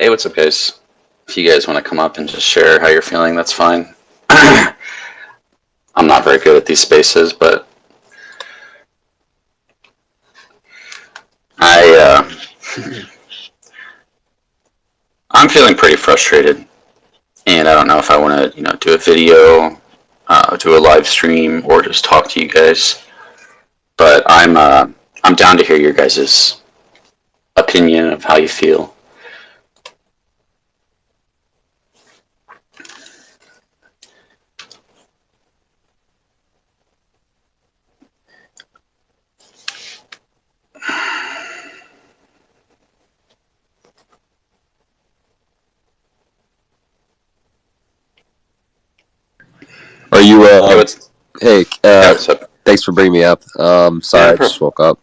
Hey, what's up, guys? If you guys want to come up and just share how you're feeling, that's fine. I'm not very good at these spaces, but I I'm feeling pretty frustrated, and I don't know if I want to do a video, do a live stream, or just talk to you guys. But I'm down to hear your guys' opinion of how you feel. Are you? Hey, Hey, what's up? thanks for bringing me up. Sorry, Yeah, I just woke up.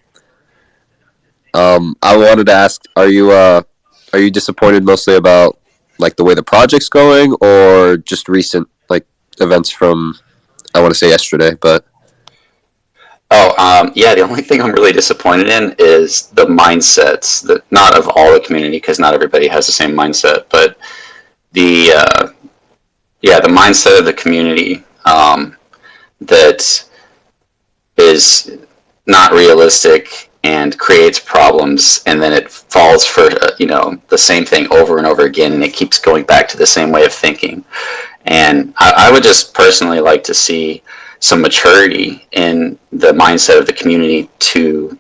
I wanted to ask: are you disappointed mostly about like the way the project's going, or just recent like events from I want to say yesterday, but Yeah. The only thing I'm really disappointed in is the mindsets. That not of all the community, because not everybody has the same mindset, but the yeah, the mindset of the community that is not realistic and creates problems, and then it falls for the same thing over and over again, and it keeps going back to the same way of thinking. And I would just personally like to see some maturity in the mindset of the community to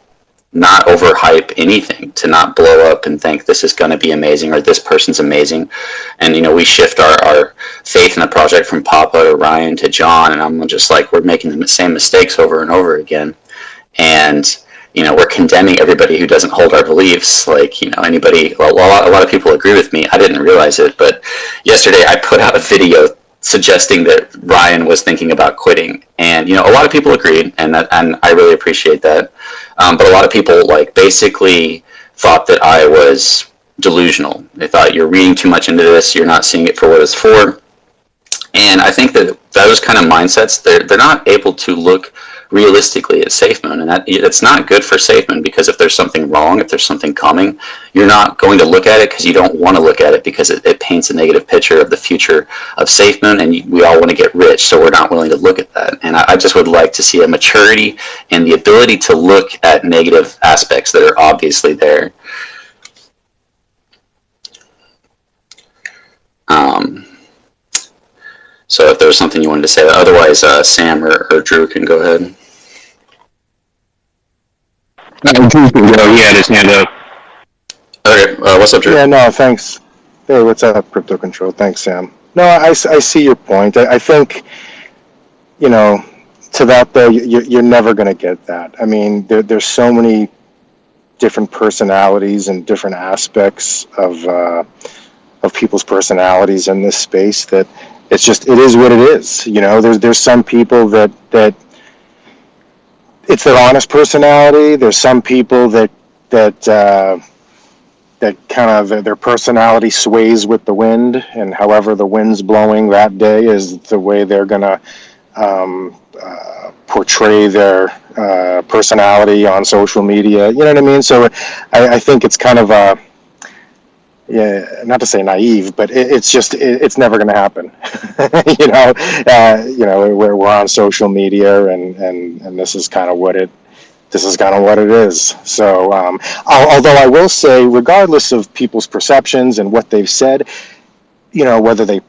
not overhype anything, to not blow up and think this is going to be amazing or this person's amazing. And, we shift our faith in the project from Papa to Ryan to John, and I'm just like, we're making the same mistakes over and over again. And, we're condemning everybody who doesn't hold our beliefs. Like, anybody, well, a lot of people agree with me. I didn't realize it, but yesterday I put out a video suggesting that Ryan was thinking about quitting, and a lot of people agreed, and I really appreciate that. But a lot of people basically thought that I was delusional. They thought you're reading too much into this, you're not seeing it for what it's for. And I think that those kind of mindsets, they're not able to look realistically at Safemoon, and it's not good for Safemoon, because if there's something wrong, if there's something coming, you're not going to look at it because you don't want to look at it, because it paints a negative picture of the future of Safemoon, and we all want to get rich, so we're not willing to look at that. And I just would like to see a maturity and the ability to look at negative aspects that are obviously there. So if there was something you wanted to say, otherwise Sam or Drew can go ahead. Drew can go. He had his hand up. Okay, what's up, Drew? Yeah, no, thanks. Hey, what's up, Crypto Control? Thanks, Sam. No, I see your point. I think, to that though, you're never going to get that. I mean, there's so many different personalities and different aspects of people's personalities in this space that it is what it is. There's some people that it's their honest personality. There's some people that kind of their personality sways with the wind, and however the wind's blowing that day is the way they're gonna portray their personality on social media. You know what I mean? So I think it's kind of not to say naive, but it's never going to happen. We're on social media, and this is kind of what it is. So, although I will say, regardless of people's perceptions and what they've said, whether they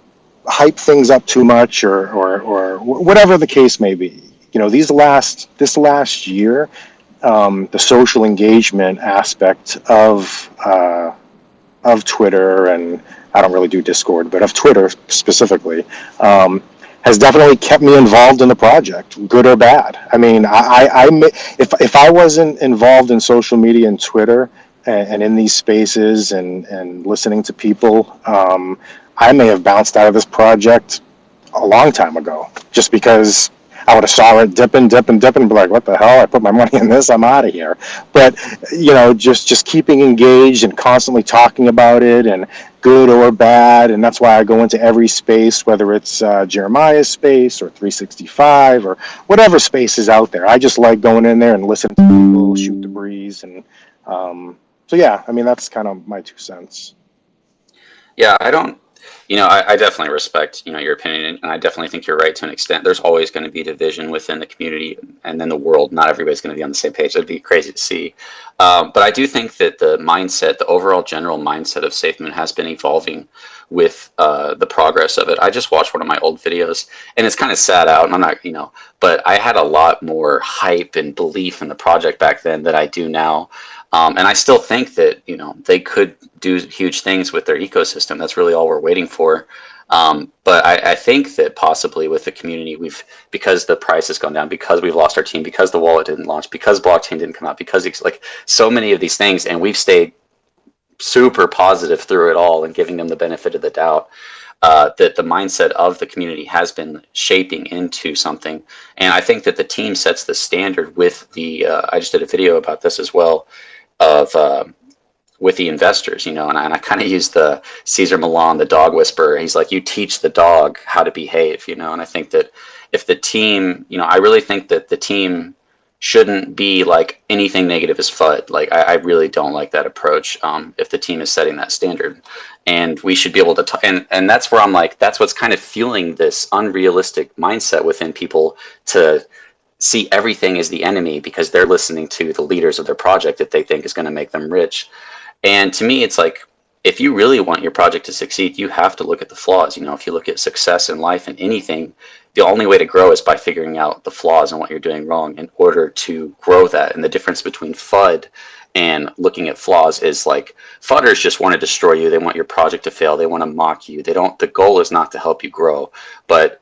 hype things up too much or whatever the case may be, this last year, the social engagement aspect of Twitter, and I don't really do Discord, but of Twitter specifically, has definitely kept me involved in the project, good or bad. I mean, if I wasn't involved in social media and Twitter and in these spaces and listening to people, I may have bounced out of this project a long time ago, just because I would have saw it dipping, and be like, what the hell? I put my money in this, I'm out of here. But, just keeping engaged and constantly talking about it, and good or bad, and that's why I go into every space, whether it's Jeremiah's space or 365 or whatever space is out there. I just like going in there and listening to people, shoot the breeze. And so, yeah, I mean, that's kind of my 2 cents. Yeah, I don't, I definitely respect, your opinion, and I definitely think you're right to an extent. There's always going to be division within the community and then the world. Not everybody's going to be on the same page. That'd be crazy to see. But I do think that the mindset, the overall general mindset of Safemoon has been evolving with the progress of it. I just watched one of my old videos, and it's kind of sad out, and I'm not, but I had a lot more hype and belief in the project back then than I do now. And I still think that they could do huge things with their ecosystem. That's really all we're waiting for. But I think that possibly with the community, because the price has gone down, because we've lost our team, because the wallet didn't launch, because blockchain didn't come out, because it's like so many of these things, and we've stayed super positive through it all and giving them the benefit of the doubt. That the mindset of the community has been shaping into something, and I think that the team sets the standard with the. I just did a video about this as well, of with the investors, and I kind of use the Caesar Milan, the dog whisperer. He's like, you teach the dog how to behave, and I think that if the team, I really think that the team shouldn't be like anything negative is FUD. Like, I really don't like that approach. If the team is setting that standard, and we should be able to, and that's where I'm like, that's what's kind of fueling this unrealistic mindset within people to see everything as the enemy because they're listening to the leaders of their project that they think is going to make them rich. And to me, it's like, if you really want your project to succeed, you have to look at the flaws. If you look at success in life and anything, the only way to grow is by figuring out the flaws and what you're doing wrong in order to grow that. And the difference between FUD and looking at flaws is like, FUDders just want to destroy you. They want your project to fail. They want to mock you. The goal is not to help you grow, but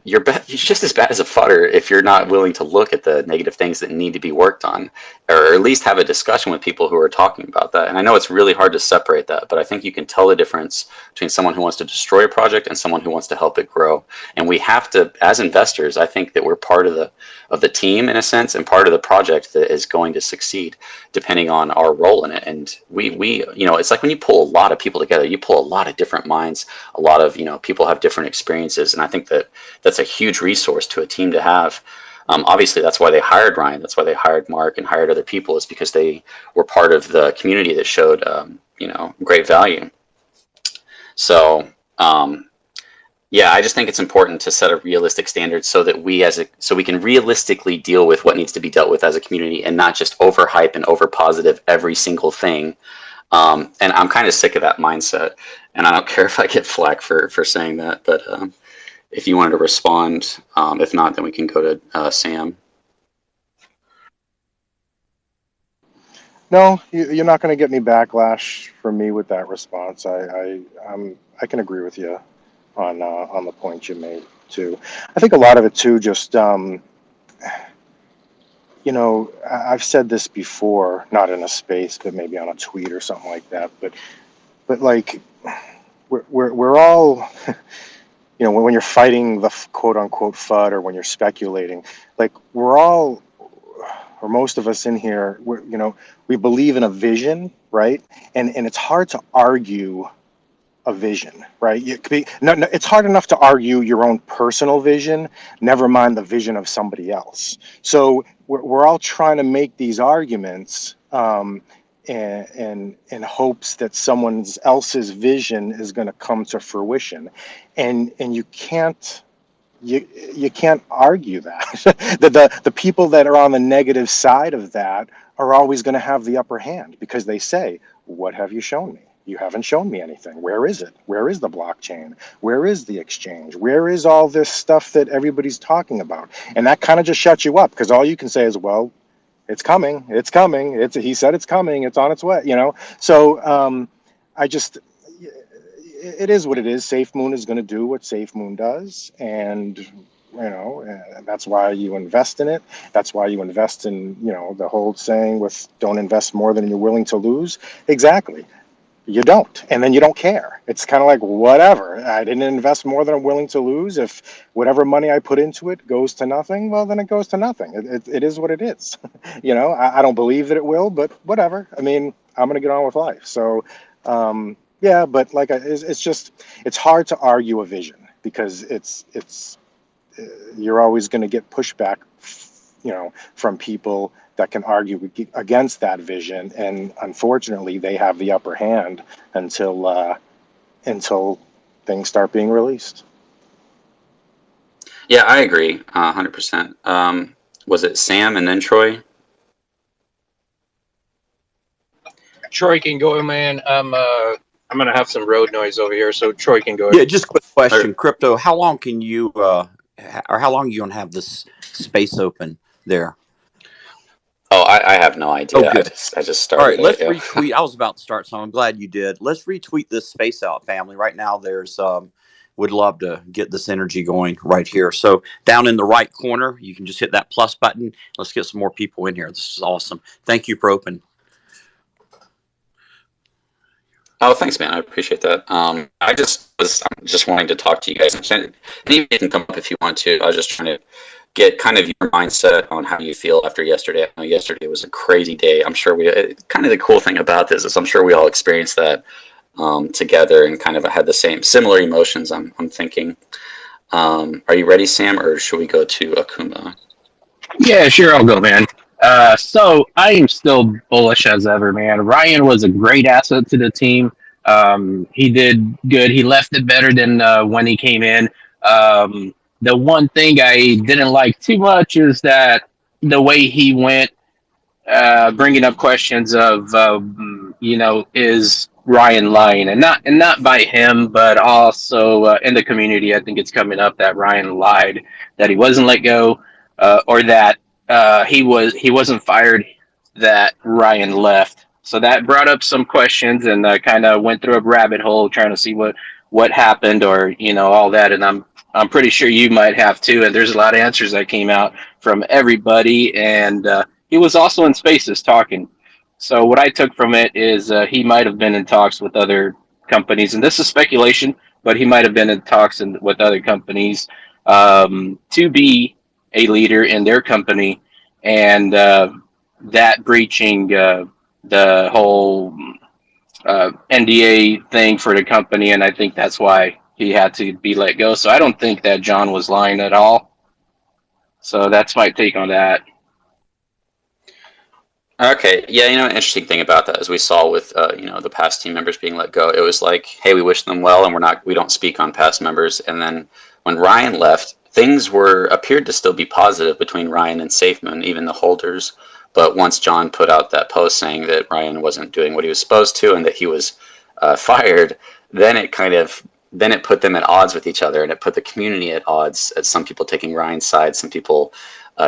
you're just as bad as a FUDder if you're not willing to look at the negative things that need to be worked on, or at least have a discussion with people who are talking about that. And I know it's really hard to separate that, but I think you can tell the difference between someone who wants to destroy a project and someone who wants to help it grow. And we have to, as investors, I think that we're part of the team in a sense, and part of the project that is going to succeed, depending on our role in it. And we it's like when you pull a lot of people together, you pull a lot of different minds, a lot of people have different experiences, and I think that that's a huge resource to a team to have. Obviously, that's why they hired Ryan. That's why they hired Mark and hired other people, is because they were part of the community that showed, great value. So, yeah, I just think it's important to set a realistic standard so that so we can realistically deal with what needs to be dealt with as a community, and not just overhype and over positive every single thing. And I'm kind of sick of that mindset, and I don't care if I get flack for saying that, but if you wanted to respond, if not, then we can go to Sam. No, you're not going to get any backlash from me with that response. I can agree with you on the point you made too. I think a lot of it too, just I've said this before, not in a space, but maybe on a tweet or something like that. But like, we're all, when you're fighting the quote unquote FUD, or when you're speculating, like, we're all, or most of us in here, we believe in a vision, right? And it's hard to argue a vision, right? It's hard enough to argue your own personal vision, never mind the vision of somebody else. So we're all trying to make these arguments in hopes that someone else's vision is going to come to fruition, and you can't. You can't argue that. The people that are on the negative side of that are always going to have the upper hand, because they say, what have you shown me? You haven't shown me anything. Where is it? Where is the blockchain? Where is the exchange? Where is all this stuff that everybody's talking about? And that kind of just shuts you up, because all you can say is, well, it's coming. It's coming. He said it's coming. It's on its way. So it is what it is. Safemoon is going to do what Safemoon does, and that's why you invest in it. That's why you invest in the whole saying with "don't invest more than you're willing to lose." Exactly. You don't, and then you don't care. It's kind of like, whatever. I didn't invest more than I'm willing to lose. If whatever money I put into it goes to nothing, well, then it goes to nothing. It is what it is. I don't believe that it will, but whatever. I mean, I'm going to get on with life. So, yeah, but like, it's hard to argue a vision, because you're always going to get pushback, from people that can argue against that vision, and unfortunately, they have the upper hand until until things start being released. Yeah, I agree, 100%. Was it Sam and then Troy? Troy can go, man. I'm gonna have some road noise over here, so Troy can go. Yeah, just a quick question, Or, Crypto. How long can you, or how long are you gonna have this space open there? oh, I have no Oh, idea. good. I just All right, started it. let's Yeah. retweet. I was about to start, so I'm glad you did. Let's retweet this space out, family. Right now, there's would love to get this energy going right here. So down in the right corner, you can just hit that plus button. Let's get some more people in here. This is awesome. Thank you for open. Oh, thanks, man. I appreciate that. I'm just wanting to talk to you guys. And you can come up if you want to. I was just trying to get kind of your mindset on how you feel after yesterday. I know yesterday was a crazy day. I'm sure kind of the cool thing about this is I'm sure we all experienced that together and kind of had the similar emotions. I'm thinking. Are you ready, Sam, or should we go to Akuma? Yeah, sure, I'll go, man. So I am still bullish as ever, man. Ryan was a great asset to the team. He did good. He left it better than when he came in. The one thing I didn't like too much is that the way he went, bringing up questions of, is Ryan lying, and not by him, but also in the community. I think it's coming up that Ryan lied, that he wasn't let go, or that he wasn't fired, that Ryan left. So that brought up some questions, and kind of went through a rabbit hole trying to see what happened, or all that. And I'm pretty sure you might have too. And there's a lot of answers that came out from everybody, and he was also in Spaces talking. So what I took from it is he might have been in talks with other companies, and this is speculation, but he might have been in talks with other companies to be a leader in their company, and that breaching the whole NDA thing for the company, and I think that's why he had to be let go. So I don't think that John was lying at all. So that's my take on that. Okay, yeah, interesting thing about that, as we saw with the past team members being let go, it was like, hey, we wish them well, and we don't speak on past members. And then when Ryan left, things appeared to still be positive between Ryan and Safemoon, even the holders. But once John put out that post saying that Ryan wasn't doing what he was supposed to and that he was fired, then it put them at odds with each other, and it put the community at odds. At some people taking Ryan's side, some people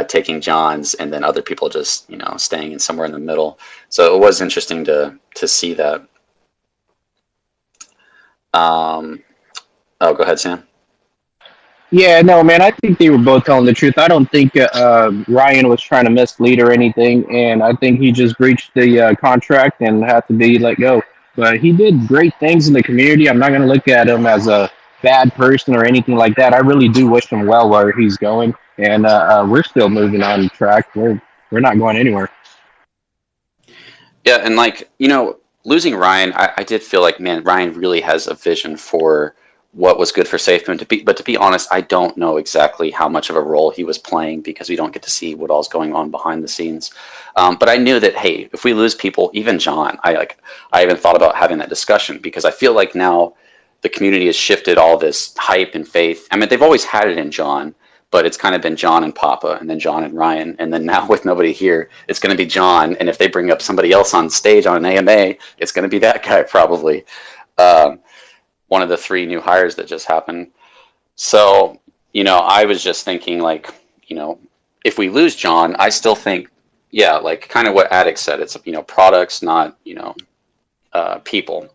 taking John's, and then other people just staying in somewhere in the middle. So it was interesting to see that. Oh, go ahead, Sam. Yeah, no, man, I think they were both telling the truth. I don't think Ryan was trying to mislead or anything, and I think he just breached the contract and had to be let go. But he did great things in the community. I'm not going to look at him as a bad person or anything like that. I really do wish him well where he's going, and we're still moving on track. We're not going anywhere. Yeah, and losing Ryan, I did feel like, man, Ryan really has a vision for what was good for Safemoon. But to be honest, I don't know exactly how much of a role he was playing, because we don't get to see what all's going on behind the scenes. But I knew that, hey, if we lose people, even John, I even thought about having that discussion, because I feel like now the community has shifted all this hype and faith. I mean, they've always had it in John, but it's kind of been John and Papa, and then John and Ryan, and then now with nobody here, it's going to be John. And if they bring up somebody else on stage on an AMA, it's going to be that guy probably. One of the 3 new hires that just happened. So, I was just thinking, if we lose John, I still think, yeah, like kind of what Addict said, it's, products, not, people.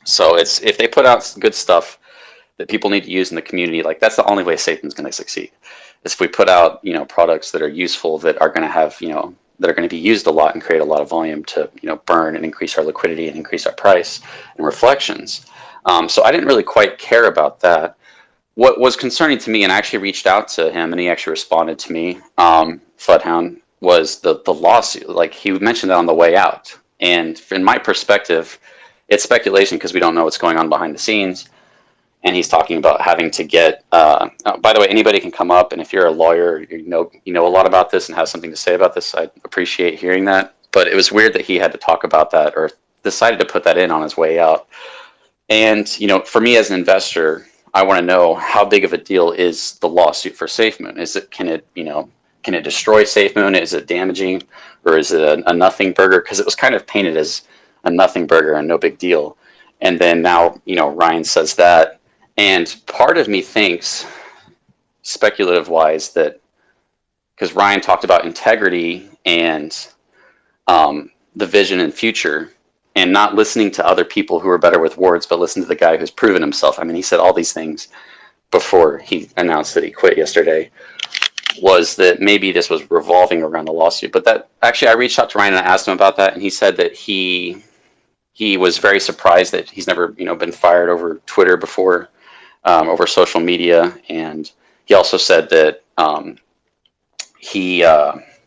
So if they put out good stuff that people need to use in the community, that's the only way Satan's going to succeed. Is if we put out, products that are useful, that are going to have, that are going to be used a lot and create a lot of volume to, burn and increase our liquidity and increase our price and reflections. So I didn't really quite care about that. What was concerning to me, and I actually reached out to him, and he actually responded to me, Floodhound, was the lawsuit. Like, he mentioned that on the way out. And in my perspective, it's speculation, because we don't know what's going on behind the scenes. And he's talking about having to get. Oh, by the way, anybody can come up, and if you're a lawyer, you know a lot about this and have something to say about this, I'd appreciate hearing that. But it was weird that he had to talk about that, or decided to put that in on his way out. And for me as an investor, I want to know how big of a deal is the lawsuit for Safemoon. Can it destroy Safemoon? Is it damaging, or is it a nothing burger? Because it was kind of painted as a nothing burger and no big deal. And then now, Ryan says that, and part of me thinks, speculative wise, that because Ryan talked about integrity and the vision and future, and not listening to other people who are better with words, but listen to the guy who's proven himself. I mean, he said all these things before he announced that he quit yesterday, was that maybe this was revolving around the lawsuit. But that actually, I reached out to Ryan and I asked him about that, and he said that he was very surprised that he's never been fired over Twitter before, over social media, and he also said that he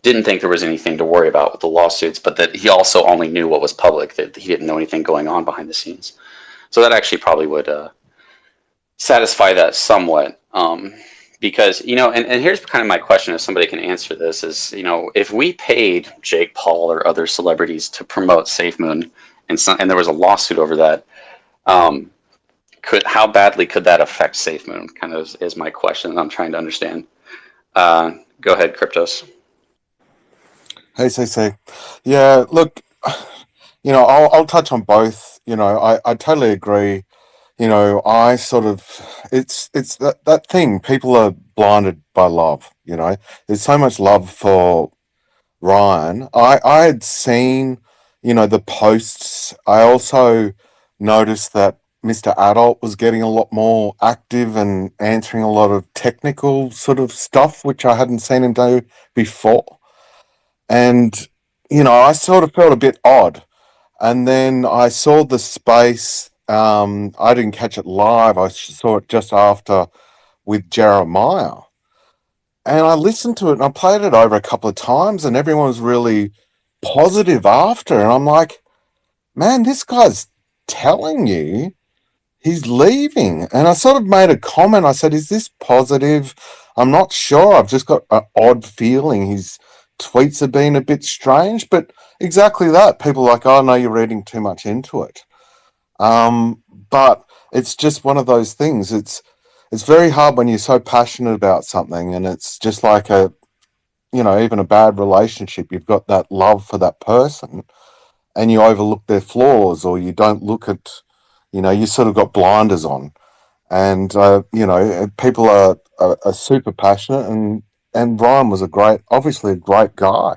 didn't think there was anything to worry about with the lawsuits, but that he also only knew what was public, that he didn't know anything going on behind the scenes. So that actually probably would satisfy that somewhat. Because, and here's kind of my question, if somebody can answer this, is, if we paid Jake Paul or other celebrities to promote Safemoon, and there was a lawsuit over that, how badly could that affect Safemoon? Kind of is my question that I'm trying to understand. Go ahead, Cryptos. Hey, CC. Yeah, look, I'll touch on both. I totally agree. I sort of, it's that thing. People are blinded by love. There's so much love for Ryan. I had seen, the posts. I also noticed that Mr. Adult was getting a lot more active and answering a lot of technical sort of stuff, which I hadn't seen him do before. And, I sort of felt a bit odd. And then I saw the space. I didn't catch it live. I saw it just after with Jeremiah. And I listened to it and I played it over a couple of times and everyone was really positive after. And I'm like, man, this guy's telling you he's leaving. And I sort of made a comment. I said, is this positive? I'm not sure. I've just got an odd feeling. His tweets have been a bit strange, but exactly that. People are like, oh, no, you're reading too much into it. But it's just one of those things. It's very hard when you're so passionate about something, and it's just like even a bad relationship. You've got that love for that person, and you overlook their flaws, or you don't look at, you sort of got blinders on, and people are super passionate, and Ryan was obviously a great guy,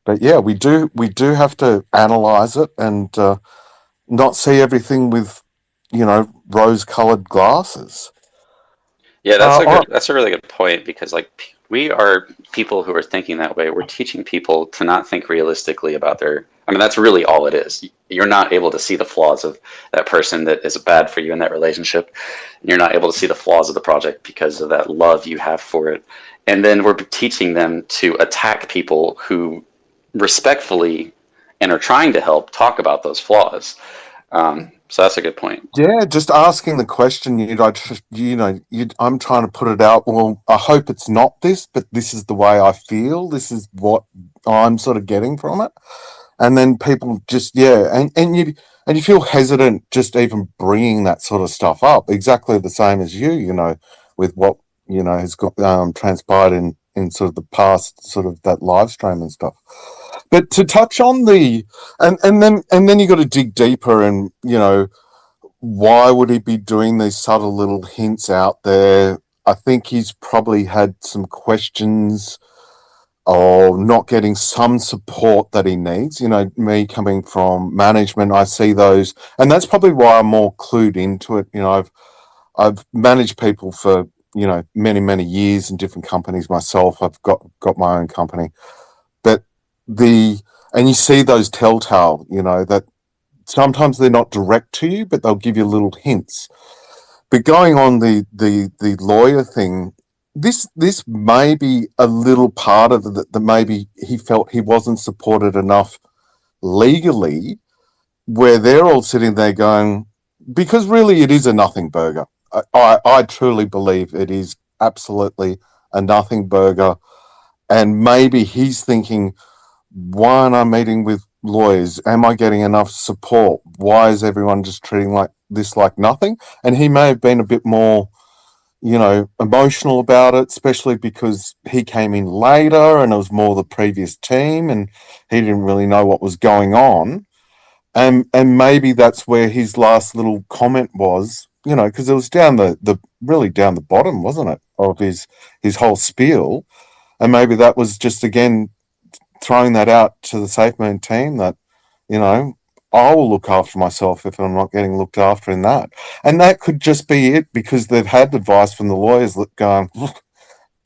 but yeah, we do have to analyze it and not see everything with rose-colored glasses. Yeah, that's a really good point, because we are people who are thinking that way. We're teaching people to not think realistically about that's really all it is. You're not able to see the flaws of that person that is bad for you in that relationship. You're not able to see the flaws of the project because of that love you have for it. And then we're teaching them to attack people who respectfully and are trying to help talk about those flaws. So that's a good point. Yeah, just asking the question, I'm trying to put it out. Well, I hope it's not this, but this is the way I feel. This is what I'm sort of getting from it. And then people just, and you feel hesitant just even bringing that sort of stuff up. Exactly the same as you, with what, has got transpired in sort of the past, sort of that live stream and stuff. But to touch on and then you got to dig deeper, and why would he be doing these subtle little hints out there? I think he's probably had some questions or not getting some support that he needs. Me coming from management, I see those, and that's probably why I'm more clued into it. I've managed people for many, many years in different companies myself. I've got my own company. But and you see those telltale, that sometimes they're not direct to you, but they'll give you little hints. But going on the lawyer thing, this may be a little part of it that maybe he felt he wasn't supported enough legally, where they're all sitting there going, because really it is a nothing burger. I truly believe it is absolutely a nothing burger. And maybe he's thinking, why aren't I meeting with lawyers? Am I getting enough support? Why is everyone just treating like this like nothing? And he may have been a bit more, emotional about it, especially because he came in later and it was more the previous team and he didn't really know what was going on. And maybe that's where his last little comment was, because it was down the really down the bottom, wasn't it, of his whole spiel. And maybe that was just again throwing that out to the Safemoon team that, I will look after myself if I'm not getting looked after in that. And that could just be it because they've had advice from the lawyers that going,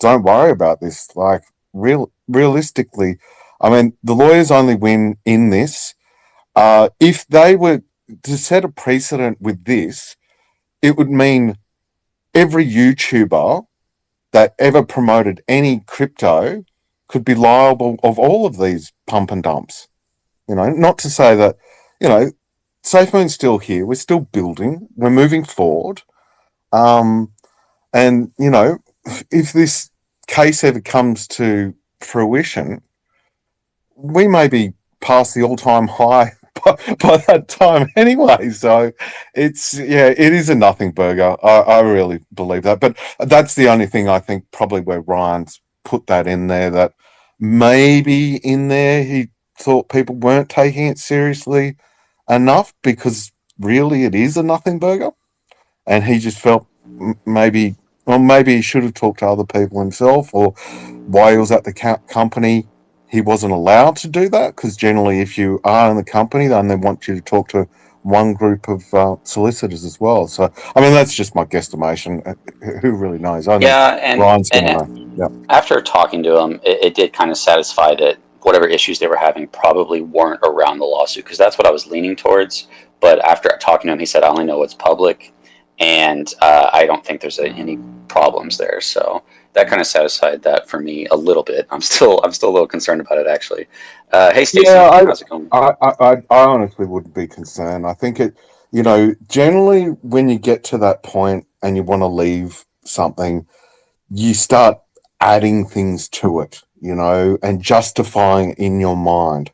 don't worry about this. Like realistically, I mean, the lawyers only win in this. If they were to set a precedent with this, it would mean every YouTuber that ever promoted any crypto could be liable of all of these pump and dumps. Not to say that, SafeMoon's still here. We're still building. We're moving forward. And, if this case ever comes to fruition, we may be past the all-time high by that time anyway. So it is a nothing burger. I really believe that. But that's the only thing I think probably where Ryan's put that in there, that maybe in there he thought people weren't taking it seriously enough because really it is a nothing burger. And he just felt maybe he should have talked to other people himself, or while he was at the company, he wasn't allowed to do that, because generally if you are in the company, then they want you to talk to one group of solicitors as well. So, I mean, that's just my guesstimation. Who really knows? I think Ryan's going to know. Yeah. After talking to him, it did kind of satisfy that whatever issues they were having probably weren't around the lawsuit, because that's what I was leaning towards. But after talking to him, he said, I only know what's public, and I don't think there's any problems there. So that kind of satisfied that for me a little bit. I'm still a little concerned about it, actually. Hey, Stacey, how's it going? I honestly wouldn't be concerned. I think it, generally when you get to that point and you want to leave something, you start adding things to it, and justifying in your mind.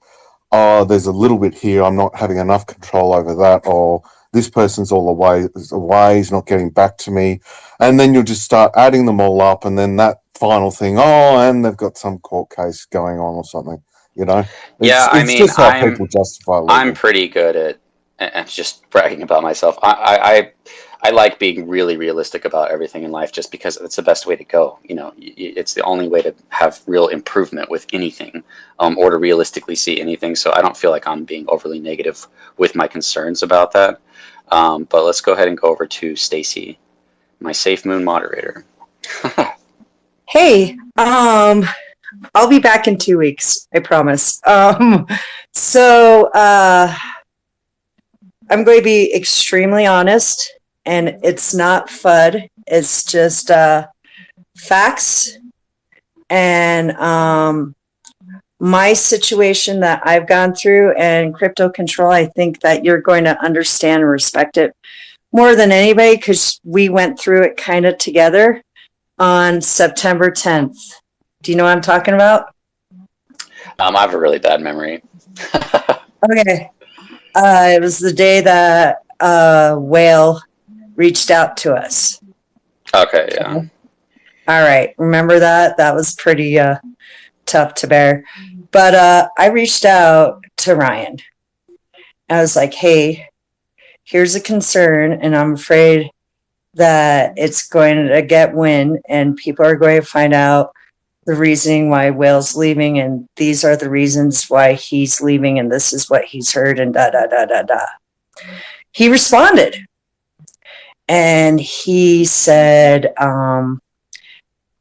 Oh, there's a little bit here. I'm not having enough control over that, or this person's all away, he's not getting back to me. And then you'll just start adding them all up, and then that final thing, and they've got some court case going on or something, It's just how people justify legal. I'm pretty good at, and just bragging about myself, I like being really realistic about everything in life, just because it's the best way to go. It's the only way to have real improvement with anything, or to realistically see anything. So I don't feel like I'm being overly negative with my concerns about that. But let's go ahead and go over to Stacey, my Safemoon moderator. Hey, I'll be back in 2 weeks, I promise. So I'm going to be extremely honest, and it's not FUD. It's just facts. And my situation that I've gone through and crypto control, I think that you're going to understand and respect it more than anybody, because we went through it kind of together on September 10th. Do you know what I'm talking about? I have a really bad memory. Okay. It was the day that Whale reached out to us. Okay, yeah. All right. Remember that? That was pretty tough to bear. But I reached out to Ryan. I was like, hey, here's a concern, and I'm afraid that it's going to get wind, and people are going to find out the reasoning why Whale's leaving, and these are the reasons why he's leaving, and this is what he's heard, and da da da da da. He responded, and he said,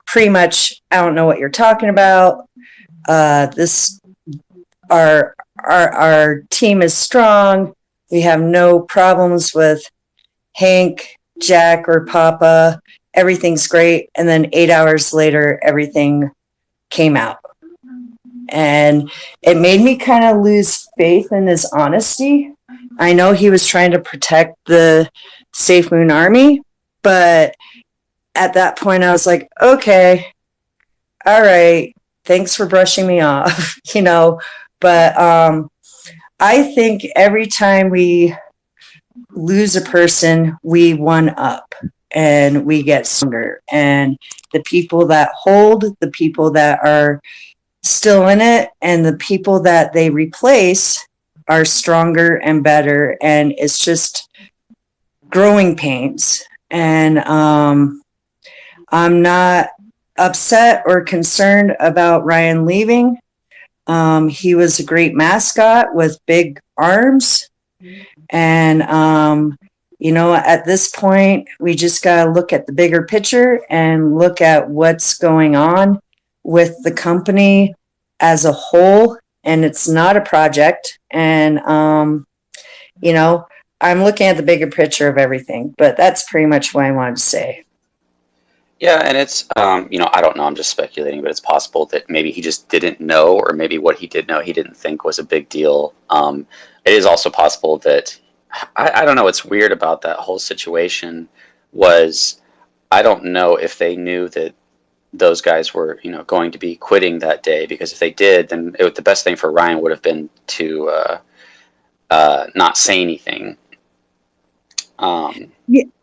pretty much, I don't know what you're talking about. Our team is strong. We have no problems with Hank, Jack, or Papa. Everything's great. And then 8 hours later, everything came out. And it made me kind of lose faith in his honesty. I know he was trying to protect the Safemoon army, but at that point I was like, okay, all right, thanks for brushing me off, But I think every time we lose a person, we one up and we get stronger. And the people that hold, the people that are still in it, and the people that they replace are stronger and better. And it's just growing pains. And I'm not upset or concerned about Ryan leaving. He was a great mascot with big arms. And, at this point, we just got to look at the bigger picture and look at what's going on with the company as a whole. And it's not a project. And, I'm looking at the bigger picture of everything, but that's pretty much what I wanted to say. Yeah, and it's, I don't know, I'm just speculating, but it's possible that maybe he just didn't know, or maybe what he did know he didn't think was a big deal. It is also possible that, I don't know, what's weird about that whole situation was, I don't know if they knew that those guys were, going to be quitting that day, because if they did, then the best thing for Ryan would have been to not say anything.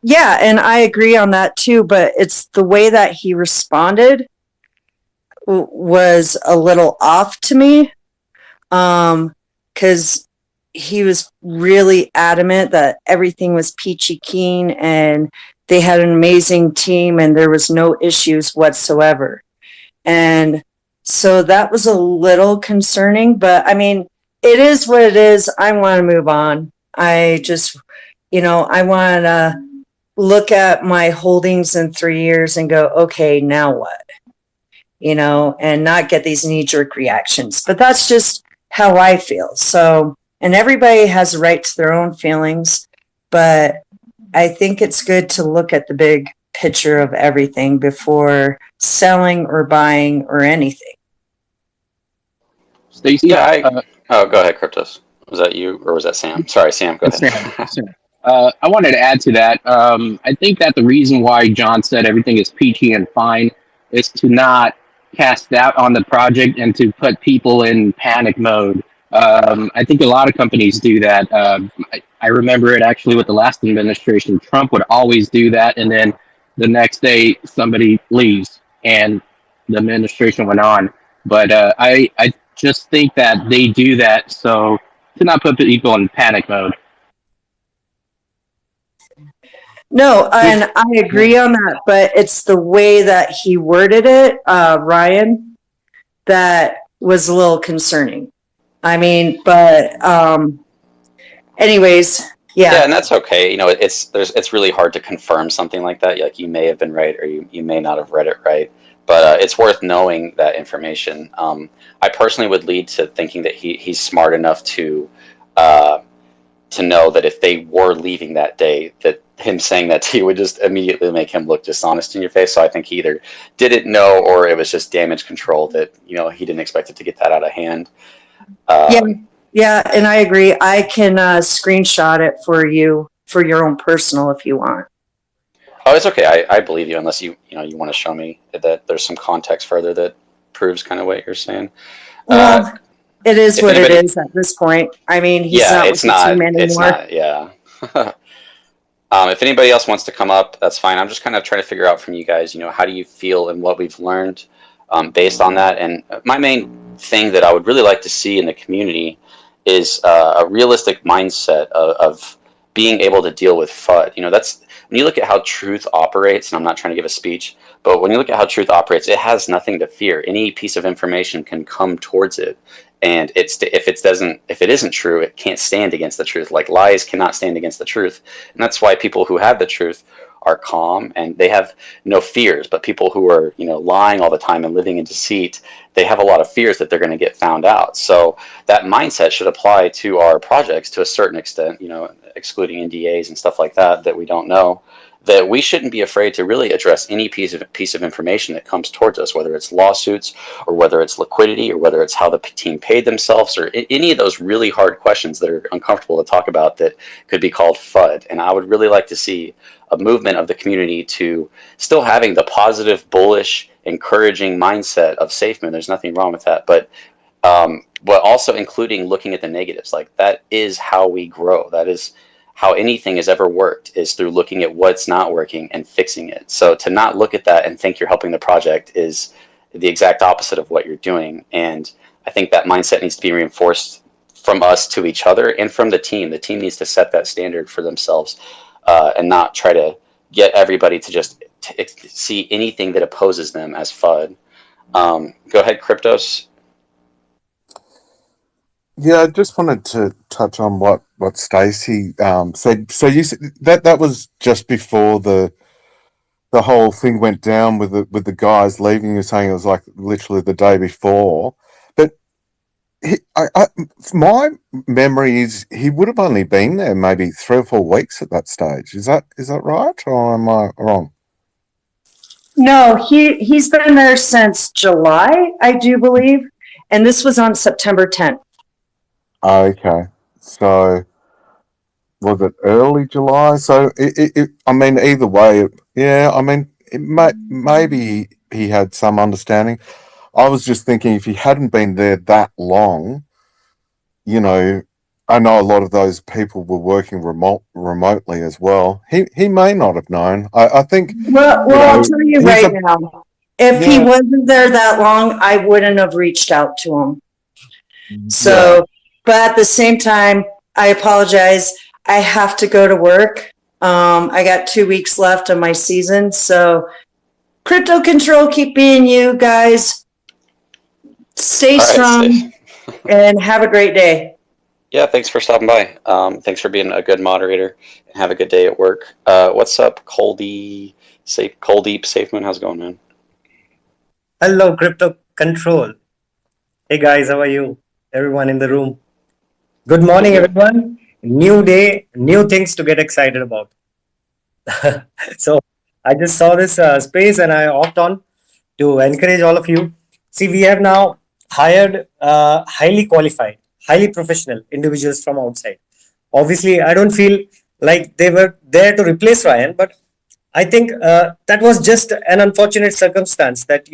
Yeah, and I agree on that too, but it's the way that he responded was a little off to me. Because he was really adamant that everything was peachy keen and they had an amazing team and there was no issues whatsoever. And so that was a little concerning, but I mean, it is what it is. I want to move on. I just, I want to look at my holdings in 3 years and go, okay, now what? And not get these knee-jerk reactions. But that's just how I feel. So, and everybody has a right to their own feelings, but I think it's good to look at the big picture of everything before selling or buying or anything. Stacey, Yeah, oh, go ahead, Cryptos. Was that you, or was that Sam? Sorry, Sam, go ahead. Sam. I wanted to add to that. I think that the reason why John said everything is peachy and fine is to not cast doubt on the project and to put people in panic mode. I think a lot of companies do that. I remember it actually with the last administration. Trump would always do that, and then the next day somebody leaves and the administration went on. But I just think that they do that so to not put people in panic mode. No, and I agree on that, but it's the way that he worded it, Ryan, that was a little concerning. I mean, but anyways, yeah. Yeah, and that's okay. It's really hard to confirm something like that. Like, you may have been right, or you may not have read it right. But it's worth knowing that information. I personally would lead to thinking that he's smart enough to know that if they were leaving that day, that him saying that to you would just immediately make him look dishonest in your face. So I think he either didn't know, or it was just damage control that, he didn't expect it to get that out of hand. Yeah, and I agree. I can screenshot it for you for your own personal if you want. Oh, it's okay. I believe you, unless you want to show me that there's some context further that proves kind of what you're saying. Well, it is what it is at this point. I mean, he's not with the team anymore. It's not, yeah. If anybody else wants to come up, that's fine. I'm just kind of trying to figure out from you guys, how do you feel and what we've learned based on that. And my main thing that I would really like to see in the community is a realistic mindset of being able to deal with FUD. That's when you look at how truth operates, and I'm not trying to give a speech, but when you look at how truth operates, it has nothing to fear. Any piece of information can come towards it. And if it isn't true, it can't stand against the truth. Like, lies cannot stand against the truth. And that's why people who have the truth are calm and they have no fears. But people who are, lying all the time and living in deceit, they have a lot of fears that they're going to get found out. So that mindset should apply to our projects to a certain extent, excluding NDAs and stuff like that we don't know. That we shouldn't be afraid to really address any piece of information that comes towards us, whether it's lawsuits or whether it's liquidity or whether it's how the team paid themselves or any of those really hard questions that are uncomfortable to talk about that could be called FUD. And I would really like to see a movement of the community to still having the positive, bullish, encouraging mindset of Safemoon. There's nothing wrong with that, but but also including looking at the negatives. Like that is how we grow. That is how anything has ever worked, is through looking at what's not working and fixing it. So to not look at that and think you're helping the project is the exact opposite of what you're doing. And I think that mindset needs to be reinforced from us to each other and from the team. The team needs to set that standard for themselves, and not try to get everybody to just see anything that opposes them as FUD. Go ahead, Cryptos. Yeah, I just wanted to touch on what Stacey said. So you said that was just before the whole thing went down with the guys leaving. You're saying it was like literally the day before, but my memory is he would have only been there maybe 3 or 4 weeks at that stage. Is that right, or am I wrong? No, he's been there since July, I do believe, and this was on September 10th. Okay, so was it early July? So I mean, either way, yeah. I mean, maybe he had some understanding. I was just thinking if he hadn't been there that long, you know, I know a lot of those people were working remotely as well. He may not have known. I think. Well, I'll tell you he's right now, if he wasn't there that long, I wouldn't have reached out to him. So, but at the same time, I apologize. I have to go to work. I got 2 weeks left of my season. So, Crypto Control, keep being you guys. Stay strong and have a great day. Yeah, thanks for stopping by. Thanks for being a good moderator, and have a good day at work. What's up, Coldeep Safemoon? How's it going, man? Hello, Crypto Control. Hey guys, how are you? Everyone in the room. Good morning, everyone. New day, new things to get excited about. So I just saw this space and I opt on to encourage all of you. See, we have now hired highly qualified, highly professional individuals from outside. Obviously, I don't feel like they were there to replace Ryan, but I think that was just an unfortunate circumstance that,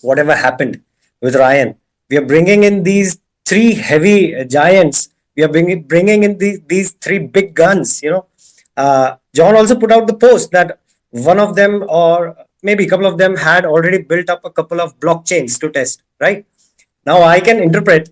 whatever happened with Ryan, we are bringing in these 3 heavy giants. We are bringing in these 3 big guns. John also put out the post that one of them, or maybe a couple of them, had already built up a couple of blockchains to test. Right now, I can interpret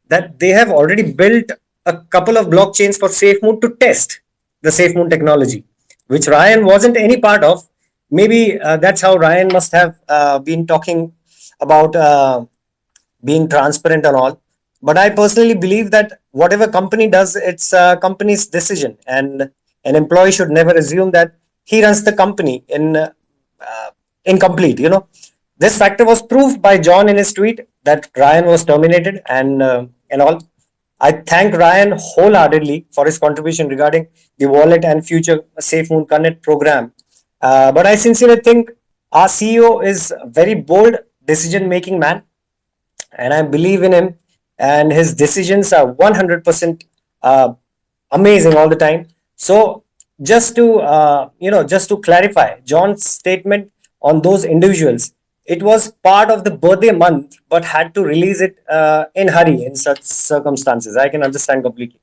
that they have already built a couple of blockchains for Safemoon to test the Safemoon technology, which Ryan wasn't any part of. Maybe that's how Ryan must have been talking about being transparent and all. But I personally believe that whatever company does, it's a company's decision, and an employee should never assume that he runs the company in incomplete. This factor was proved by John in his tweet that Ryan was terminated and all. I thank Ryan wholeheartedly for his contribution regarding the wallet and future Safemoon Connect program. But I sincerely think our CEO is a very bold decision-making man, and I believe in him. And his decisions are 100% amazing all the time. So just to clarify, John's statement on those individuals, it was part of the birthday month, but had to release it in hurry in such circumstances. I can understand completely.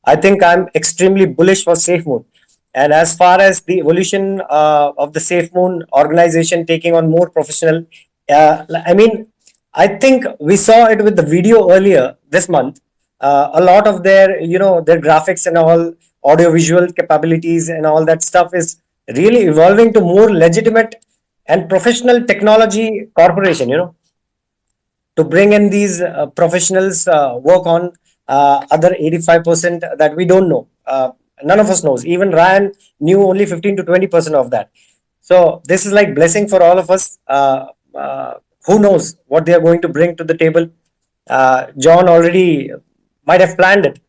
I think I'm extremely bullish for SafeMoon. And as far as the evolution of the SafeMoon organization taking on more professional, I think we saw it with the video earlier this month. A lot of their graphics and all audio-visual capabilities and all that stuff is really evolving to more legitimate and professional technology corporation. To bring in these professionals, work on other 85% that we don't know. None of us knows. Even Ryan knew only 15 to 20% of that. So this is like blessing for all of us. Who knows what they are going to bring to the table? John already might have planned it.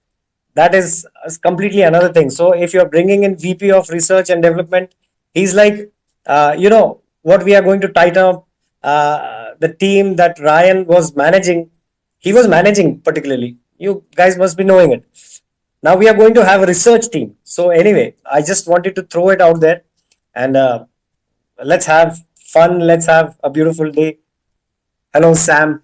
That is completely another thing. So if you're bringing in VP of Research and Development, he's like, what we are going to tighten up. The team that Ryan was managing, he was managing particularly. You guys must be knowing it. Now we are going to have a research team. So anyway, I just wanted to throw it out there, and let's have fun. Let's have a beautiful day. Hello, Sam.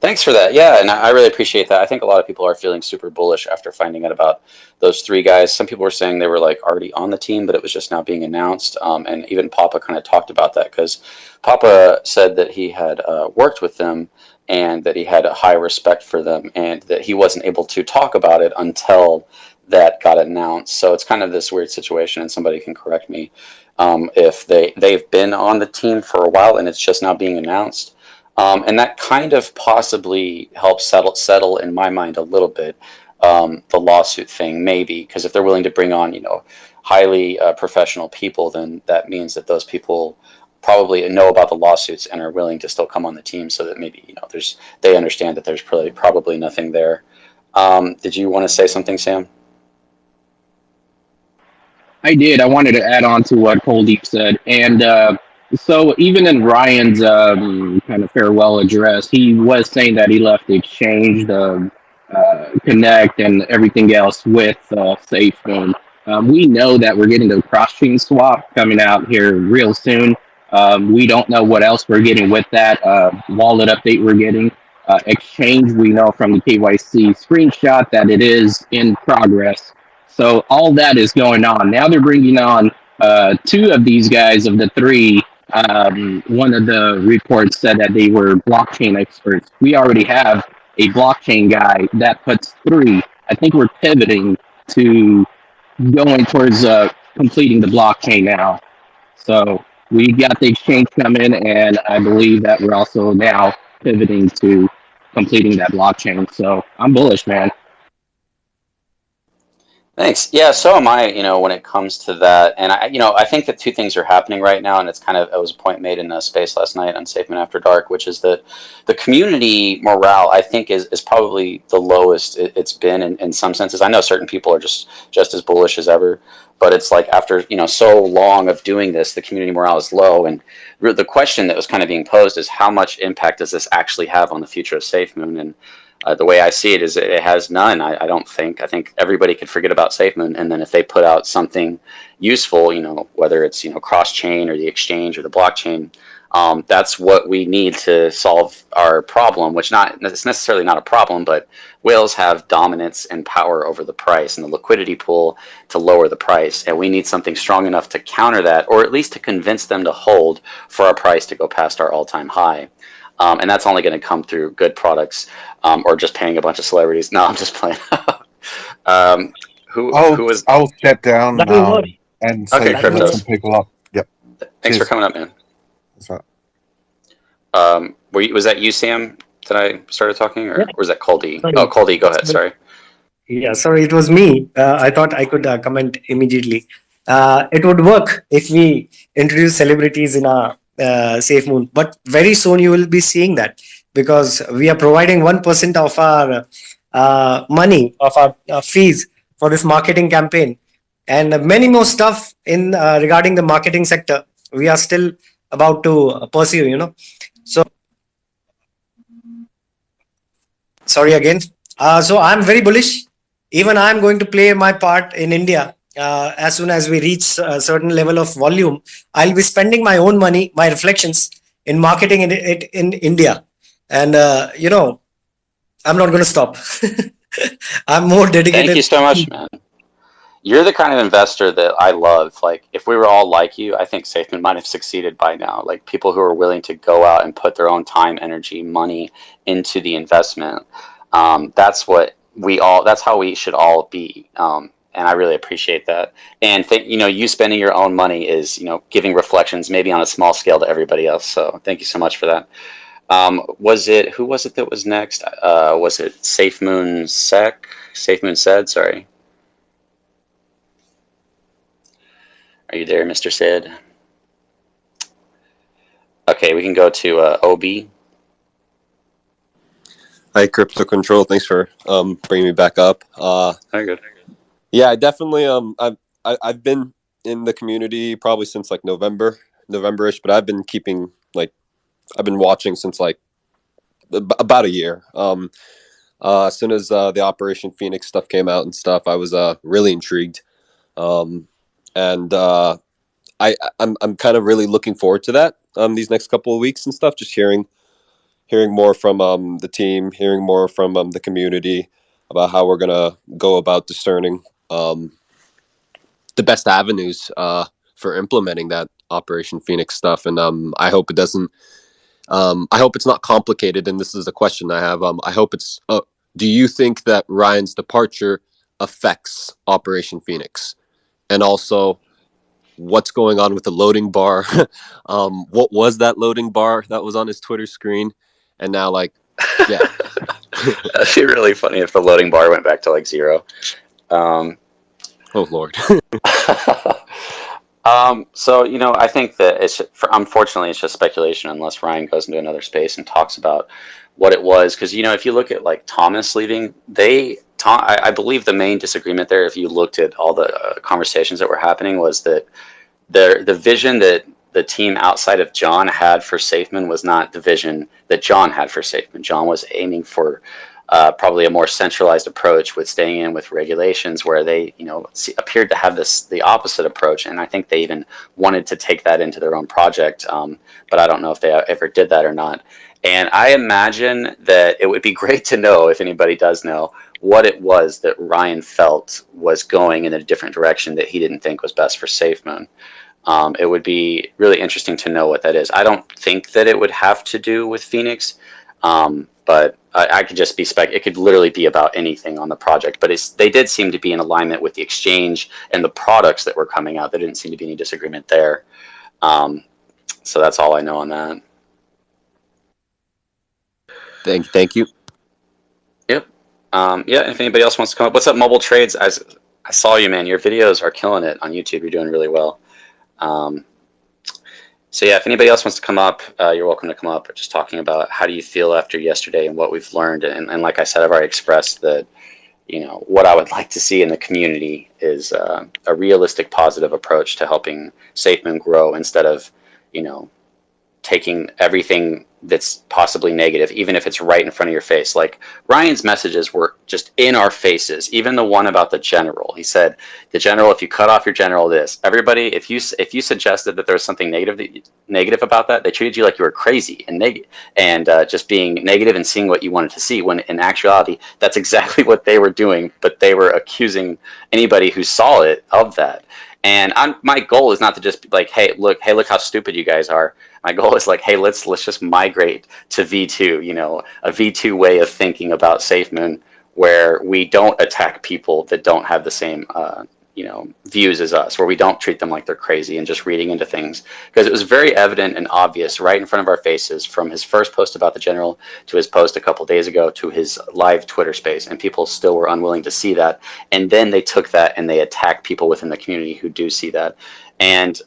Thanks for that. Yeah, and I really appreciate that. I think a lot of people are feeling super bullish after finding out about those three guys. Some people were saying they were like already on the team, but it was just now being announced. And even Papa kind of talked about that because Papa said that he had worked with them and that he had a high respect for them and that he wasn't able to talk about it until that got announced. So it's kind of this weird situation, and somebody can correct me if they've been on the team for a while and it's just now being announced. And that kind of possibly helps settle in my mind a little bit the lawsuit thing, maybe, because if they're willing to bring on, highly professional people, then that means that those people probably know about the lawsuits and are willing to still come on the team, so that maybe they understand that there's probably nothing there. Did you want to say something, Sam? I did. I wanted to add on to what Coldeep said, and so even in Ryan's kind of farewell address, he was saying that he left the exchange, the connect, and everything else with Safemoon. We know that we're getting the cross-chain swap coming out here real soon. We don't know what else we're getting with that wallet update we're getting. Exchange, we know from the KYC screenshot that it is in progress. So all that is going on. Now they're bringing on two of these guys of the three. One of the reports said that they were blockchain experts. We already have a blockchain guy that puts three. I think we're pivoting to going towards completing the blockchain now. So we got the exchange coming, and I believe that we're also now pivoting to completing that blockchain. So I'm bullish, man. Thanks. Yeah, so am I, when it comes to that. And I think that two things are happening right now, and it was a point made in a space last night on Safemoon After Dark, which is that the community morale, I think, is probably the lowest it's been in some senses. I know certain people are just as bullish as ever, but it's like after, so long of doing this, the community morale is low. And the question that was kind of being posed is how much impact does this actually have on the future of Safemoon? And the way I see it is it has none. I don't think. I think everybody could forget about Safemoon, and then if they put out something useful, whether it's cross chain or the exchange or the blockchain, that's what we need to solve our problem. Which it's necessarily not a problem, but whales have dominance and power over the price and the liquidity pool to lower the price, and we need something strong enough to counter that, or at least to convince them to hold for our price to go past our all-time high. And that's only going to come through good products or just paying a bunch of celebrities. No, I'm just playing. Who was? I'll step down That will work. and Okay, see if we can get some Cryptos. people up. Yep. Thanks Cheers. for coming up, man. That's right. Was that you, Sam, that I started talking, or Yeah. was that Coldy? Sorry. Oh, Coldy, go ahead. Sorry. Yeah, sorry, it was me. I thought I could comment immediately. It would work if we introduce celebrities in our Safemoon, but very soon you will be seeing that because we are providing 1% of our money, of our fees for this marketing campaign, and many more stuff in regarding the marketing sector. We are still about to pursue. So sorry again. So I'm very bullish. Even I'm going to play my part in India. As soon as we reach a certain level of volume, I'll be spending my own money, my reflections in marketing it in India. And, I'm not going to stop. I'm more dedicated. Thank you so much, man. You're the kind of investor that I love. Like, if we were all like you, I think Safemoon might have succeeded by now. Like, people who are willing to go out and put their own time, energy, money into the investment. That's how we should all be. And I really appreciate that. And you spending your own money is, giving reflections maybe on a small scale to everybody else. So thank you so much for that. Who was it that was next? Was it Safemoon said, sorry. Are you there, Mr. Sid? Okay, we can go to OB. Hi, Crypto Control. Thanks for bringing me back up. Very good. Yeah, I definitely. I've been in the community probably since like November-ish, but I've been watching since like about a year. As soon as the Operation Phoenix stuff came out and stuff, I was really intrigued, and I'm kind of really looking forward to that these next couple of weeks and stuff. Just hearing hearing more from the team, hearing more from the community about how we're gonna go about discerning the best avenues for implementing that Operation Phoenix stuff. And I hope it doesn't. I hope it's not complicated. And this is a question I have. I hope it's. Do you think that Ryan's departure affects Operation Phoenix? And also, what's going on with the loading bar? What was that loading bar that was on his Twitter screen? And now, like, yeah. That'd be really funny if the loading bar went back to like 0. Oh Lord. So I think that unfortunately it's just speculation unless Ryan goes into another space and talks about what it was. Because if you look at like Thomas leaving, I believe the main disagreement there, if you looked at all the conversations that were happening, was that the vision that the team outside of John had for Safemoon was not the vision that John had for Safemoon. John was aiming for probably a more centralized approach with staying in with regulations, where they appeared to have the opposite approach, and I think they even wanted to take that into their own project, but I don't know if they ever did that or not. And I imagine that it would be great to know, if anybody does know, what it was that Ryan felt was going in a different direction that he didn't think was best for Safemoon. It would be really interesting to know what that is. I don't think that it would have to do with Phoenix, but I could just be it could literally be about anything on the project. But they did seem to be in alignment with the exchange and the products that were coming out. There didn't seem to be any disagreement there. So that's all I know on that. Thank you. Yep. Yeah. If anybody else wants to come up, what's up, Mobile Trades? I saw you, man. Your videos are killing it on YouTube. You're doing really well. So yeah, if anybody else wants to come up, you're welcome to come up. We're just talking about how do you feel after yesterday and what we've learned. And like I said, I've already expressed that, what I would like to see in the community is a realistic, positive approach to helping Safemoon grow, instead of, taking everything that's possibly negative, even if it's right in front of your face. Like, Ryan's messages were just in our faces. Even the one about the general, he said, the general, if you cut off your general, this, everybody, if you suggested that there was something negative about that, they treated you like you were crazy and just being negative and seeing what you wanted to see, when in actuality that's exactly what they were doing, but they were accusing anybody who saw it of that. And my goal is not to just be like, hey, look how stupid you guys are. My goal is like, hey, let's just migrate to V2, a V2 way of thinking about Safemoon, where we don't attack people that don't have the same, views as us, where we don't treat them like they're crazy and just reading into things. Because it was very evident and obvious right in front of our faces, from his first post about the general to his post a couple days ago to his live Twitter space, and people still were unwilling to see that. And then they took that and they attacked people within the community who do see that. And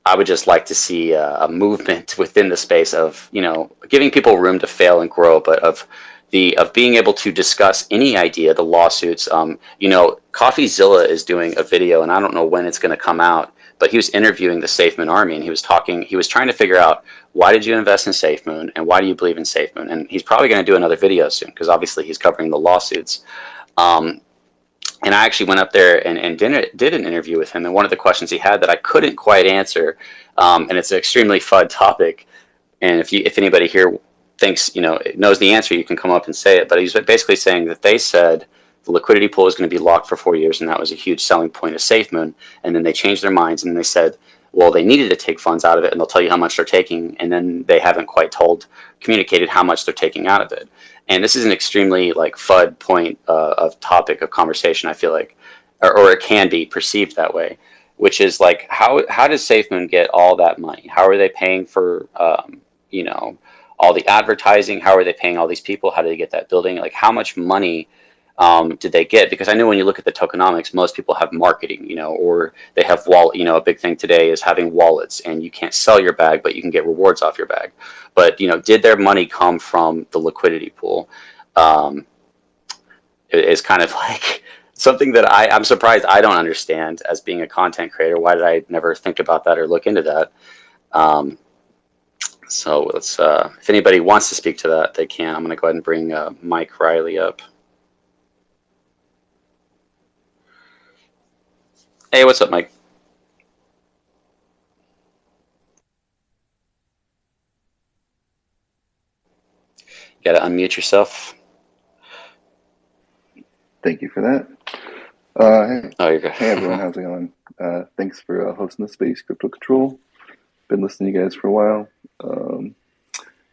I would just like to see a movement within the space of, giving people room to fail and grow, but of being able to discuss any idea, the lawsuits. CoffeeZilla is doing a video, and I don't know when it's going to come out, but he was interviewing the Safemoon army, and he was trying to figure out, why did you invest in Safemoon, and why do you believe in Safemoon? And he's probably going to do another video soon, because obviously he's covering the lawsuits. And I actually went up there and did an interview with him. And one of the questions he had that I couldn't quite answer, and it's an extremely fun topic. And if anybody here thinks, knows the answer, you can come up and say it. But he's basically saying that they said the liquidity pool is going to be locked for 4 years, and that was a huge selling point of Safemoon. And then they changed their minds, and they said, well, they needed to take funds out of it, and they'll tell you how much they're taking. And then they haven't quite communicated how much they're taking out of it. And this is an extremely FUD point of topic of conversation, I feel like, or it can be perceived that way, which is like, how does Safemoon get all that money? How are they paying for, all the advertising? How are they paying all these people? How do they get that building? Like, how much money did they get? Because I know when you look at the tokenomics, most people have marketing, or they have wallet. A big thing today is having wallets, and you can't sell your bag, but you can get rewards off your bag. But did their money come from the liquidity pool? It's kind of like something that I'm surprised I don't understand as being a content creator. Why did I never think about that or look into that? So let's, if anybody wants to speak to that, they can. I'm going to go ahead and bring Mike Riley up. Hey, what's up, Mike? got to unmute yourself. Thank you for that. Hey, Oh, you're good. hey everyone, how's it going? Thanks for hosting the space, Crypto Control. Been listening to you guys for a while.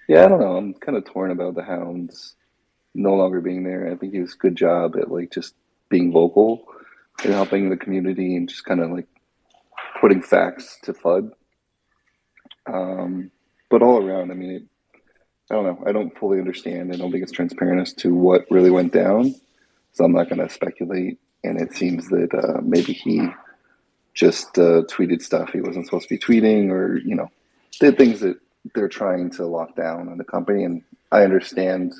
Yeah, I don't know. I'm kind of torn about the Hounds no longer being there. I think he was a good job at like just being vocal and helping the community and just kind of like putting facts to FUD. But all around, I mean, I don't know. I don't fully understand. I don't think it's transparent as to what really went down. So I'm not going to speculate. And it seems that maybe he just tweeted stuff he wasn't supposed to be tweeting, or did things that they're trying to lock down in the company. And I understand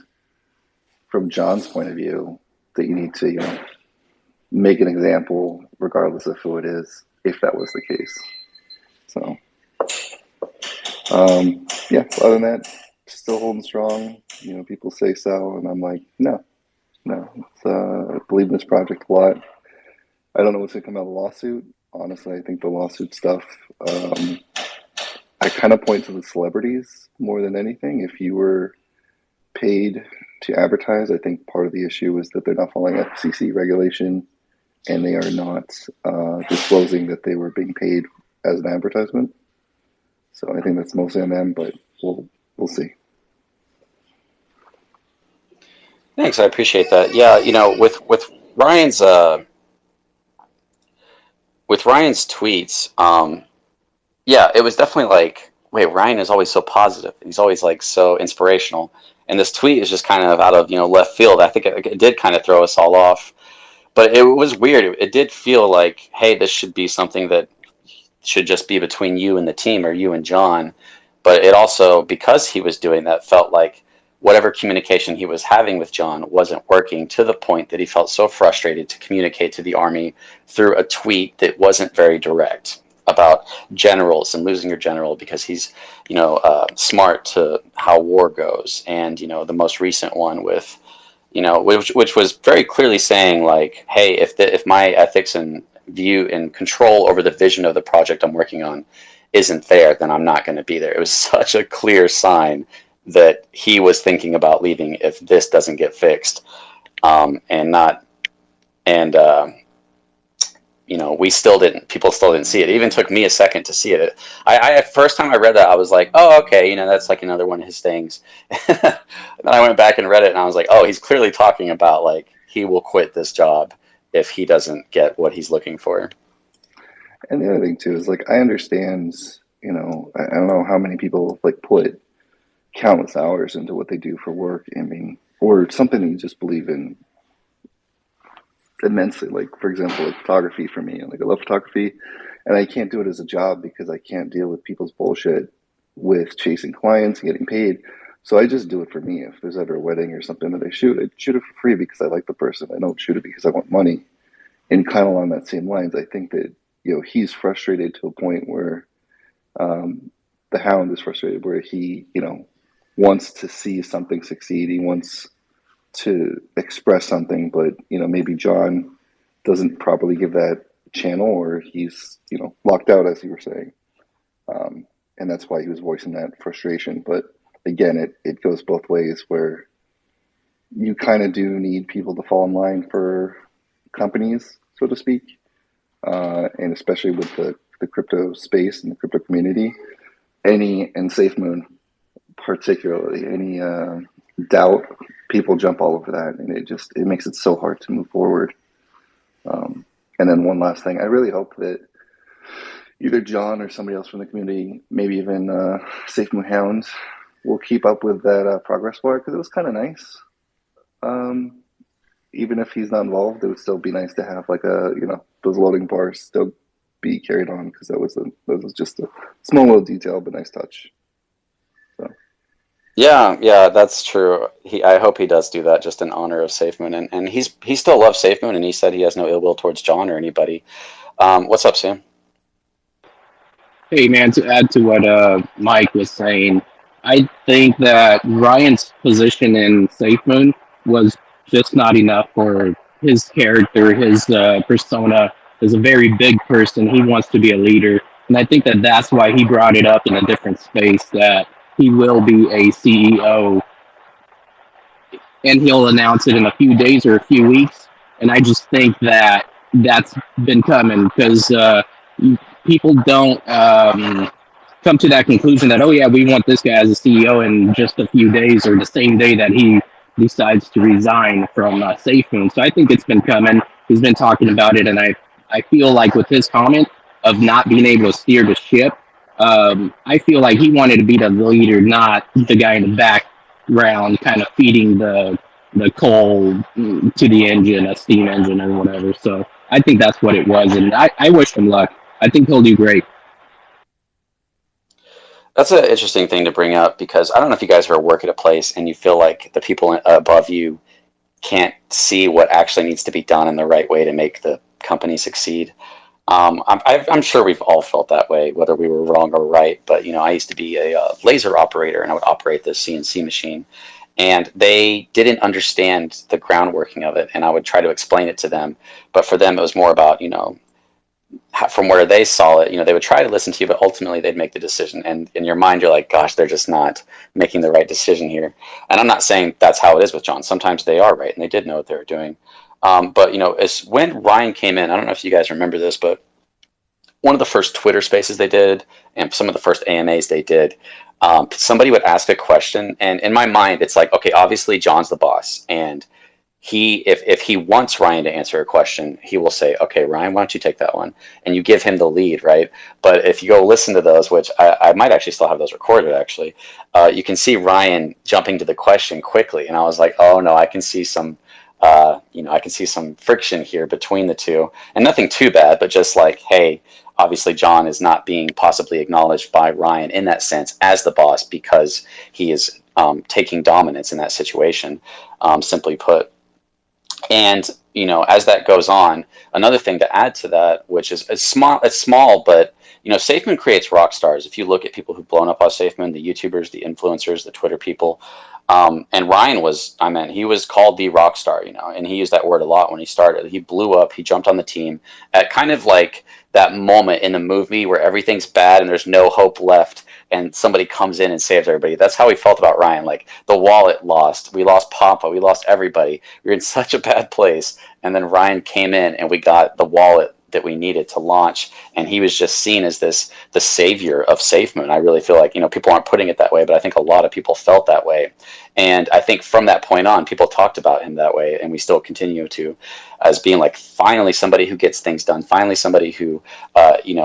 from John's point of view that you need to make an example regardless of who it is, if that was the case. So yeah, other than that, still holding strong. People say so, and I'm like, no. I believe in this project a lot. I don't know what's going to come out of the lawsuit. Honestly, I think the lawsuit stuff, I kind of point to the celebrities more than anything. If you were paid to advertise, I think part of the issue is that they're not following FCC regulation, and they are not disclosing that they were being paid as an advertisement. So I think that's mostly on them, but we'll see. Thanks, I appreciate that. Yeah, with Ryan's tweets, yeah, it was definitely like, wait, Ryan is always so positive. He's always like so inspirational, and this tweet is just kind of out of left field. I think it did kind of throw us all off, but it was weird. It did feel like, hey, this should be something that should just be between you and the team, or you and John. But it also, because he was doing that, felt like whatever communication he was having with John wasn't working, to the point that he felt so frustrated to communicate to the army through a tweet that wasn't very direct about generals and losing your general because he's smart to how war goes. And the most recent one with which was very clearly saying like, hey, if my ethics and view and control over the vision of the project I'm working on isn't there, then I'm not going to be there. It was such a clear sign that he was thinking about leaving if this doesn't get fixed. People still didn't see it. It even took me a second to see it. I first time I read that, I was like, oh, okay, that's like another one of his things. And then I went back and read it, and I was like, oh, he's clearly talking about like he will quit this job if he doesn't get what he's looking for. And the other thing too is like, I understand, I don't know how many people like put countless hours into what they do for work. I mean, or something that you just believe in immensely. Like, for example, like photography for me. Like, I love photography, and I can't do it as a job because I can't deal with people's bullshit with chasing clients and getting paid. So I just do it for me. If there's ever a wedding or something that I shoot it for free because I like the person. I don't shoot it because I want money. And kind of along that same lines, I think that he's frustrated to a point where the Hound is frustrated, where he wants to see something succeed. He wants to express something, but maybe John doesn't properly give that channel, or he's locked out, as you were saying, and that's why he was voicing that frustration. But again, it goes both ways, where you kind of do need people to fall in line for companies, so to speak, and especially with the crypto space and the crypto community, and Safemoon particularly, any doubt, people jump all over that, and it makes it so hard to move forward. And then one last thing, I really hope that either John or somebody else from the community, maybe even Safemoon Hounds, will keep up with that progress bar, because it was kind of nice. Even if he's not involved, it would still be nice to have like those loading bars still be carried on, because that was just a small little detail, but nice touch. So. Yeah, that's true. I hope he does do that, just in honor of Safemoon, and he still loves Safemoon, and he said he has no ill will towards John or anybody. What's up, Sam? Hey, man, to add to what Mike was saying, I think that Ryan's position in Safemoon was just not enough for his character, his persona. Is a very big person. He wants to be a leader. And I think that that's why he brought it up in a different space, that he will be a CEO and he'll announce it in a few days or a few weeks. And I just think that that's been coming because people don't come to that conclusion that, oh yeah, we want this guy as a CEO in just a few days or the same day that he decides to resign from Safemoon. So I think it's been coming. He's been talking about it, and I feel like with his comment of not being able to steer the ship, I feel like he wanted to be the leader, not the guy in the background, kind of feeding the coal to the engine, a steam engine or whatever. So I think that's what it was, and I wish him luck. I think he'll do great. That's an interesting thing to bring up because I don't know if you guys ever work at a place and you feel like the people above you can't see what actually needs to be done in the right way to make the company succeed. I'm sure we've all felt that way, whether we were wrong or right. But I used to be a laser operator, and I would operate this CNC machine, and they didn't understand the groundworking of it, and I would try to explain it to them. But for them, it was more about from where they saw it. They would try to listen to you, but ultimately they'd make the decision. And in your mind, you're like, gosh, they're just not making the right decision here. And I'm not saying that's how it is with John. Sometimes they are right, and they did know what they were doing. But it's when Ryan came in. I don't know if you guys remember this, but one of the first Twitter Spaces they did, and some of the first AMAs they did, somebody would ask a question, and in my mind, it's like, okay, obviously John's the boss, and if he wants Ryan to answer a question, he will say, okay, Ryan, why don't you take that one? And you give him the lead, right? But if you go listen to those, which I might actually still have those recorded, actually, you can see Ryan jumping to the question quickly. And I was like, oh no, I can see some, I can see some friction here between the two, and nothing too bad, but just like, hey, obviously John is not being possibly acknowledged by Ryan in that sense as the boss because he is taking dominance in that situation, simply put. And as that goes on, another thing to add to that, which is it's small, but Safemoon creates rock stars. If you look at people who've blown up on Safemoon, the YouTubers, the influencers, the Twitter people, and Ryan he was called the rock star, and he used that word a lot when he started. He blew up. He jumped on the team at kind of like that moment in the movie where everything's bad and there's no hope left, and somebody comes in and saves everybody. That's how we felt about Ryan. Like the wallet lost, we lost Papa, we lost everybody. We were in such a bad place, and then Ryan came in and we got the wallet that we needed to launch, and he was just seen as the savior of Safemoon. I really feel like people aren't putting it that way, but I think a lot of people felt that way, and I think from that point on, people talked about him that way, and we still continue to, as being like finally somebody who gets things done, finally somebody who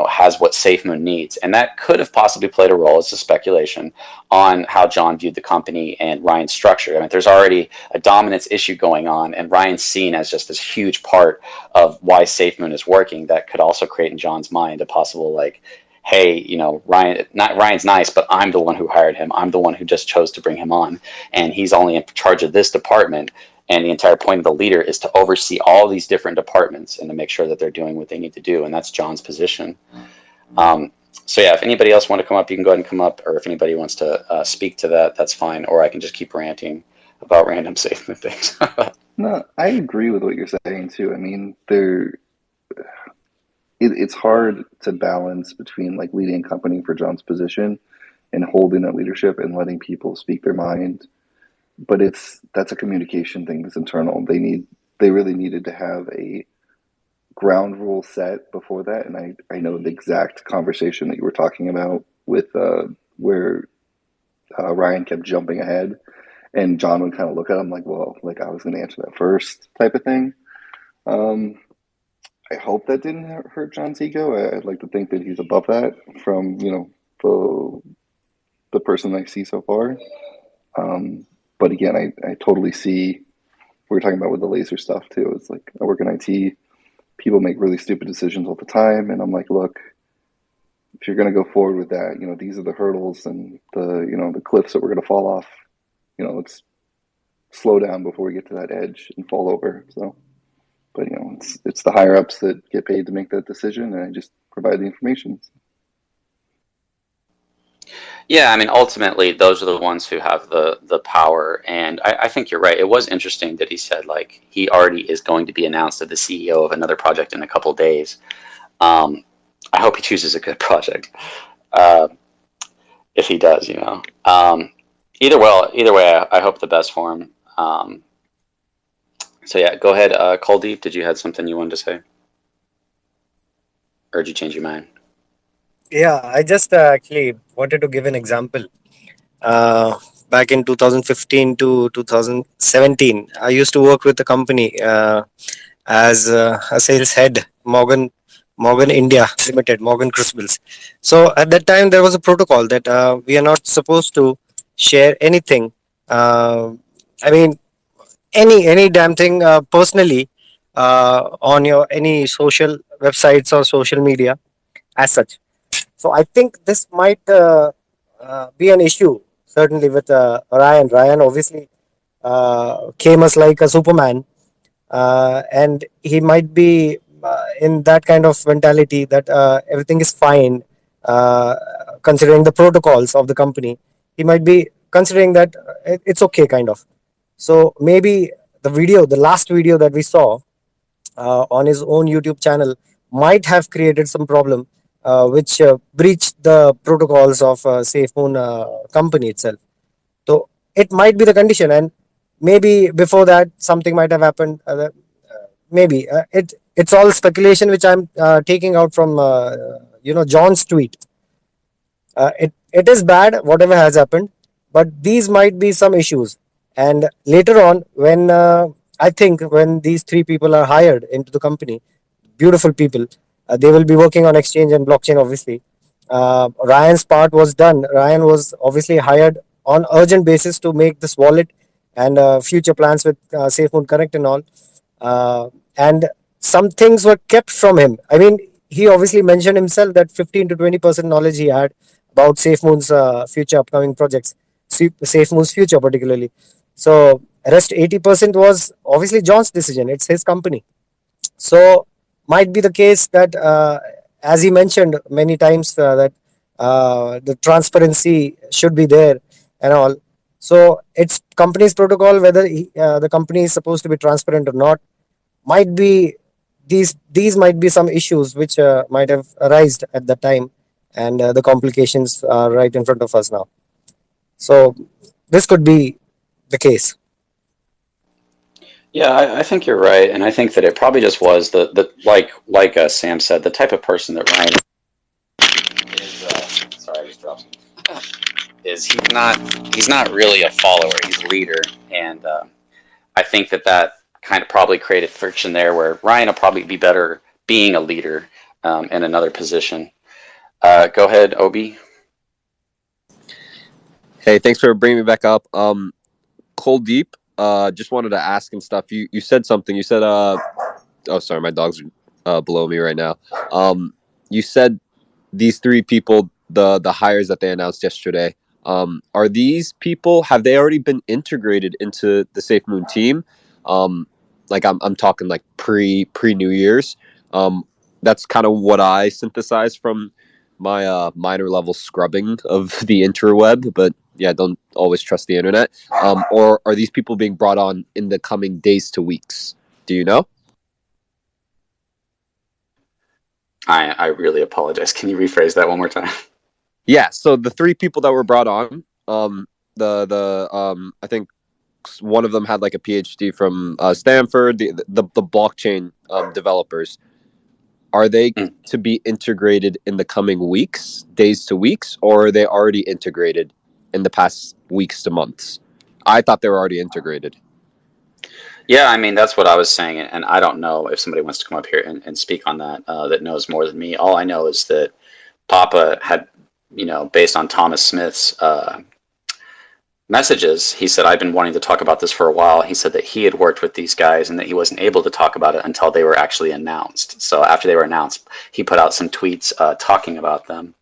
has what Safemoon needs, and that could have possibly played a role. It's a speculation on how John viewed the company and Ryan's structure. I mean, there's already a dominance issue going on, and Ryan's seen as just this huge part of why Safemoon is working. That could also create in John's mind a possible like, hey, Ryan's nice, but I'm the one who hired him. I'm the one who just chose to bring him on, and he's only in charge of this department. And the entire point of the leader is to oversee all these different departments and to make sure that they're doing what they need to do. And that's John's position. So yeah, if anybody else want to come up, you can go ahead and come up, or if anybody wants to speak to that, that's fine. Or I can just keep ranting about random Safemoon things. No, I agree with what you're saying too. I mean, it's hard to balance between like leading a company for John's position and holding that leadership and letting people speak their mind. But that's a communication thing that's internal. They really needed to have a ground rule set before that, and I know the exact conversation that you were talking about with where Ryan kept jumping ahead, and John would kind of look at him like, well, like I was going to answer that first type of thing. I hope that didn't hurt John's ego. I'd like to think that he's above that from the person I see so far. But again, I totally see we were talking about with the laser stuff too. It's like I work in IT. People make really stupid decisions all the time, and I'm like, look, if you're going to go forward with that, these are the hurdles and the cliffs that we're going to fall off. Let's slow down before we get to that edge and fall over. So, but it's the higher ups that get paid to make that decision, and I just provide the information. Yeah, I mean, ultimately, those are the ones who have the power, and I think you're right. It was interesting that he said like he already is going to be announced as the CEO of another project in a couple of days. I hope he chooses a good project. If he does, either way, I hope the best for him. So yeah, go ahead, Kuldeep. Did you have something you wanted to say, or did you change your mind? Yeah, I just actually wanted to give an example. Uh, Back in 2015 to 2017, I used to work with a company as a sales head, Morgan India Limited, Morgan Crucibles. So at that time, there was a protocol that we are not supposed to share anything. I mean, any damn thing personally on your any social websites or social media as such. So I think this might be an issue certainly with Ryan. Ryan obviously came as like a Superman, and he might be in that kind of mentality that everything is fine, uh, considering the protocols of the company. He might be considering that it's okay, kind of. So maybe the last video that we saw on his own YouTube channel might have created some problem, which breached the protocols of Safemoon company itself. So it might be the condition, and maybe before that something might have happened. Maybe it's all speculation, which I'm taking out from John's tweet. It is bad whatever has happened, but these might be some issues. And later on, when I think when these three people are hired into the company, beautiful people, they will be working on exchange and blockchain, obviously. Ryan's part was done. Ryan was obviously hired on urgent basis to make this wallet and future plans with SafeMoon Connect and all. And some things were kept from him. I mean, he obviously mentioned himself that 15 to 20% knowledge he had about SafeMoon's future upcoming projects, SafeMoon's future particularly. So rest 80% was obviously John's decision. It's his company. So might be the case that, as he mentioned many times, that the transparency should be there and all. So it's company's protocol whether the company is supposed to be transparent or not. Might be these might be some issues which might have arisen at that time, and the complications are right in front of us now. So this could be the case. Yeah, I think you're right, and I think that it probably just was the like Sam said, the type of person that Ryan is. Sorry, I just dropped something. Is he's not really a follower; he's a leader, and I think that kind of probably created friction there, where Ryan will probably be better being a leader in another position. Go ahead, Obi. Hey, thanks for bringing me back up. Kuldeep, just wanted to ask and stuff. You said something. You said, oh, sorry, my dog's below me right now. You said these three people, the hires that they announced yesterday, are these people, have they already been integrated into the SafeMoon team? Like I'm talking like pre New Year's. That's kind of what I synthesized from my minor level scrubbing of the interweb, but yeah, don't always trust the internet. Or are these people being brought on in the coming days to weeks? Do you know? I really apologize. Can you rephrase that one more time? Yeah, so the three people that were brought on, I think one of them had like a PhD from Stanford. The blockchain developers, are they to be integrated in the coming weeks, days to weeks, or are they already integrated in the past weeks to months? I thought they were already integrated. Yeah, I mean, that's what I was saying, and I don't know if somebody wants to come up here and speak on that that knows more than me. All I know is that Papa had, based on Thomas Smith's messages, he said, I've been wanting to talk about this for a while. He said that he had worked with these guys and that he wasn't able to talk about it until they were actually announced. So after they were announced, he put out some tweets talking about them.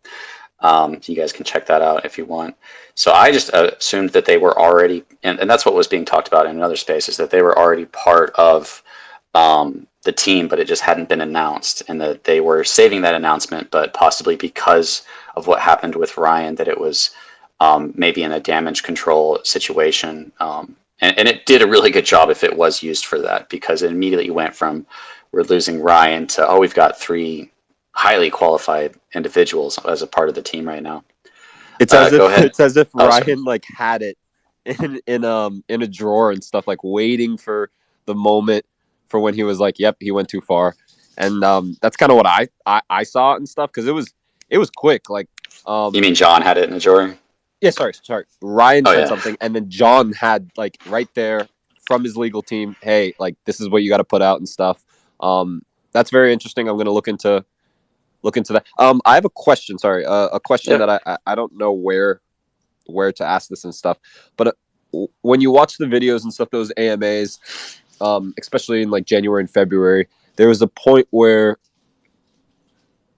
You guys can check that out if you want. So I just assumed that they were already, and that's what was being talked about in another space, is that they were already part of the team, but it just hadn't been announced, and that they were saving that announcement, but possibly because of what happened with Ryan, that it was maybe in a damage control situation. And it did a really good job if it was used for that, because it immediately went from we're losing Ryan to, oh, we've got three highly qualified individuals as a part of the team right now. It's as Go ahead. it's as if Oh, Ryan sorry. like had it in a drawer and stuff, like waiting for the moment for when he was like, "Yep, he went too far," and that's kind of what I saw it and stuff because it was quick. Like, You mean John had it in a drawer? yeah, sorry. Ryan Oh said yeah. something, and then John had like right there from his legal team, "Hey, like this is what you got to put out and stuff." That's very interesting. I'm gonna look into that. I have a question. Sorry, a question Yeah. that I don't know where to ask this and stuff. But when you watch the videos and stuff, those AMAs, especially in like January and February, there was a point where,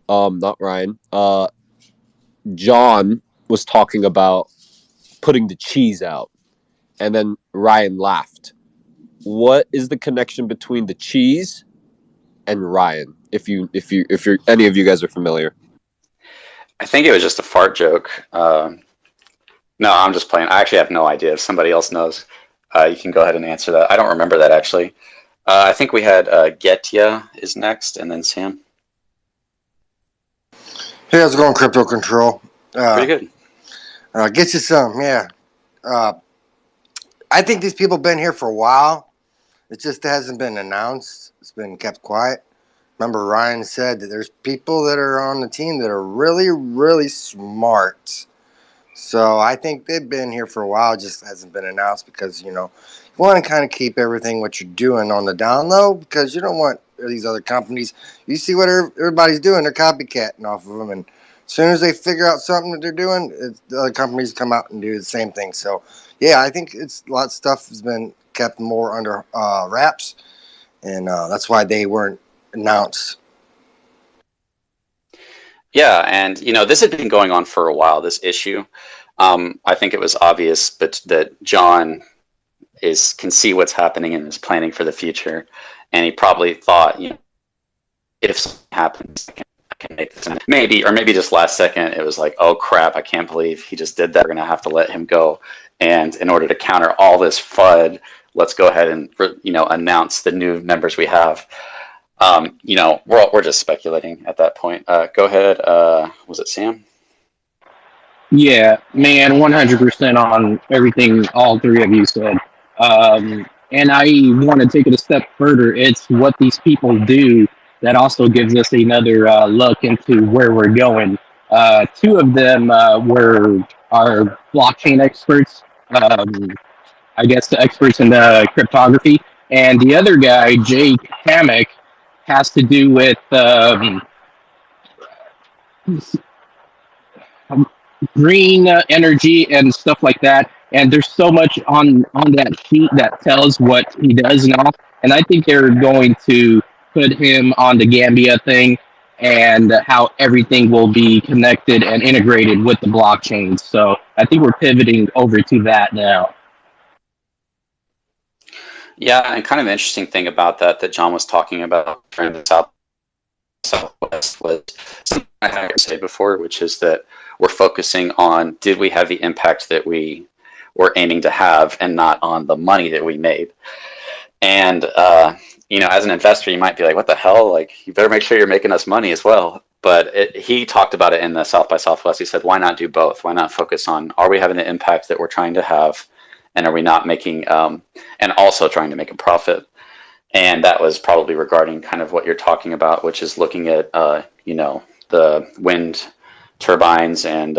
not Ryan, John was talking about putting the cheese out, and then Ryan laughed. What is the connection between the cheese and Ryan? If you're any of you guys are familiar. I think it was just a fart joke. No, I'm just playing. I actually have no idea. If somebody else knows, you can go ahead and answer that. I don't remember that actually. I think we had Getya is next, and then Sam. Hey, how's it going, Crypto Control? Pretty good. Get you some, yeah. I think these people have been here for a while. It just hasn't been announced. It's been kept quiet. Remember, Ryan said that there's people that are on the team that are really, really smart. So I think they've been here for a while. It just hasn't been announced because, you want to kind of keep everything what you're doing on the down low because you don't want these other companies. You see what everybody's doing. They're copycatting off of them. And as soon as they figure out something that they're doing, the other companies come out and do the same thing. So, yeah, I think a lot of stuff has been kept more under wraps. And that's why they weren't announced. Yeah, and this had been going on for a while. This issue, I think it was obvious, but that John can see what's happening and is planning for the future, and he probably thought, if something happens, I can make this. Maybe just last second, it was like, oh crap, I can't believe he just did that. We're gonna have to let him go, and in order to counter all this FUD, let's go ahead and announce the new members we have. We're just speculating at that point. Go ahead. Was it Sam? Yeah, man, 100% on everything all three of you said. And I want to take it a step further. It's what these people do that also gives us another look into where we're going. Two of them were our blockchain experts, I guess the experts in the cryptography. And the other guy, Jake Hammock, has to do with green energy and stuff like that. And there's so much on that sheet that tells what he does now. And I think they're going to put him on the Gambia thing and how everything will be connected and integrated with the blockchain. So I think we're pivoting over to that now. Yeah, and kind of an interesting thing about that John was talking about during the Southwest was something I haven't said before, which is that we're focusing on did we have the impact that we were aiming to have and not on the money that we made. And, as an investor, you might be like, what the hell? Like, you better make sure you're making us money as well. But he talked about it in the South by Southwest. He said, why not do both? Why not focus on, are we having the impact that we're trying to have? And are we not making, and also trying to make a profit? And that was probably regarding kind of what you're talking about, which is looking at, the wind turbines and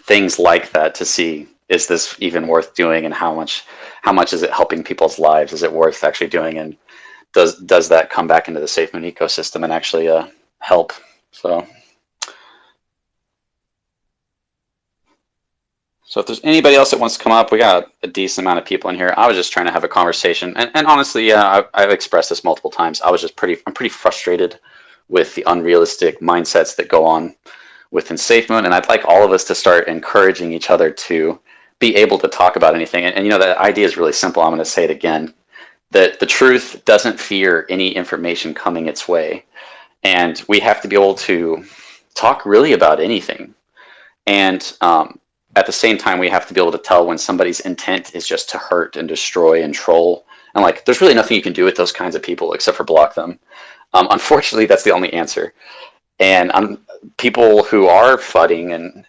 things like that to see, is this even worth doing, and how much is it helping people's lives? Is it worth actually doing, and does that come back into the Safemoon ecosystem and actually help? So if there's anybody else that wants to come up, we got a decent amount of people in here. I was just trying to have a conversation, and honestly, I've expressed this multiple times. I'm pretty frustrated with the unrealistic mindsets that go on within Safemoon, and I'd like all of us to start encouraging each other to be able to talk about anything. And the idea is really simple. I'm going to say it again, that the truth doesn't fear any information coming its way, and we have to be able to talk really about anything. And at the same time, we have to be able to tell when somebody's intent is just to hurt and destroy and troll. And there's really nothing you can do with those kinds of people except for block them. Unfortunately, that's the only answer. And people who are fudding and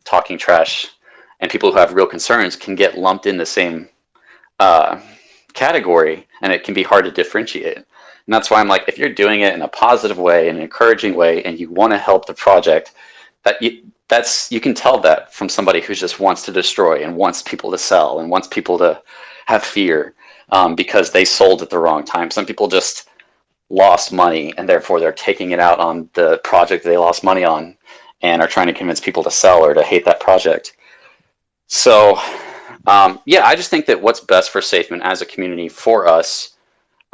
talking trash and people who have real concerns can get lumped in the same category, and it can be hard to differentiate. And that's why I'm like, if you're doing it in a positive way, an encouraging way, and you want to help the project, you can tell that from somebody who just wants to destroy and wants people to sell and wants people to have fear because they sold at the wrong time. Some people just lost money, and therefore they're taking it out on the project they lost money on and are trying to convince people to sell or to hate that project. So yeah, I just think that what's best for Safemoon as a community for us,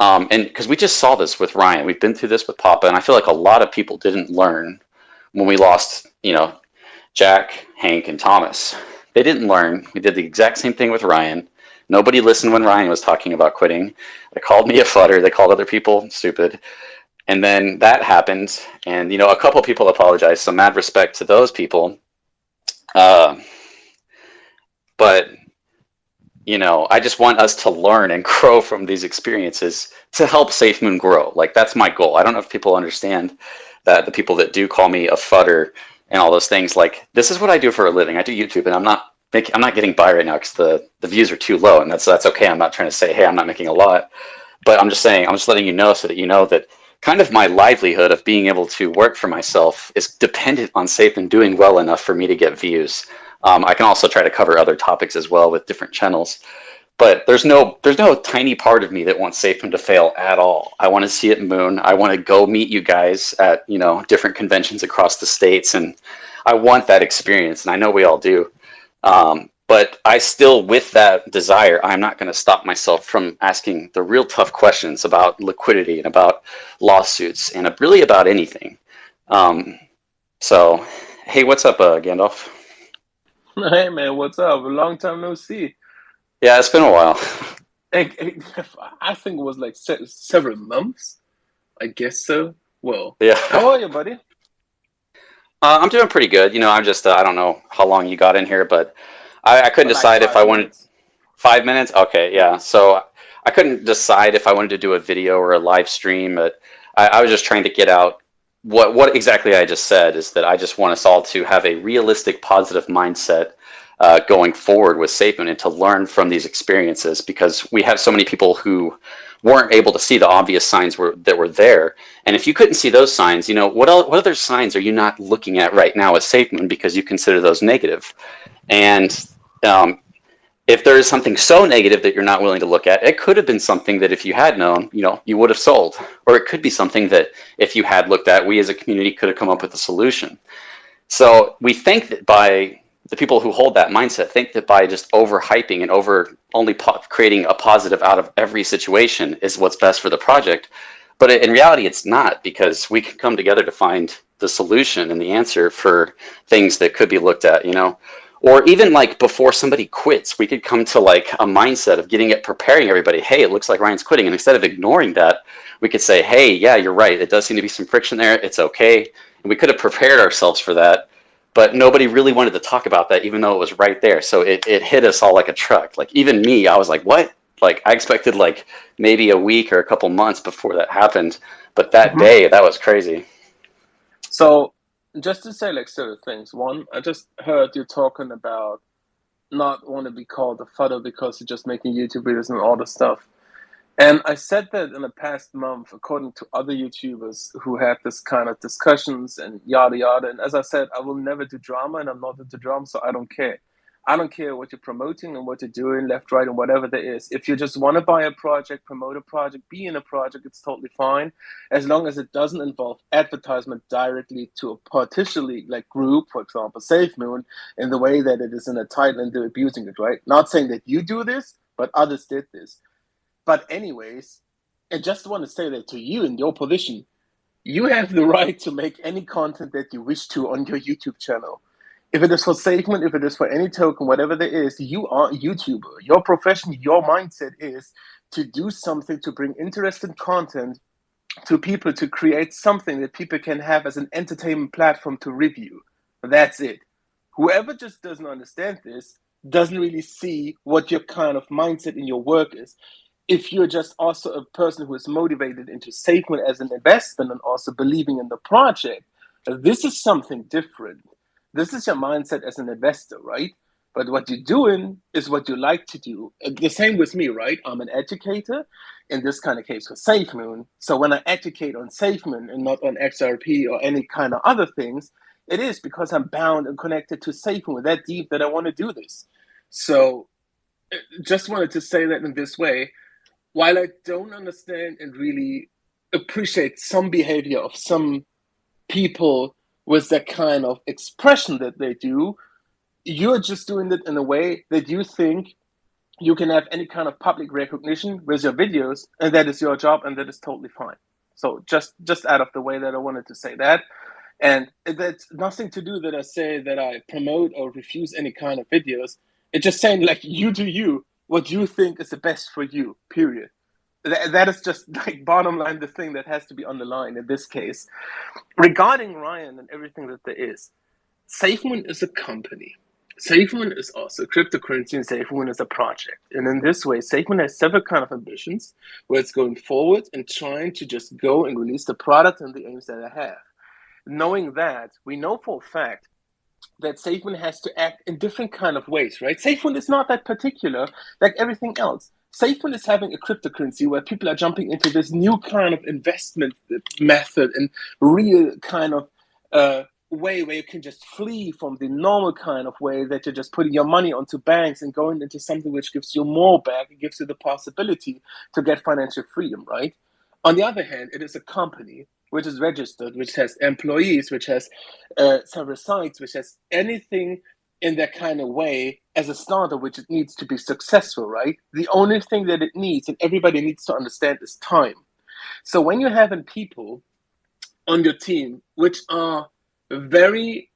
and because we just saw this with Ryan, we've been through this with Papa, and I feel like a lot of people didn't learn when we lost, Jack, Hank, and Thomas. They didn't learn. We did the exact same thing with Ryan. Nobody listened when Ryan was talking about quitting. They called me a futter. They called other people stupid. And then that happened, and a couple people apologized. So mad respect to those people. But I just want us to learn and grow from these experiences to help Safemoon grow. Like, that's my goal. I don't know if people understand that, the people that do call me a futter and all those things. Like, this is what I do for a living. I do YouTube, and I'm not getting by right now because the views are too low, and that's okay. I'm not trying to say, hey, I'm not making a lot, but I'm just saying, I'm just letting you know so that you know that kind of my livelihood of being able to work for myself is dependent on Safemoon doing well enough for me to get views. I can also try to cover other topics as well with different channels, but there's no tiny part of me that wants Safemoon to fail at all. I want to see it moon. I want to go meet you guys at different conventions across the states, and I want that experience, and I know we all do. But I still, with that desire, I'm not going to stop myself from asking the real tough questions about liquidity and about lawsuits and really about anything. So, hey, what's up, Gandalf? Hey man, what's up? A long time no see. Yeah, it's been a while. I think it was like several months. I guess so. Well, Yeah. how are you, buddy? I'm doing pretty good. I'm just, I don't know how long you got in here, but I couldn't For like decide if 5 I wanted minutes. 5 minutes. Okay, yeah. So I couldn't decide if I wanted to do a video or a live stream, but I was just trying to get out what exactly I just said, is that I just want us all to have a realistic, positive mindset going forward with Safemoon and to learn from these experiences, because we have so many people who weren't able to see the obvious signs that were there. And if you couldn't see those signs, what other signs are you not looking at right now as Safemoon because you consider those negative? And if there is something so negative that you're not willing to look at, it could have been something that if you had known, you would have sold. Or it could be something that if you had looked at, we as a community could have come up with a solution. So we think that by the people who hold that mindset think that by just overhyping and only creating a positive out of every situation is what's best for the project. But in reality, it's not, because we can come together to find the solution and the answer for things that could be looked at, Or even like before somebody quits, we could come to like a mindset of preparing everybody. Hey, it looks like Ryan's quitting. And instead of ignoring that, we could say, hey, yeah, you're right. It does seem to be some friction there. It's okay. And we could have prepared ourselves for that. But nobody really wanted to talk about that, even though it was right there. So it hit us all like a truck. Like, even me, I was like, what? Like, I expected like maybe a week or a couple months before that happened. But that day, that was crazy. So, just to say like several things. One, I just heard you talking about not want to be called a fodder because you're just making YouTube videos and all the stuff. And I said that in the past month, according to other YouTubers who had this kind of discussions and yada yada. And as I said, I will never do drama, and I'm not into drama, so I don't care. I don't care what you're promoting and what you're doing, left, right, and whatever there is. If you just want to buy a project, promote a project, be in a project, it's totally fine, as long as it doesn't involve advertisement directly to a partially like group, for example, Safemoon, in the way that it is in a title and they're abusing it, right? Not saying that you do this, but others did this. But anyways, I just want to say that to you in your position, you have the right to make any content that you wish to on your YouTube channel. If it is for Safemoon, if it is for any token, whatever there is, you are a YouTuber. Your profession, your mindset is to do something to bring interesting content to people, to create something that people can have as an entertainment platform to review. That's it. Whoever just doesn't understand this doesn't really see what your kind of mindset in your work is. If you're just also a person who is motivated into Safemoon as an investment and also believing in the project, this is something different. This is your mindset as an investor, right? But what you're doing is what you like to do. The same with me, right? I'm an educator, in this kind of case for Safemoon. So when I educate on Safemoon and not on XRP or any kind of other things, it is because I'm bound and connected to Safemoon that deep that I want to do this. So just wanted to say that in this way. While I don't understand and really appreciate some behavior of some people with that kind of expression that they do, you're just doing it in a way that you think you can have any kind of public recognition with your videos, and that is your job, and that is totally fine. So just out of the way that I wanted to say that. And that's nothing to do that I say that I promote or refuse any kind of videos. It's just saying, like, you do you, what you think is the best for you, period. That is just, like, bottom line, the thing that has to be underlined in this case. Regarding Ryan and everything that there is, Safemoon is a company. Safemoon is also a cryptocurrency, and Safemoon is a project. And in this way, Safemoon has several kind of ambitions where it's going forward and trying to just go and release the product and the aims that I have. Knowing that, we know for a fact that Safemoon has to act in different kind of ways, right? Safemoon is not that particular like everything else. Safemoon is having a cryptocurrency where people are jumping into this new kind of investment method and real kind of way where you can just flee from the normal kind of way that you're just putting your money onto banks and going into something which gives you more back and gives you the possibility to get financial freedom, right? On the other hand, it is a company which is registered, which has employees, which has several sites, which has anything in that kind of way as a starter, which it needs to be successful, right? The only thing that it needs, and everybody needs to understand, is time. So when you're having people on your team which are very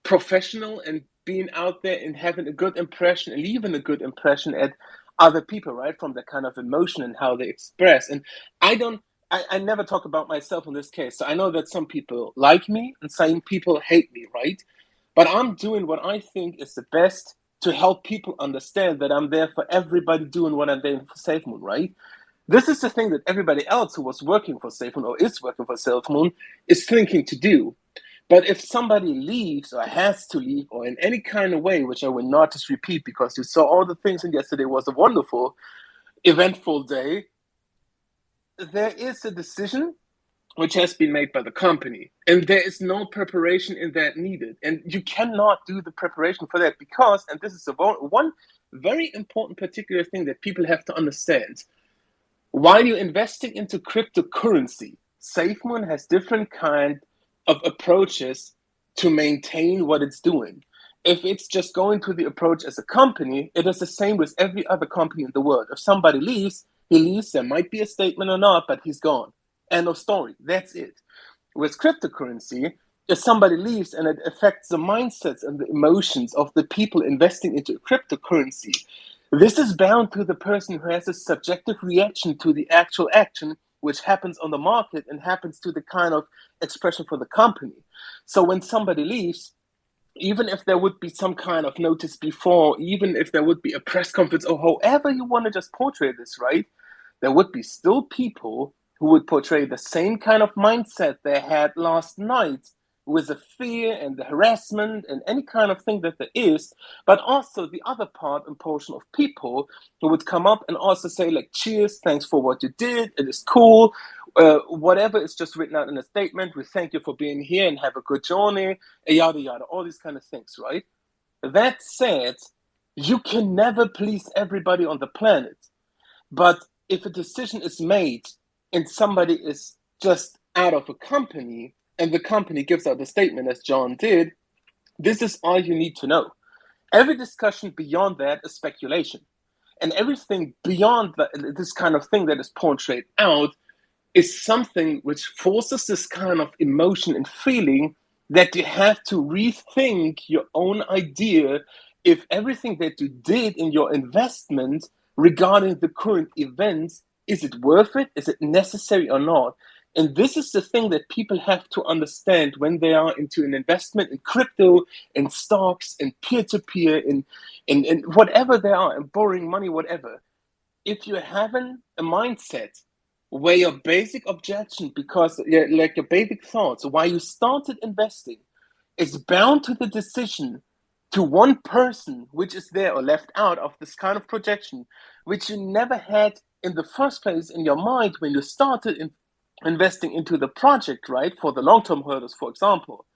professional and being out there and having a good impression and leaving a good impression at other people, right, from the kind of emotion and how they express. And I never talk about myself in this case. So I know that some people like me and some people hate me, right? But I'm doing what I think is the best to help people understand that I'm there for everybody doing what I'm doing for Safemoon, right? This is the thing that everybody else who was working for Safemoon or is working for Safemoon is thinking to do. But if somebody leaves or has to leave or in any kind of way, which I will not just repeat because you saw all the things, and yesterday was a wonderful, eventful day, there is a decision which has been made by the company, and there is no preparation in that needed. And you cannot do the preparation for that because, and this is one very important particular thing that people have to understand, while you're investing into cryptocurrency, Safemoon has different kind of approaches to maintain what it's doing. If it's just going to the approach as a company, it is the same with every other company in the world. If somebody leaves, he leaves, there might be a statement or not, but he's gone. End of story. That's it. With cryptocurrency, if somebody leaves and it affects the mindsets and the emotions of the people investing into cryptocurrency, this is bound to the person who has a subjective reaction to the actual action which happens on the market and happens to the kind of expression for the company. So when somebody leaves, even if there would be some kind of notice before, even if there would be a press conference or however you want to just portray this, right? There would be still people who would portray the same kind of mindset they had last night with the fear and the harassment and any kind of thing that there is, but also the other part and portion of people who would come up and also say, like, cheers, thanks for what you did, it is cool, whatever is just written out in a statement, we thank you for being here and have a good journey, yada yada, all these kind of things, right? That said, you can never please everybody on the planet, but if a decision is made and somebody is just out of a company and the company gives out a statement as John did, this is all you need to know. Every discussion beyond that is speculation. And everything beyond this kind of thing that is portrayed out is something which forces this kind of emotion and feeling that you have to rethink your own idea if everything that you did in your investment regarding the current events, is it worth it? Is it necessary or not? And this is the thing that people have to understand when they are into an investment in crypto, in stocks, in peer-to-peer, in whatever they are, in borrowing money, whatever. If you're having a mindset where your basic objection, because your basic thoughts, why you started investing, is bound to the decision to one person which is there or left out of this kind of projection, which you never had in the first place in your mind when you started investing into the project, right? For the long-term holders, for example.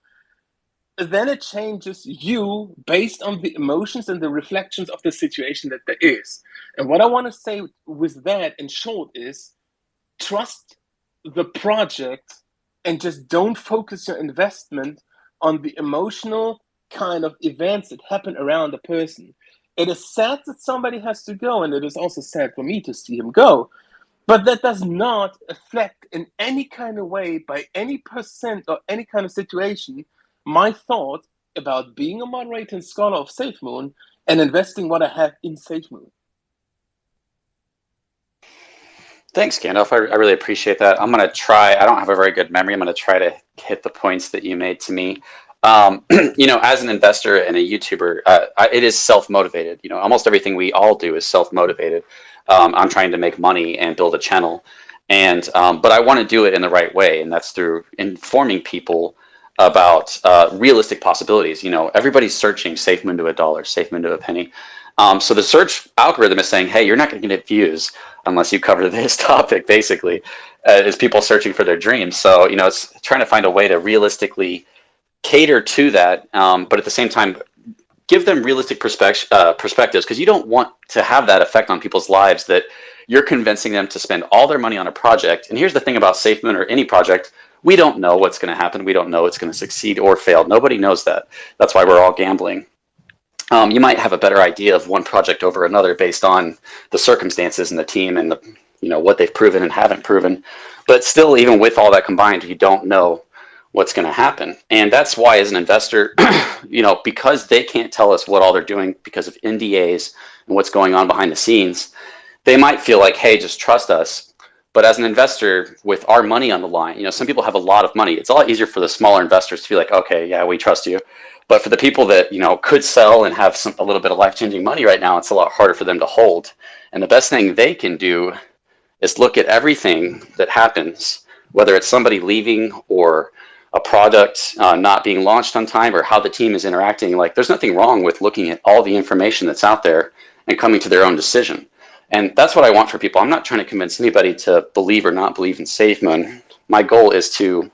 Then it changes you based on the emotions and the reflections of the situation that there is. And what I want to say with that in short is trust the project and just don't focus your investment on the emotional kind of events that happen around a person. It is sad that somebody has to go, and it is also sad for me to see him go. But that does not affect in any kind of way, by any percent or any kind of situation, my thought about being a moderator and scholar of Safemoon and investing what I have in Safemoon. Thanks, Gandalf. I really appreciate that. I'm going to try. I don't have a very good memory. I'm going to try to hit the points that you made to me. As an investor and a YouTuber, it is self-motivated. Almost everything we all do is self-motivated. I'm trying to make money and build a channel, but I want to do it in the right way, and that's through informing people about realistic possibilities. Everybody's searching Safemoon to $1, Safemoon to a penny. So the search algorithm is saying, hey, you're not going to get views unless you cover this topic, basically, is people searching for their dreams. So, it's trying to find a way to realistically cater to that, but at the same time, give them realistic perspectives, because you don't want to have that effect on people's lives that you're convincing them to spend all their money on a project. And here's the thing about Safemoon or any project, we don't know what's going to happen. We don't know it's going to succeed or fail. Nobody knows that. That's why we're all gambling. You might have a better idea of one project over another based on the circumstances and the team and what they've proven and haven't proven. But still, even with all that combined, you don't know what's going to happen. And that's why, as an investor, because they can't tell us what all they're doing because of NDAs and what's going on behind the scenes, they might feel like, hey, just trust us. But as an investor with our money on the line, some people have a lot of money. It's a lot easier for the smaller investors to be like, okay, yeah, we trust you. But for the people that, could sell and have a little bit of life-changing money right now, it's a lot harder for them to hold. And the best thing they can do is look at everything that happens, whether it's somebody leaving or a product not being launched on time or how the team is interacting. Like, there's nothing wrong with looking at all the information that's out there and coming to their own decision. And that's what I want for people. I'm not trying to convince anybody to believe or not believe in Safemoon. My goal is to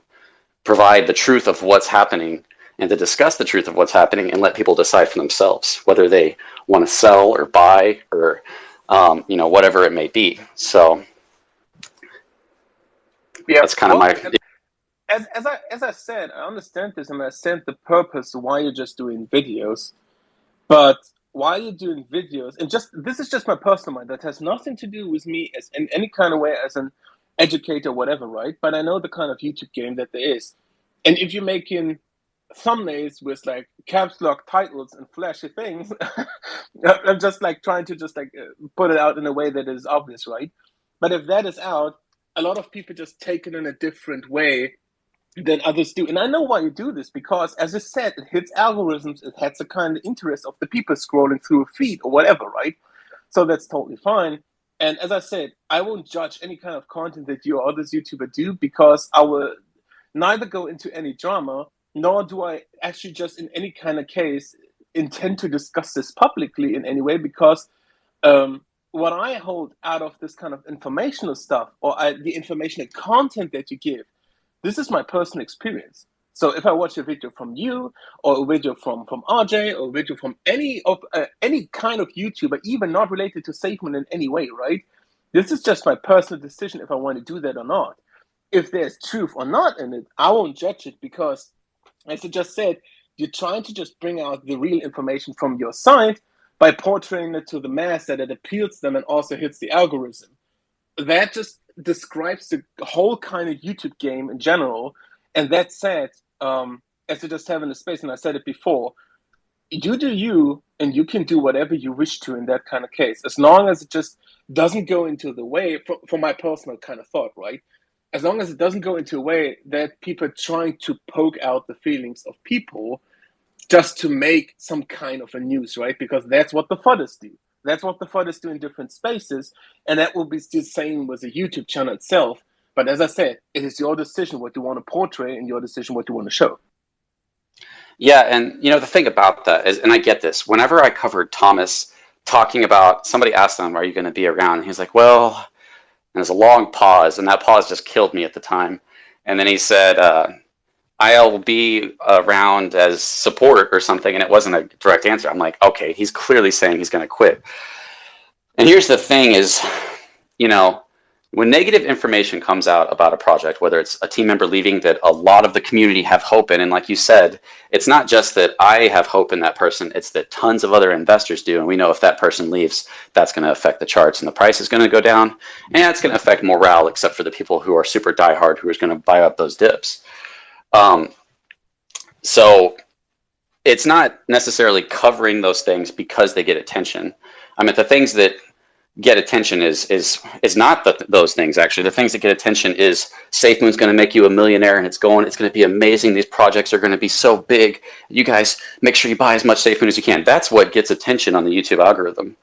provide the truth of what's happening and to discuss the truth of what's happening and let people decide for themselves whether they want to sell or buy or whatever it may be. So yeah, that's kind of my. As I said, I understand this, and I understand the purpose why you're just doing videos. But why you're doing videos, and this is just my personal mind, that has nothing to do with me as in any kind of way as an educator or whatever, right? But I know the kind of YouTube game that there is. And if you're making thumbnails with like caps lock titles and flashy things, I'm just like trying to put it out in a way that is obvious, right? But if that is out, a lot of people just take it in a different way than others do. And I know why you do this, because as I said, it hits algorithms, it hits the kind of interest of the people scrolling through a feed or whatever, right? So that's totally fine. And as I said, I won't judge any kind of content that you or others YouTuber do, because I will neither go into any drama, nor do I actually just in any kind of case intend to discuss this publicly in any way, because what I hold out of this kind of informational stuff, or the informational content that you give, this is my personal experience. So if I watch a video from you, or a video from RJ, or a video from any kind of YouTuber, even not related to Safemoon in any way, right? This is just my personal decision if I want to do that or not. If there's truth or not in it, I won't judge it, because, as I just said, you're trying to just bring out the real information from your side by portraying it to the mass that it appeals to them and also hits the algorithm. That just describes the whole kind of YouTube game in general. And that said, as I just have in the space, and I said it before, you do you, and you can do whatever you wish to in that kind of case, as long as it just doesn't go into the way, for my personal kind of thought, right? As long as it doesn't go into a way that people are trying to poke out the feelings of people just to make some kind of a news, right? Because that's what the FUDDers do. That's what the FUDDers do in different spaces, and that will be still same with the YouTube channel itself. But as I said, it is your decision what you want to portray and your decision what you want to show. Yeah, and the thing about that is, and I get this, whenever I covered Thomas talking about, somebody asked him, are you going to be around? And he's like, well, and there's a long pause, and that pause just killed me at the time. And then he said, I'll be around as support or something, and it wasn't a direct answer. I'm like, okay, he's clearly saying he's going to quit. And here's the thing is, when negative information comes out about a project, whether it's a team member leaving that a lot of the community have hope in, and like you said, it's not just that I have hope in that person, it's that tons of other investors do. And we know if that person leaves, that's going to affect the charts and the price is going to go down. And it's going to affect morale, except for the people who are super diehard, who are going to buy up those dips. So it's not necessarily covering those things because they get attention. I mean, the things that get attention is not those things. Actually, the things that get attention is Safemoon's going to make you a millionaire, and it's going to be amazing. These projects are going to be so big. You guys make sure you buy as much Safemoon as you can. That's what gets attention on the YouTube algorithm.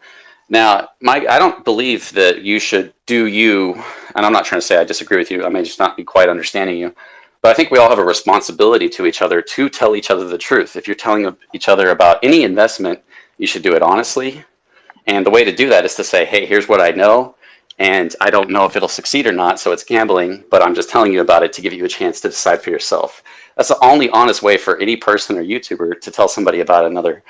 Now, Mike, I don't believe that you should do you, and I'm not trying to say I disagree with you. I may just not be quite understanding you. But I think we all have a responsibility to each other to tell each other the truth. If you're telling each other about any investment, you should do it honestly. And the way to do that is to say, hey, here's what I know, and I don't know if it'll succeed or not, so it's gambling, but I'm just telling you about it to give you a chance to decide for yourself. That's the only honest way for any person or YouTuber to tell somebody about another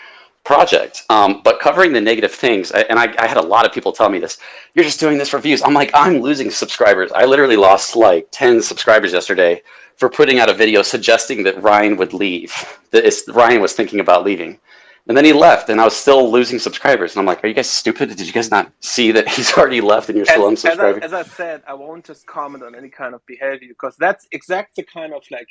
project. But covering the negative things, and I had a lot of people tell me this, you're just doing this for views. I'm like, I'm losing subscribers. I literally lost like 10 subscribers yesterday for putting out a video suggesting that Ryan would leave. Ryan was thinking about leaving. And then he left, and I was still losing subscribers. And I'm like, are you guys stupid? Did you guys not see that he's already left and you're still unsubscribing? As I said, I won't just comment on any kind of behavior, because that's exactly the kind of like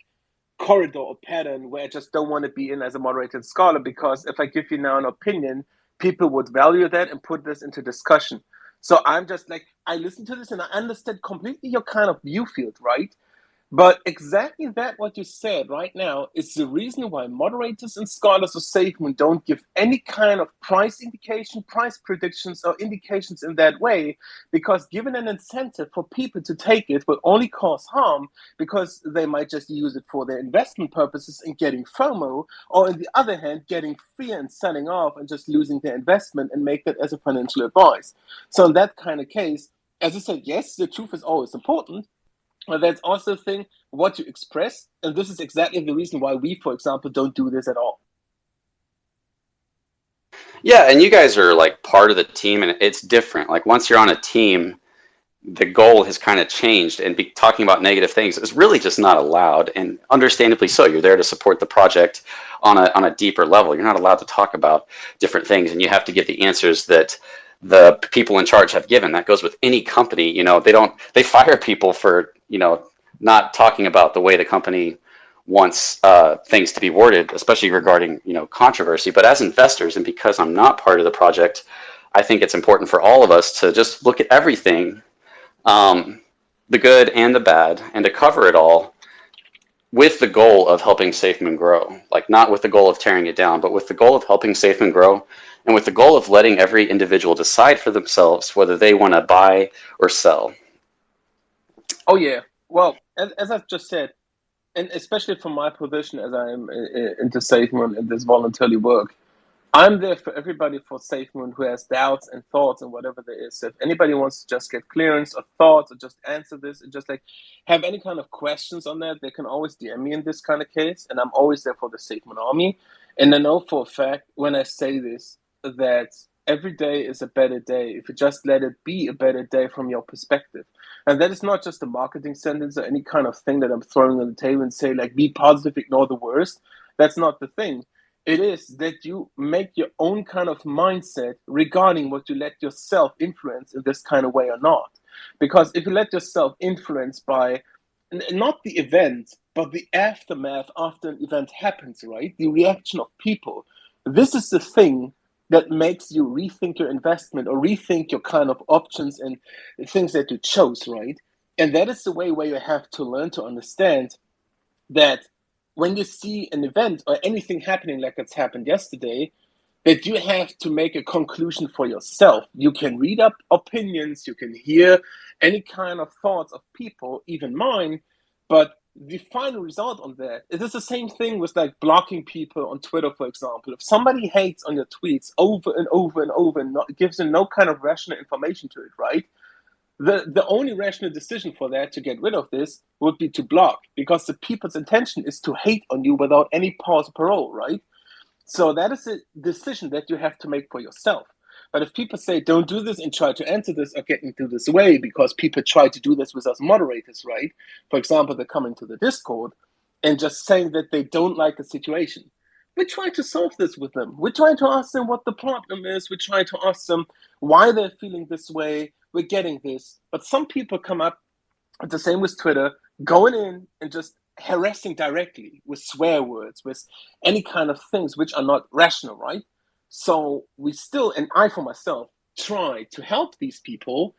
corridor or pattern where I just don't want to be in as a moderated scholar, because if I give you now an opinion, people would value that and put this into discussion. So I'm just like, I listen to this and I understand completely your kind of view field, right? But exactly that, what you said right now, is the reason why moderators and scholars of Safemoon don't give any kind of price indication, price predictions, or indications in that way, because given an incentive for people to take it will only cause harm, because they might just use it for their investment purposes and getting FOMO, or on the other hand, getting fear and selling off and just losing their investment and make that as a financial advice. So in that kind of case, as I said, yes, the truth is always important. But that's also the thing, what you express. And this is exactly the reason why we, for example, don't do this at all. Yeah, and you guys are like part of the team, and it's different. Like once you're on a team, the goal has kind of changed, and talking about negative things is really just not allowed, and understandably so. You're there to support the project on a deeper level. You're not allowed to talk about different things, and you have to give the answers that the people in charge have given. That goes with any company. They fire people for not talking about the way the company wants things to be worded, especially regarding controversy. But as investors, and because I'm not part of the project, I think it's important for all of us to just look at everything, the good and the bad, and to cover it all with the goal of helping Safemoon grow. Like not with the goal of tearing it down, but with the goal of helping Safemoon grow, and with the goal of letting every individual decide for themselves whether they want to buy or sell. Oh yeah. Well, as I've just said, and especially from my position as I'm into Safemoon and this voluntarily work, I'm there for everybody for Safemoon who has doubts and thoughts and whatever there is. So if anybody wants to just get clearance or thoughts or just answer this and just like have any kind of questions on that, they can always DM me in this kind of case. And I'm always there for the Safemoon army. And I know for a fact when I say this, that every day is a better day if you just let it be a better day from your perspective. And that is not just a marketing sentence or any kind of thing that I'm throwing on the table and say like, be positive, ignore the worst. That's not the thing. It is that you make your own kind of mindset regarding what you let yourself influence in this kind of way or not. Because if you let yourself influence by not the event, but the aftermath after an event happens, right? The reaction of people. This is the thing that makes you rethink your investment or rethink your kind of options and things that you chose, right? And that is the way where you have to learn to understand that when you see an event or anything happening like it's happened yesterday, that you have to make a conclusion for yourself. You can read up opinions, you can hear any kind of thoughts of people, even mine, but the final result on that, it is the same thing with like blocking people on Twitter, for example. If somebody hates on your tweets over and over and over and gives you no kind of rational information to it, right? The only rational decision for that to get rid of this would be to block, because the people's intention is to hate on you without any pause or parole, right? So that is a decision that you have to make for yourself. But if people say, don't do this and try to answer this or get into this way, because people try to do this with us moderators, right? For example, they're coming to the Discord and just saying that they don't like the situation. We try to solve this with them. We try to ask them what the problem is. We try to ask them why they're feeling this way. We're getting this. But some people come up, the same with Twitter, going in and just harassing directly with swear words, with any kind of things which are not rational, right? So we still, and I for myself, try to help these people,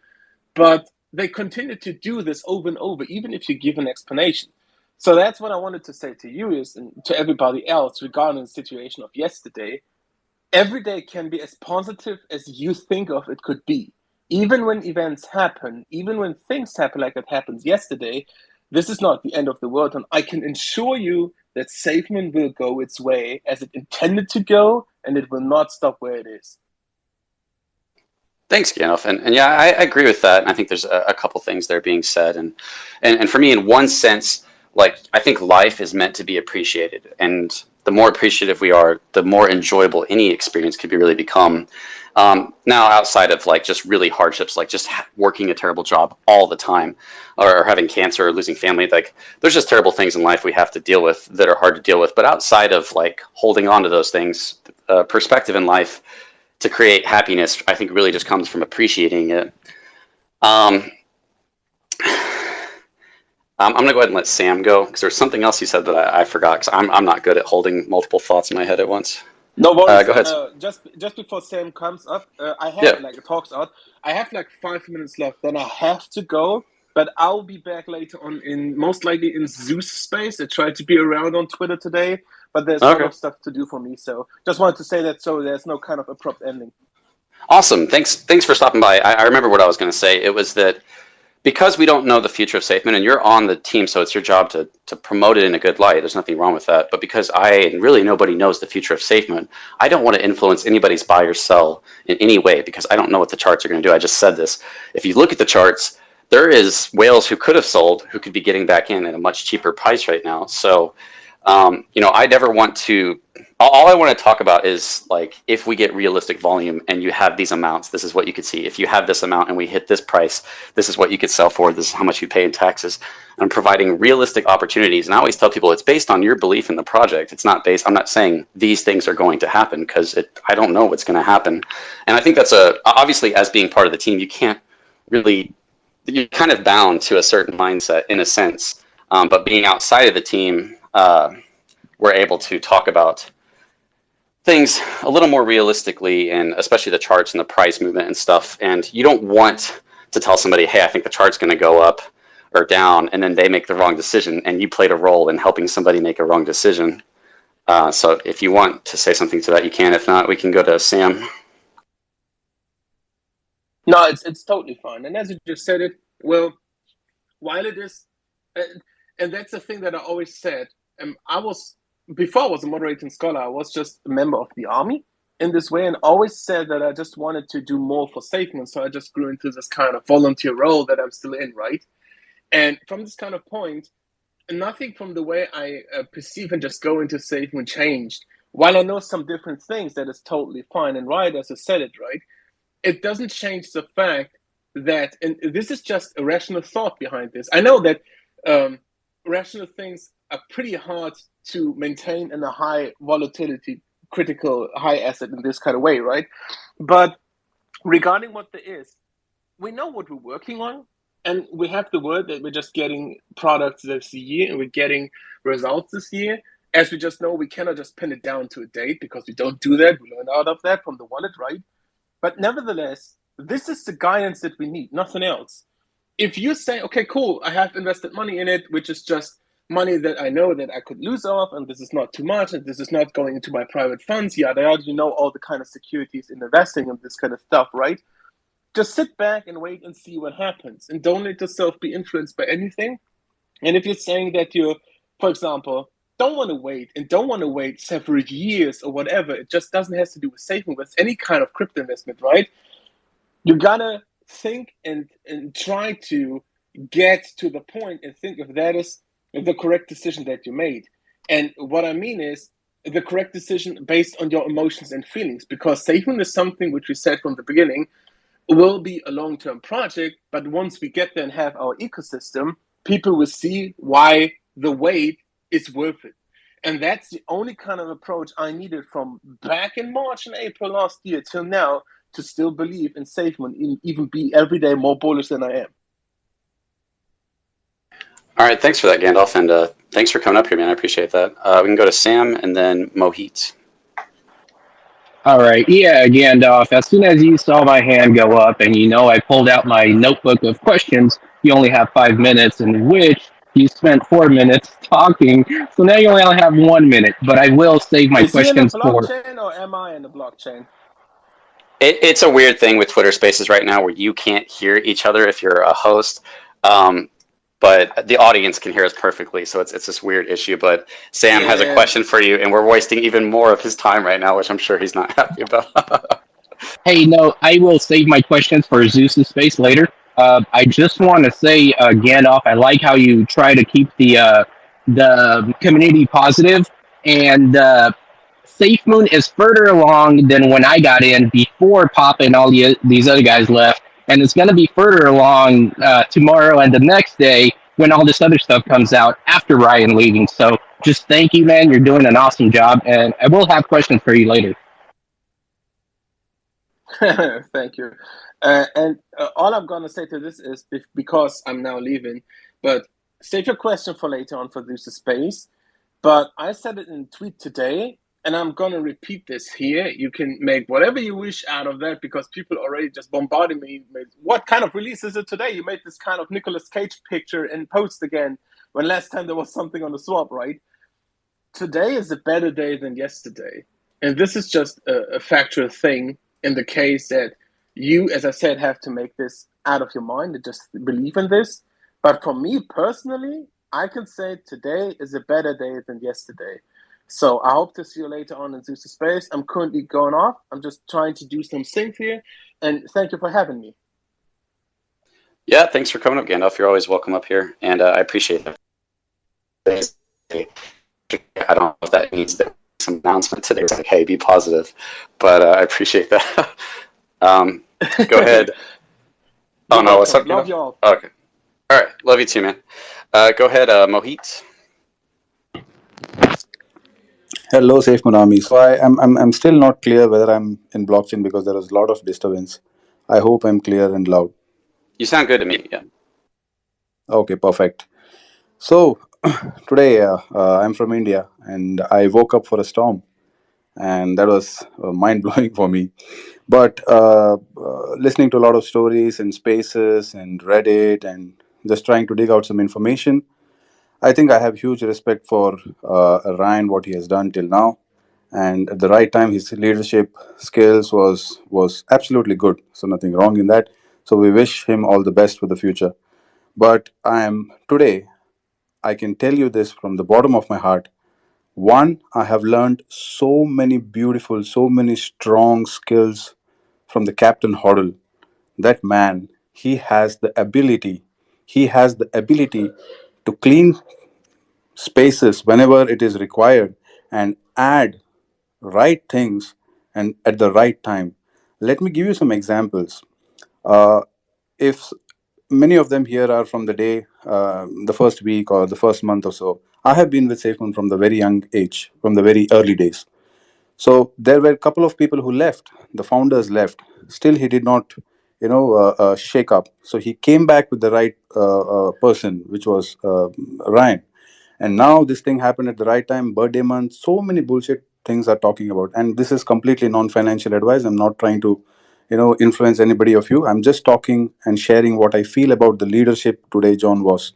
but they continue to do this over and over, even if you give an explanation. So that's what I wanted to say to you is, and to everybody else regarding the situation of yesterday. Every day can be as positive as you think of it could be. Even when events happen, even when things happen like it happens yesterday, this is not the end of the world. And I can assure you that Safemoon will go its way as it intended to go, and it will not stop where it is. Thanks, Gandalf. And yeah, I agree with that. And I think there's a couple things there being said. And for me, in one sense, like, I think life is meant to be appreciated. And the more appreciative we are, the more enjoyable any experience could be really become. Now, outside of like just really hardships, like just working a terrible job all the time, or having cancer or losing family, like there's just terrible things in life we have to deal with that are hard to deal with. But outside of like holding on to those things, perspective in life to create happiness, I think really just comes from appreciating it. I'm going to go ahead and let Sam go, because there's something else you said that I forgot, because I'm not good at holding multiple thoughts in my head at once. No worries. Go ahead. Just before Sam comes up, I have talks out. I have like 5 minutes left. Then I have to go, but I'll be back later on most likely in Zeus space. I tried to be around on Twitter today, but there's a lot of stuff to do for me. So just wanted to say that so there's no kind of abrupt ending. Awesome. Thanks for stopping by. I remember what I was going to say. It was that because we don't know the future of Safemoon, and you're on the team, so it's your job to promote it in a good light. There's nothing wrong with that. But because really nobody knows the future of Safemoon, I don't want to influence anybody's buy or sell in any way, because I don't know what the charts are going to do. I just said this. If you look at the charts, there is whales who could have sold who could be getting back in at a much cheaper price right now. So, I never want to. All I want to talk about is, like, if we get realistic volume and you have these amounts, this is what you could see. If you have this amount and we hit this price, this is what you could sell for. This is how much you pay in taxes. I'm providing realistic opportunities. And I always tell people it's based on your belief in the project. It's not based, I'm not saying these things are going to happen, because I don't know what's going to happen. And I think that's obviously, as being part of the team, you can't really, you're kind of bound to a certain mindset in a sense. But being outside of the team, we're able to talk about things a little more realistically, and especially the charts and the price movement and stuff. And you don't want to tell somebody, hey, I think the chart's going to go up or down, and then they make the wrong decision, and you played a role in helping somebody make a wrong decision. So if you want to say something to that, you can. If not, we can go to Sam. No, it's totally fine. And as you just said it, well, while it is, and that's the thing that I always said, before I was a moderating scholar, I was just a member of the army in this way, and always said that I just wanted to do more for Safemoon. So I just grew into this kind of volunteer role that I'm still in, right? And from this kind of point, nothing from the way I perceive and just go into Safemoon changed. While I know some different things, that is totally fine and right, as I said it, right? It doesn't change the fact that, and this is just a rational thought behind this. I know that rational things are pretty hard to maintain in a high volatility, critical, high asset in this kind of way, right? But regarding what there is, we know what we're working on, and we have the word that we're just getting products this year, and we're getting results this year. As we just know, we cannot just pin it down to a date, because we don't do that. We learn out of that from the wallet, right? But nevertheless, this is the guidance that we need, nothing else. If you say, okay, cool, I have invested money in it, which is just money that I know that I could lose off, and this is not too much, and this is not going into my private funds, yada yada, you know, all the kind of securities in investing and this kind of stuff, right? Just sit back and wait and see what happens, and don't let yourself be influenced by anything. And if you're saying that you, for example, don't want to wait and don't want to wait several years or whatever, it just doesn't have to do with saving, with any kind of crypto investment, right? You gotta think and try to get to the point and think if that is the correct decision that you made. And what I mean is the correct decision based on your emotions and feelings, because saving is something which we said from the beginning will be a long-term project, but once we get there and have our ecosystem, people will see why the wait is worth it. And that's the only kind of approach I needed from back in March and April last year till now to still believe in Safemoon and even be every day more bullish than I am. All right, thanks for that, Gandalf, and thanks for coming up here, man. I appreciate that. We can go to Sam and then Mohit. All right. Yeah, Gandalf, as soon as you saw my hand go up and I pulled out my notebook of questions, you only have 5 minutes, in which you spent 4 minutes talking. So now you only have 1 minute, but I will save my Is he in the questions for. blockchain or am I in the blockchain? It's a weird thing with Twitter Spaces right now where you can't hear each other if you're a host, but the audience can hear us perfectly. So it's this weird issue. But Sam has a question for you, and we're wasting even more of his time right now, which I'm sure he's not happy about. Hey, no, I will save my questions for Zeus's space later. I just want to say, Gandalf, I like how you try to keep the community positive, and Safemoon is further along than when I got in before Papa and all these other guys left, and it's going to be further along tomorrow and the next day when all this other stuff comes out after Ryan leaving. So just thank you, man. You're doing an awesome job, and I will have questions for you later. Thank you. And all I'm going to say to this is because I'm now leaving, but save your question for later on for this space. But I said it in a tweet today, and I'm going to repeat this here. You can make whatever you wish out of that because people already just bombarded me. What kind of release is it today? You made this kind of Nicolas Cage picture and post again when last time there was something on the swap, right? Today is a better day than yesterday. And this is just a factual thing in the case that you, as I said, have to make this out of your mind and just believe in this. But for me personally, I can say today is a better day than yesterday. So I hope to see you later on in Zeus Space. I'm currently going off. I'm just trying to do some sync here. And thank you for having me. Yeah, thanks for coming up, Gandalf. You're always welcome up here, and I appreciate it. I don't know if that means that some announcement today is like, hey, be positive, but I appreciate that. Go ahead. Oh, no, what's up? Love y'all. Okay. All right. Love you too, man. Go ahead, Mohit. Hello, Safemoon Army. So I'm still not clear whether I'm in blockchain because there was a lot of disturbance. I hope I'm clear and loud. You sound good to me, yeah. Okay, perfect. So today I'm from India and I woke up for a storm, and that was mind blowing for me. But listening to a lot of stories and spaces and Reddit and just trying to dig out some information, I think I have huge respect for Ryan, what he has done till now, and at the right time, his leadership skills was absolutely good. So nothing wrong in that. So we wish him all the best for the future. But I can tell you this from the bottom of my heart. One, I have learned so many beautiful, so many strong skills from the Captain Hoddle. That man, he has the ability to clean spaces whenever it is required and add right things and at the right time. Let me give you some examples. If many of them here are from the day, the first week or the first month or so, I have been with SafeMoon from the very young age, from the very early days. So there were a couple of people who left. The founders left. Still, he did not, shake up. So he came back with the right person, which was Ryan. And now this thing happened at the right time, birthday month. So many bullshit things are talking about, and this is completely non-financial advice. I'm not trying to, influence anybody of you. I'm just talking and sharing what I feel about the leadership today. John was,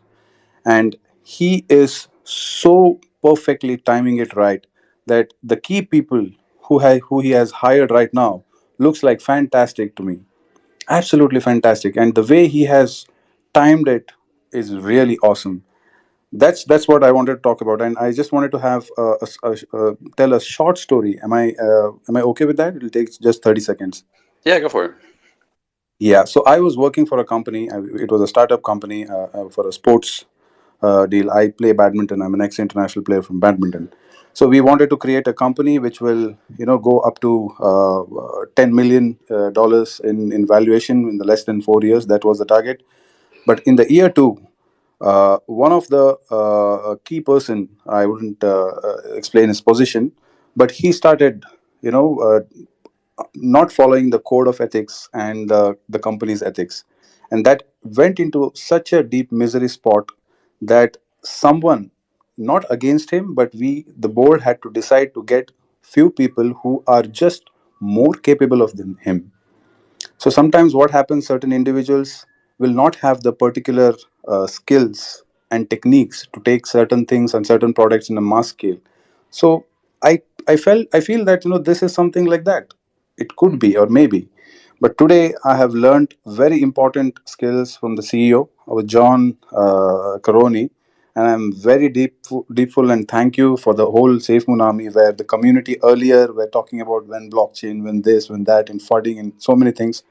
and he is so perfectly timing it right that the key people who he has hired right now looks like fantastic to me, absolutely fantastic, and the way he has timed it is really awesome. That's what I wanted to talk about, and I just wanted to have tell a short story. Am I okay with that? It'll take just 30 seconds. Yeah, go for it. Yeah, so I was working for a company. It was a startup company for a sports deal. I play badminton. I'm an ex-international player from badminton. So we wanted to create a company which will, go up to $10 million in valuation in the less than 4 years. That was the target. But in the year two, one of the key person, I wouldn't explain his position, but he started, not following the code of ethics and the company's ethics, and that went into such a deep misery spot that someone, not against him, but we, the board, had to decide to get few people who are just more capable of than him. So sometimes what happens, certain individuals will not have the particular skills and techniques to take certain things and certain products in a mass scale. So I feel that this is something like that. It could be, or maybe. But today I have learned very important skills from the CEO, our John Caroni, and I'm very deepful and thank you for the whole Safemoon army, where the community earlier were talking about when blockchain, when this, when that, and flooding and so many things.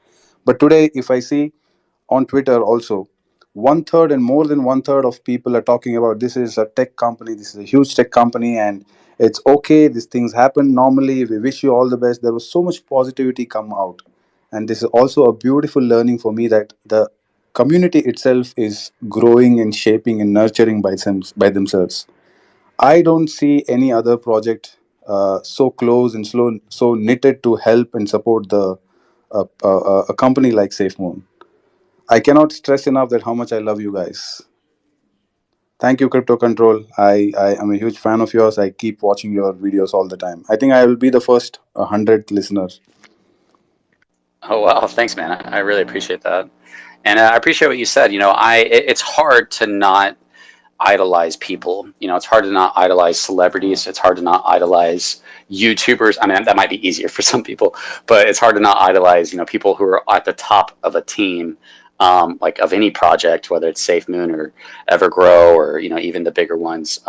But today, if I see on Twitter also, one third and more than one third of people are talking about this is a tech company, this is a huge tech company, and it's okay. These things happen normally. We wish you all the best. There was so much positivity come out, and this is also a beautiful learning for me that the community itself is growing and shaping and nurturing by themselves. I don't see any other project so close and so knitted to help and support a company like SafeMoon. I cannot stress enough that how much I love you guys. Thank you, Crypto Control. I am a huge fan of yours. I keep watching your videos all the time. I think I will be the first 100th listener. Oh wow, thanks, man. I really appreciate that, and I appreciate what you said. It's hard to not idolize people. It's hard to not idolize celebrities. It's hard to not idolize YouTubers. I mean, that might be easier for some people, but it's hard to not idolize, people who are at the top of a team, like of any project, whether it's Safemoon or Evergrow or, even the bigger ones.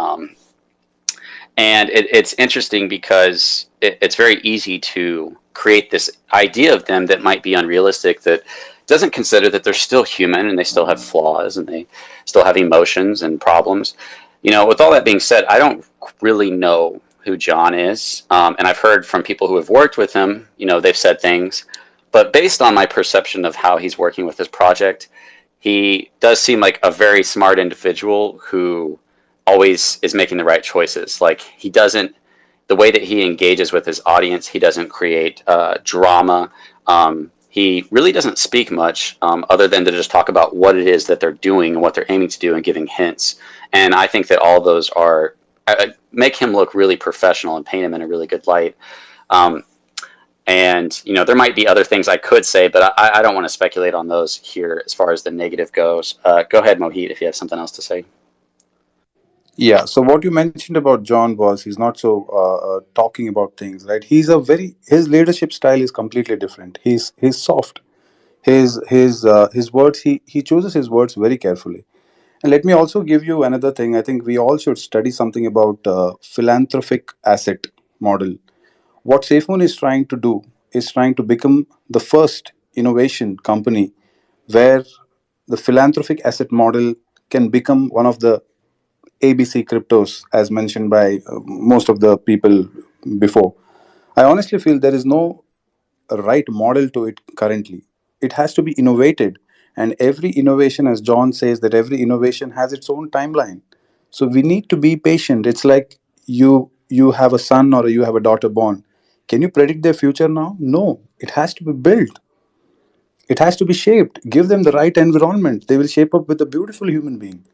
And it's interesting because it's very easy to create this idea of them that might be unrealistic, that doesn't consider that they're still human and they still have flaws and they still have emotions and problems. With all that being said, I don't really know who John is. And I've heard from people who have worked with him, they've said things. But based on my perception of how he's working with this project, he does seem like a very smart individual who always is making the right choices. Like, he doesn't, the way that he engages with his audience, he doesn't create drama. He really doesn't speak much other than to just talk about what it is that they're doing and what they're aiming to do and giving hints. And I think that all those are make him look really professional and paint him in a really good light. And there might be other things I could say, but I don't want to speculate on those here as far as the negative goes. Go ahead, Mohit, if you have something else to say. Yeah. So what you mentioned about John was he's not so talking about things, right? His leadership style is completely different. He's soft. His words, he chooses his words very carefully. And let me also give you another thing. I think we all should study something about philanthropic asset model. What SafeMoon is trying to do is trying to become the first innovation company where the philanthropic asset model can become one of the ABC cryptos, as mentioned by most of the people before. I honestly feel there is no right model to it currently. It has to be innovated, and every innovation, as John says, that every innovation has its own timeline. So we need to be patient. It's like you have a son or you have a daughter born. Can you predict their future now? No. It has to be built. It has to be shaped. Give them the right environment. They will shape up with a beautiful human being.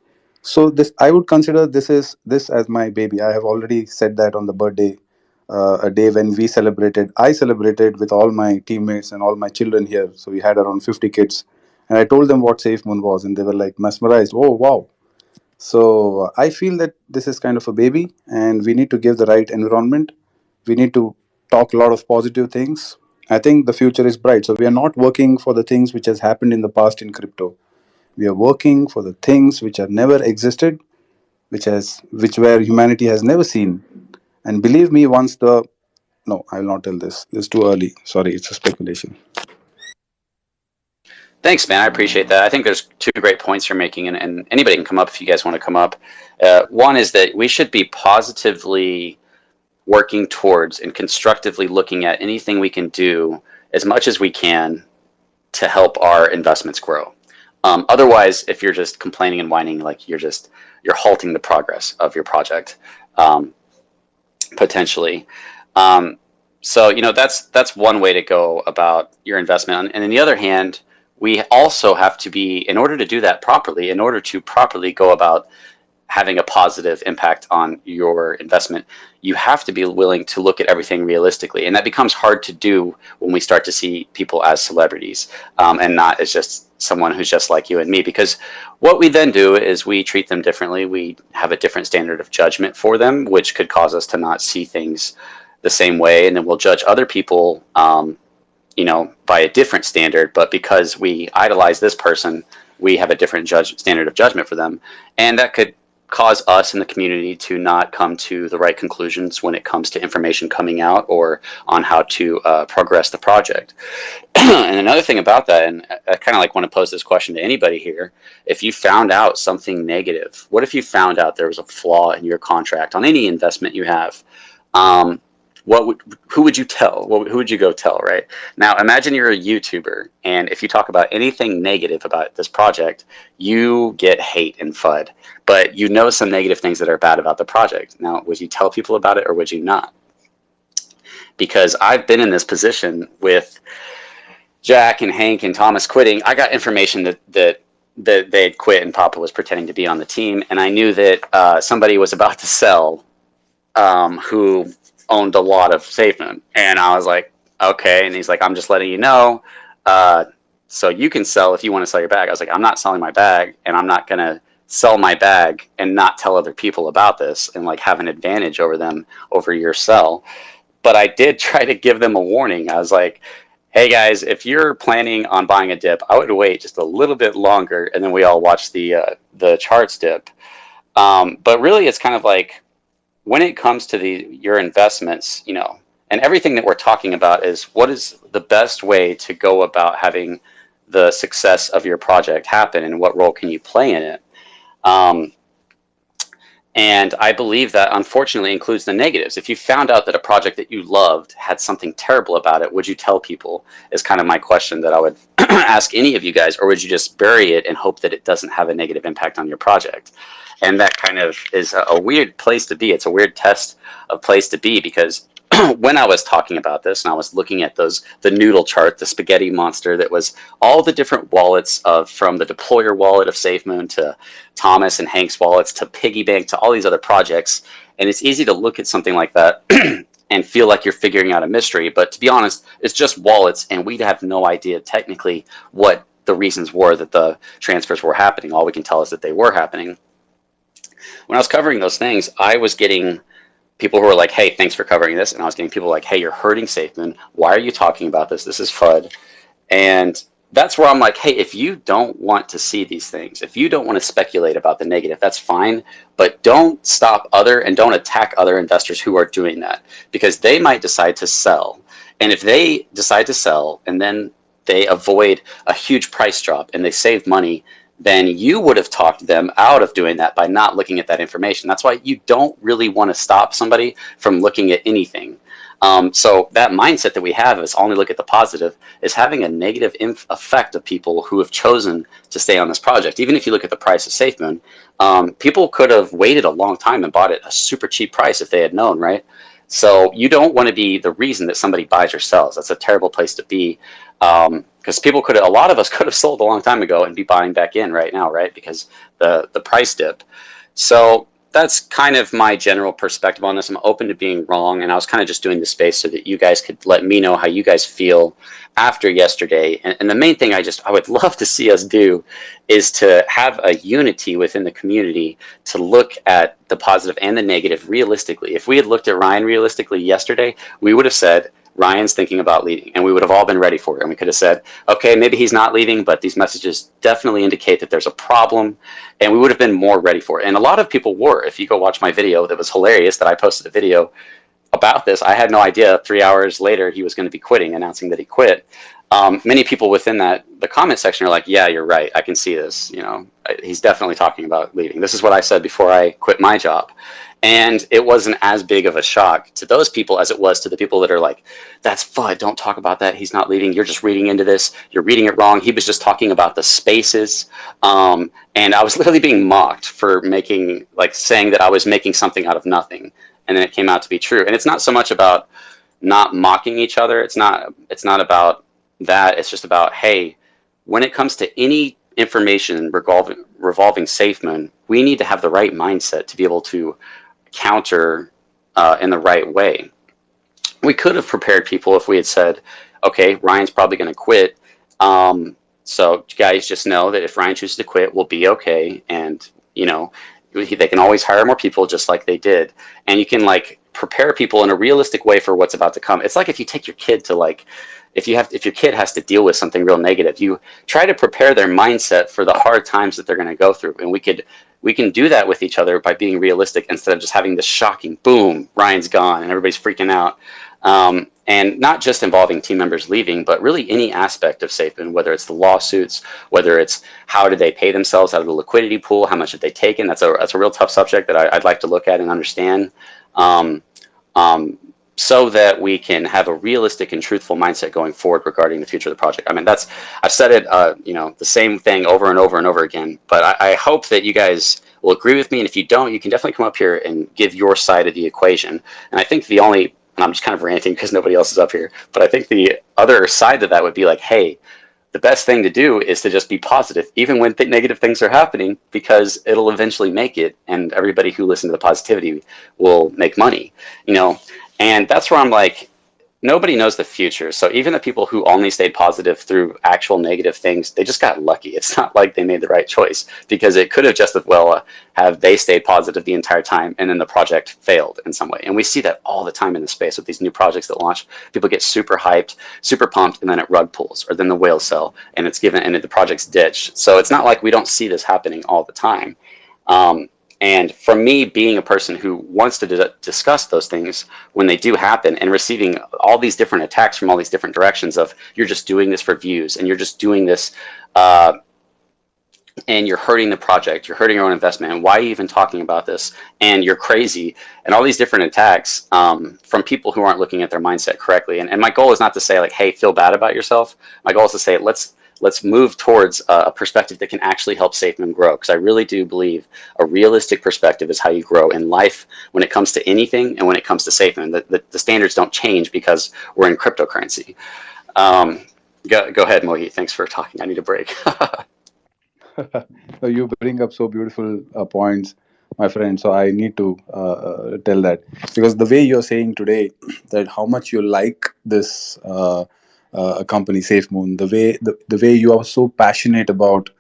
So this, I would consider this as my baby. I have already said that on the birthday, a day when we celebrated. I celebrated with all my teammates and all my children here. So we had around 50 kids, and I told them what Safe Moon was, and they were like mesmerized. Oh wow! So I feel that this is kind of a baby, and we need to give the right environment. We need to talk a lot of positive things. I think the future is bright. So we are not working for the things which has happened in the past in crypto. We are working for the things which have never existed, which where humanity has never seen. And believe me, once the no, I will not tell this. It's too early. Sorry, it's a speculation. Thanks, man. I appreciate that. I think there's two great points you're making, and anybody can come up if you guys want to come up. One is that we should be positively working towards and constructively looking at anything we can do as much as we can to help our investments grow. Otherwise, if you're just complaining and whining, like you're halting the progress of your project, potentially. So that's one way to go about your investment. And on the other hand, we also have to be, in order to do that properly, in order to properly go about having a positive impact on your investment, you have to be willing to look at everything realistically. And that becomes hard to do when we start to see people as celebrities, and not as just someone who's just like you and me. Because what we then do is we treat them differently. We have a different standard of judgment for them, which could cause us to not see things the same way. And then we'll judge other people, by a different standard. But because we idolize this person, we have a different standard of judgment for them. And that could cause us in the community to not come to the right conclusions when it comes to information coming out or on how to progress the project. And another thing about that, and I kind of want to pose this question to anybody here: if you found out something negative, what if you found out there was a flaw in your contract on any investment you have? Who would you tell? Who would you go tell, right? Now, imagine you're a YouTuber, and if you talk about anything negative about this project, you get hate and FUD. But you know some negative things that are bad about the project. Now, would you tell people about it or would you not? Because I've been in this position with Jack and Hank and Thomas quitting. I got information that they had quit and Papa was pretending to be on the team, and I knew that somebody was about to sell, who owned a lot of Safemoon. And I was like, okay. And he's like, I'm just letting you know, so you can sell if you want to sell your bag. I was like, I'm not selling my bag, and I'm not going to sell my bag and not tell other people about this and have an advantage over them over your sell. But I did try to give them a warning. I was like, hey guys, if you're planning on buying a dip, I would wait just a little bit longer. And then we all watched the charts dip. But really, it's kind of like, when it comes to your investments, and everything that we're talking about is what is the best way to go about having the success of your project happen, and what role can you play in it? And I believe that unfortunately includes the negatives. If you found out that a project that you loved had something terrible about it, would you tell people? Is kind of my question that I would ask any of you guys, or would you just bury it and hope that it doesn't have a negative impact on your project? And that kind of is a weird place to be. It's a weird test of place to be, because when I was talking about this and I was looking at the noodle chart, the spaghetti monster that was all the different wallets from the deployer wallet of Safemoon to Thomas and Hank's wallets to Piggy Bank to all these other projects. And it's easy to look at something like that and feel like you're figuring out a mystery. But to be honest, it's just wallets, and we'd have no idea technically what the reasons were that the transfers were happening. All we can tell is that they were happening. When I was covering those things, I was getting people who were like, hey, thanks for covering this. And I was getting people like, hey, you're hurting Safemoon. Why are you talking about this? This is FUD. And that's where I'm like, hey, if you don't want to see these things, if you don't want to speculate about the negative, that's fine. But don't stop and don't attack other investors who are doing that, because they might decide to sell. And if they decide to sell and then they avoid a huge price drop and they save money, then you would have talked them out of doing that by not looking at that information. That's why you don't really want to stop somebody from looking at anything. So that mindset that we have is only look at the positive is having a negative effect of people who have chosen to stay on this project. Even if you look at the price of Safemoon, people could have waited a long time and bought it at a super cheap price if they had known, right? So you don't want to be the reason that somebody buys or sells. That's a terrible place to be. Because a lot of us could have sold a long time ago and be buying back in right now, right? Because the price dip. So that's kind of my general perspective on this. I'm open to being wrong, and I was kind of just doing the space so that you guys could let me know how you guys feel after yesterday. And the main thing I would love to see us do is to have a unity within the community to look at the positive and the negative realistically. If we had looked at Ryan realistically yesterday, we would have said, Ryan's thinking about leaving, and we would have all been ready for it. And we could have said, okay, maybe he's not leaving, but these messages definitely indicate that there's a problem, and we would have been more ready for it. And a lot of people were. If you go watch my video, that was hilarious that I posted a video about this. I had no idea 3 hours later he was going to be quitting, announcing that he quit. Many people within the comment section are like, yeah, you're right. I can see this. You know, he's definitely talking about leaving. This is what I said before I quit my job. And it wasn't as big of a shock to those people as it was to the people that are like, that's FUD. Don't talk about that. He's not leaving. You're just reading into this. You're reading it wrong. He was just talking about the spaces. And I was literally being mocked for saying that I was making something out of nothing. And then it came out to be true. And it's not so much about not mocking each other. It's not about that. It's just about, hey, when it comes to any information revolving Safemoon, we need to have the right mindset to be able to counter in the right way. We could have prepared people if we had said, okay, Ryan's probably going to quit. So guys, just know that if Ryan chooses to quit, we'll be okay. And, you know, they can always hire more people just like they did. And you can prepare people in a realistic way for what's about to come. It's like if you take your kid to if your kid has to deal with something real negative, you try to prepare their mindset for the hard times that they're going to go through. And we can do that with each other by being realistic instead of just having this shocking boom, Ryan's gone and everybody's freaking out. And not just involving team members leaving, but really any aspect of Safemoon, whether it's the lawsuits, whether it's how did they pay themselves out of the liquidity pool, how much have they taken. That's a real tough subject that I'd like to look at and understand, so that we can have a realistic and truthful mindset going forward regarding the future of the project. I mean, I've said it, the same thing over and over and over again, but I hope that you guys will agree with me. And if you don't, you can definitely come up here and give your side of the equation. And I think and I'm just kind of ranting because nobody else is up here, but I think the other side of that would be like, hey, the best thing to do is to just be positive, even when negative things are happening, because it'll eventually make it, and everybody who listens to the positivity will make money, you know? And that's where I'm like, nobody knows the future. So even the people who only stayed positive through actual negative things, they just got lucky. It's not like they made the right choice, because it could have just as well have they stayed positive the entire time and then the project failed in some way. And we see that all the time in the space with these new projects that launch. People get super hyped, super pumped, and then it rug pulls, or then the whale sell and the project's ditched. So it's not like we don't see this happening all the time. And for me, being a person who wants to discuss those things when they do happen, and receiving all these different attacks from all these different directions of, you're just doing this for views, and you're just doing this, and you're hurting the project, you're hurting your own investment, and why are you even talking about this, and you're crazy, and all these different attacks from people who aren't looking at their mindset correctly. And my goal is not to say like, hey, feel bad about yourself. My goal is to say, let's move towards a perspective that can actually help Safemoon grow, because I really do believe a realistic perspective is how you grow in life when it comes to anything, and when it comes to Safemoon. The standards don't change because we're in cryptocurrency. Go ahead, Mohi. Thanks for talking. I need a break. You bring up so beautiful points, my friend. So I need to tell that, because the way you're saying today that how much you like this company Safemoon, the way you are so passionate about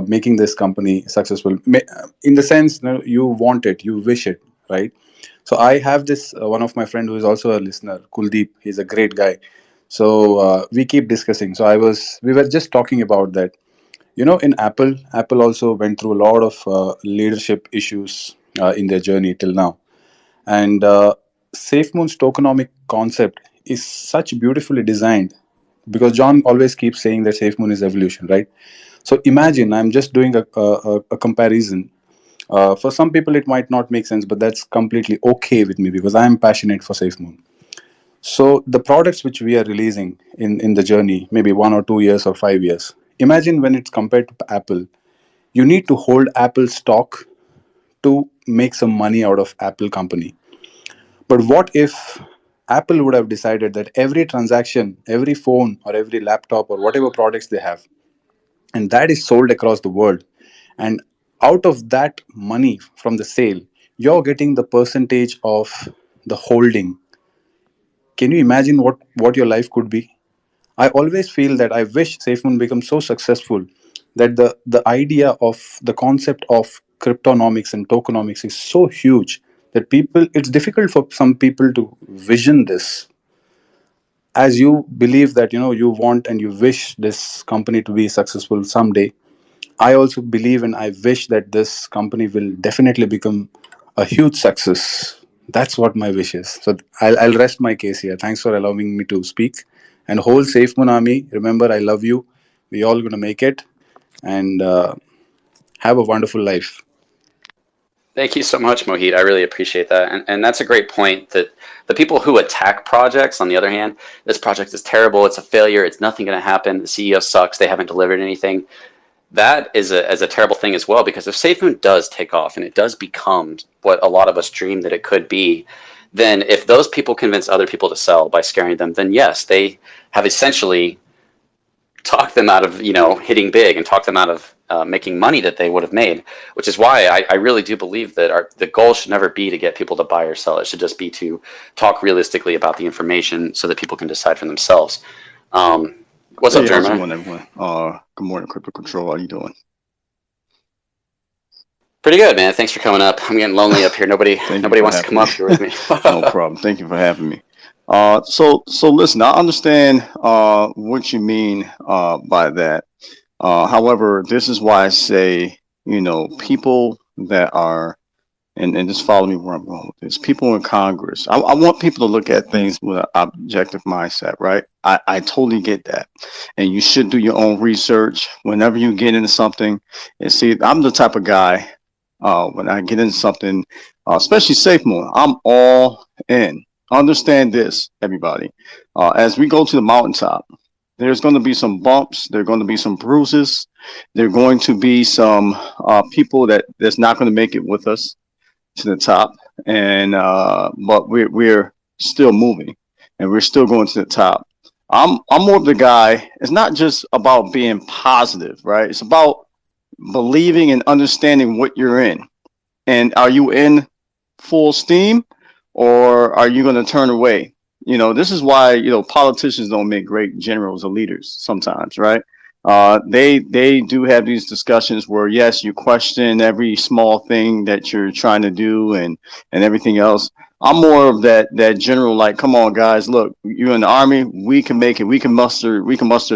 making this company successful, in the sense, you want it, you wish it, right? So I have this one of my friend who is also a listener, Kuldeep. He's a great guy. So we keep discussing. So we were just talking about that. In Apple also went through a lot of leadership issues in their journey till now. And Safemoon's tokenomic concept is such beautifully designed, because John always keeps saying that Safemoon is evolution, right? So imagine, I'm just doing a comparison. For some people, it might not make sense, but that's completely okay with me, because I'm passionate for Safemoon. So the products which we are releasing in the journey, maybe 1 or 2 years or 5 years, imagine when it's compared to Apple, you need to hold Apple stock to make some money out of Apple company. But what if Apple would have decided that every transaction, every phone or every laptop or whatever products they have, and that is sold across the world, and out of that money from the sale, you're getting the percentage of the holding. Can you imagine what your life could be? I always feel that I wish Safemoon becomes so successful that the idea of the concept of cryptonomics and tokenomics is so huge that it's difficult for some people to vision this. as you believe that you want and you wish this company to be successful someday, I also believe and I wish that this company will definitely become a huge success. That's what my wish is. So I'll rest my case here. Thanks for allowing me to speak. And whole Safemoon army, remember, I love you. We all gonna make it, and have a wonderful life. Thank you so much, Mohit. I really appreciate that. And that's a great point that the people who attack projects, on the other hand, this project is terrible, it's a failure, it's nothing going to happen, the CEO sucks, they haven't delivered anything. That is a terrible thing as well, because if SafeMoon does take off and it does become what a lot of us dream that it could be, then if those people convince other people to sell by scaring them, then yes, they have essentially talk them out of hitting big and talk them out of making money that they would have made, which is why I really do believe that the goal should never be to get people to buy or sell. It should just be to talk realistically about the information so that people can decide for themselves. What's up, Hey, how's it Jeremiah? going, everyone? Good morning, Crypto Control. How you doing? Pretty good, man. Thanks for coming up. I'm getting lonely up here. Nobody wants to come up here with me. No problem. Thank you for having me. So listen, I understand what you mean by that. However, this is why I say, people that are, and just follow me where I'm going with this. People in Congress, I want people to look at things with an objective mindset, right? I totally get that. And you should do your own research whenever you get into something. And see, I'm the type of guy, when I get into something, especially Safemoon, I'm all in. Understand this, everybody. As we go to the mountaintop, there's going to be some bumps. There are going to be some bruises. There are going to be some people that's not going to make it with us to the top, and but we're still moving, and we're still going to the top. I'm more of the guy. It's not just about being positive, right? It's about believing and understanding what you're in, and are you in full steam, or are you going to turn away? This is why politicians don't make great generals or leaders sometimes, right? They do have these discussions where, yes, you question every small thing that you're trying to do and everything else. I'm more of that general, like, come on, guys, look, you're in the army, we can make it, we can muster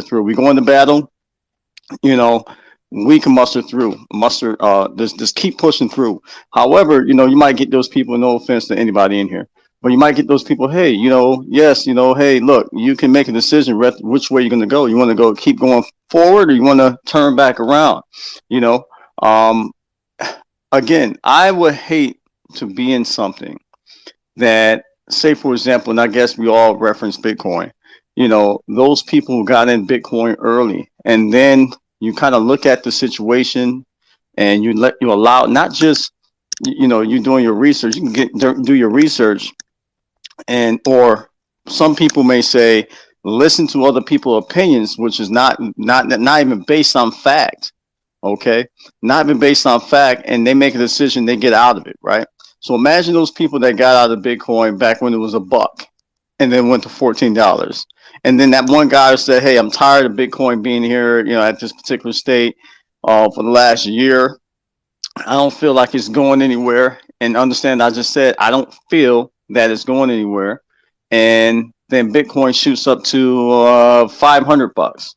through. We go into battle, we can muster through, just keep pushing through. However, you might get those people, no offense to anybody in here, but you might get those people, hey, yes, hey, look, you can make a decision which way you're going to go. You want to keep going forward, or you want to turn back around? Again, I would hate to be in something that, say, for example, and I guess we all reference Bitcoin, those people who got in Bitcoin early, and then you kind of look at the situation and you allow, not just, you doing your research, you can do your research, or some people may say, listen to other people's opinions, which is not even based on fact. Okay, not even based on fact, and they make a decision, they get out of it, right? So imagine those people that got out of Bitcoin back when it was $1, and then went to $14, and then that one guy said, hey, I'm tired of Bitcoin being here, at this particular state for the last year. I don't feel like it's going anywhere. And understand, I just said I don't feel that it's going anywhere. And then Bitcoin shoots up to $500.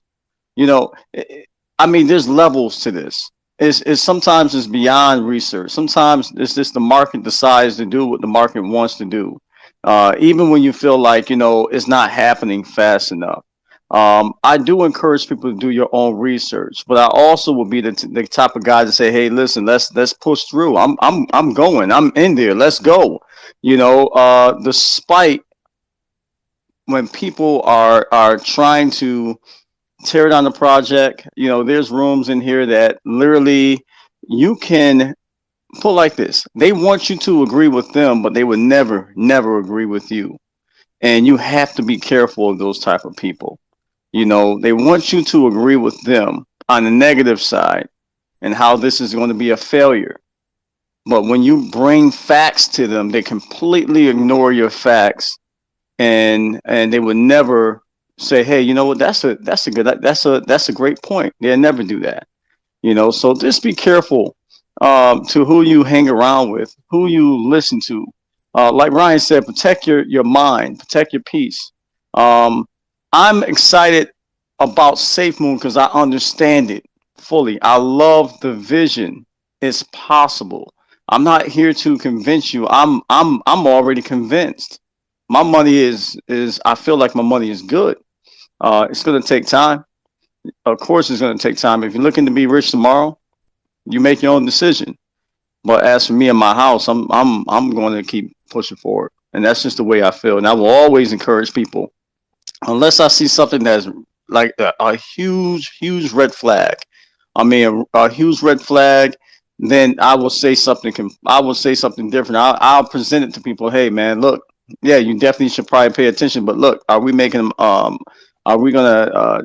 I mean, there's levels to this. It's sometimes it's beyond research. Sometimes it's just the market decides to do what the market wants to do. Even when you feel like it's not happening fast enough. I do encourage people to do your own research, but I also will be the type of guy to say, "Hey, listen, let's push through. I'm going. I'm in there. Let's go." Despite when people are trying to tear down the project, there's rooms in here that literally you can put like this. They want you to agree with them, but they would never agree with you, and you have to be careful of those type of people. They want you to agree with them on the negative side and how this is going to be a failure. But when you bring facts to them, they completely ignore your facts, and they would never say, hey, you know what, that's a great point. They'll never do that. So just be careful to who you hang around with, who you listen to. Like Ryan said, protect your mind, protect your peace. I'm excited about Safemoon because I understand it fully. I love the vision. It's possible. I'm not here to convince you. I'm already convinced. My money is I feel like my money is good. It's going to take time. Of course, it's going to take time. If you're looking to be rich tomorrow, you make your own decision. But as for me and my house, I'm going to keep pushing forward, and that's just the way I feel. And I will always encourage people, unless I see something that's like a huge red flag. I mean, a huge red flag. Then I will say something. I will say something different. I'll present it to people. Hey, man, look, yeah, you definitely should probably pay attention. But look, are we making are we gonna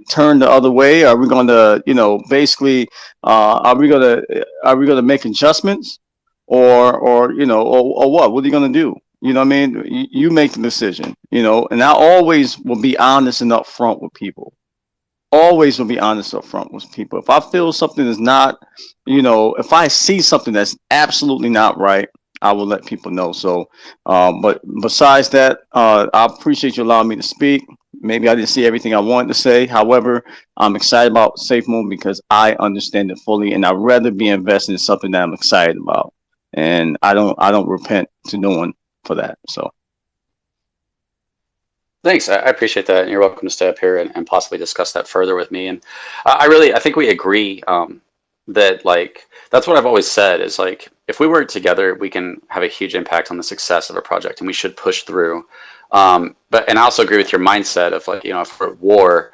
turn the other way? Are we gonna basically are we gonna make adjustments, or what? What are you gonna do? You know what I mean? You make the decision, and I always will be honest and upfront with people. Always will be honest upfront with people. If I feel something is not, if I see something that's absolutely not right, I will let people know. So, but besides that, I appreciate you allowing me to speak. Maybe I didn't see everything I wanted to say. However, I'm excited about SafeMoon because I understand it fully, and I'd rather be invested in something that I'm excited about. And I don't repent to no one for that. So Thanks. I appreciate that. And you're welcome to stay up here and possibly discuss that further with me. And I think we agree that like, that's what I've always said is like, if we work together, we can have a huge impact on the success of a project and we should push through. And I also agree with your mindset of like, if we're at war,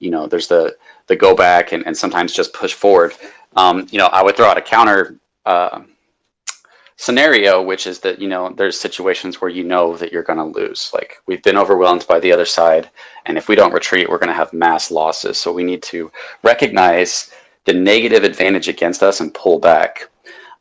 there's the go back and sometimes just push forward. I would throw out a counter scenario, which is that there's situations where that you're going to lose. Like we've been overwhelmed by the other side, and if we don't retreat, we're going to have mass losses. So we need to recognize the negative advantage against us and pull back,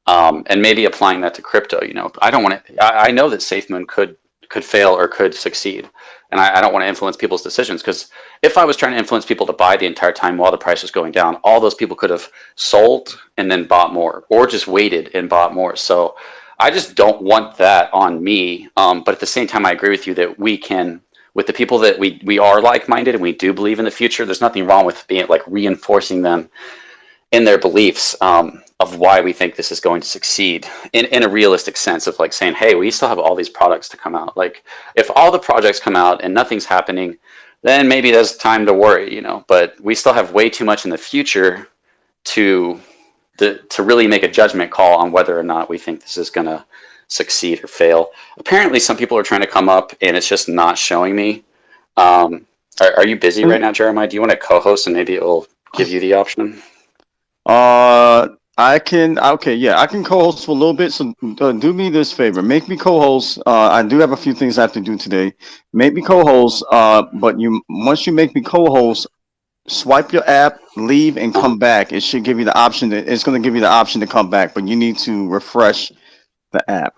and maybe applying that to crypto. I don't want to. I know that SafeMoon could fail or could succeed, and I don't want to influence people's decisions, because if I was trying to influence people to buy the entire time while the price was going down, all those people could have sold and then bought more, or just waited and bought more. So I just don't want that on me. But at the same time, I agree with you that we can, with the people that we are like-minded and we do believe in the future, there's nothing wrong with being like reinforcing them in their beliefs of why we think this is going to succeed in a realistic sense of like saying, hey, we still have all these products to come out. Like if all the projects come out and nothing's happening, then maybe there's time to worry, but we still have way too much in the future to really make a judgment call on whether or not we think this is going to succeed or fail. Apparently some people are trying to come up and it's just not showing me. Are you busy right now, Jeremiah? Do you want to co-host and maybe it will give you the option? I can. Okay, yeah, I can co-host for a little bit. So do me this favor, make me co-host. I do have a few things I have to do today. Make me co-host. But once you make me co-host, swipe your app, leave, and come back. It should give you the option. It's going to give you the option to come back, but you need to refresh the app.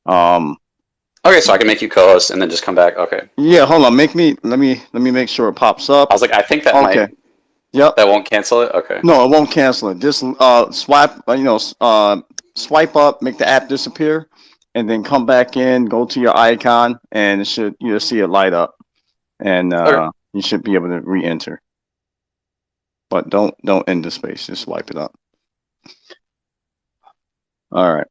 Okay, so I can make you co-host and then just come back. Okay. Yeah, hold on. Let me make sure it pops up. I was like, I think that okay. might. Yep. That won't cancel it? Okay. No, it won't cancel it. Just swipe, swipe up, make the app disappear, and then come back in, go to your icon, and you'll see it light up. And you should be able to re-enter. But don't end the space, just swipe it up. All right.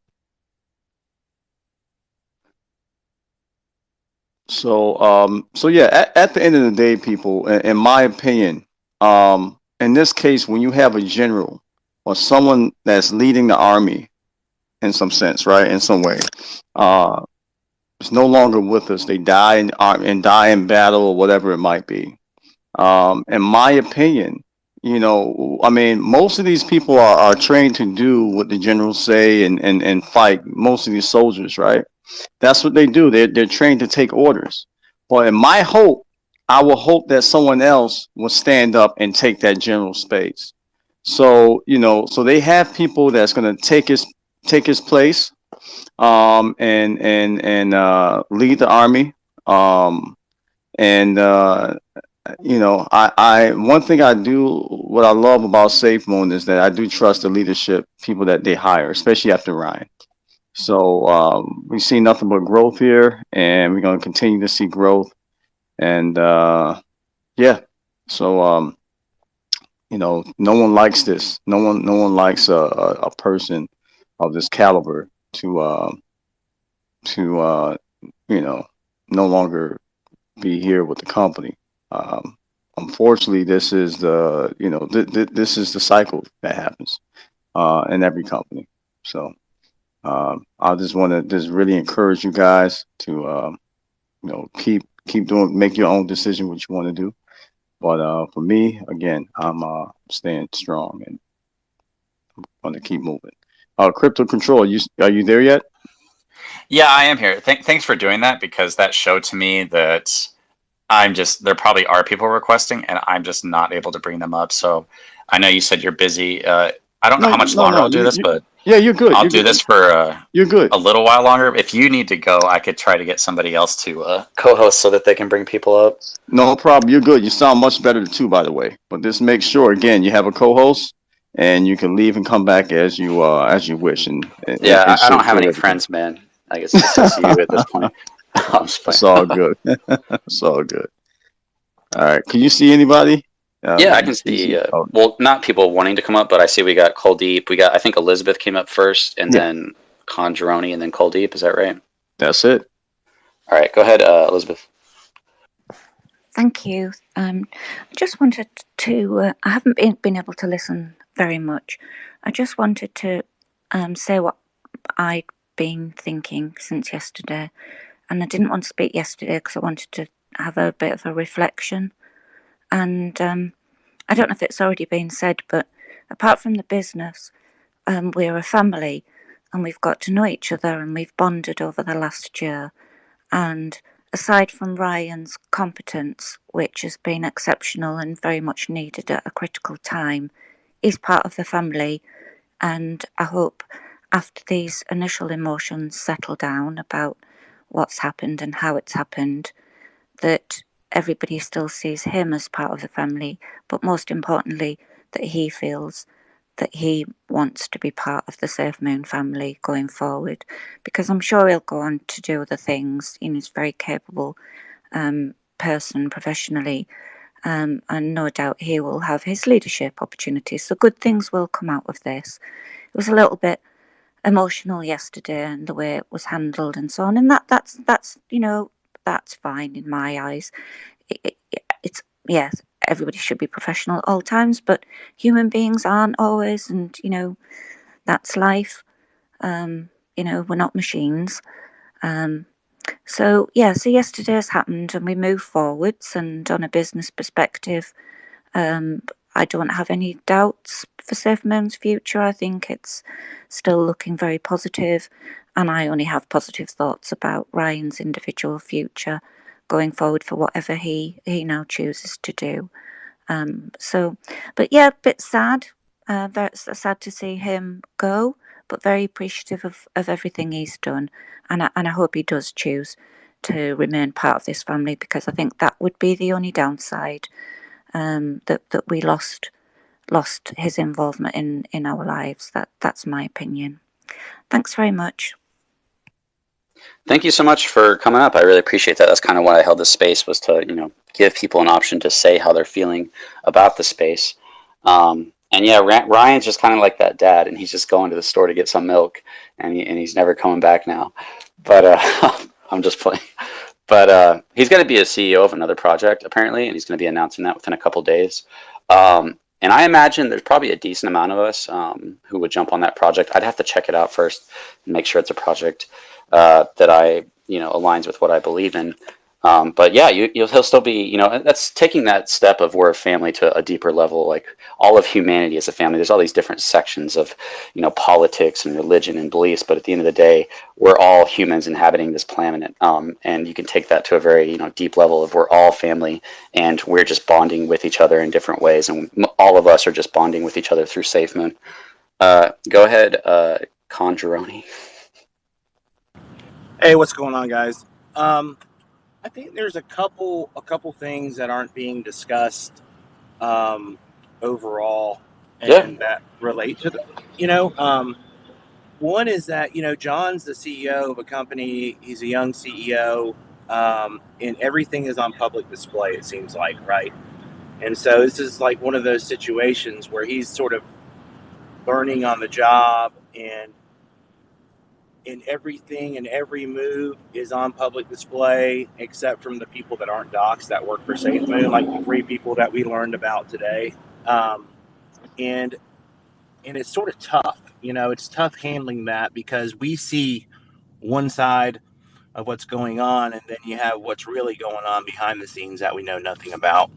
So yeah, at the end of the day, people, in my opinion, in this case, when you have a general or someone that's leading the army in some sense, right, in some way, is no longer with us. They die in battle or whatever it might be. In my opinion, I mean, most of these people are trained to do what the generals say and fight. Most of these soldiers, right? That's what they do. They're trained to take orders. But in my hope, I will hope that someone else will stand up and take that general space. So, so they have people that's going to take his place, and lead the army. I one thing what I love about SafeMoon is that I do trust the leadership people that they hire, especially after Ryan. So we see nothing but growth here, and we're going to continue to see growth. And yeah, so no one likes this. No one likes a person of this caliber to no longer be here with the company. Unfortunately, this is this is the cycle that happens in every company. So I just want to just really encourage you guys to keep doing, make your own decision what you want to do. But for me, again, I'm staying strong and going to keep moving. Crypto control, are you there yet? Yeah, I am here. Thanks for doing that, because that showed to me that there probably are people requesting, and I'm just not able to bring them up. So I know you said you're busy. I don't know No, how much no, longer no. I'll do this, but Yeah, you're good. I'll You're do good. this for You're good. a little while longer. If you need to go, I could try to get somebody else to co-host so that they can bring people up. No problem. You're good. You sound much better too, by the way. But just make sure again you have a co-host, and you can leave and come back as you wish. Yeah, And I don't shit have through any everything. friends, man. I guess it's just you at this point. I'm just playing. It's all good. It's all good. All right. Can you see anybody? Yeah, I can see. Oh, Well, not people wanting to come up, but I see we got Kuldeep. I think Elizabeth came up first, and yeah, then Conjuroni, and then Kuldeep. Is that right? that's it. All right, go ahead, Elizabeth. Thank you. I just wanted to, I haven't been able to listen very much. I just wanted to say what I'd been thinking since yesterday. And I didn't want to speak yesterday because I wanted to have a bit of a reflection. And I don't know if it's already been said, but apart from the business, we're a family and we've got to know each other and we've bonded over the last year. And aside from Ryan's competence, which has been exceptional and very much needed at a critical time, he's part of the family. And I hope after these initial emotions settle down about what's happened and how it's happened, that everybody still sees him as part of the family, but most importantly, that he feels that he wants to be part of the Safemoon family going forward, because I'm sure he'll go on to do other things. He's a very capable person professionally, and no doubt he will have his leadership opportunities. So good things will come out of this. It was a little bit emotional yesterday and the way it was handled and so on, and that's that's fine in my eyes. It's yes, everybody should be professional at all times, but human beings aren't always, and that's life. We're not machines. So yesterday's happened and we move forwards, and on a business perspective, I don't have any doubts for Safemoon's future. I think it's still looking very positive, and I only have positive thoughts about Ryan's individual future going forward for whatever he now chooses to do. But yeah, a bit sad. Very sad to see him go, but very appreciative of everything he's done, and I hope he does choose to remain part of this family, because I think that would be the only downside, that we lost his involvement in our lives. That's my opinion. Thanks very much. Thank you so much for coming up. I really appreciate that. That's kind of why I held this space, was to give people an option to say how they're feeling about the space. And yeah, Ryan's just kind of like that dad, and he's just going to the store to get some milk, and he's never coming back now. But I'm just playing. But he's going to be a CEO of another project apparently, and he's going to be announcing that within a couple days. And I imagine there's probably a decent amount of us who would jump on that project. I'd have to check it out first and make sure it's a project that aligns with what I believe in. But yeah, he'll still be, that's taking that step of we're a family to a deeper level. Like all of humanity is a family. There's all these different sections of, politics and religion and beliefs. But at the end of the day, we're all humans inhabiting this planet. And you can take that to a very, deep level of we're all family, and we're just bonding with each other in different ways. And all of us are just bonding with each other through Safemoon. Go ahead, Conjuroni. Hey, what's going on, guys? I think there's a couple things that aren't being discussed overall, and that relate to one is that John's the CEO of a company. He's a young CEO. and everything is on public display, it seems like, right? And so this is like one of those situations where he's sort of learning on the job, and everything and every move is on public display, except from the people that aren't docs that work for Safemoon, like the 3 people that we learned about today. And it's sort of tough, it's tough handling that, because we see one side of what's going on, and then you have what's really going on behind the scenes that we know nothing about.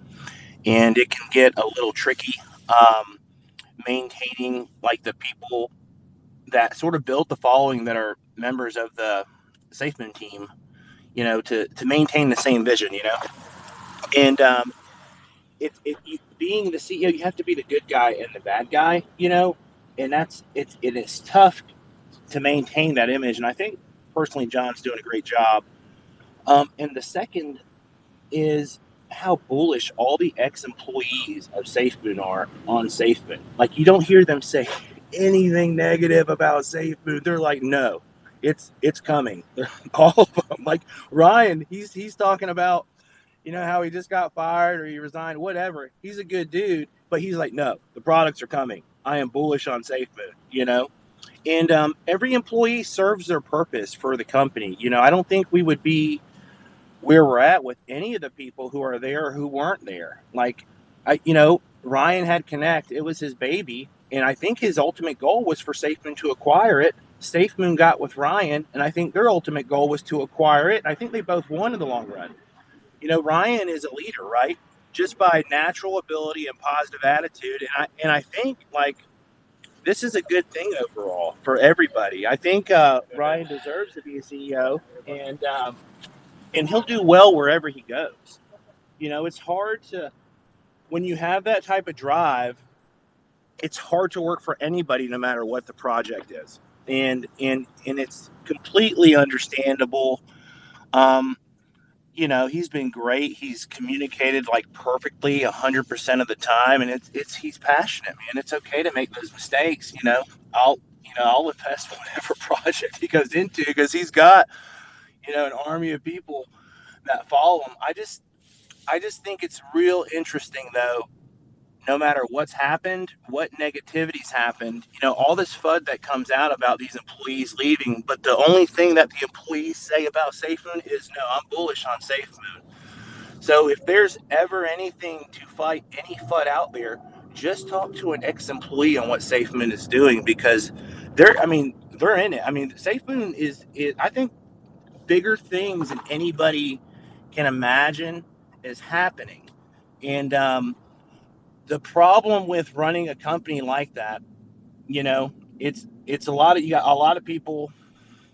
And it can get a little tricky, maintaining like the people that sort of built the following that are members of the Safemoon team, to maintain the same vision, and being the CEO, you have to be the good guy and the bad guy, and it is tough to maintain that image. And I think personally, John's doing a great job. And the second is how bullish all the ex-employees of Safemoon are on Safemoon. Like, you don't hear them say anything negative about Safemoon. They're like, no, it's coming. All of them. Like Ryan, he's talking about, how he just got fired or he resigned, whatever. He's a good dude, but he's like, no, the products are coming. I am bullish on Safemoon, And every employee serves their purpose for the company. I don't think we would be where we're at with any of the people who are there or who weren't there. Like, Ryan had Connect. It was his baby. And I think his ultimate goal was for Safemoon to acquire it. Safemoon got with Ryan, and I think their ultimate goal was to acquire it. I think they both won in the long run. Ryan is a leader, right? Just by natural ability and positive attitude. And I think, like, this is a good thing overall for everybody. I think Ryan deserves to be a CEO, and he'll do well wherever he goes. It's hard to, when you have that type of drive, it's hard to work for anybody, no matter what the project is. And it's completely understandable. He's been great. He's communicated like perfectly 100% of the time, and he's passionate, man. It's okay to make those mistakes. I'll invest whatever project he goes into, because he's got, an army of people that follow him. I just think it's real interesting, though. No matter what's happened, what negativity's happened, all this FUD that comes out about these employees leaving, but the only thing that the employees say about Safemoon is, no, I'm bullish on Safemoon. So if there's ever anything to fight any FUD out there, just talk to an ex-employee on what Safemoon is doing, because they're in it. Safemoon is I think bigger things than anybody can imagine is happening. And the problem with running a company like that, it's a lot of, you got a lot of people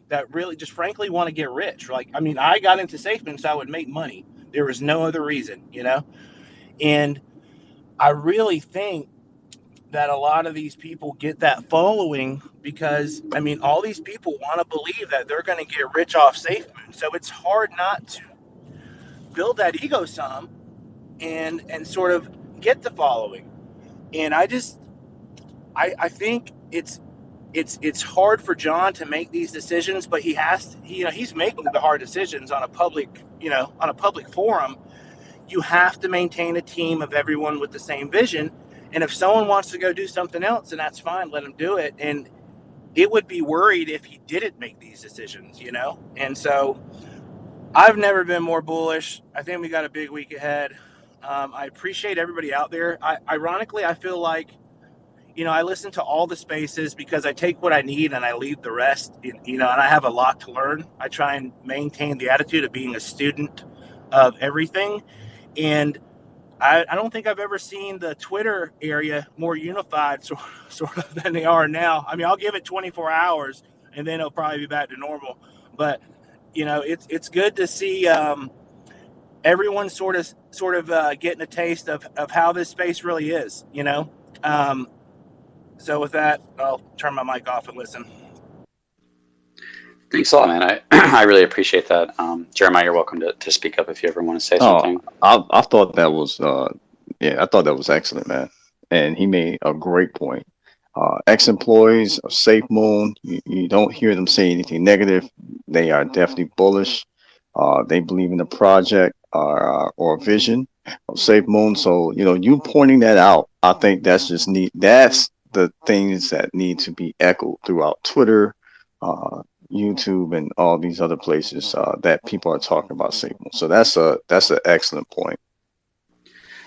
that really just frankly want to get rich. Like, I got into Safemoon so I would make money. There was no other reason, and I really think that a lot of these people get that following because, all these people want to believe that they're going to get rich off Safemoon. So it's hard not to build that ego some and sort of get the following. And I think it's hard for John to make these decisions, but he's making the hard decisions on a public forum. You have to maintain a team of everyone with the same vision. And if someone wants to go do something else, then that's fine. Let him do it. And it would be worried if he didn't make these decisions, And so I've never been more bullish. I think we got a big week ahead. I appreciate everybody out there. Ironically, I feel like, I listen to all the spaces because I take what I need and I leave the rest, and I have a lot to learn. I try and maintain the attitude of being a student of everything. And I don't think I've ever seen the Twitter area more unified sort of than they are now. I'll give it 24 hours and then it'll probably be back to normal. But, it's good to see everyone sort of getting a taste of how this space really is, So with that, I'll turn my mic off and listen. Thanks a lot, man. I really appreciate that. Jeremiah, you're welcome to speak up if you ever want to say something. I thought that was I thought that was excellent, man. And he made a great point. Ex-employees of Safemoon, you don't hear them say anything negative. They are definitely bullish. They believe in the project or vision of Safemoon. So, you pointing that out, I think that's just neat. That's the things that need to be echoed throughout Twitter, uh, YouTube, and all these other places that people are talking about Safemoon. So that's an excellent point.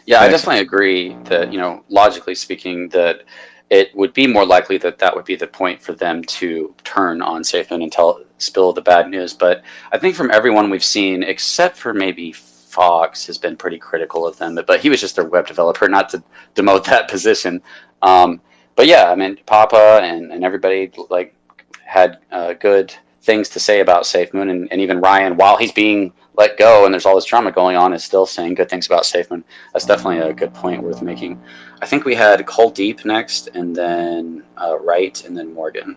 Yeah, I Excellent. definitely agree that, logically speaking, that it would be more likely that that would be the point for them to turn on Safemoon and spill the bad news. But I think from everyone we've seen, except for maybe Fox, has been pretty critical of them. But he was just their web developer, not to demote that position. But yeah, I mean, Papa and everybody had good things to say about Safemoon, and even Ryan, while he's being let go and there's all this drama going on, is still saying good things about Safemoon. That's definitely a good point worth making. I think we had Cole Deep next, and then Wright, and then Morgan.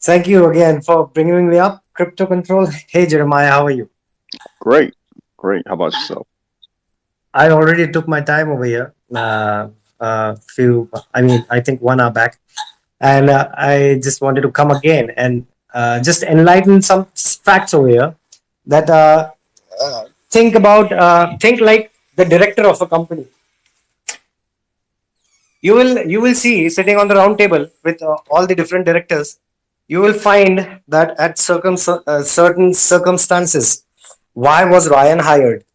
Thank you again for bringing me up, Crypto Control. Hey, Jeremiah, how are you? Great. How about yourself? I already took my time over here. I think 1 hour back. And I just wanted to come again and just enlighten some facts over here that think like the director of a company. You will see sitting on the round table with all the different directors. You will find that at certain circumstances, why was Ryan hired?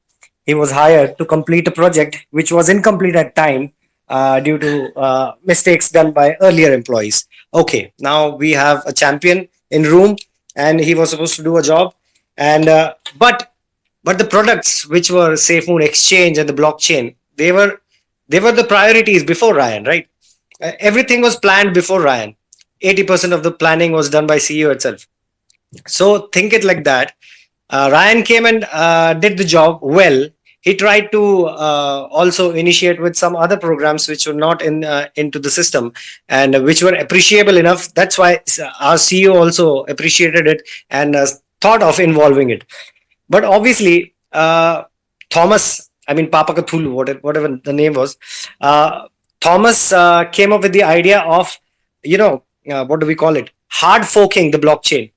He was hired to complete a project which was incomplete at time due to mistakes done by earlier employees. Okay, now we have a champion in room, and he was supposed to do a job, and but the products which were SafeMoon Exchange and the blockchain, they were the priorities before Ryan, right? Everything was planned before Ryan. 80% of the planning was done by CEO itself. So think it like that. Ryan came and did the job well. He tried to also initiate with some other programs which were not into the system and which were appreciable enough. That's why our CEO also appreciated it and thought of involving it. But obviously, Thomas, I mean Papa Cthulhu, whatever the name was, Thomas came up with the idea of, what do we call it? Hard forking the blockchain,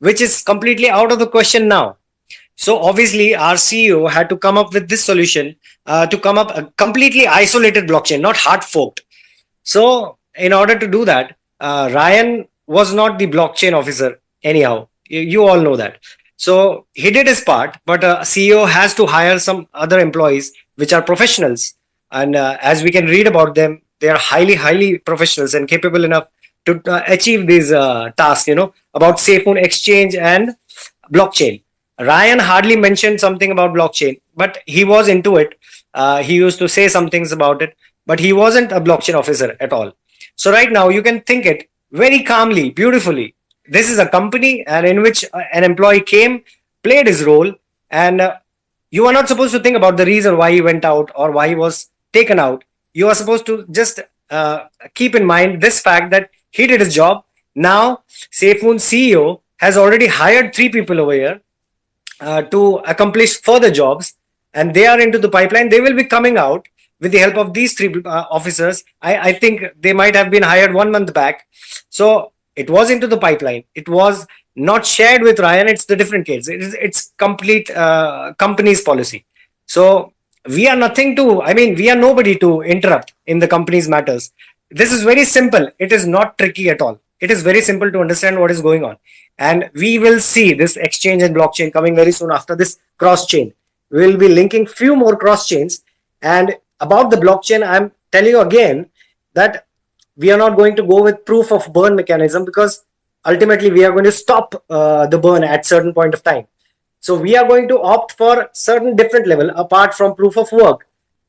which is completely out of the question now. So obviously, our CEO had to come up with this solution to come up a completely isolated blockchain, not hard forked. So in order to do that, Ryan was not the blockchain officer anyhow. You all know that. So he did his part, but CEO has to hire some other employees which are professionals. And as we can read about them, they are highly, highly professionals and capable enough to achieve these tasks, about SafeMoon Exchange and blockchain. Ryan hardly mentioned something about blockchain, but he was into it. He used to say some things about it, but he wasn't a blockchain officer at all. So right now you can think it very calmly, beautifully. This is a company and in which an employee came, played his role, and you are not supposed to think about the reason why he went out or why he was taken out. You are supposed to just keep in mind this fact that he did his job. Now, SafeMoon CEO has already hired 3 people over here to accomplish further jobs, and they are into the pipeline. They will be coming out with the help of these 3 officers. I think they might have been hired 1 month back. So it was into the pipeline. It was not shared with Ryan. It's the different case. It's complete company's policy. So we are nothing to, I mean, we are nobody to interrupt in the company's matters. This is very simple. It is not tricky at all. It is very simple to understand what is going on. And we will see this exchange and blockchain coming very soon after this cross chain. We will be linking few more cross chains. And about the blockchain, I'm telling you again that we are not going to go with proof of burn mechanism, because ultimately we are going to stop the burn at certain point of time. So we are going to opt for certain different level apart from proof of work.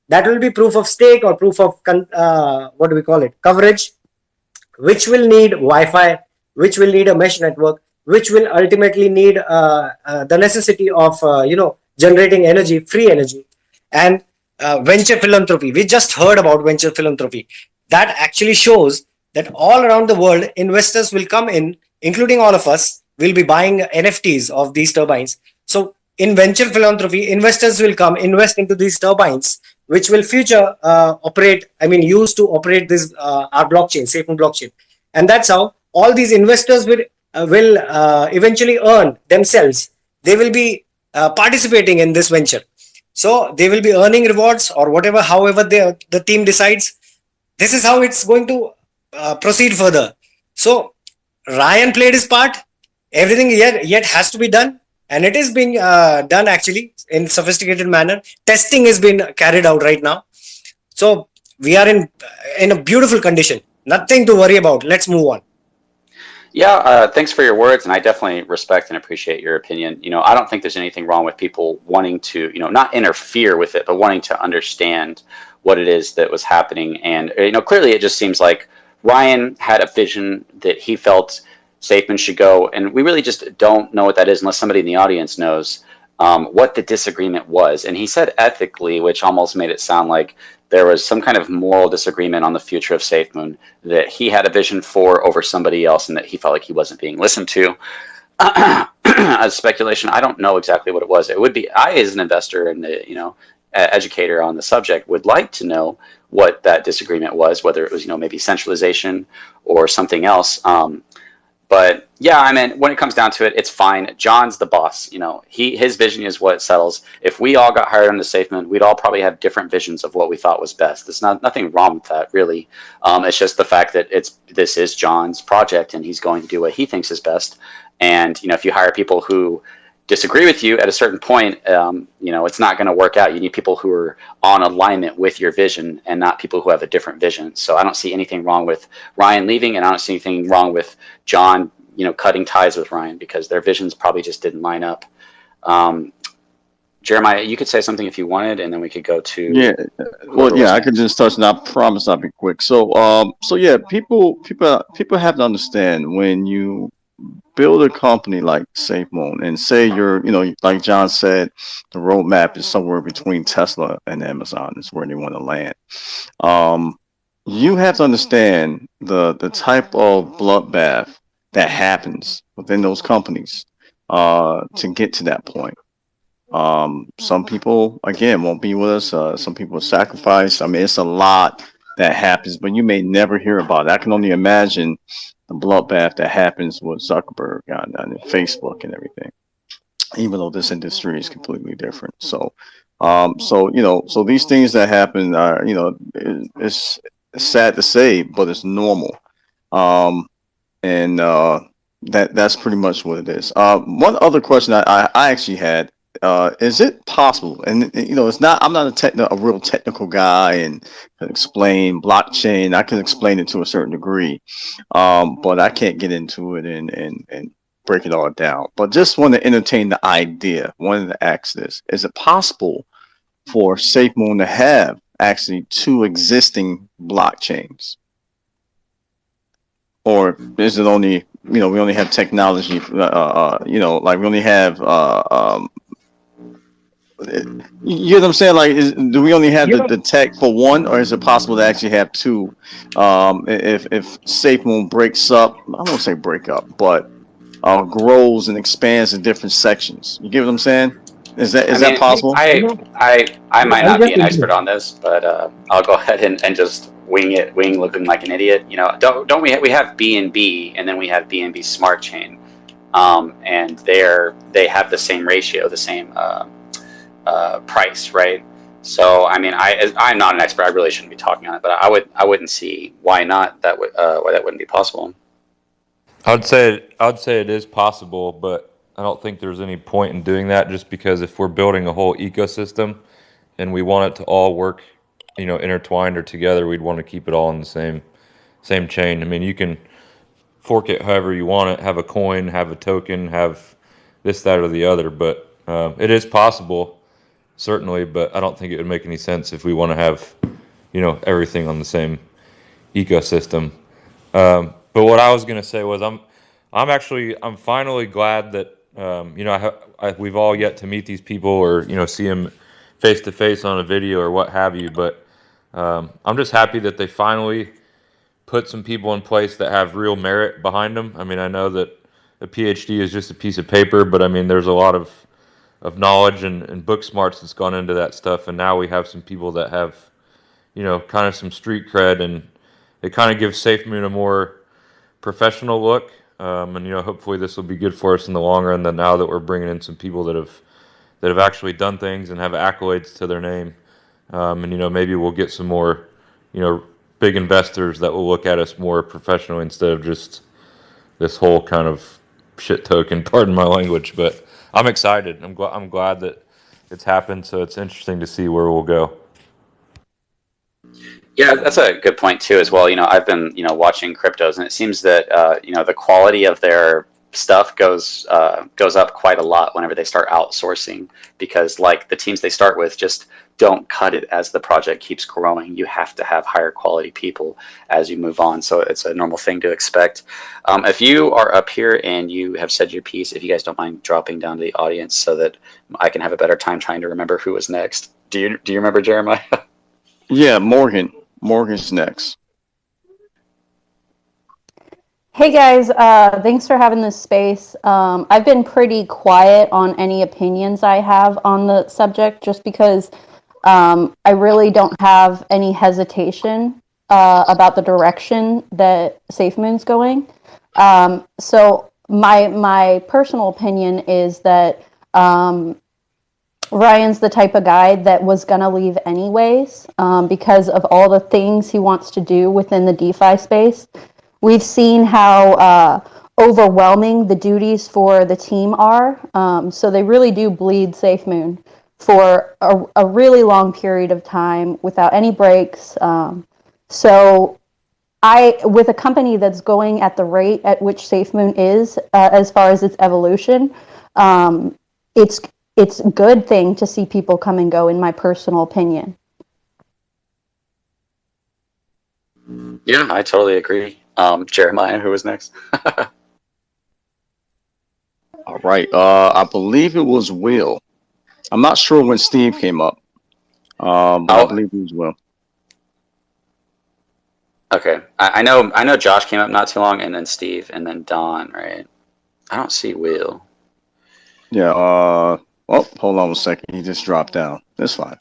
That will be proof of stake or proof of what do we call it, coverage, which will need Wi-Fi, which will need a mesh network, which will ultimately need the necessity of generating energy, free energy. And venture philanthropy, we just heard about venture philanthropy. That actually shows that all around the world investors will come in, including all of us will be buying NFTs of these turbines. So in venture philanthropy, investors will come invest into these turbines which will future use to operate this our blockchain, Safemoon blockchain. And that's how all these investors will will eventually earn themselves. They will be participating in this venture. So they will be earning rewards or whatever, however the team decides. This is how it's going to proceed further. So Ryan played his part. Everything yet has to be done, and it is being done actually in sophisticated manner. Testing is being carried out right now. So we are in a beautiful condition. Nothing to worry about. Let's move on. Yeah, thanks for your words, and I definitely respect and appreciate your opinion. I don't think there's anything wrong with people wanting to, not interfere with it, but wanting to understand what it is that was happening. And clearly, it just seems like Ryan had a vision that he felt Safeman should go, and we really just don't know what that is unless somebody in the audience knows what the disagreement was. And he said ethically, which almost made it sound like there was some kind of moral disagreement on the future of Safemoon that he had a vision for over somebody else, and that he felt like he wasn't being listened to. As speculation, I don't know exactly what it was. It would be, I as an investor and educator on the subject would like to know what that disagreement was, whether it was maybe centralization or something else. But yeah, I mean, when it comes down to it, it's fine. John's the boss. His vision is what settles. If we all got hired on the Safemoon, we'd all probably have different visions of what we thought was best. There's nothing wrong with that, really. It's just the fact that this is John's project, and he's going to do what he thinks is best. And if you hire people who disagree with you at a certain point, it's not going to work out. You need people who are on alignment with your vision, and not people who have a different vision. So I don't see anything wrong with Ryan leaving, and I don't see anything wrong with John, cutting ties with Ryan, because their visions probably just didn't line up. Jeremiah, you could say something if you wanted, and then we could go to I could just touch, and I promise I'll be quick. So yeah, people have to understand, when you build a company like Safemoon, and say you're, like John said, the roadmap is somewhere between Tesla and Amazon is where they want to land. You have to understand the type of bloodbath that happens within those companies to get to that point. Some people, again, won't be with us. Some people sacrifice. I mean, it's a lot that happens, but you may never hear about it. I can only imagine the bloodbath that happens with Zuckerberg on Facebook and everything, even though this industry is completely different. So these things that happen are, it's sad to say, but it's normal. And that's pretty much what it is. One other question I actually had, is it possible? And it's not. I'm not a real technical guy and can explain blockchain. I can explain it to a certain degree, but I can't get into it and break it all down. But just want to entertain the idea. Wanted to ask this: is it possible for Safemoon to have actually two existing blockchains? Or is it only, we only have technology, like we only have, you know what I'm saying? Like, do we only have the tech for one, or is it possible to actually have two? If Safemoon breaks up, I won't say break up, but grows and expands in different sections. You get what I'm saying? Is that possible? I might not be an expert on this, but I'll go ahead and just wing looking like an idiot. Don't we have BNB, and then we have BNB Smart Chain, and they have the same ratio, the same price, right? So I mean, I'm not an expert. I really shouldn't be talking on it, but I wouldn't see why not why that wouldn't be possible. I'd say it is possible, but I don't think there's any point in doing that, just because if we're building a whole ecosystem and we want it to all work, intertwined or together, we'd want to keep it all in the same chain. I mean, you can fork it however you want it, have a coin, have a token, have this, that, or the other, but it is possible, certainly, but I don't think it would make any sense if we want to have, everything on the same ecosystem. But what I was going to say was I'm finally glad that we've all yet to meet these people, or see them face to face on a video or what have you. But I'm just happy that they finally put some people in place that have real merit behind them. I mean, I know that a PhD is just a piece of paper, but I mean, there's a lot of knowledge and book smarts that's gone into that stuff. And now we have some people that have, kind of some street cred, and it kind of gives Safemoon a more professional look. And hopefully this will be good for us in the long run. That now that we're bringing in some people that have actually done things and have accolades to their name, and maybe we'll get some more, big investors that will look at us more professionally instead of just this whole kind of shit token. Pardon my language, but I'm excited. I'm glad that it's happened. So it's interesting to see where we'll go. Yeah, that's a good point too, as well. I've been watching cryptos, and it seems that the quality of their stuff goes up quite a lot whenever they start outsourcing, because like the teams they start with just don't cut it as the project keeps growing. You have to have higher quality people as you move on, so it's a normal thing to expect. If you are up here and you have said your piece, if you guys don't mind dropping down to the audience so that I can have a better time trying to remember who was next. Do you remember, Jeremiah? Yeah, Morgan. Morgan's next. Hey guys, thanks for having this space. I've been pretty quiet on any opinions I have on the subject just because I really don't have any hesitation about the direction that Safemoon's going. So my personal opinion is that Ryan's the type of guy that was going to leave anyways because of all the things he wants to do within the DeFi space. We've seen how overwhelming the duties for the team are. So they really do bleed Safemoon for a really long period of time without any breaks. So with a company that's going at the rate at which Safemoon is, as far as its evolution, it's a good thing to see people come and go, in my personal opinion. Yeah, I totally agree. Jeremiah, who was next? All right. I believe it was Will. I'm not sure when Steve came up, but I believe it was Will. Okay, I know Josh came up not too long, and then Steve, and then Don, right? I don't see Will. Yeah. Oh, hold on a second. He just dropped down. That's fine.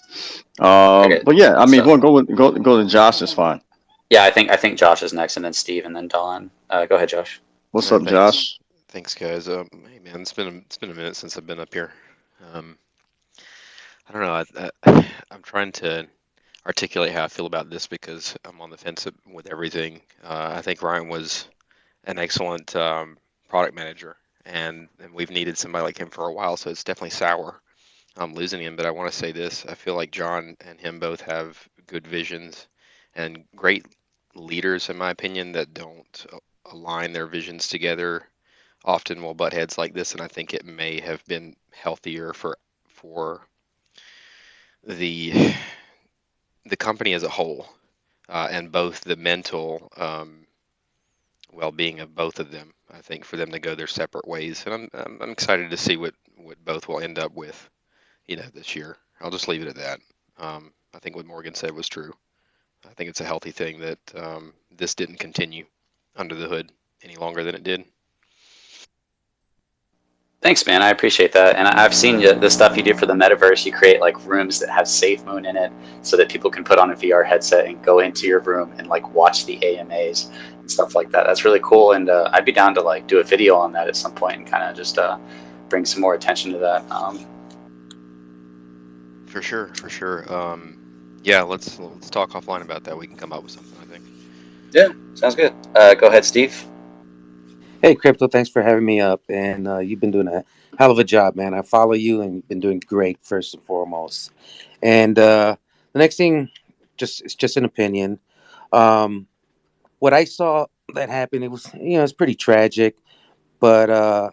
But yeah, I mean, if you want to go to Josh, it's fine. Yeah, I think Josh is next, and then Steve, and then Don. Go ahead, Josh. What's up, Josh? Thanks, guys. Hey, man, it's been a minute since I've been up here. I don't know. I'm trying to articulate how I feel about this because I'm on the fence with everything. I think Ryan was an excellent product manager, and we've needed somebody like him for a while. So it's definitely sour losing him. But I want to say this: I feel like John and him both have good visions and great leaders, in my opinion, that don't align their visions together often will butt heads like this, and I think it may have been healthier for the company as a whole, and both the mental well-being of both of them. I think for them to go their separate ways, and I'm excited to see what both will end up with, this year. I'll just leave it at that. I think what Morgan said was true. I think it's a healthy thing that this didn't continue under the hood any longer than it did. Thanks, man. I appreciate that. And I've seen the stuff you do for the metaverse. You create like rooms that have Safemoon in it so that people can put on a VR headset and go into your room and like watch the AMAs and stuff like that. That's really cool. And I'd be down to like do a video on that at some point and kind of just bring some more attention to that. For sure. Yeah, let's talk offline about that. We can come up with something, I think. Yeah, sounds good. Go ahead, Steve. Hey, Crypto, thanks for having me up. And you've been doing a hell of a job, man. I follow you and you've been doing great, first and foremost. And the next thing, it's just an opinion. What I saw that happened, it was, it's pretty tragic. But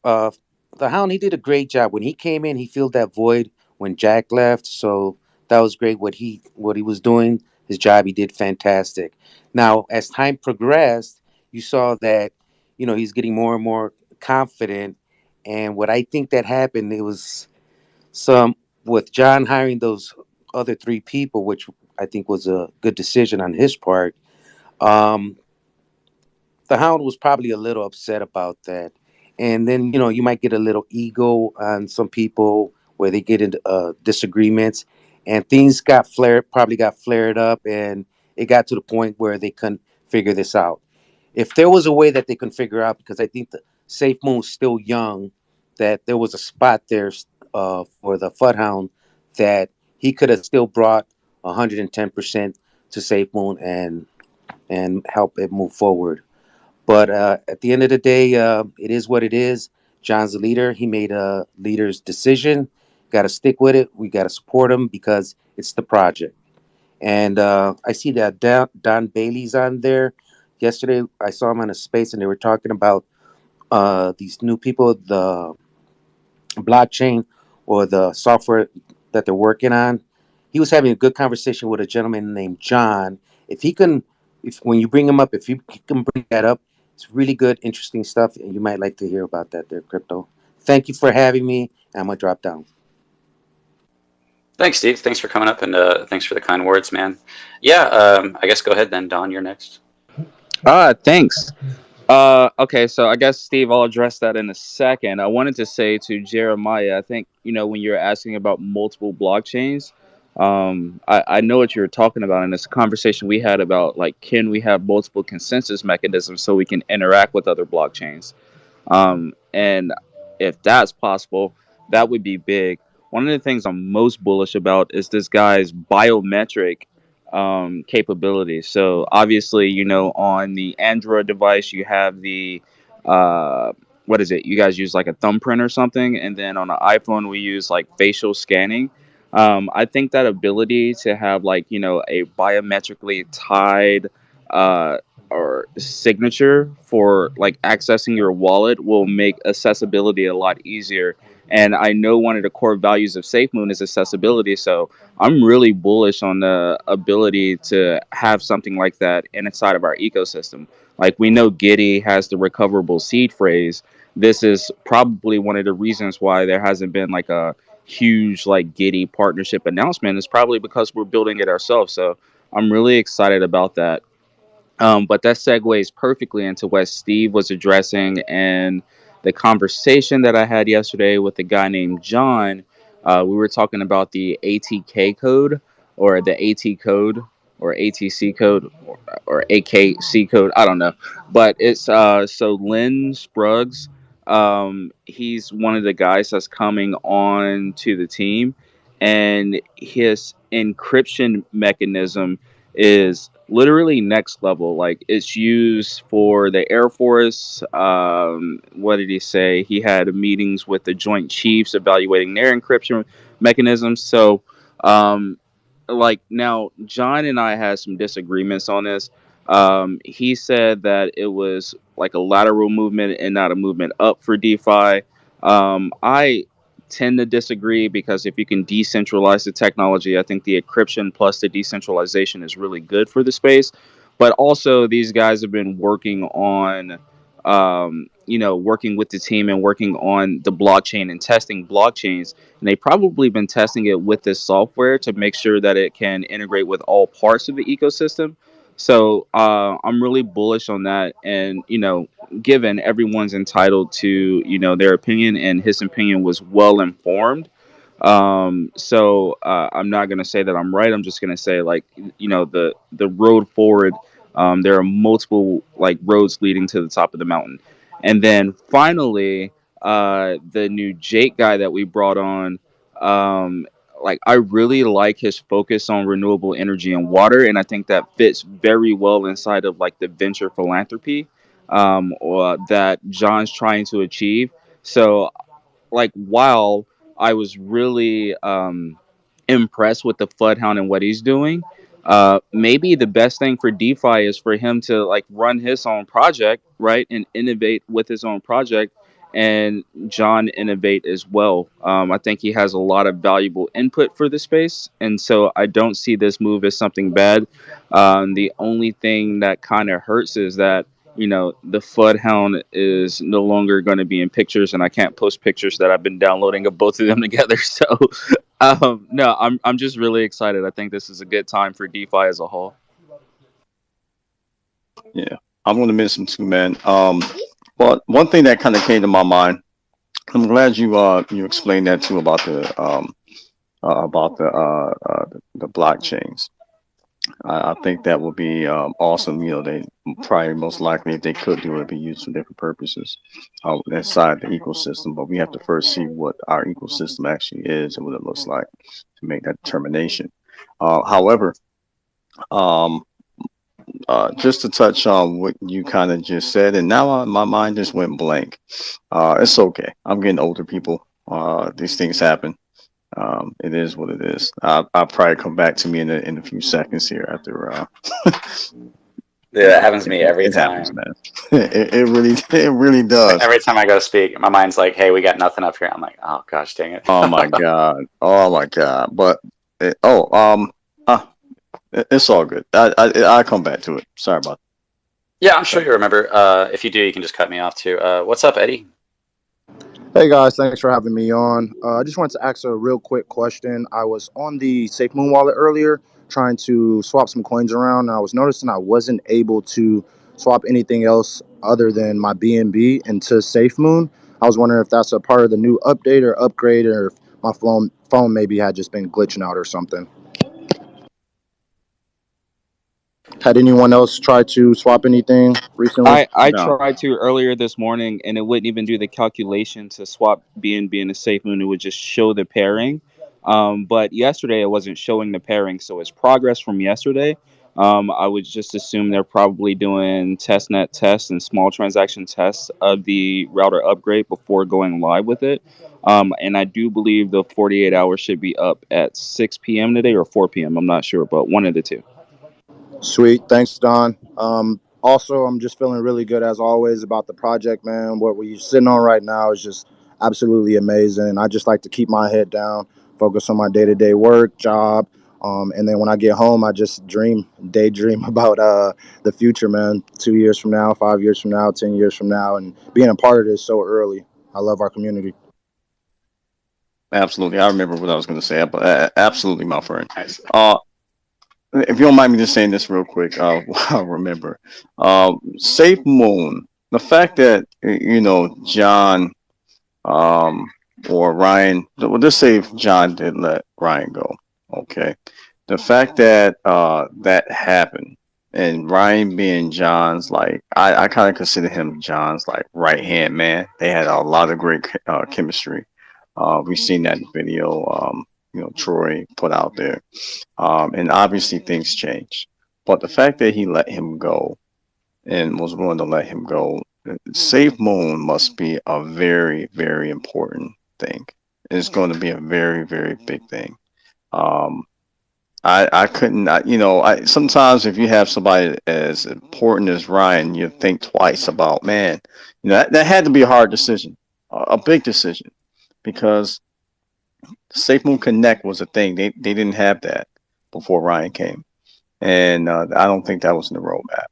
the Hound, he did a great job. When he came in, he filled that void when Jack left. So that was great. What he was doing, his job, he did fantastic. Now, as time progressed, you saw that, he's getting more and more confident. And what I think that happened, it was some with John hiring those other three people, which I think was a good decision on his part. Um, the Hound was probably a little upset about that. And then, you might get a little ego on some people where they get into disagreements and things probably got flared up, and it got to the point where they couldn't figure this out. If there was a way that they can figure out, because I think the Safemoon's still young, that there was a spot there for the Fudhound that he could have still brought 110% to Safemoon and help it move forward. But at the end of the day, it is what it is. John's the leader. He made a leader's decision. Got to stick with it. We got to support him because it's the project. And I see that Don Bailey's on there. Yesterday, I saw him on a space, and they were talking about these new people, the blockchain or the software that they're working on. He was having a good conversation with a gentleman named John. If he can, if when you bring him up, if you can bring that up, it's really good, interesting stuff, and you might like to hear about that there, Crypto. Thank you for having me. I'm gonna drop down. Thanks, Steve. Thanks for coming up, and thanks for the kind words, man. Yeah, I guess go ahead then, Don. You're next. Thanks. Okay, so I guess Steve, I'll address that in a second. I wanted to say to Jeremiah, I think when you're asking about multiple blockchains, I know what you're talking about, and it's a conversation we had about like, can we have multiple consensus mechanisms so we can interact with other blockchains? And if that's possible, that would be big. One of the things I'm most bullish about is this guy's biometric capabilities. So obviously, on the Android device, you have the uh, what is it? You guys use like a thumbprint or something, and then on the iPhone, we use like facial scanning. I think that ability to have like a biometrically tied uh, or signature for like accessing your wallet will make accessibility a lot easier. And I know one of the core values of SafeMoon is accessibility, so I'm really bullish on the ability to have something like that inside of our ecosystem. Like we know Giddy has the recoverable seed phrase. This is probably one of the reasons why there hasn't been like a huge like Giddy partnership announcement. Is probably because we're building it ourselves. So I'm really excited about that. But that segues perfectly into what Steve was addressing and the conversation that I had yesterday with a guy named John. We were talking about the ATK code or the AT code or ATC code or AKC code. I don't know. But it's so Lynn Spruggs. He's one of the guys that's coming on to the team, and his encryption mechanism is literally next level. Like it's used for the Air Force. What did he say? He had meetings with the Joint Chiefs evaluating their encryption mechanisms. So, like now, John and I had some disagreements on this. He said that it was like a lateral movement and not a movement up for DeFi. I tend to disagree because if you can decentralize the technology, I think the encryption plus the decentralization is really good for the space. But also, these guys have been working on, working with the team and working on the blockchain and testing blockchains. And they probably been testing it with this software to make sure that it can integrate with all parts of the ecosystem. So I'm really bullish on that. And, given everyone's entitled to, their opinion, and his opinion was well informed. So I'm not gonna say that I'm right. I'm just gonna say like the road forward. There are multiple like roads leading to the top of the mountain, and then finally the new Jake guy that we brought on. Like I really like his focus on renewable energy and water, and I think that fits very well inside of like the venture philanthropy or that John's trying to achieve. So like while I was really impressed with the Floodhound and what he's doing, maybe the best thing for DeFi is for him to like run his own project, right, and innovate with his own project, and John innovate as well. I think he has a lot of valuable input for the space, and so I don't see this move as something bad. The only thing that kind of hurts is that the Floodhound is no longer going to be in pictures, and I can't post pictures that I've been downloading of both of them together. So, no, I'm just really excited. I think this is a good time for DeFi as a whole. Yeah, I'm going to miss him too, man. But one thing that kind of came to my mind, I'm glad you explained that too about the blockchains. I think that would be awesome. They probably most likely, if they could do it, be used for different purposes inside the ecosystem. But we have to first see what our ecosystem actually is and what it looks like to make that determination. However, um, just to touch on what you kind of just said, and now my mind just went blank. It's okay. I'm getting older, people. These things happen. It is what it is. I'll probably come back to me in a few seconds here after. Yeah, that happens to me every It happens, time. man. It really does. Every time I go speak, my mind's like, "Hey, we got nothing up here." I'm like, "Oh gosh, dang it." Oh my god. Oh my god. But it's all good. I'll come back to it. Sorry about Yeah, I'm sure you remember. If you do, you can just cut me off too. What's up, Eddie? Hey guys, thanks for having me on. I just wanted to ask a real quick question. I was on the Safemoon wallet earlier trying to swap some coins around, and I was noticing I wasn't able to swap anything else other than my BNB into Safemoon. I was wondering if that's a part of the new update or upgrade, or if my phone maybe had just been glitching out or something. Had anyone else tried to swap anything recently? I No. tried to earlier this morning, and it wouldn't even do the calculation to swap BNB into SafeMoon. It would just show the pairing. But yesterday it wasn't showing the pairing, so it's progress from yesterday. I would just assume they're probably doing testnet tests and small transaction tests of the router upgrade before going live with it. And I do believe the 48 hours should be up at 6 p.m. today or 4 p.m. I'm not sure, but one of the two. Sweet. Thanks, Don. Also, I'm just feeling really good as always about the project, man. What we're sitting on right now is just absolutely amazing. I just like to keep my head down, focus on my day-to-day work, job. And then when I get home, I just daydream about the future, man. 2 years from now, 5 years from now, 10 years from now, and being a part of this so early. I love our community. Absolutely. I remember what I was going to say. But absolutely, my friend. Nice. If you don't mind me just saying this real quick, I'll remember. Safe Moon. The fact that John or Ryan. Well, just say if John did let Ryan go. Okay. The fact that that happened, and Ryan being John's like, I kind of consider him John's like right hand man. They had a lot of great chemistry. We've seen that video. Troy put out there. And obviously things change. But the fact that he let him go and was willing to let him go, Save Moon must be a very, very important thing. It's going to be a very, very big thing. Um, I couldn't, sometimes if you have somebody as important as Ryan, you think twice about, man, that had to be a hard decision, a big decision, because Safe Moon Connect was a thing. They didn't have that before Ryan came, and I don't think that was in the roadmap.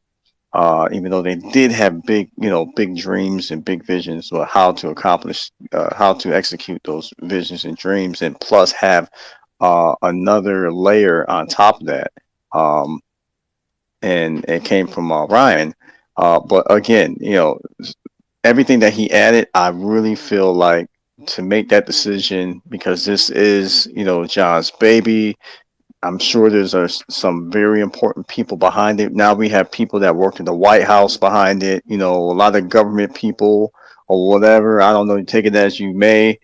Even though they did have big dreams and big visions of how to accomplish, how to execute those visions and dreams, and plus have another layer on top of that. And it came from Ryan. But again, everything that he added, I really feel like to make that decision, because this is, John's baby. I'm sure there's some very important people behind it. Now we have people that worked in the White House behind it, a lot of government people or whatever. I don't know, take it as you may.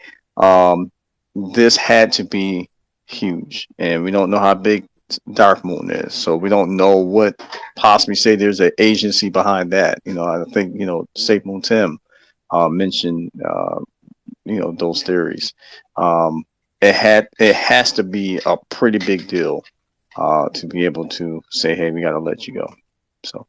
This had to be huge, and we don't know how big Dark Moon is, so we don't know what possibly say there's an agency behind that. I think Safe Moon Tim mentioned those theories. It has to be a pretty big deal to be able to say, hey, we got to let you go. So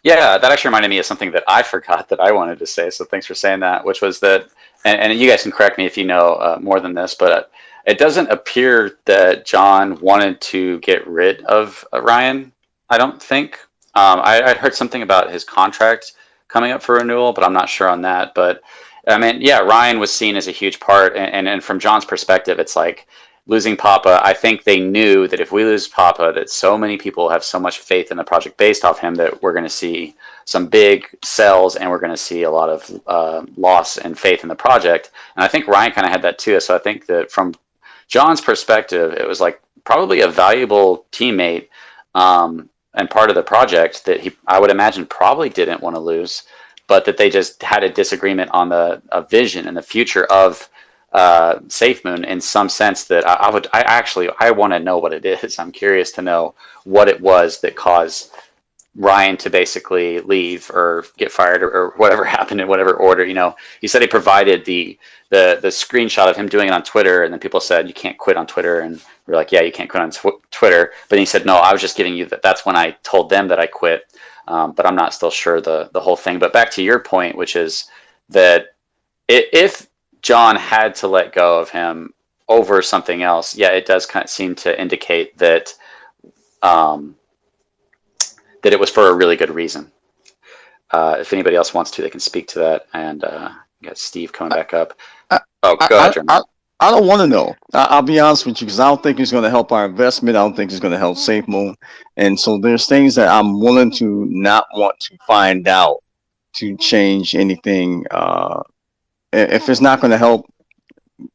Yeah, that actually reminded me of something that I forgot that I wanted to say. So thanks for saying that, which was that, and you guys can correct me if you know more than this, but it doesn't appear that John wanted to get rid of Ryan. I don't think. I'd heard something about his contract coming up for renewal, but I'm not sure on that. But I mean, yeah, Ryan was seen as a huge part, and from John's perspective, it's like losing Papa. I think they knew that if we lose Papa, that so many people have so much faith in the project based off him that we're going to see some big sells, and we're going to see a lot of loss and faith in the project. And I think Ryan kind of had that too. So I think that from John's perspective, it was like probably a valuable teammate and part of the project that I would imagine probably didn't want to lose, but that they just had a disagreement on a vision and the future of Safemoon in some sense that I want to know what it is. I'm curious to know what it was that caused Ryan to basically leave or get fired or whatever happened in whatever order. He said he provided the screenshot of him doing it on Twitter, and then people said you can't quit on Twitter, and we're like, yeah, you can't quit on Twitter. But he said, no, I was just giving you that. That's when I told them that I quit, but I'm not still sure the whole thing. But back to your point, which is that if John had to let go of him over something else, yeah, it does kind of seem to indicate that. That it was for a really good reason. If anybody else wants to, they can speak to that. And you got Steve coming back up. Go ahead, Jeremy. I don't want to know. I'll be honest with you, because I don't think it's going to help our investment. I don't think it's going to help Safemoon. And so there's things that I'm willing to not want to find out to change anything. If it's not going to help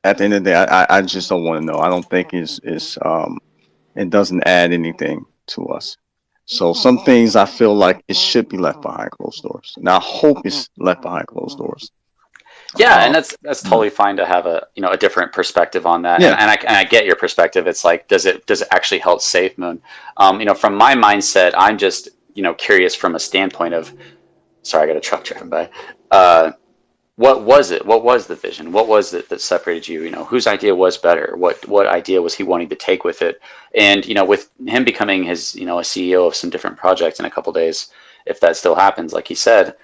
at the end of the day, I just don't want to know. I don't think it doesn't add anything to us. So some things I feel like it should be left behind closed doors. And I hope it's left behind closed doors. Yeah, and that's totally fine to have a different perspective on that. Yeah. And I get your perspective. It's like, does it actually help Safemoon? From my mindset, I'm just curious from a standpoint of, sorry, I got a truck driving by. What was it? What was the vision? What was it that separated you? Whose idea was better? What idea was he wanting to take with it? And with him becoming his a CEO of some different projects in a couple days, if that still happens, like he said,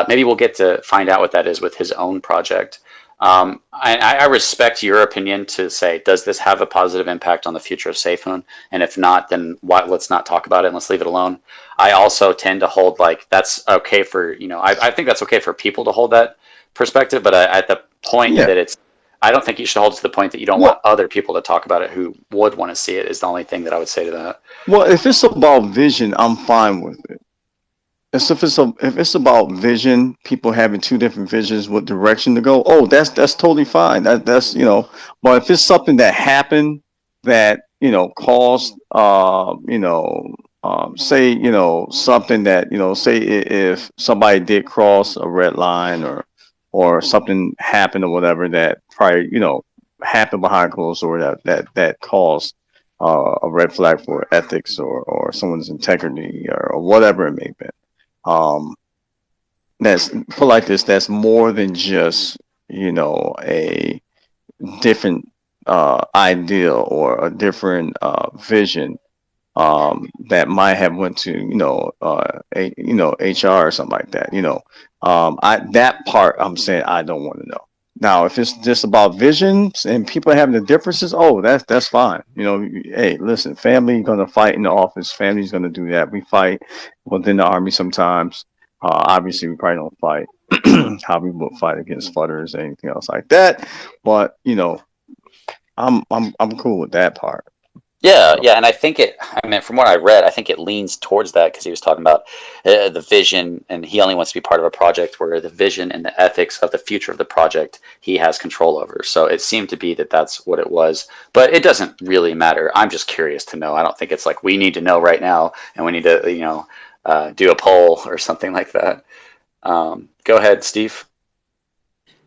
maybe we'll get to find out what that is with his own project. I respect your opinion to say, does this have a positive impact on the future of Safemoon? And if not, then let's not talk about it and let's leave it alone. I also tend to hold that's okay for I think that's okay for people to hold that perspective, but at the point that I don't think you should hold it to the point that you don't want other people to talk about it who would want to see it, is the only thing that I would say to that. Well, if it's about vision, I'm fine with it. If it's about vision, people having two different visions, what direction to go, that's totally fine. That's but if it's something that happened that caused say something that say if somebody did cross a red line or something happened or whatever that probably happened behind closed door that caused a red flag for ethics or someone's integrity or whatever it may have been. That's put like this. That's more than just a different idea or a different vision that might have went to HR or something like that. That part I'm saying I don't want to know. Now, if it's just about visions and people having the differences, that's fine. Hey, listen, family gonna fight in the office. Family's gonna do that. We fight within the army sometimes. Obviously, we probably don't fight how we would fight against fudders or anything else like that. But I'm cool with that part. Yeah, and I think from what I read, I think it leans towards that, because he was talking about the vision, and he only wants to be part of a project where the vision and the ethics of the future of the project he has control over. So it seemed to be that that's what it was, but it doesn't really matter. I'm just curious to know. I don't think it's like we need to know right now, and we need to do a poll or something like that. Go ahead, Steve.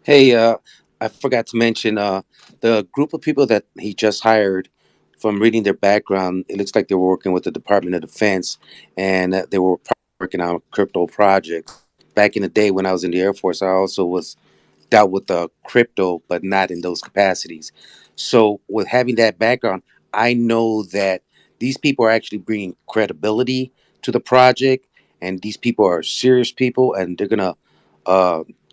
Hey, I forgot to mention the group of people that he just hired. From reading their background, it looks like they were working with the Department of Defense, and they were working on crypto projects. Back in the day when I was in the Air Force, I also dealt with crypto, but not in those capacities. So with having that background, I know that these people are actually bringing credibility to the project, and these people are serious people, and they're gonna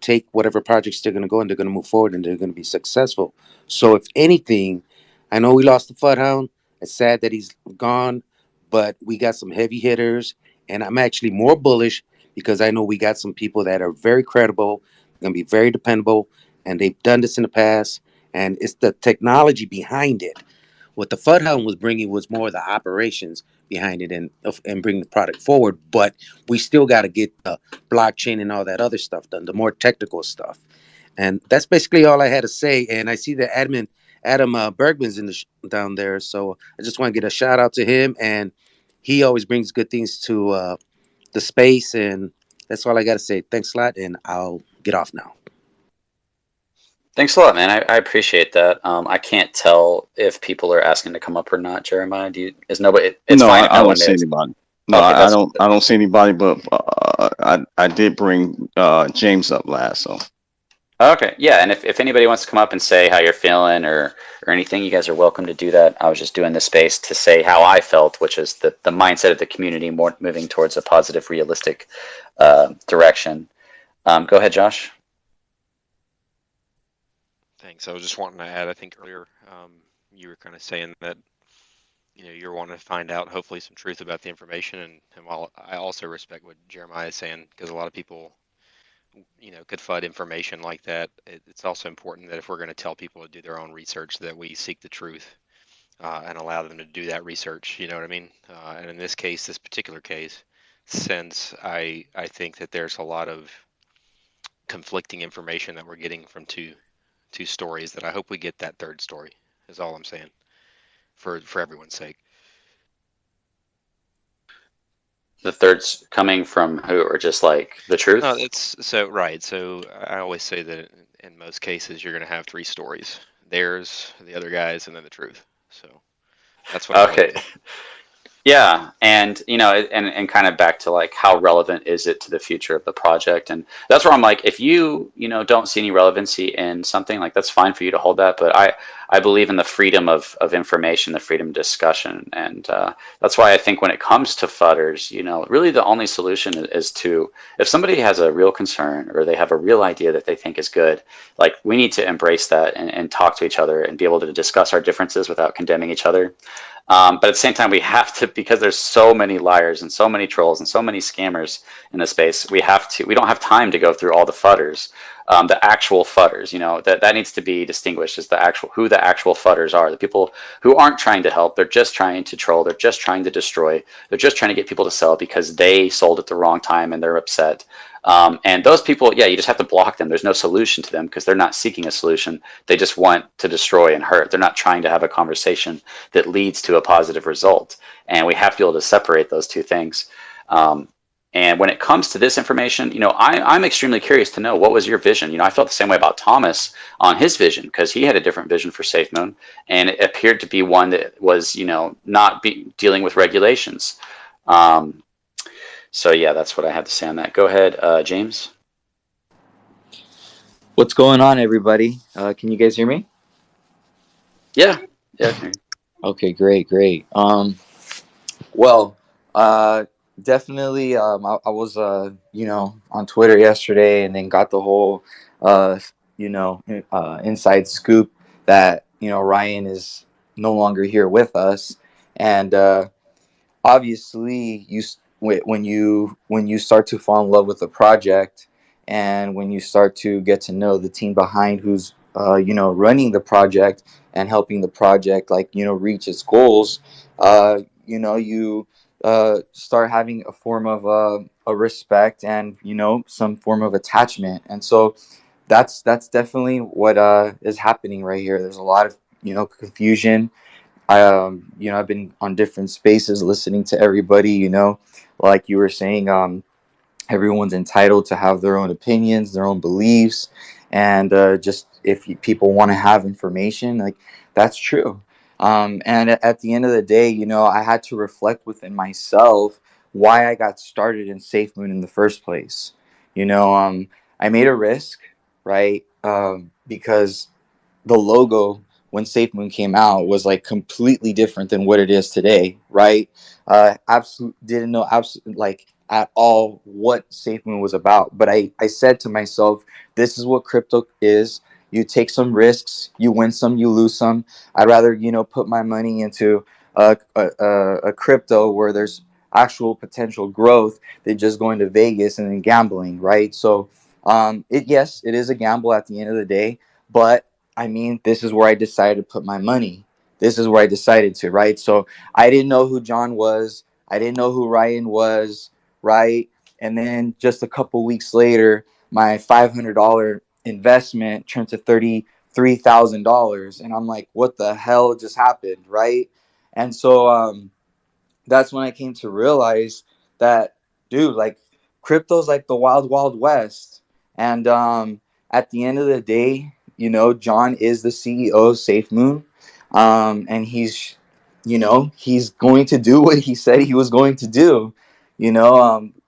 take whatever projects they're gonna go and they're gonna move forward, and they're gonna be successful. So if anything, I know we lost the Fudhound. It's sad that he's gone, but we got some heavy hitters, and I'm actually more bullish because I know we got some people that are very credible, going to be very dependable, and they've done this in the past, and it's the technology behind it. What the Fudhound was bringing was more of the operations behind it and bring the product forward, but we still got to get the blockchain and all that other stuff done, the more technical stuff. And that's basically all I had to say. And I see the admin Adam Bergman's in down there. So I just want to get a shout out to him, and he always brings good things to the space, and that's all I got to say. Thanks a lot, and I'll get off now. Thanks a lot, man. I appreciate that. I can't tell if people are asking to come up or not. Jeremiah, is nobody? It's No, fine if I no don't one see is. anybody. No, Okay, I that's don't. I don't see anybody. But I did bring James up last. So okay. Yeah, and if anybody wants to come up and say how you're feeling or anything, you guys are welcome to do that. I was just doing this space to say how I felt, which is the mindset of the community more moving towards a positive, realistic direction. Go ahead, Josh. Thanks. I was just wanting to add, I think earlier you were kind of saying that you're wanting to find out hopefully some truth about the information, and while I also respect what Jeremiah is saying, because a lot of people could FUD information like that, it's also important that if we're going to tell people to do their own research, that we seek the truth and allow them to do that research. You know what I mean? And in this case, this particular case, since I think that there's a lot of conflicting information that we're getting from two stories, that I hope we get that third story, is all I'm saying, for everyone's sake. The third's coming from who, or just like the truth? It's so right. So I always say that in most cases you're going to have three stories: theirs, the other guys, and then the truth. So that's what I'm Okay. looking for. Yeah, and and kind of back to like how relevant is it to the future of the project, and that's where I'm like, if don't see any relevancy in something, like that's fine for you to hold that, but I believe in the freedom of information, the freedom of discussion, and that's why I think when it comes to fudders, really the only solution is to, if somebody has a real concern or they have a real idea that they think is good, like we need to embrace that and talk to each other and be able to discuss our differences without condemning each other. But at the same time, we have to, because there's so many liars and so many trolls and so many scammers in this space, we don't have time to go through all the fudders, the actual fudders, that needs to be distinguished as who the actual fudders are, the people who aren't trying to help. They're just trying to troll. They're just trying to destroy. They're just trying to get people to sell because they sold at the wrong time and they're upset. And those people, yeah, you just have to block them. There's no solution to them because they're not seeking a solution. They just want to destroy and hurt. They're not trying to have a conversation that leads to a positive result. And we have to be able to separate those two things. And when it comes to this information, I'm extremely curious to know, what was your vision? I felt the same way about Thomas on his vision, because he had a different vision for Safemoon, and it appeared to be one that was, not dealing with regulations. So yeah, that's what I have to say on that. Go ahead, James. What's going on, everybody? Can you guys hear me? Yeah. Okay, great. Well, definitely. I was, on Twitter yesterday, and then got the whole, inside scoop that Ryan is no longer here with us, and obviously when you start to fall in love with the project, and when you start to get to know the team behind who's running the project and helping the project reach its goals, you start having a form of a respect and some form of attachment. And so that's definitely what is happening right here. There's a lot of confusion. I've been on different spaces listening to everybody, like you were saying, everyone's entitled to have their own opinions, their own beliefs. And just if people want to have information, like, that's true. And at the end of the day, I had to reflect within myself why I got started in Safemoon in the first place. I made a risk, right? Because the logo when Safemoon came out was like completely different than what it is today, right? Absolutely didn't know like at all what Safemoon was about. But I said to myself, this is what crypto is. You take some risks, you win some, you lose some. I'd rather put my money into a crypto where there's actual potential growth than just going to Vegas and then gambling, right? So yes, it is a gamble at the end of the day, but I mean, this is where I decided to put my money. This is where I decided to, right? So I didn't know who John was. I didn't know who Ryan was, right? And then just a couple weeks later, my $500 investment turned to $33 $3,000, and I'm like, what the hell just happened, right? And so that's when I came to realize that, dude, like, crypto's like the wild, wild west. And at the end of the day, you know, John is the CEO of Safemoon. And he's going to do what he said he was going to do.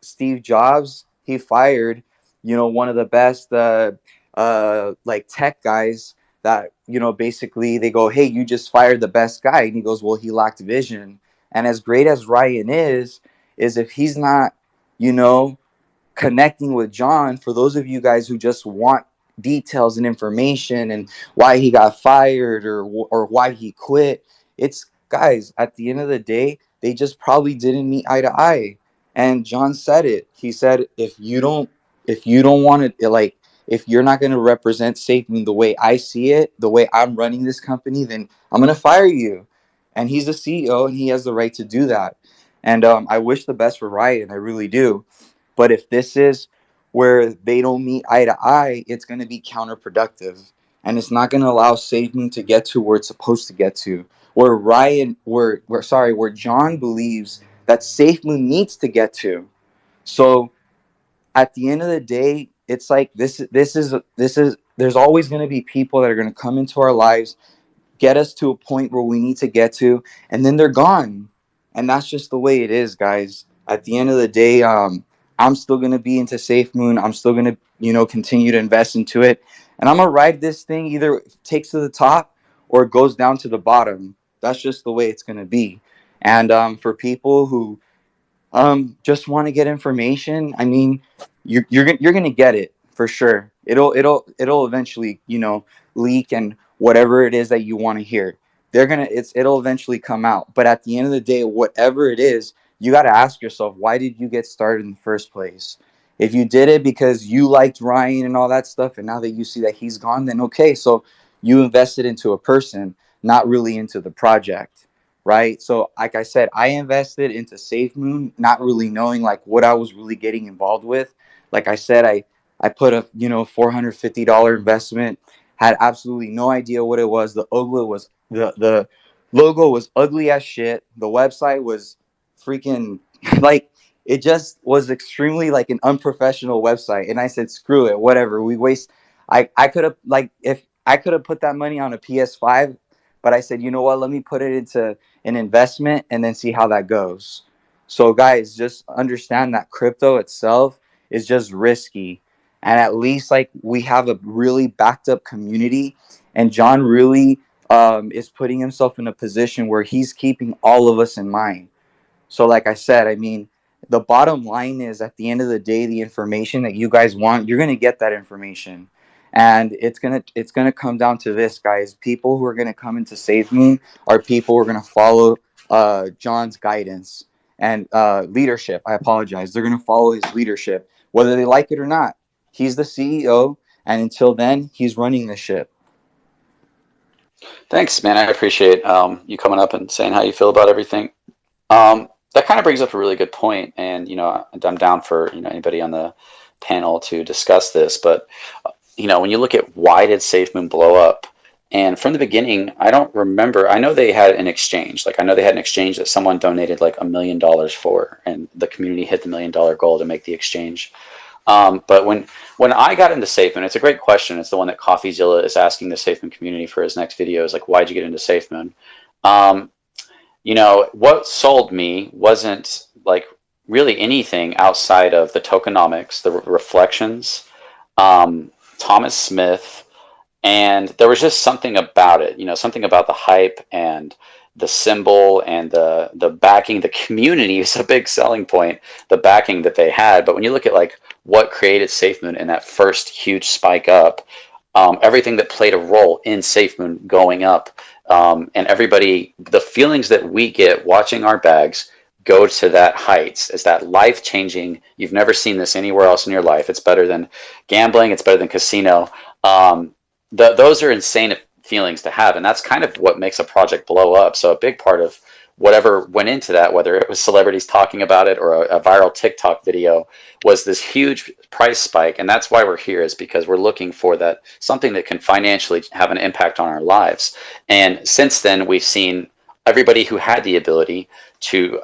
Steve Jobs, he fired, one of the best, like, tech guys that, basically they go, hey, you just fired the best guy. And he goes, well, he lacked vision. And as great as Ryan is if he's not, you know, connecting with John, for those of you guys who just want details and information and why he got fired or why he quit, it's, guys, at the end of the day, they just probably didn't meet eye to eye. And John said it. He said, if you don't want to, like, if you're not going to represent SafeMoon the way I see it, the way I'm running this company, then I'm going to fire you. And he's the CEO and he has the right to do that. And I wish the best for Ryan. I really do. But if this is where they don't meet eye to eye, it's going to be counterproductive. And it's not going to allow SafeMoon to get to where it's supposed to get to. Where John believes that SafeMoon needs to get to. So at the end of the day, it's like there's always going to be people that are going to come into our lives, get us to a point where we need to get to, and then they're gone. And that's just the way it is, guys. At the end of the day, I'm still going to be into SafeMoon. I'm still going to, continue to invest into it. And I'm going to ride this thing, either it takes to the top or it goes down to the bottom. That's just the way it's going to be. And for people who just want to get information, I mean, you're gonna get it for sure. It'll eventually, leak, and whatever it is that you want to hear, it'll eventually come out. But at the end of the day, whatever it is, you got to ask yourself, why did you get started in the first place? If you did it because you liked Ryan and all that stuff, and now that you see that he's gone, then okay, so you invested into a person, not really into the project, right? So like I said, I invested into SafeMoon, not really knowing like what I was really getting involved with. Like I said, I put a $450 investment, had absolutely no idea what it was. The logo was ugly as shit. The website was freaking like, it just was extremely like an unprofessional website. And I said, screw it, whatever. I could have, like, if I could have put that money on a PS5, but I said, you know what, let me put it into an investment and then see how that goes. So guys, just understand that crypto itself is just risky. And at least like we have a really backed up community, and John really is putting himself in a position where he's keeping all of us in mind. So like I said, I mean, the bottom line is, at the end of the day, the information that you guys want, you're going to get that information. And it's gonna come down to this, guys. People who are gonna come into SafeMoon are people who are gonna follow John's guidance and leadership. I apologize. They're gonna follow his leadership, whether they like it or not. He's the CEO, and until then, he's running the ship. Thanks, man. I appreciate you coming up and saying how you feel about everything. That kind of brings up a really good point, and I'm down for anybody on the panel to discuss this. But when you look at why did SafeMoon blow up, and from the beginning, I don't remember. I know they had an exchange. Like I know they had an exchange that someone donated like $1 million for, and the community hit the $1 million goal to make the exchange. But when I got into SafeMoon, it's a great question. It's the one that CoffeeZilla is asking the SafeMoon community for his next video. Is like, why'd you get into SafeMoon? What sold me wasn't like really anything outside of the tokenomics, the reflections, Thomas Smith, and there was just something about it, something about the hype and the symbol and the backing. The community is a big selling point, the backing that they had. But when you look at like what created SafeMoon in that first huge spike up, everything that played a role in SafeMoon going up, and everybody, the feelings that we get watching our bags go to that heights, is that life-changing. You've never seen this anywhere else in your life. It's better than gambling. It's better than casino. Those are insane feelings to have, and that's kind of what makes a project blow up. So a big part of whatever went into that, whether it was celebrities talking about it or a viral TikTok video, was this huge price spike. And that's why we're here, is because we're looking for that something that can financially have an impact on our lives. And since then, we've seen everybody who had the ability to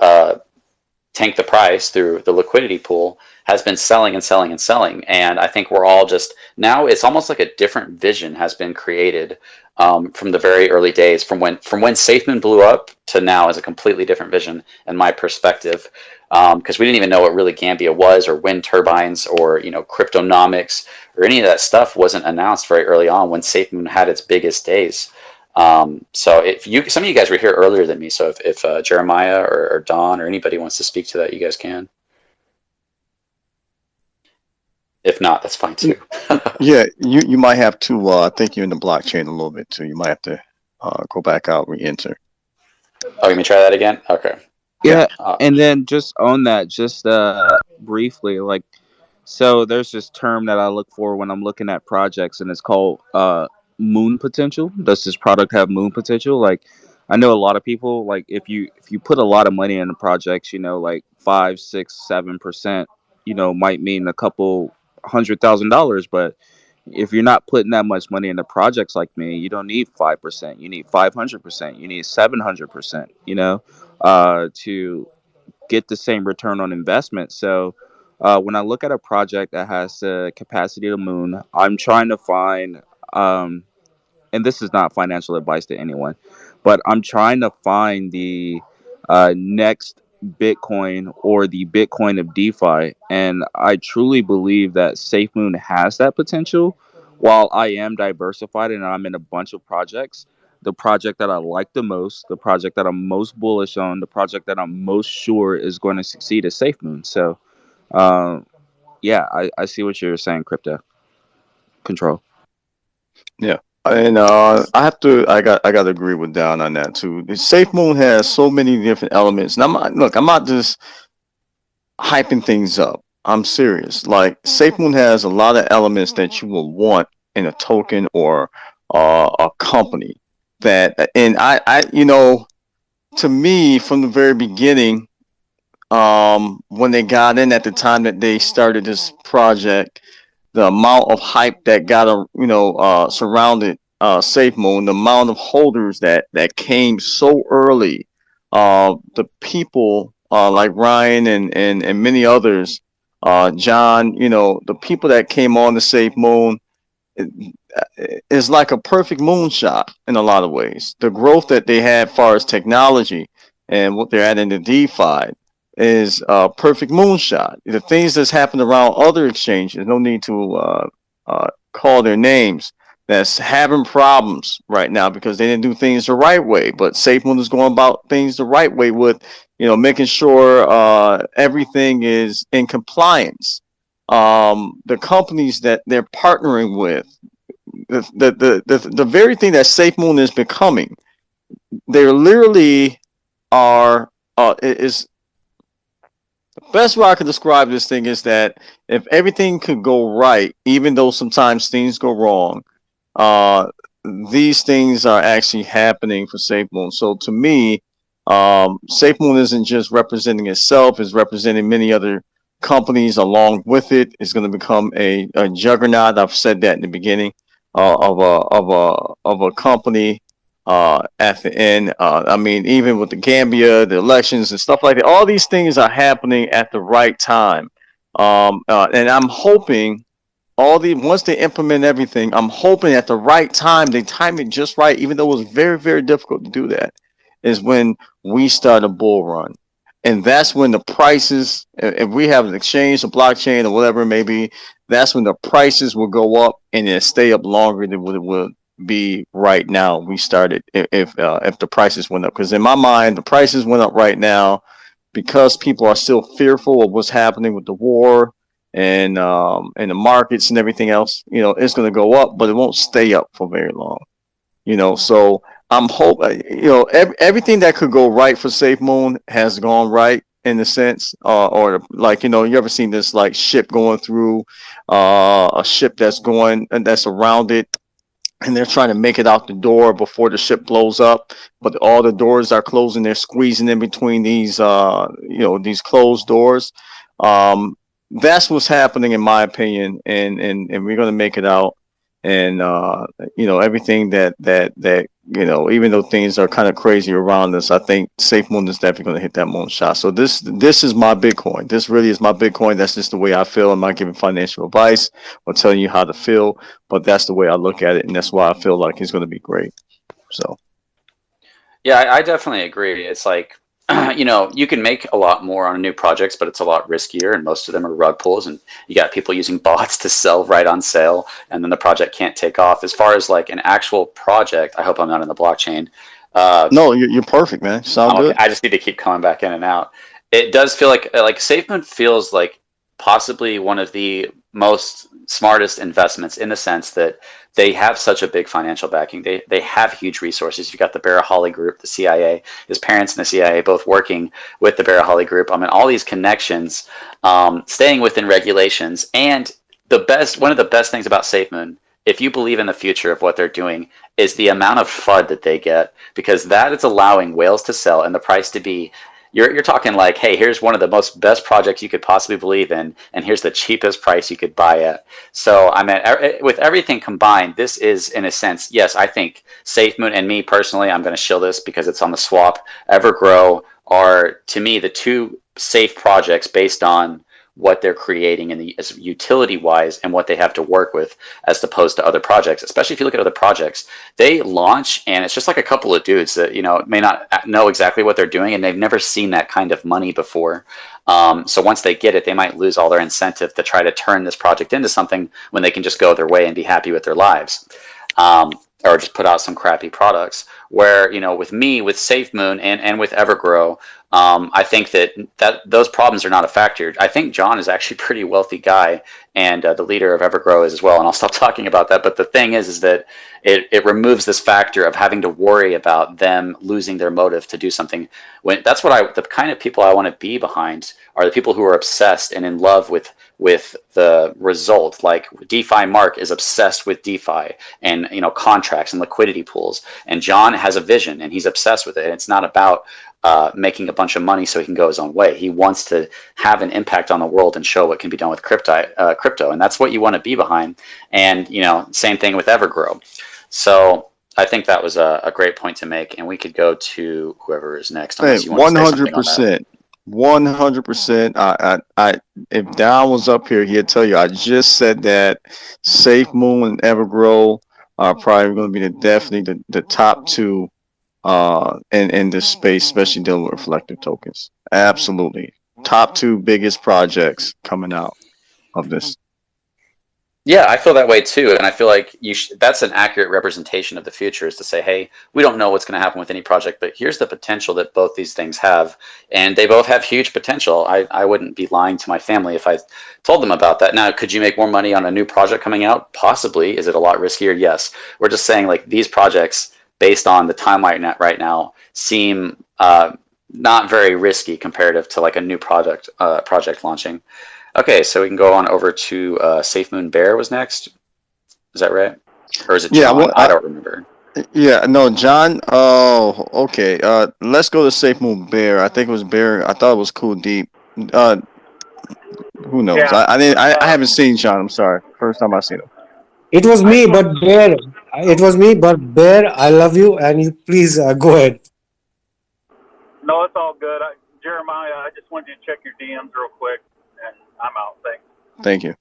tank the price through the liquidity pool has been selling and selling and selling. And I think we're all just, now it's almost like a different vision has been created from the very early days, from when Safemoon blew up to now, is a completely different vision in my perspective. Because we didn't even know what really Gambia was, or wind turbines, or cryptonomics, or any of that stuff wasn't announced very early on when Safemoon had its biggest days. So some of you guys were here earlier than me, so if Jeremiah or Don or anybody wants to speak to that, you guys can. If not, that's fine too. Yeah, you might have to. I think you're in the blockchain a little bit too. You might have to go back out, re-enter. Oh, you mean try that again? Okay. Yeah, and then just on that, just briefly, like, so there's this term that I look for when I'm looking at projects, and it's called moon potential. Does this product have moon potential? Like, I know a lot of people, like, if you put a lot of money in the projects, like 5, 6, 7%, might mean a couple $100,000. But if you're not putting that much money into projects like me, you don't need 5%. You need 500%. You need 700%. To get the same return on investment. So when I look at a project that has the capacity to moon, I'm trying to find, and this is not financial advice to anyone, but I'm trying to find the next Bitcoin, or the Bitcoin of DeFi. And I truly believe that Safemoon has that potential. While I am diversified and I'm in a bunch of projects, the project that I like the most, the project that I'm most bullish on, the project that I'm most sure is going to succeed is Safemoon. So, yeah, I see what you're saying, Crypto Control. Yeah, and I got to agree with Don on that too. The SafeMoon has so many different elements, and I'm not just hyping things up. I'm serious. Like, SafeMoon has a lot of elements that you will want in a token or a company. And to me, from the very beginning, when they got in, at the time that they started this project, the amount of hype that got surrounded SafeMoon, the amount of holders that came so early, the people like Ryan and many others, John, the people that came on the SafeMoon, is like a perfect moonshot in a lot of ways. The growth that they had, as far as technology and what they're adding to DeFi, is a perfect moonshot. The things that's happened around other exchanges, no need to call their names, that's having problems right now because they didn't do things the right way. But SafeMoon is going about things the right way with, making sure everything is in compliance. The companies that they're partnering with, the very thing that SafeMoon is becoming, they literally are is the best way I can describe this thing is that if everything could go right, even though sometimes things go wrong, uh, these things are actually happening for SafeMoon. So to me, SafeMoon isn't just representing itself; it's representing many other companies along with it. It's going to become a juggernaut. I've said that in the beginning of a company. At the end, I mean, even with the Gambia, the elections and stuff like that, all these things are happening at the right time. And I'm hoping once they implement everything, I'm hoping at the right time they time it just right, even though it was very, very difficult to do that, is when we start a bull run. And that's when the prices, if we have an exchange, a blockchain, or whatever it may be, that's when the prices will go up and it'll stay up longer than what it would be right now. We started if the prices went up, because in my mind the prices went up right now because people are still fearful of what's happening with the war and the markets and everything else. It's going to go up, but it won't stay up for very long. So I'm hoping, everything that could go right for SafeMoon has gone right, in the sense, or like, you ever seen this like ship going through a ship that's around it, and they're trying to make it out the door before the ship blows up, but all the doors are closing. They're squeezing in between these these closed doors. That's what's happening in my opinion, and we're going to make it out. And everything that even though things are kind of crazy around us, I think Safe Moon is definitely going to hit that moon shot. So this is my Bitcoin. This really is my Bitcoin. That's just the way I feel. I'm not giving financial advice or telling you how to feel, but that's the way I look at it, and that's why I feel like it's going to be great. So Yeah, I definitely agree. It's like, you can make a lot more on new projects, but it's a lot riskier, and most of them are rug pulls, and you got people using bots to sell right on sale, and then the project can't take off. As far as like an actual project, I hope I'm not in the blockchain. no, you're perfect, man. Sound Okay. good? I just need to keep coming back in and out. It does feel like SafeMoon feels like possibly one of the most smartest investments in the sense that they have such a big financial backing. They have huge resources. You've got the Barra Holly Group, the CIA, his parents in the CIA, both working with the Barra Holly Group. I mean, all these connections, staying within regulations, and one of the best things about SafeMoon, if you believe in the future of what they're doing, is the amount of FUD that they get, because that is allowing whales to sell and the price to be. You're talking like, hey, here's one of the most best projects you could possibly believe in, and here's the cheapest price you could buy at. So I mean, with everything combined, this is in a sense, yes, I think SafeMoon, and me personally, I'm going to shill this because it's on the swap. Evergrow are to me the two safe projects based on what they're creating in the as utility wise and what they have to work with, as opposed to other projects. Especially if you look at other projects, they launch and it's just like a couple of dudes that may not know exactly what they're doing, and they've never seen that kind of money before. So once they get it, they might lose all their incentive to try to turn this project into something when they can just go their way and be happy with their lives. Or just put out some crappy products. Where with me, with SafeMoon and with Evergrow, I think that those problems are not a factor. I think John is actually a pretty wealthy guy, and the leader of Evergrow is as well. And I'll stop talking about that. But the thing is that it removes this factor of having to worry about them losing their motive to do something. When that's the kind of people I want to be behind are the people who are obsessed and in love with the result. Like DeFi Mark is obsessed with DeFi and contracts and liquidity pools, and John has a vision and he's obsessed with it. And it's not about making a bunch of money so he can go his own way. He wants to have an impact on the world and show what can be done with crypto, and that's what you want to be behind. And same thing with Evergrow. So I think that was a great point to make, and we could go to whoever is next, unless you want to say something on that. 100%. If Don was up here, he'd tell you I just said that Safe Moon and Evergrow are probably going to be definitely the top two in this space, especially dealing with reflective tokens. Absolutely, top two biggest projects coming out of this. Yeah, I feel that way too, and I feel like that's an accurate representation of the future, is to say, hey, we don't know what's going to happen with any project, but here's the potential that both these things have, and they both have huge potential. I wouldn't be lying to my family if I told them about that. Now, could you make more money on a new project coming out? Possibly. Is it a lot riskier? Yes. We're just saying, like, these projects, based on the timeline right now, seem not very risky comparative to like a new project launching. Okay, so we can go on over to SafeMoon Bear was next. Is that right? Or is it John? Yeah, well, I don't remember. Yeah, no, John. Oh, okay. Let's go to Safe Moon Bear. I think it was Bear. I thought it was Cool Deep. Uh, who knows? Yeah. I didn't. I haven't seen John. I'm sorry. First time I seen him. It was me, but Bear. It was me, but Bear. I love you, and you please go ahead. No, it's all good. Jeremiah, I just wanted you to check your DMs real quick, and I'm out. Thanks. Thank you.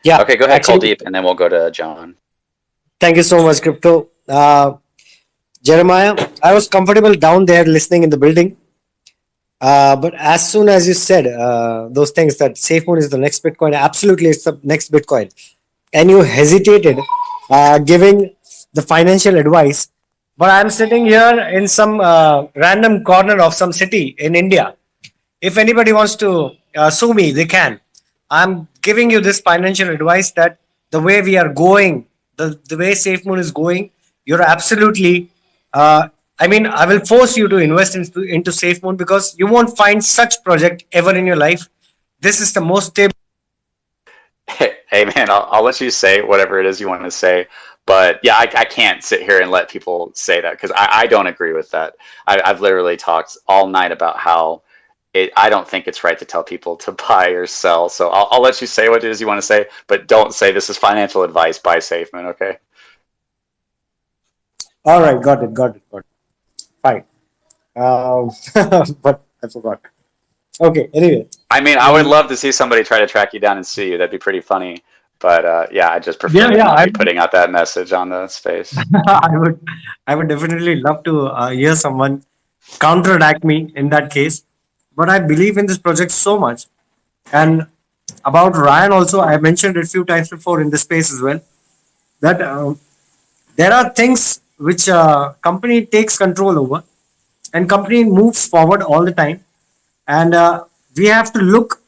Yeah. Okay, go ahead, actually, Deep, and then we'll go to John. Thank you so much, Crypto. Jeremiah, I was comfortable down there listening in the building. But as soon as you said those things, that SafeMoon is the next Bitcoin, absolutely it's the next Bitcoin, and you hesitated giving the financial advice. But I'm sitting here in some random corner of some city in India. If anybody wants to sue me, they can. I'm giving you this financial advice that the way we are going, the way SafeMoon is going, you're absolutely. I will force you to invest into SafeMoon, because you won't find such project ever in your life. This is the most stable. Hey man, I'll let you say whatever it is you want to say, but yeah, I can't sit here and let people say that because I don't agree with that. I've literally talked all night about how I don't think it's right to tell people to buy or sell. So I'll let you say what it is you want to say, but don't say this is financial advice by Safemoon, okay? All right, got it, got it, got it. Fine. Um, but I forgot. Okay, anyway. I mean, I would love to see somebody try to track you down and sue you. That'd be pretty funny. But yeah, I just prefer Yeah, to yeah, not be putting out that message on the space. I would, I would definitely love to hear someone counterattack me in that case. But I believe in this project so much. And about Ryan also, I mentioned it a few times before in the space as well, that there are things which company takes control over, and company moves forward all the time, and we have to look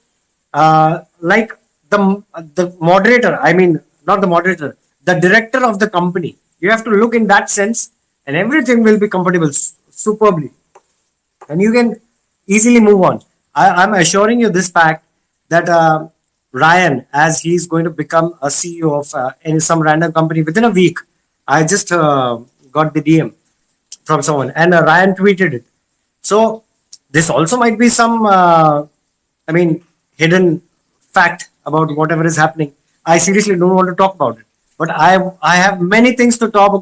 like the moderator. I mean, not the moderator, the director of the company. You have to look in that sense, and everything will be compatible superbly, and you can easily move on. I'm assuring you this fact that Ryan, as he's going to become a CEO of any some random company within a week. I just got the DM from someone, and Ryan tweeted it. So this also might be some, I mean, hidden fact about whatever is happening. I seriously don't want to talk about it, but I have many things to talk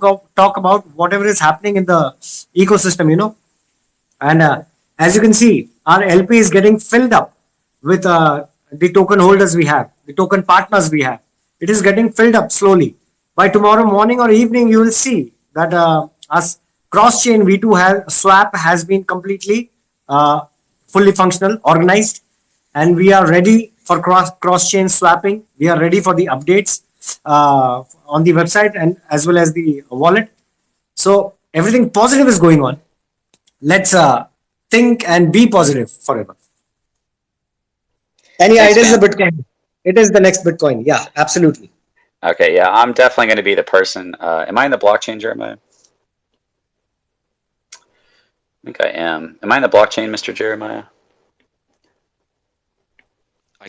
about whatever is happening in the ecosystem. And as you can see, our LP is getting filled up with the token holders we have, the token partners we have. It is getting filled up slowly. By tomorrow morning or evening, you will see that us cross-chain V2 swap has been completely fully functional, organized, and we are ready for cross-chain swapping. We are ready for the updates on the website and as well as the wallet. So everything positive is going on. Let's think and be positive forever. And yeah, Thanks, it is the man. Bitcoin. It is the next Bitcoin. Yeah, absolutely. Okay, yeah, I'm definitely going to be the person. Am I in the blockchain, Jeremiah? I think I am. Am I in the blockchain, Mr. Jeremiah?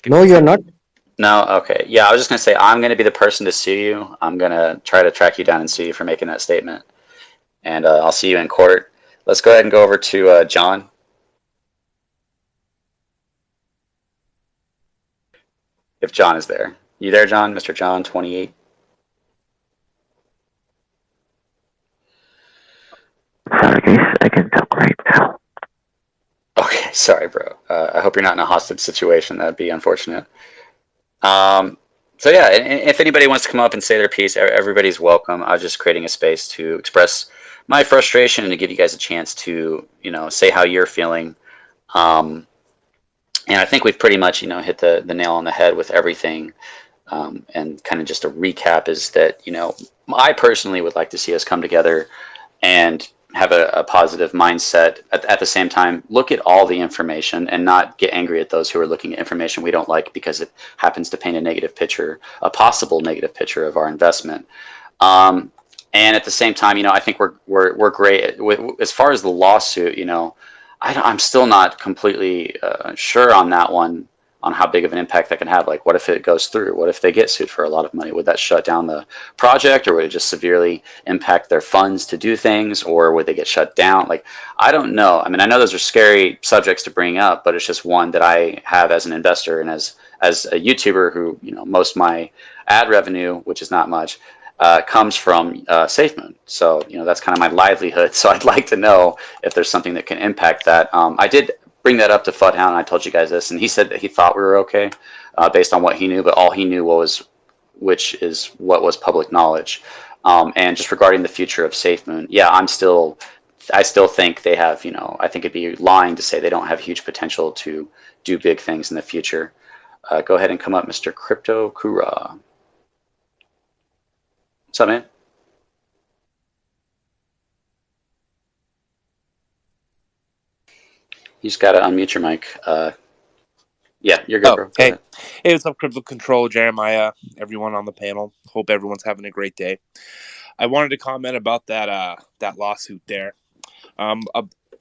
No, you're not. No? Okay. Yeah, I was just going to say, I'm going to be the person to sue you. I'm going to try to track you down and sue you for making that statement. And I'll see you in court. Let's go ahead and go over to John. If John is there. You there, John? Mr. John, 28? I can talk right now. Okay, sorry, bro. I hope you're not in a hostage situation. That'd be unfortunate. So yeah, if anybody wants to come up and say their piece, everybody's welcome. I was just creating a space to express my frustration and to give you guys a chance to, say how you're feeling. And I think we've pretty much, hit the nail on the head with everything. And kind of just a recap is that, I personally would like to see us come together and have a positive mindset. At the same time, look at all the information and not get angry at those who are looking at information we don't like because it happens to paint a negative picture, a possible negative picture of our investment. And at the same time, I think we're great as far as the lawsuit. I'm still not completely sure on that one, on how big of an impact that can have. Like, what if it goes through? What if they get sued for a lot of money? Would that shut down the project, or would it just severely impact their funds to do things, or would they get shut down? Like, I don't know. I mean, I know those are scary subjects to bring up, but it's just one that I have as an investor and as a YouTuber who, most of my ad revenue, which is not much, comes from Safemoon. So, that's kind of my livelihood. So I'd like to know if there's something that can impact that. I did bring that up to Fudhound, and I told you guys this, and he said that he thought we were okay based on what he knew, but all he knew which is what was public knowledge. And just regarding the future of Safemoon, yeah, I still think they have, I think it'd be lying to say they don't have huge potential to do big things in the future. Go ahead and come up, Mr. Crypto Kura. What's up, man? You just gotta unmute your mic. Yeah, you're good, bro. Go Hey. ahead. Hey, what's up, Crypto Control, Jeremiah, everyone on the panel. Hope everyone's having a great day. I wanted to comment about that lawsuit there.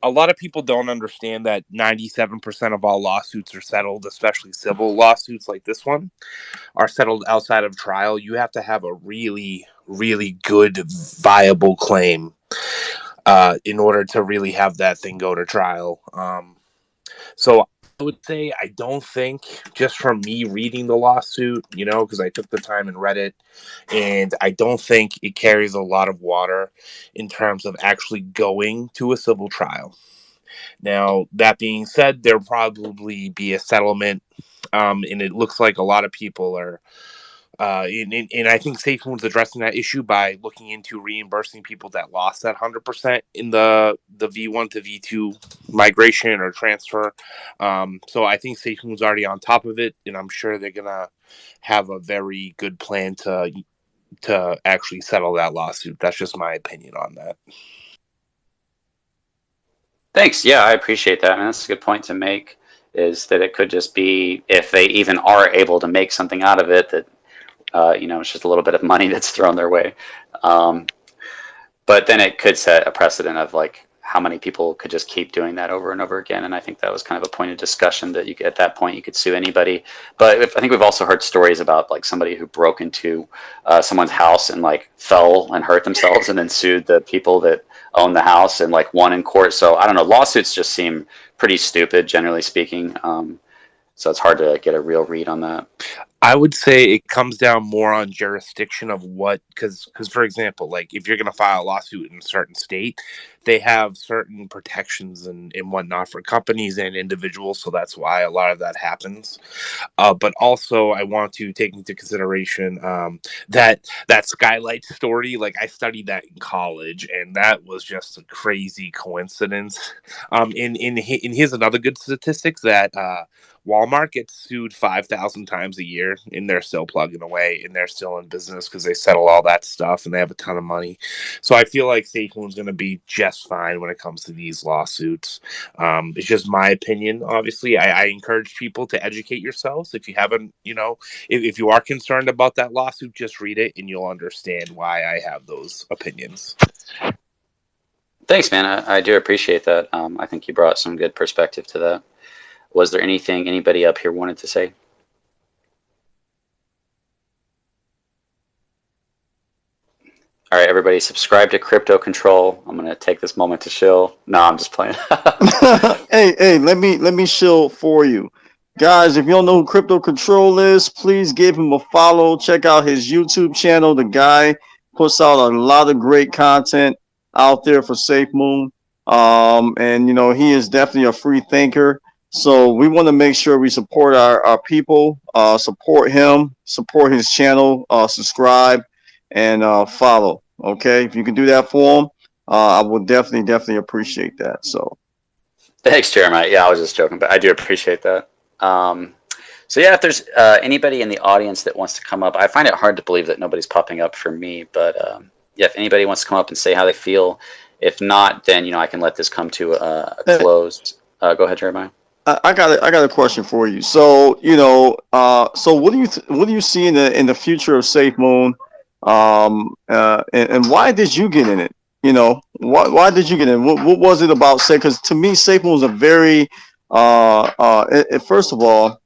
a lot of people don't understand that 97% of all lawsuits are settled, especially civil lawsuits like this one, are settled outside of trial. You have to have a really, really good, viable claim in order to really have that thing go to trial. So I would say I don't think, just from me reading the lawsuit, because I took the time and read it, and I don't think it carries a lot of water in terms of actually going to a civil trial. Now, that being said, there'll probably be a settlement, and it looks like a lot of people are. And I think Safemoon's addressing that issue by looking into reimbursing people that lost that 100% in the V1 to V2 migration or transfer. So I think Safemoon's already on top of it, and I'm sure they're gonna have a very good plan to actually settle that lawsuit. That's just my opinion on that. Thanks. Yeah, I appreciate that. And that's a good point to make, is that it could just be, if they even are able to make something out of it, that it's just a little bit of money that's thrown their way. But then it could set a precedent of like how many people could just keep doing that over and over again. And I think that was kind of a point of discussion, that at that point you could sue anybody. But I think we've also heard stories about like somebody who broke into someone's house and like fell and hurt themselves and then sued the people that own the house and like won in court. So I don't know, lawsuits just seem pretty stupid, generally speaking. So it's hard to get a real read on that. I would say it comes down more on jurisdiction of what, because for example, like if you're going to file a lawsuit in a certain state, they have certain protections and whatnot for companies and individuals. So that's why a lot of that happens. But also I want to take into consideration that Skylight story. Like I studied that in college, and that was just a crazy coincidence. Here's another good statistics that Walmart gets sued 5,000 times a year, and they're still plugging away, and they're still in business because they settle all that stuff and they have a ton of money. So I feel like Safemoon's going to be just fine when it comes to these lawsuits. It's just my opinion. Obviously, I encourage people to educate yourselves. If you haven't, if you are concerned about that lawsuit, just read it and you'll understand why I have those opinions. Thanks, man. I do appreciate that. I think you brought some good perspective to that. Was there anything anybody up here wanted to say? All right, everybody, subscribe to Crypto Control. I'm gonna take this moment to shill. No, I'm just playing. Hey, let me shill for you. Guys, if you don't know who Crypto Control is, please give him a follow. Check out his YouTube channel. The guy puts out a lot of great content out there for Safemoon. And he is definitely a free thinker. So we want to make sure we support our people, support him, support his channel, subscribe, and follow. Okay, if you can do that for him, I would definitely appreciate that. So Thanks, Jeremiah. Yeah, I was just joking, but I do appreciate that. So yeah, if there's anybody in the audience that wants to come up, I find it hard to believe that nobody's popping up for me. But yeah, if anybody wants to come up and say how they feel, if not, then I can let this come to a close. Go ahead, Jeremiah. I got a question for you. So so what do you see in the future of Safemoon, and why did you get in it? Why did you get in? What was it about? Because to me, Safemoon was a very first of all,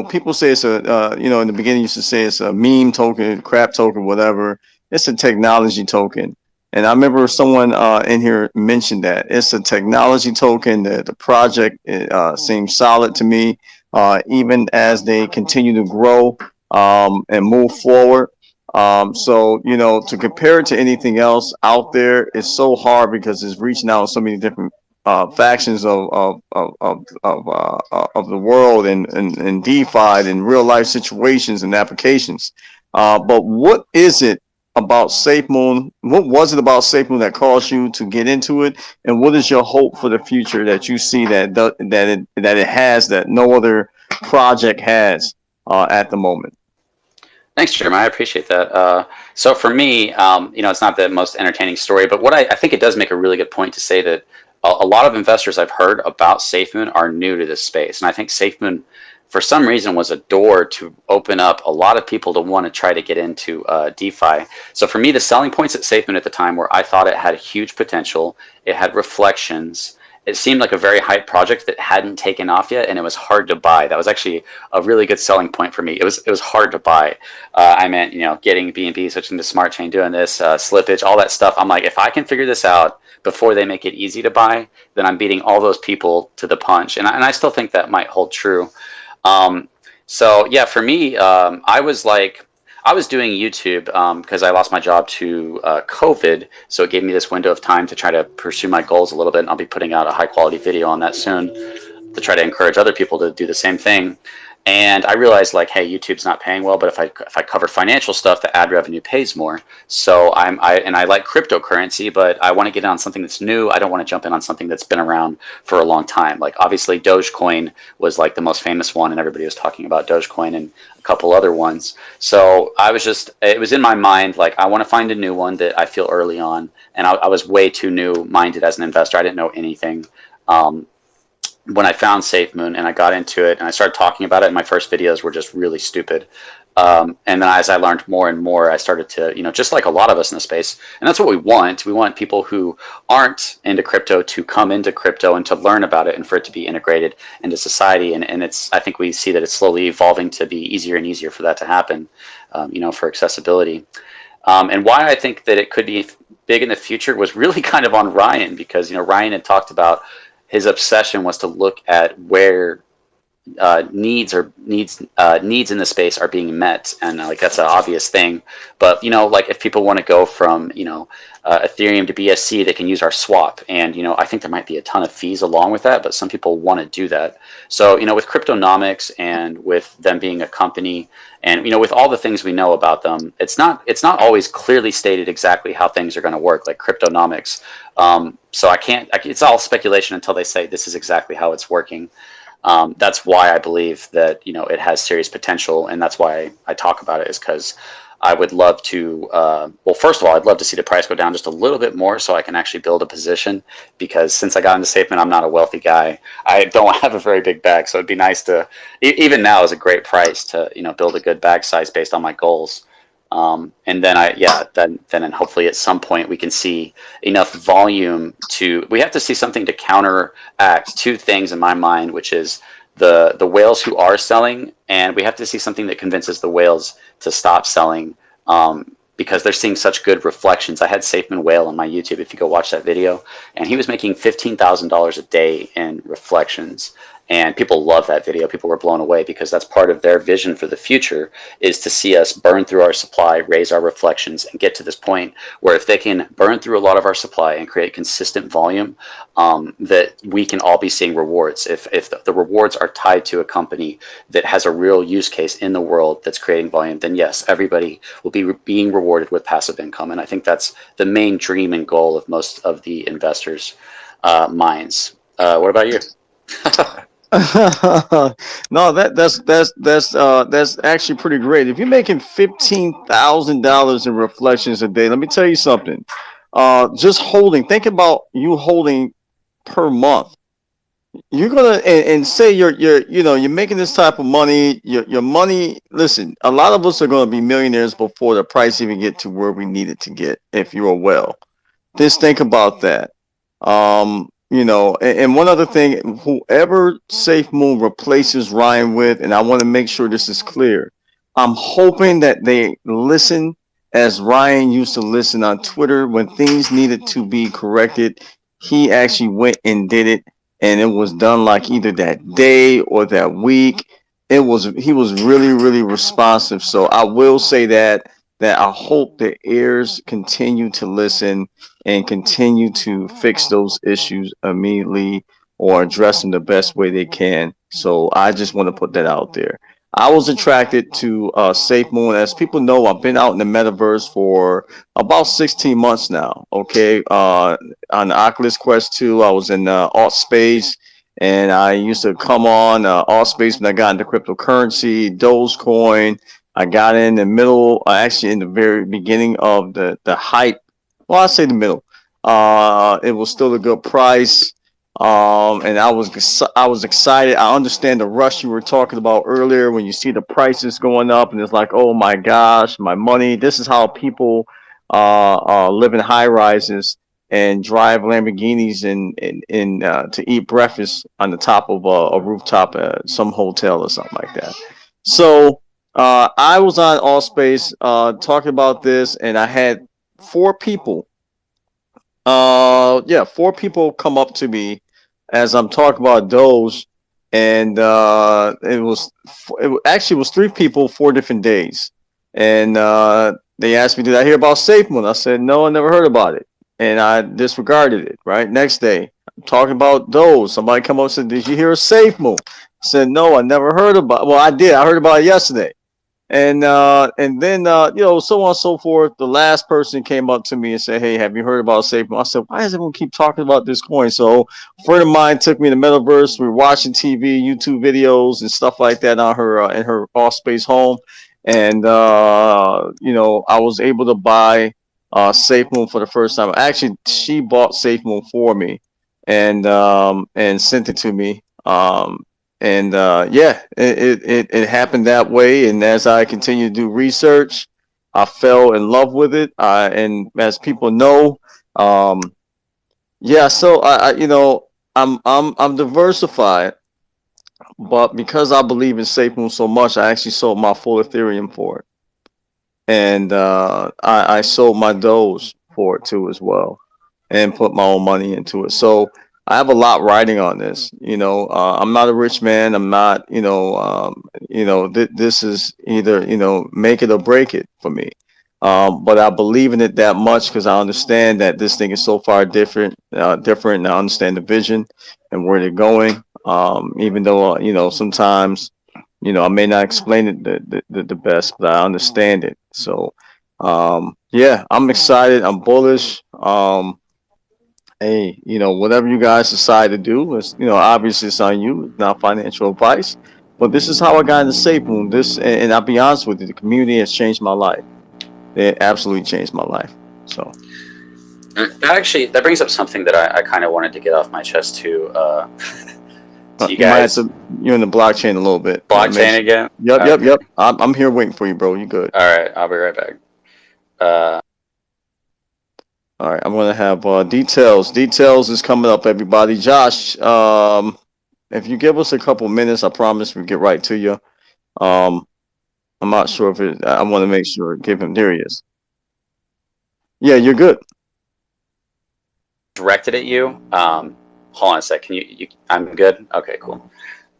people say it's a in the beginning used to say it's a meme token, crap token, whatever. It's a technology token. And I remember someone in here mentioned that it's a technology token. The project seems solid to me, even as they continue to grow and move forward. So to compare it to anything else out there, it's so hard because it's reaching out so many different factions of the world and DeFi and real life situations and applications. But what is it about Safemoon? What was it about Safemoon that caused you to get into it, and what is your hope for the future that you see that it has that no other project has at the moment? Thanks, Jeremiah. I appreciate that. So for me, it's not the most entertaining story, but what I think it does make a really good point to say that a lot of investors I've heard about Safemoon are new to this space, and I think Safemoon, for some reason, was a door to open up a lot of people to want to try to get into DeFi. So for me, the selling points at Safemoon at the time were I thought it had huge potential, it had reflections, it seemed like a very hype project that hadn't taken off yet, and it was hard to buy. That was actually a really good selling point for me. It was hard to buy. I meant, getting BNB switching to smart chain, doing this slippage, all that stuff. I'm like, if I can figure this out before they make it easy to buy, then I'm beating all those people to the punch. And I still think that might hold true. So yeah, for me, I was doing YouTube because I lost my job to COVID, so it gave me this window of time to try to pursue my goals a little bit, and I'll be putting out a high quality video on that soon to try to encourage other people to do the same thing. And I realized, like, hey, YouTube's not paying well, but if I cover financial stuff, the ad revenue pays more. So I like cryptocurrency, but I want to get in on something that's new. I don't want to jump in on something that's been around for a long time. Like, obviously Dogecoin was like the most famous one, and everybody was talking about Dogecoin and a couple other ones. So it was in my mind, like, I want to find a new one that I feel early on. And I was way too new minded as an investor. I didn't know anything. When I found Safemoon and I got into it and I started talking about it, my first videos were just really stupid. And then as I learned more and more, I started to, just like a lot of us in the space, and that's what we want. We want people who aren't into crypto to come into crypto and to learn about it and for it to be integrated into society. And I think we see that it's slowly evolving to be easier and easier for that to happen, for accessibility. And why I think that it could be big in the future was really kind of on Ryan, because, Ryan had talked about his obsession was to look at where needs in the space are being met, and like that's an obvious thing. But like if people want to go from Ethereum to BSC, they can use our swap, and I think there might be a ton of fees along with that, but some people want to do that. So with Cryptonomics and with them being a company, and with all the things we know about them, it's not always clearly stated exactly how things are going to work, like Cryptonomics. So it's all speculation until they say this is exactly how it's working. That's why I believe that it has serious potential, and that's why I talk about it, is because I would love to. Well, first of all, I'd love to see the price go down just a little bit more, so I can actually build a position. Because since I got into Safemoon, I'm not a wealthy guy. I don't have a very big bag, so it'd be nice to. Even now is a great price to build a good bag size based on my goals. And then then hopefully at some point we can see enough volume we have to see something to counteract two things in my mind, which is the whales who are selling, and we have to see something that convinces the whales to stop selling, because they're seeing such good reflections. I had Safemoon Whale on my YouTube, if you go watch that video, and he was making $15,000 a day in reflections. And people love that video. People were blown away because that's part of their vision for the future, is to see us burn through our supply, raise our reflections, and get to this point where if they can burn through a lot of our supply and create consistent volume, that we can all be seeing rewards. If the rewards are tied to a company that has a real use case in the world that's creating volume, then yes, everybody will be being rewarded with passive income. And I think that's the main dream and goal of most of the investors' minds. What about you? No, that's actually pretty great. If you're making $15,000 in reflections a day, let me tell you something. Just holding. Think about you holding per month. You're gonna and say you're making this type of money. Your money. Listen, a lot of us are gonna be millionaires before the price even get to where we need it to get. If you're well, just think about that. And one other thing, whoever Safemoon replaces Ryan with, and I want to make sure this is clear, I'm hoping that they listen as Ryan used to listen on Twitter when things needed to be corrected. He actually went and did it, and it was done like either that day or that week. He was really, really responsive. So I will say that I hope the heirs continue to listen and continue to fix those issues immediately or address them the best way they can. So I just want to put that out there. I was attracted to Safemoon. As people know, I've been out in the metaverse for about 16 months now. Okay, on the Oculus Quest 2, I was in Alt Space, and I used to come on Alt Space when I got into cryptocurrency, Dogecoin. I got in the middle, actually in the very beginning of the hype. Well, I say the middle. It was still a good price, and I was excited. I understand the rush you were talking about earlier when you see the prices going up, and it's like, oh my gosh, my money. This is how people live in high rises. and drive Lamborghinis and to eat breakfast on the top of a rooftop at some hotel or something like that. So I was on Allspace talking about this, and I had four people. Four people come up to me as I'm talking about Doge, and it was three people, 4 different days, and they asked me, "Did I hear about Safemoon?" I said, "No, I never heard about it," and I disregarded it. Right, next day, I'm talking about Doge. Somebody come up and said, "Did you hear of Safemoon?" I said, "No, I never heard about it." Well, I did. I heard about it yesterday. And then so on and so forth. The last person came up to me and said, "Hey, have you heard about Safemoon?" I said, "Why does everyone keep talking about this coin?" So a friend of mine took me to Metaverse. We were watching TV, YouTube videos, and stuff like that on her in her off space home, and I was able to buy Safemoon for the first time. Actually, she bought Safemoon for me, and sent it to me. It happened that way. And as I continue to do research, I fell in love with it. And as people know, um, so I'm diversified, but because I believe in SafeMoon so much, I actually sold my full Ethereum for it, and I sold my Doge for it too as well, and put my own money into it. So I have a lot riding on this. I'm not a rich man. I'm not. This is either make it or break it for me. But I believe in it that much because I understand that this thing is so far different. And I understand the vision and where they're going. Even though sometimes I may not explain it the best, but I understand it. So I'm excited. I'm bullish. Hey, whatever you guys decide to do is, obviously it's on you. It's not financial advice, but this is how I got into Safemoon. And I'll be honest with you, the community has changed my life. It absolutely changed my life. So that brings up something that I kind of wanted to get off my chest too. To you might have guys, you're in the blockchain a little bit. blockchain again. Yep. I'm here waiting for you, bro. You good? All right, I'll be right back. All right, I'm gonna have details. Details is coming up, everybody. Josh, if you give us a couple minutes, I promise we'll get right to you. I'm not sure if it. I want to make sure. Give him. There he is. Yeah, you're good. Directed at you. Hold on a sec. Can you? I'm good. Okay, cool.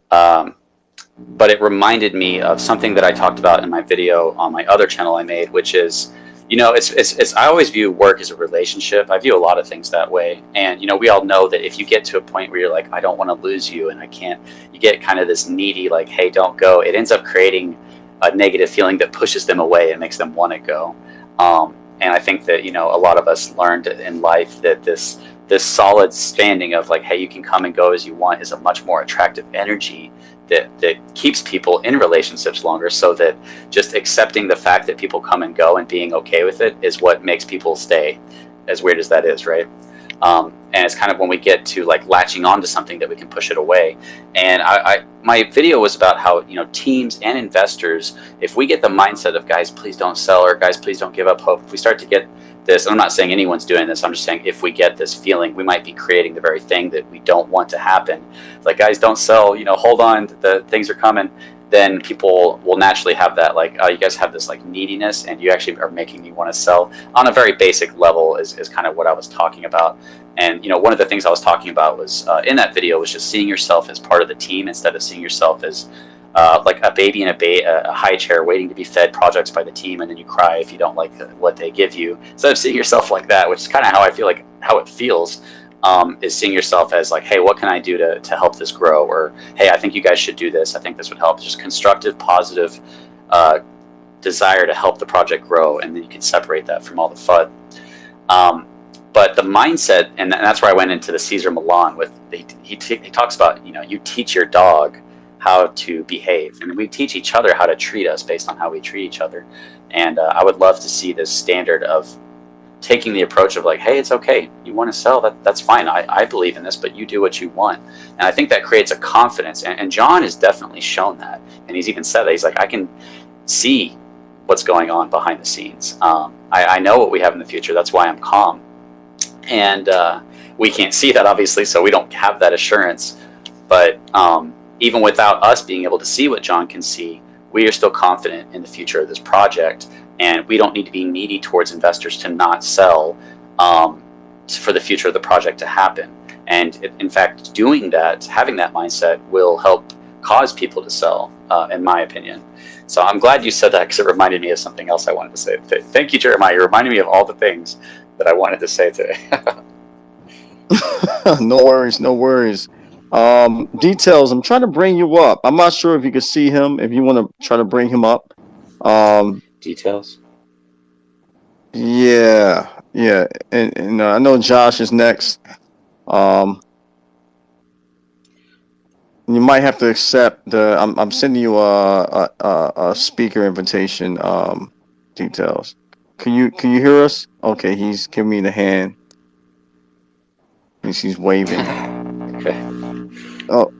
But it reminded me of something that I talked about in my video on my other channel I made, which is, it's I always view work as a relationship. I view a lot of things that way. And, we all know that if you get to a point where you're like, I don't want to lose you and I can't, you get kind of this needy, like, hey, don't go. It ends up creating a negative feeling that pushes them away and makes them want to go. And I think that, a lot of us learned in life that this solid standing of like, hey, you can come and go as you want is a much more attractive energy that keeps people in relationships longer, so that just accepting the fact that people come and go and being okay with it is what makes people stay, as weird as that is, right? And it's kind of when we get to like latching on to something that we can push it away. And my video was about how, teams and investors, if we get the mindset of guys, please don't sell, or guys, please don't give up hope, if we start to get this, I'm not saying anyone's doing this, I'm just saying if we get this feeling, we might be creating the very thing that we don't want to happen. Like, guys, don't sell, hold on, the things are coming. Then people will naturally have that, like, oh, you guys have this like neediness and you actually are making me want to sell on a very basic level is kind of what I was talking about. And, one of the things I was talking about was in that video was just seeing yourself as part of the team instead of seeing yourself as like a baby in a high chair waiting to be fed projects by the team, and then you cry if you don't like what they give you. Instead of seeing yourself like that, which is kind of how I feel like how it feels, is seeing yourself as like, hey, what can I do to help this grow? Or, hey, I think you guys should do this. I think this would help. Just constructive, positive desire to help the project grow, and then you can separate that from all the FUD. But the mindset, and that's where I went into the Cesar Millan with, he talks about, you teach your dog how to behave, and we teach each other how to treat us based on how we treat each other. And I would love to see this standard of taking the approach of like, hey, it's okay, you want to sell, that's fine, I believe in this, but you do what you want. And I think that creates a confidence, and John has definitely shown that, and he's even said that, he's like, I can see what's going on behind the scenes. I know what we have in the future, that's why I'm calm. And we can't see that, obviously, so we don't have that assurance. But even without us being able to see what John can see, we are still confident in the future of this project, and we don't need to be needy towards investors to not sell for the future of the project to happen. And in fact, doing that, having that mindset, will help cause people to sell, in my opinion. So I'm glad you said that, because it reminded me of something else I wanted to say. Thank you, Jeremiah. You reminded me of all the things that I wanted to say today. No worries, no worries. Details. I'm trying to bring you up. I'm not sure if you can see him. If you want to try to bring him up. Details. Yeah, yeah, and I know Josh is next. Um, you might have to accept the. I'm sending you a speaker invitation. Details. Can you hear us? Okay, he's giving me the hand. He's waving. Okay. Oh,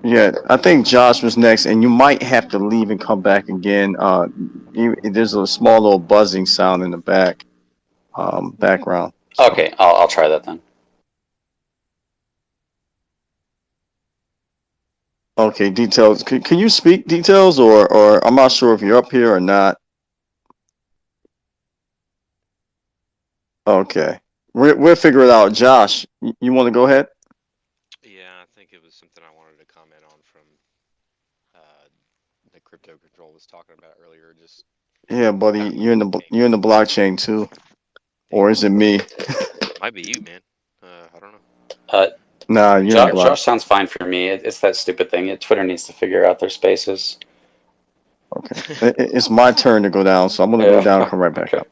yeah. I think Josh was next, and you might have to leave and come back again. There's a small little buzzing sound in the background. So. Okay, I'll try that then. Okay, details. Can you speak details, or I'm not sure if you're up here or not. Okay, we'll figure it out. Josh, you want to go ahead? Yeah, I think it was something I wanted to comment on from the crypto control was talking about earlier. Just Yeah, buddy, you're in the blockchain too, or is it me? might be you, man. I don't know. Nah, you're in the block. Josh sounds fine for me. It's that stupid thing. Twitter needs to figure out their spaces. Okay, it's my turn to go down, so I'm gonna go down and come right back up.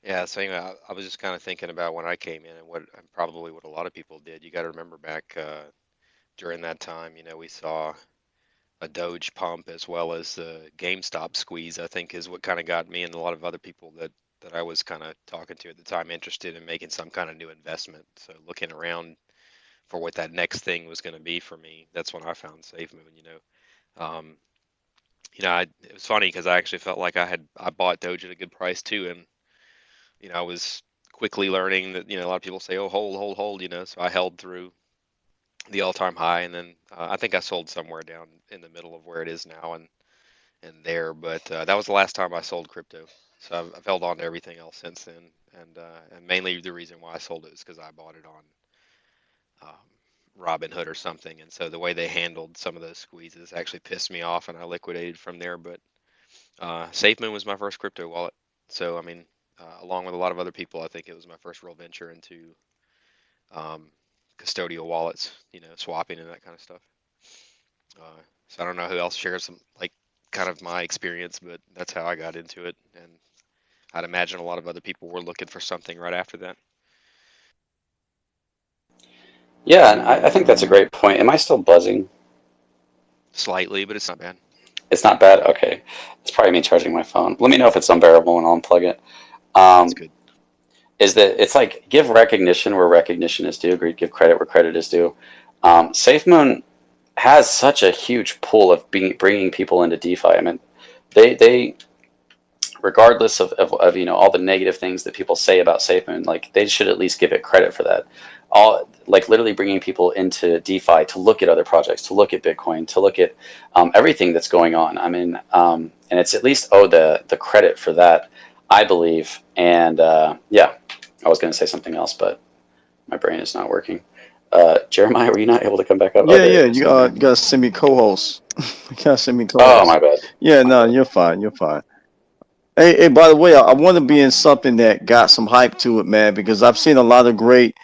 Yeah, so anyway, I was just kind of thinking about when I came in and probably what a lot of people did. You got to remember back during that time, we saw a Doge pump as well as the GameStop squeeze. I think is what kind of got me and a lot of other people that I was kind of talking to at the time interested in making some kind of new investment. So looking around for what that next thing was going to be for me, that's when I found Safemoon. Um, it was funny because I actually felt like I bought Doge at a good price too, and I was quickly learning that a lot of people say, "Oh, hold," so I held through the all-time high, and then I think I sold somewhere down in the middle of where it is now, and there. But that was the last time I sold crypto, so I've held on to everything else since then, and mainly the reason why I sold it is because I bought it on Robinhood or something, and so the way they handled some of those squeezes actually pissed me off, and I liquidated from there. But SafeMoon was my first crypto wallet, so I mean, along with a lot of other people, I think it was my first real venture into um, custodial wallets, swapping and that kind of stuff. So I don't know who else shares some like kind of my experience, but that's how I got into it, and I'd imagine a lot of other people were looking for something right after that. Yeah, and I think that's a great point. Am I still buzzing? Slightly, but it's not bad. It's not bad? Okay. It's probably me charging my phone. Let me know if it's unbearable and I'll unplug it. That's good. Is that it's like give recognition where recognition is due, give credit where credit is due. SafeMoon has such a huge pool of bringing people into DeFi. I mean, they regardless of all the negative things that people say about SafeMoon, like they should at least give it credit for that. All like literally bringing people into DeFi to look at other projects, to look at Bitcoin, to look at everything that's going on. I mean, and it's at least the credit for that, I believe. And yeah, I was going to say something else, but my brain is not working. Jeremiah, were you not able to come back up? Yeah, yeah. You gotta send me co-host. You gotta send me co-host. Oh, my bad. Yeah, no, you're fine. You're fine. Hey, by the way, I want to be in something that got some hype to it, man, because I've seen a lot of great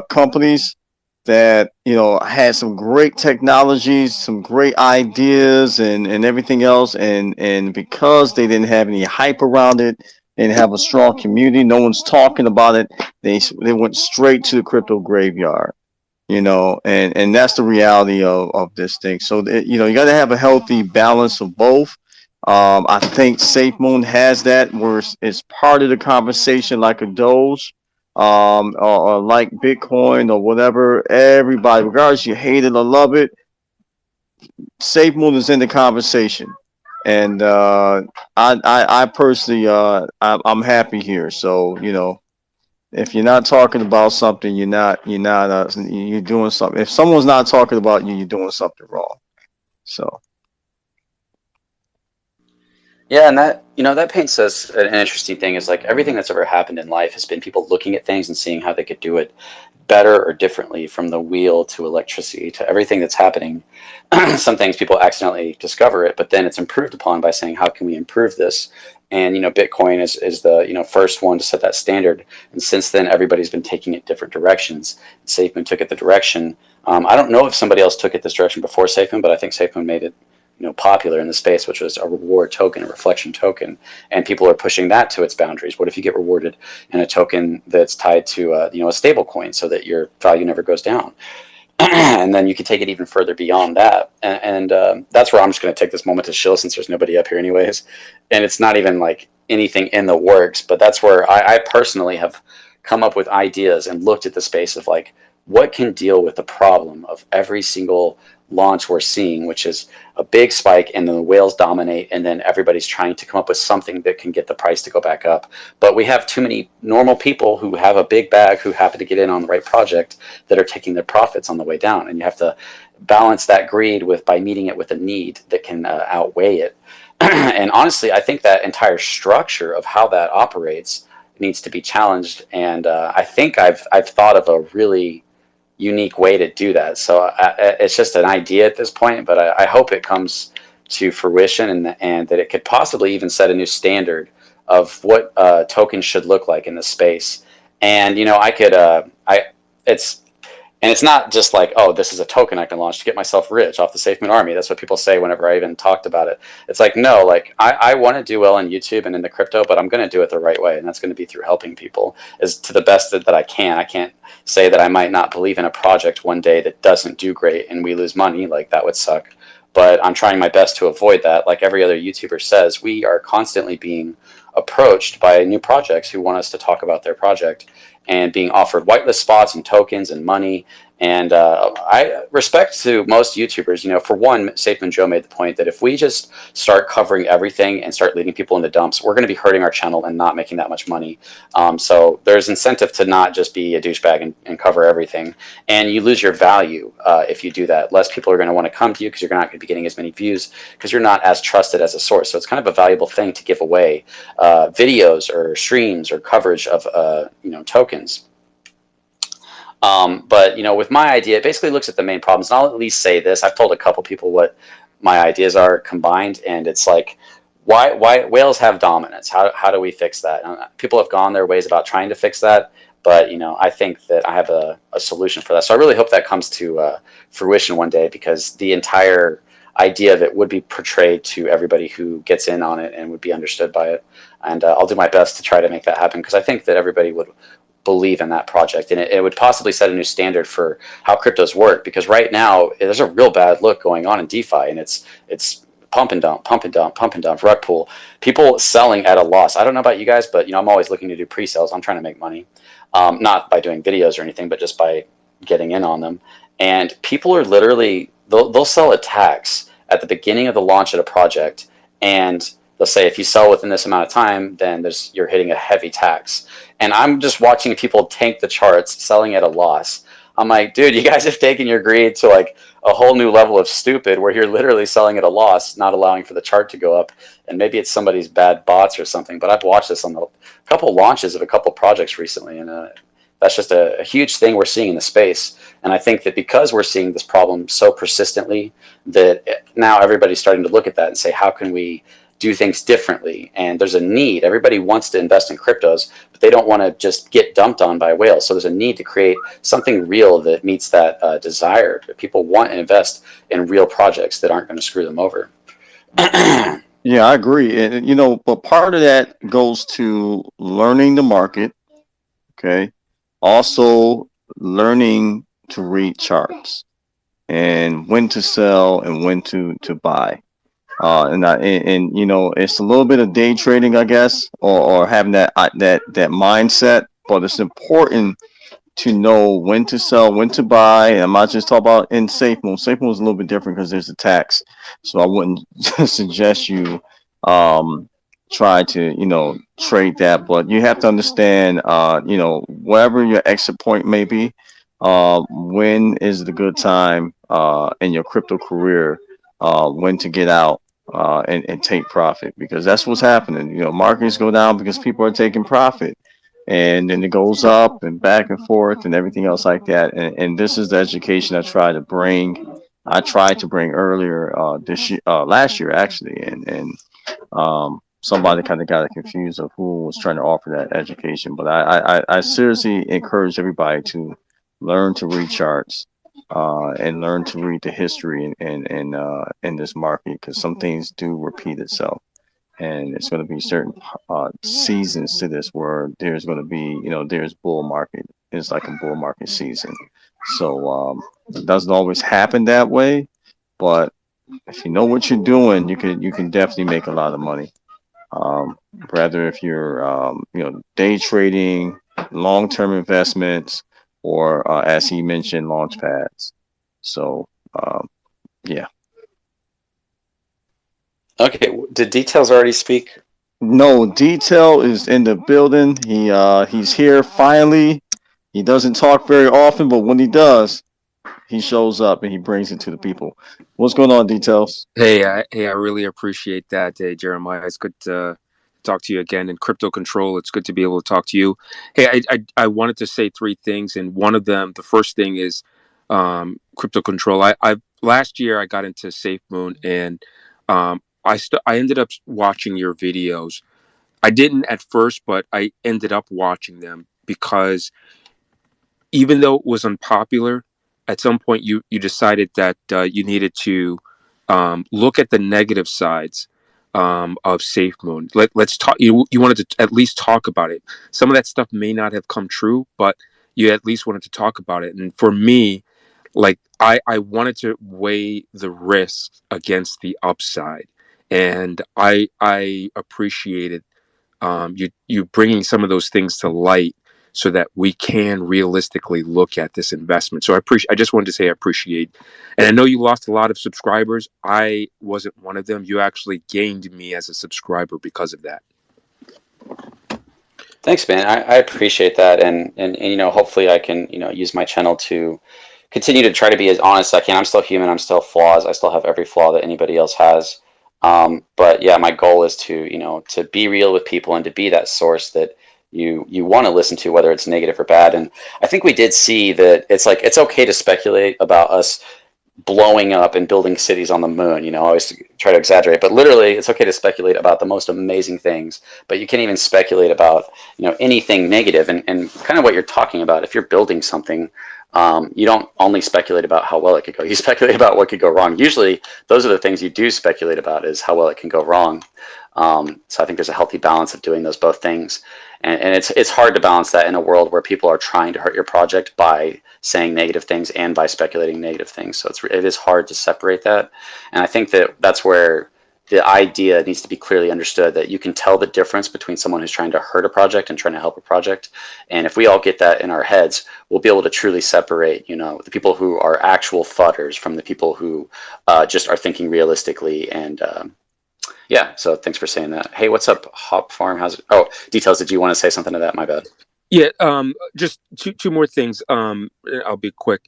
companies that had some great technologies, some great ideas, and everything else, and because they didn't have any hype around it, they didn't have a strong community, no one's talking about it. They went straight to the crypto graveyard. And that's the reality of this thing. So you got to have a healthy balance of both. I think SafeMoon has that, where it's part of the conversation, like a Doge, or like Bitcoin or whatever. Everybody, regardless you hate it or love it, SafeMoon is in the conversation, and I personally, I'm happy here. So If you're not talking about something, you're doing something. If someone's not talking about you, you're doing something wrong. So Yeah, and that paints us an interesting thing is like everything that's ever happened in life has been people looking at things and seeing how they could do it better or differently, from the wheel to electricity to everything that's happening. Some things people accidentally discover it, but then it's improved upon by saying, how can we improve this? And Bitcoin is the first one to set that standard. And since then, everybody's been taking it different directions. Safemoon took it the direction. I don't know if somebody else took it this direction before Safemoon, but I think Safemoon made it popular in the space, which was a reward token, a reflection token, and people are pushing that to its boundaries. What if you get rewarded in a token that's tied to a stable coin, so that your value never goes down? And then you can take it even further beyond that. And that's where I'm just going to take this moment to shill, since there's nobody up here anyways, and it's not even like anything in the works, but that's where I personally have come up with ideas and looked at the space of like, what can deal with the problem of every single launch we're seeing, which is a big spike and then the whales dominate, and then everybody's trying to come up with something that can get the price to go back up. But we have too many normal people who have a big bag, who happen to get in on the right project, that are taking their profits on the way down, and you have to balance that greed by meeting it with a need that can outweigh it. And honestly, I think that entire structure of how that operates needs to be challenged, and I think I've thought of a really unique way to do that. So it's just an idea at this point, but I hope it comes to fruition, and that it could possibly even set a new standard of what tokens should look like in the space. And I could it's not just like, oh, this is a token I can launch to get myself rich off the Safemoon army. That's what people say whenever I even talked about it. It's like, no, like I want to do well on YouTube and in the crypto, but I'm going to do it the right way, and that's going to be through helping people as to the best that I can. I can't say that I might not believe in a project one day that doesn't do great and we lose money. Like, that would suck. But I'm trying my best to avoid that. Like every other YouTuber says, we are constantly being approached by new projects who want us to talk about their project, and being offered whitelist spots and tokens and money. And I respect to most YouTubers. For one, Safemoon Joe made the point that if we just start covering everything and start leading people in the dumps, we're going to be hurting our channel and not making that much money. So there's incentive to not just be a douchebag and cover everything. And you lose your value if you do that. Less people are going to want to come to you because you're not going to be getting as many views, because you're not as trusted as a source. So it's kind of a valuable thing to give away videos or streams or coverage of tokens. But with my idea, it basically looks at the main problems. And I'll at least say this: I've told a couple people what my ideas are combined, and it's like, why whales have dominance? How do we fix that? People have gone their ways about trying to fix that, but I think that I have a solution for that. So I really hope that comes to fruition one day, because the entire idea of it would be portrayed to everybody who gets in on it and would be understood by it. And I'll do my best to try to make that happen, because I think that everybody would believe in that project, and it would possibly set a new standard for how cryptos work, because right now there's a real bad look going on in DeFi, and it's pump and dump, pump and dump, pump and dump, rug pull, people selling at a loss. I don't know about you guys, but I'm always looking to do pre-sales. I'm trying to make money, not by doing videos or anything, but just by getting in on them. And people are literally, they'll sell a tax at the beginning of the launch of a project, and they'll say, if you sell within this amount of time, then you're hitting a heavy tax. And I'm just watching people tank the charts, selling at a loss. I'm like, dude, you guys have taken your greed to like a whole new level of stupid, where you're literally selling at a loss, not allowing for the chart to go up. And maybe it's somebody's bad bots or something, but I've watched this on a couple launches of a couple projects recently, and that's just a huge thing we're seeing in the space. And I think that because we're seeing this problem so persistently, that now everybody's starting to look at that and say, how can we do things differently? And there's a need. Everybody wants to invest in cryptos, but they don't want to just get dumped on by whales. So there's a need to create something real that meets that desire. People want to invest in real projects that aren't going to screw them over. yeah, I agree. And but part of that goes to learning the market. Okay. Also learning to read charts and when to sell and when to buy. And it's a little bit of day trading, I guess, or having that mindset. But it's important to know when to sell, when to buy. And I'm not just talking about in Safemoon. Safemoon is a little bit different because there's a tax, so I wouldn't suggest you try to, trade that. But you have to understand, wherever your exit point may be, when is the good time in your crypto career, when to get out and take profit, because that's what's happening. Markets go down because people are taking profit, and then it goes up and back and forth and everything else like that. And this is the education I try to bring. I tried to bring earlier this year, last year actually, and somebody kind of got confused of who was trying to offer that education. But I seriously encourage everybody to learn to read charts and learn to read the history in this market, because some things do repeat itself. And it's going to be certain seasons to this where there's going to be, there's bull market. It's like a bull market season. So it doesn't always happen that way, but if you know what you're doing, you can definitely make a lot of money. Rather if you're day trading, long-term investments, or as he mentioned, launch pads. So yeah. Okay, did Details already speak? No, Detail is in the building. He's here finally. He doesn't talk very often, but when he does, he shows up and he brings it to the people. What's going on, Details? Hey, I really appreciate that, Jeremiah. It's good to talk to you again. In Crypto Control, it's good to be able to talk to you. Hey, I wanted to say three things, and one of them, the first thing is Crypto Control. I last year I got into Safemoon, and I ended up watching your videos. I didn't at first, but I ended up watching them because even though it was unpopular, at some point you decided that you needed to look at the negative sides of Safemoon. Let's talk. You wanted to at least talk about it. Some of that stuff may not have come true, but you at least wanted to talk about it. And for me, like I wanted to weigh the risks against the upside, and I appreciated you bringing some of those things to light so that we can realistically look at this investment. So I just wanted to say I appreciate, and I know you lost a lot of subscribers. I wasn't one of them. You actually gained me as a subscriber because of that. Thanks, man. I appreciate that, and hopefully I can use my channel to continue to try to be as honest as I can. I'm still human. I'm still flaws. I still have every flaw that anybody else has. But yeah, my goal is to be real with people and to be that source that you want to listen to, whether it's negative or bad. And I think we did see that it's okay to speculate about us blowing up and building cities on the moon. I always try to exaggerate, but literally it's okay to speculate about the most amazing things, but you can't even speculate about anything negative. And kind of what you're talking about, if you're building something, you don't only speculate about how well it could go, you speculate about what could go wrong. Usually those are the things you do speculate about, is how well it can go wrong. So I think there's a healthy balance of doing those both things, and it's hard to balance that in a world where people are trying to hurt your project by saying negative things and by speculating negative things. So it is hard to separate that, and I think that's where the idea needs to be clearly understood, that you can tell the difference between someone who's trying to hurt a project and trying to help a project. And if we all get that in our heads, we'll be able to truly separate, the people who are actual fudders from the people who just are thinking realistically. And yeah, so thanks for saying that. Hey, what's up, Hop Farm? How's it? Oh, Details, did you want to say something to that? My bad. Yeah, just two more things. I'll be quick.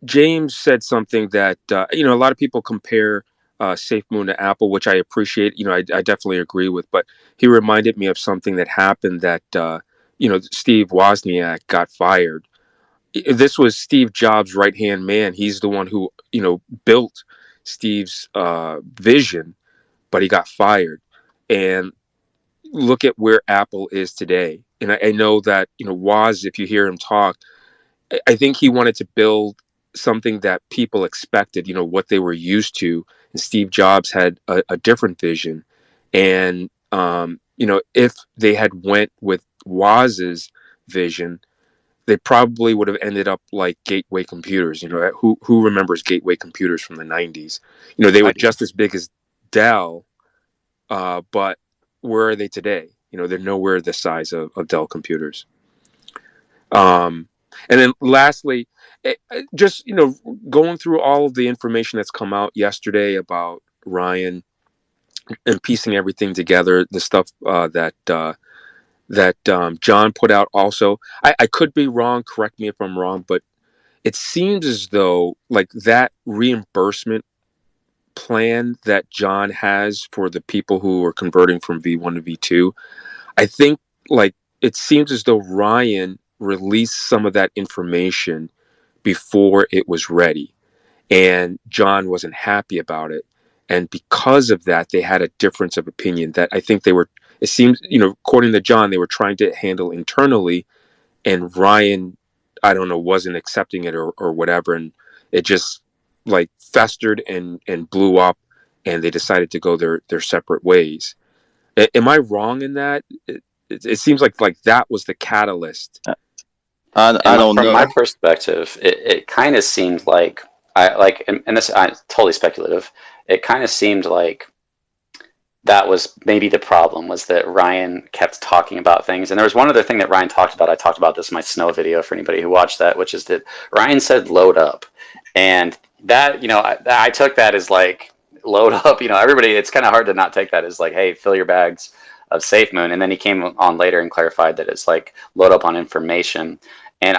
James said something that a lot of people compare SafeMoon to Apple, which I appreciate. I definitely agree with. But he reminded me of something that happened that Steve Wozniak got fired. This was Steve Jobs' right hand man. He's the one who built Steve's vision, but he got fired. And look at where Apple is today. And I know that Woz, if you hear him talk, I think he wanted to build something that people expected, what they were used to. And Steve Jobs had a different vision. And, if they had went with Woz's vision, they probably would have ended up like Gateway Computers. Who remembers Gateway Computers from the 90s? They were just as big as Dell, but where are they today? They're nowhere the size of Dell computers. And then lastly, just, going through all of the information that's come out yesterday about Ryan, and piecing everything together, the stuff that John put out also. I could be wrong, correct me if I'm wrong, but it seems as though like that reimbursement plan that John has for the people who are converting from V1 to V2, I think like it seems as though Ryan released some of that information before it was ready, and John wasn't happy about it. And because of that, they had a difference of opinion that I think it seems, according to John, they were trying to handle internally, and Ryan, I don't know, wasn't accepting it or whatever. And it just like festered and blew up, and they decided to go their separate ways. Am I wrong in that? It seems like that was the catalyst. I don't From my know. perspective, it kind of seemed like and this totally speculative. It kind of seemed like that was maybe the problem, was that Ryan kept talking about things. And there was one other thing that Ryan talked about. I talked about this in my snow video for anybody who watched that, which is that Ryan said load up. And that, I took that as like load up, everybody, it's kind of hard to not take that as like, hey, fill your bags of Safemoon. And then he came on later and clarified that it's like load up on information. And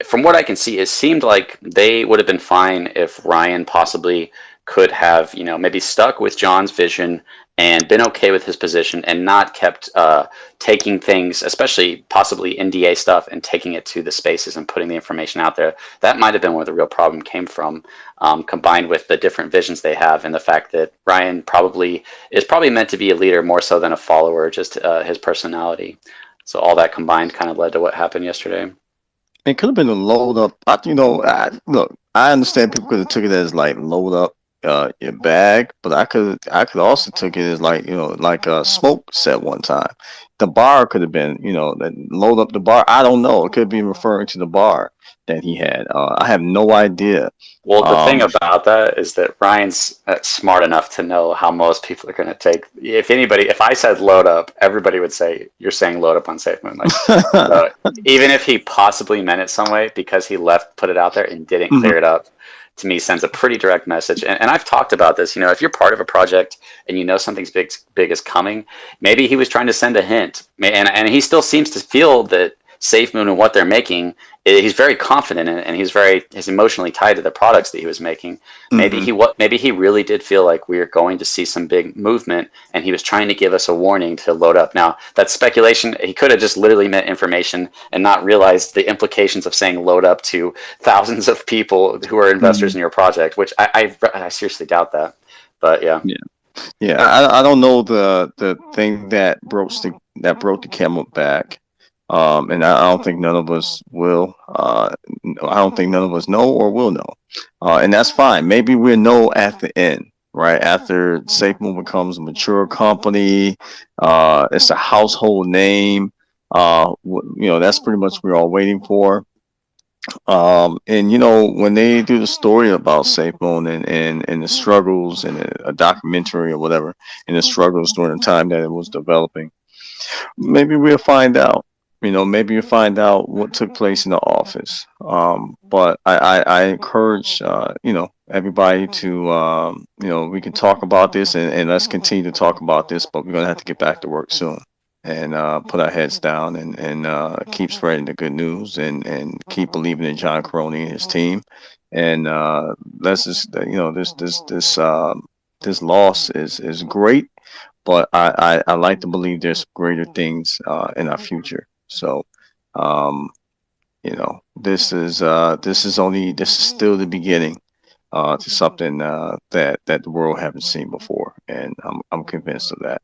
from what I can see, it seemed like they would have been fine if Ryan possibly could have, maybe stuck with John's vision and been okay with his position and not kept taking things, especially possibly NDA stuff, and taking it to the spaces and putting the information out there. That might have been where the real problem came from, combined with the different visions they have and the fact that Ryan is probably meant to be a leader more so than a follower, just his personality. So all that combined kind of led to what happened yesterday. It could have been a load up. Look, I understand people could have took it as like load up your bag, but I could also took it as like like Smoke said one time. The bar could have been that load up the bar. I don't know. It could be referring to the bar that he had. I have no idea. Well, the thing about that is that Ryan's smart enough to know how most people are going to take. If I said load up, everybody would say you're saying load up on Safemoon. So even if he possibly meant it some way, because he put it out there and didn't clear it up, to me sends a pretty direct message. And I've talked about this. If you're part of a project and something's big is coming, maybe he was trying to send a hint, and he still seems to feel that Safemoon and what they're making, he's very confident in it, and he's emotionally tied to the products that he was making. Maybe he really did feel like we were going to see some big movement, and he was trying to give us a warning to load up. Now, that's speculation. He could have just literally meant information and not realized the implications of saying load up to thousands of people who are investors in your project, which I seriously doubt that. But yeah. I don't know the thing that broke the camel back. And I don't think none of us will. I don't think none of us know or will know. And that's fine. Maybe we'll know at the end, right? After Safemoon becomes a mature company, it's a household name. That's pretty much what we're all waiting for. And when they do the story about Safemoon and the struggles and a documentary or whatever, and the struggles during the time that it was developing, maybe we'll find out. Maybe you find out what took place in the office. But I encourage, everybody to, we can talk about this and let's continue to talk about this, but we're going to have to get back to work soon and put our heads down and keep spreading the good news and keep believing in John Crony and his team. And let's just, this loss is great, but I like to believe there's greater things in our future. So, this is still the beginning to something that the world haven't seen before, and I'm convinced of that.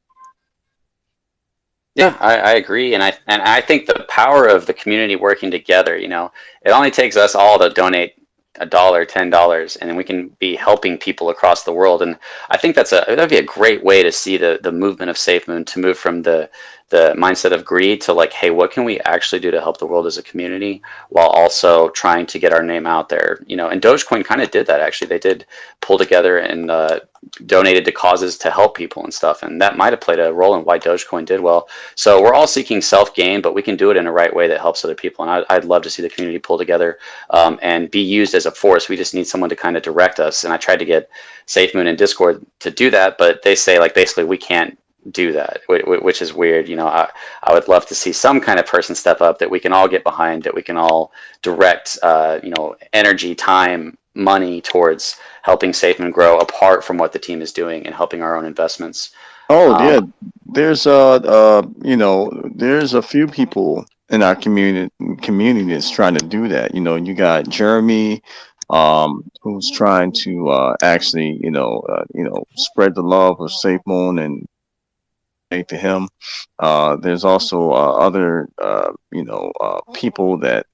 Yeah, I agree, and I think the power of the community working together. It only takes us all to donate $1, $10, and then we can be helping people across the world. And I think that'd be a great way to see the movement of Safemoon to move from the mindset of greed to like, hey, what can we actually do to help the world as a community while also trying to get our name out there? And Dogecoin kind of did that. Actually, they did pull together and donated to causes to help people and stuff, and that might have played a role in why Dogecoin did well. So we're all seeking self-gain, but we can do it in a right way that helps other people, and I'd love to see the community pull together and be used as a force. We just need someone to kind of direct us, and I tried to get Safemoon and Discord to do that, but they say, like, basically we can't do that, which is weird. You know, I would love to see some kind of person step up that we can all get behind, that we can all direct, you know, energy, time, money towards helping Safemoon grow apart from what the team is doing and helping our own investments. Oh yeah, there's you know, there's a few people in our community that's trying to do that. You know, you got Jeremy, who's trying to actually, you know, spread the love of Safemoon and to him. There's also other people that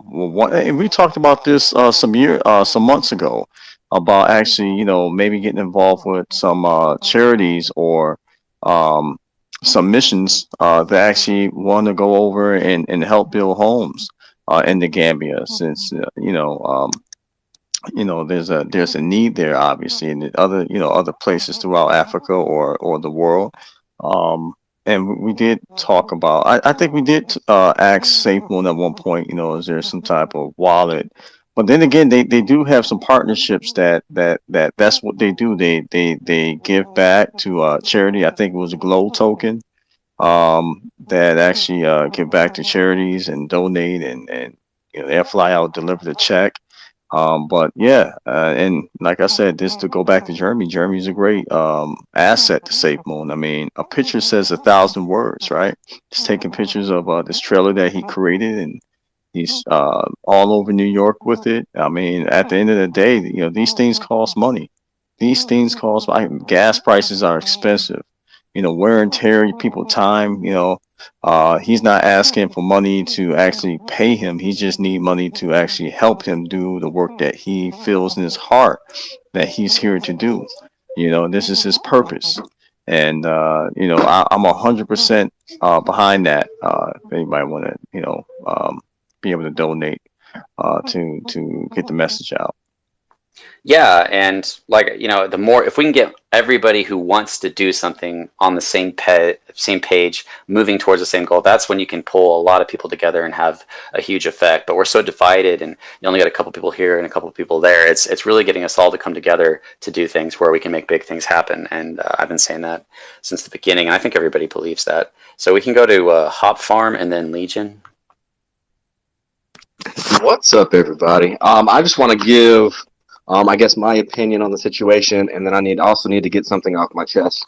will want. And we talked about this some months ago about actually, you know, maybe getting involved with some charities or some missions that actually want to go over and help build homes in the Gambia, since there's a need there, obviously, in the other places throughout Africa or the world. And we did talk about. I think we did ask Safemoon at one point. You know, is there some type of wallet? But then again, they do have some partnerships that's what they do. They give back to charity. I think it was a Glow token that actually give back to charities and donate, and you know, they'll fly out, deliver the check. But yeah, and like I said, this to go back to Jeremy. Jeremy's a great asset to Safemoon. I mean, a picture says 1,000 words, right? Just taking pictures of this trailer that he created, and he's all over New York with it. I mean, at the end of the day, you know, these things cost money. These things cost. Gas prices are expensive. You know, wear and tear, people time. You know, he's not asking for money to actually pay him. He just need money to actually help him do the work that he feels in his heart that he's here to do. You know, this is his purpose. And you know, I'm 100% behind that. If anybody want to, be able to donate to get the message out. Yeah, and like, you know, the more, if we can get everybody who wants to do something on the same page, moving towards the same goal, that's when you can pull a lot of people together and have a huge effect. But we're so divided, and you only got a couple people here and a couple people there. It's really getting us all to come together to do things where we can make big things happen. And I've been saying that since the beginning, and I think everybody believes that. So we can go to Hop Farm and then Legion. What's up, everybody? I just want to give, I guess, my opinion on the situation, and then I also need to get something off my chest.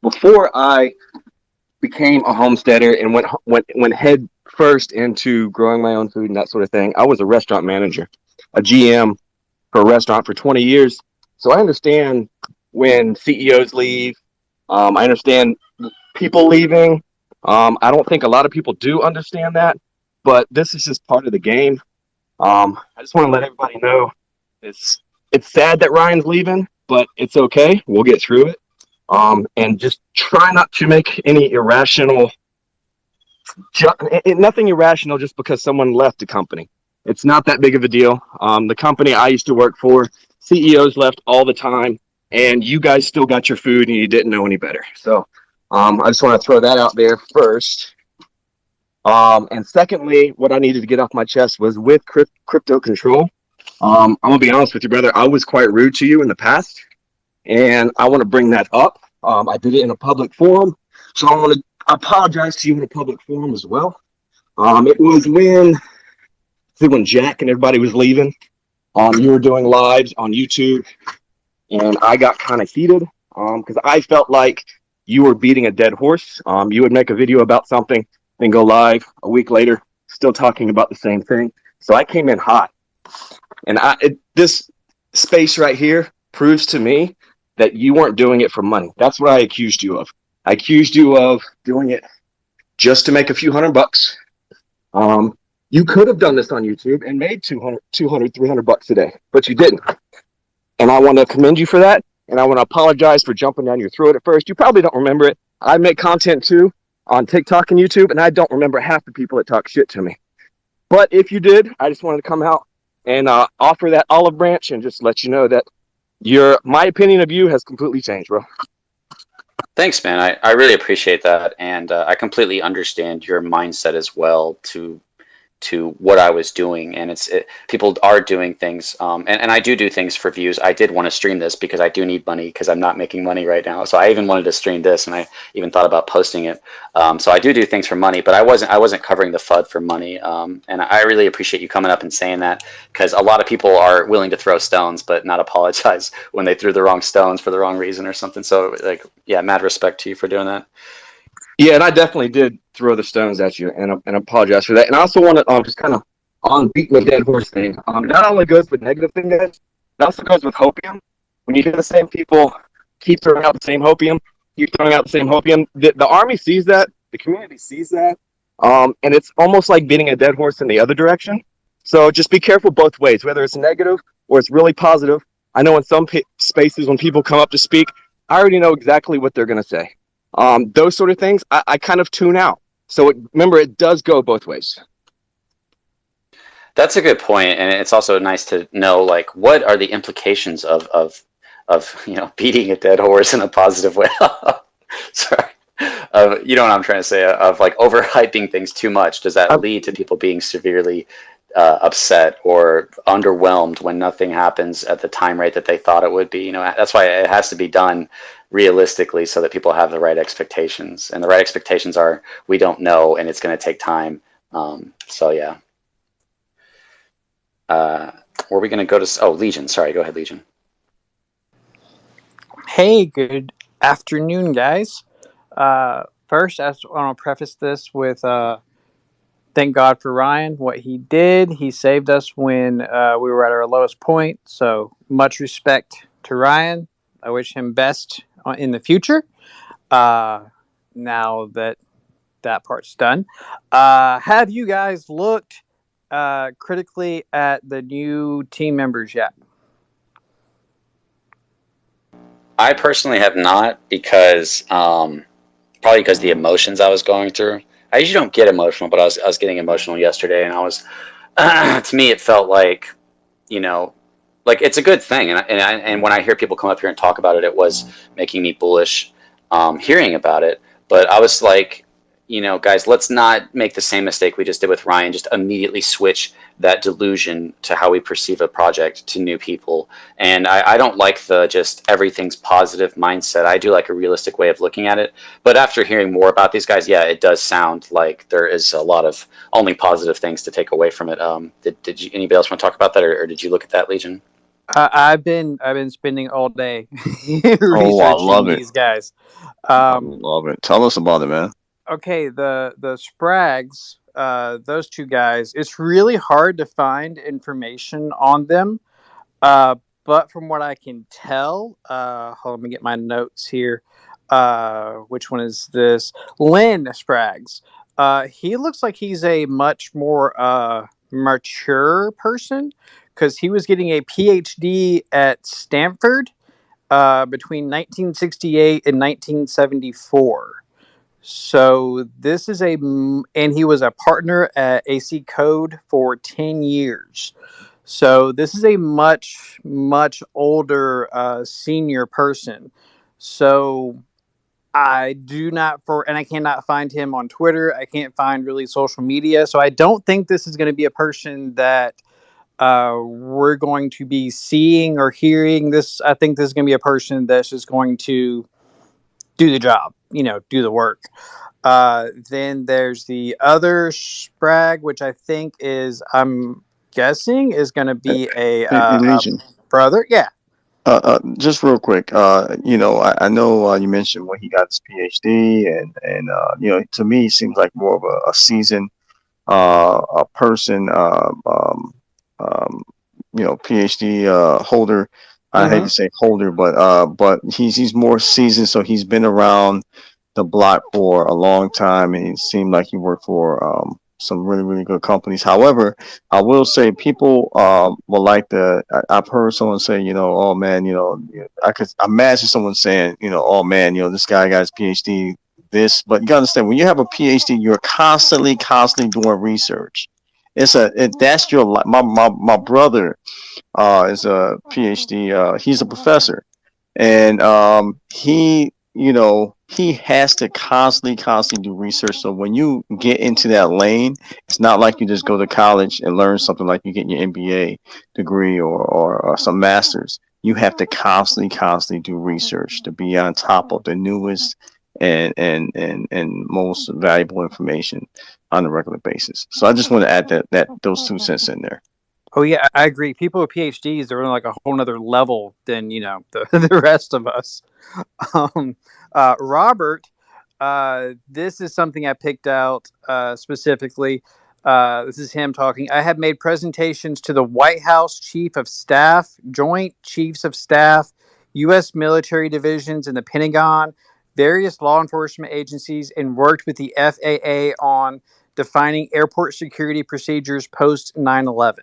Before I became a homesteader and went head first into growing my own food and that sort of thing, I was a restaurant manager, a GM for a restaurant for 20 years. So I understand when CEOs leave. I understand people leaving. I don't think a lot of people do understand that, but this is just part of the game. I just want to let everybody know it's sad that Ryan's leaving, but it's okay. We'll get through it. And just try not to make any nothing irrational just because someone left the company. It's not that big of a deal. The company I used to work for, CEOs left all the time, and you guys still got your food and you didn't know any better. So I just want to throw that out there first. And secondly, what I needed to get off my chest was with crypto control. I'm gonna be honest with you, brother. I was quite rude to you in the past, and I want to bring that up. I did it in a public forum, so I want to apologize to you in a public forum as well. It was when Jack and everybody was leaving. You were doing lives on YouTube, and I got kind of heated because I felt like you were beating a dead horse. You would make a video about something, then go live a week later, still talking about the same thing. So I came in hot. And this space right here proves to me that you weren't doing it for money. That's what I accused you of. I accused you of doing it just to make a few $100. You could have done this on YouTube and made $200, $300 a day, but you didn't. And I want to commend you for that. And I want to apologize for jumping down your throat at first. You probably don't remember it. I make content too on TikTok and YouTube, and I don't remember half the people that talk shit to me. But if you did, I just wanted to come out and offer that olive branch and just let you know that my opinion of you has completely changed, bro. Thanks, man. I really appreciate that, and I completely understand your mindset as well to what I was doing, and people are doing things, and I do things for views. I did want to stream this because I do need money because I'm not making money right now. So I even wanted to stream this, and I even thought about posting it. So I do things for money, but I wasn't covering the FUD for money. And I really appreciate you coming up and saying that, because a lot of people are willing to throw stones but not apologize when they threw the wrong stones for the wrong reason or something. So like, yeah, mad respect to you for doing that. Yeah, and I definitely did throw the stones at you, and apologize for that. And I also want to just kind of on beating the dead horse thing. Not only goes with negative things, it also goes with hopium. When you hear the same people keep throwing out the same hopium, the army sees that, the community sees that, and it's almost like beating a dead horse in the other direction. So just be careful both ways, whether it's negative or it's really positive. I know in some spaces when people come up to speak, I already know exactly what they're going to say. Those sort of things, I kind of tune out. So remember, it does go both ways. That's a good point, and it's also nice to know, like, what are the implications of beating a dead horse in a positive way. Sorry, you know what I'm trying to say, of like overhyping things too much. Does that lead to people being severely upset or underwhelmed when nothing happens at the time rate that they thought it would be? You know, that's why it has to be done realistically so that people have the right expectations, and the right expectations are we don't know and it's going to take time. So yeah. Were we going to go to Legion? Sorry, go ahead, Legion. Hey, good afternoon, guys. First, I want to preface this with thank God for Ryan, what he did. He saved us when we were at our lowest point. So much respect to Ryan. I wish him best in the future. Now that part's done, have you guys looked critically at the new team members yet? I personally have not, because probably because the emotions I was going through. I usually don't get emotional, but I was getting emotional yesterday, and I was to me it felt like, like it's a good thing, and when I hear people come up here and talk about it, it was making me bullish hearing about it. But I was like, guys, let's not make the same mistake we just did with Ryan. Just immediately switch that delusion to how we perceive a project to new people. And I don't like the just everything's positive mindset. I do like a realistic way of looking at it. But after hearing more about these guys, yeah, it does sound like there is a lot of only positive things to take away from it. Did you, anybody else want to talk about that, or did you look at that, Legion? I've been spending all day Oh, I love researching it. these guys. I love it. Tell us about it, man. Okay, the Sprags, those two guys, it's really hard to find information on them. But from what I can tell, hold on, let me get my notes here. Which one is this? Lynn Sprags. He looks like he's a much more mature person, because he was getting a PhD at Stanford between 1968 and 1974. So this is and he was a partner at AC Code for 10 years. So this is a much, much older senior person. So I do not and I cannot find him on Twitter. I can't find really social media. So I don't think this is going to be a person that we're going to be seeing or hearing. This, I think this is going to be a person that's just going to do the job, do the work. Then there's the other Sprag, which I think I'm guessing is going to be a Legion. brother. Yeah. Just real quick, I know you mentioned when he got his PhD, and to me, it seems like more of a seasoned a person, PhD holder. I hate to say holder, but he's more seasoned, so he's been around the block for a long time, and it seemed like he worked for some really, really good companies. However, I will say people will like I've heard someone say, oh man, I could imagine someone saying, oh man, this guy got his PhD, this, but you gotta understand, when you have a PhD, you're constantly doing research. that's your life. My brother is a PhD. He's a professor, and he has to constantly do research. So when you get into that lane, it's not like you just go to college and learn something like you get your MBA degree or some masters. You have to constantly do research to be on top of the newest and most valuable information on a regular basis. So I just want to add that those 2 cents in there. Oh yeah, I agree. People with PhDs are on like a whole nother level than the rest of us. Um, Robert, this is something I picked out specifically. This is him talking. I have made presentations to the White House Chief of Staff, Joint Chiefs of Staff, U.S. military divisions, and the Pentagon, various law enforcement agencies, and worked with the FAA on defining airport security procedures post 9/11.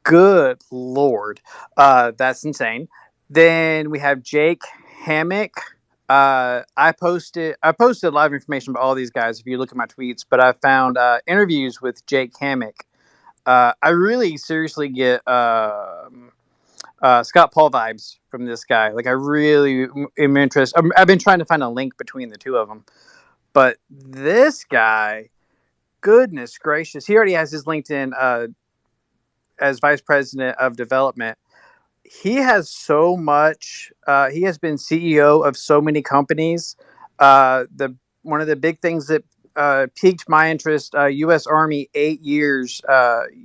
Good Lord. That's insane. Then we have Jake Hammock. I posted live information about all these guys if you look at my tweets, but I found interviews with Jake Hammock. I really seriously get Scott Paul vibes from this guy. Like I really am interested. I've been trying to find a link between the two of them, but this guy, goodness gracious, he already has his LinkedIn as vice president of development. He has so much. He has been CEO of so many companies. The one of the big things that piqued my interest: U.S. Army, 8 years.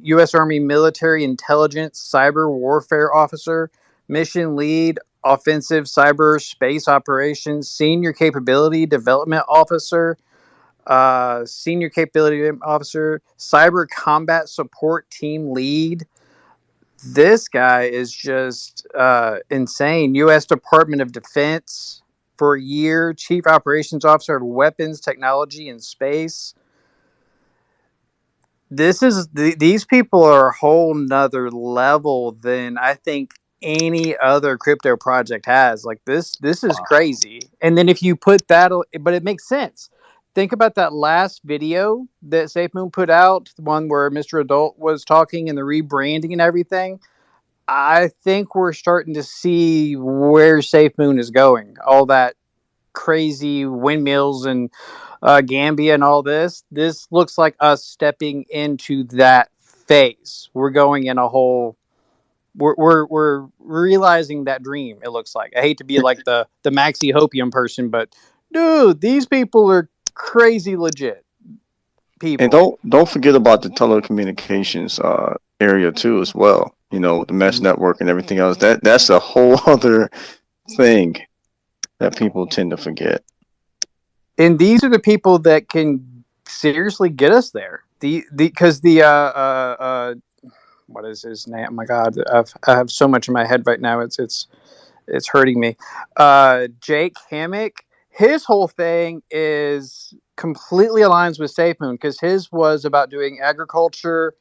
U.S. Army Military Intelligence Cyber Warfare Officer, Mission Lead, Offensive Cyber Space Operations, Senior Capability Development Officer. Senior Capability Officer, Cyber Combat Support Team Lead. This guy is just insane. U.S. Department of Defense for a year, Chief Operations Officer of Weapons Technology and Space. These people are a whole nother level than I think any other crypto project has. Like this is crazy. And then if you put that, but it makes sense. Think about that last video that Safemoon put out, the one where Mr. Adult was talking and the rebranding and everything. I think we're starting to see where Safemoon is going. All that crazy windmills and Gambia and all this. This looks like us stepping into that phase. We're going in a whole. We're realizing that dream. It looks like. I hate to be like the Maxi Hopium person, but dude, these people are crazy legit people. And don't forget about the telecommunications area too as well. The mesh network and everything else. That's a whole other thing that people tend to forget. And these are the people that can seriously get us there. Because what is his name? Oh my God, I have so much in my head right now. It's hurting me. Jake Hammock. His whole thing is completely aligns with Safemoon because his was about doing agriculture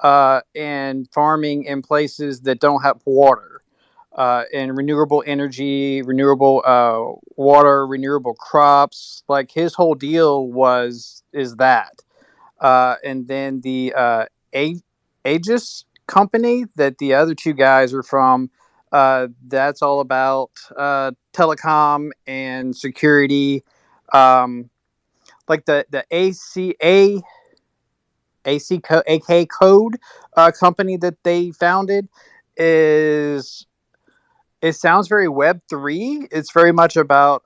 and farming in places that don't have water. And renewable energy, renewable water, renewable crops. Like his whole deal is that. And then the Aegis company that the other two guys are from, that's all about telecom and security. Like the AK code company that they founded it sounds very Web3. It's very much about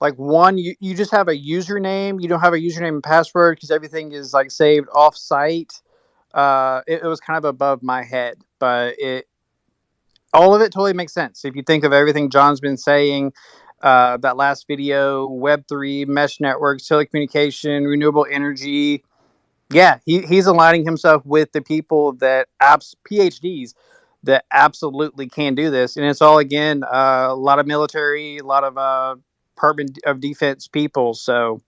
like one, you just have a username. You don't have a username and password because everything is like saved off site. It was kind of above my head, but all of it totally makes sense. If you think of everything John's been saying, that last video, Web3, mesh networks, telecommunication, renewable energy. Yeah, he's aligning himself with the people that PhDs that absolutely can do this. And it's all, again, a lot of military, a lot of Department of Defense people. So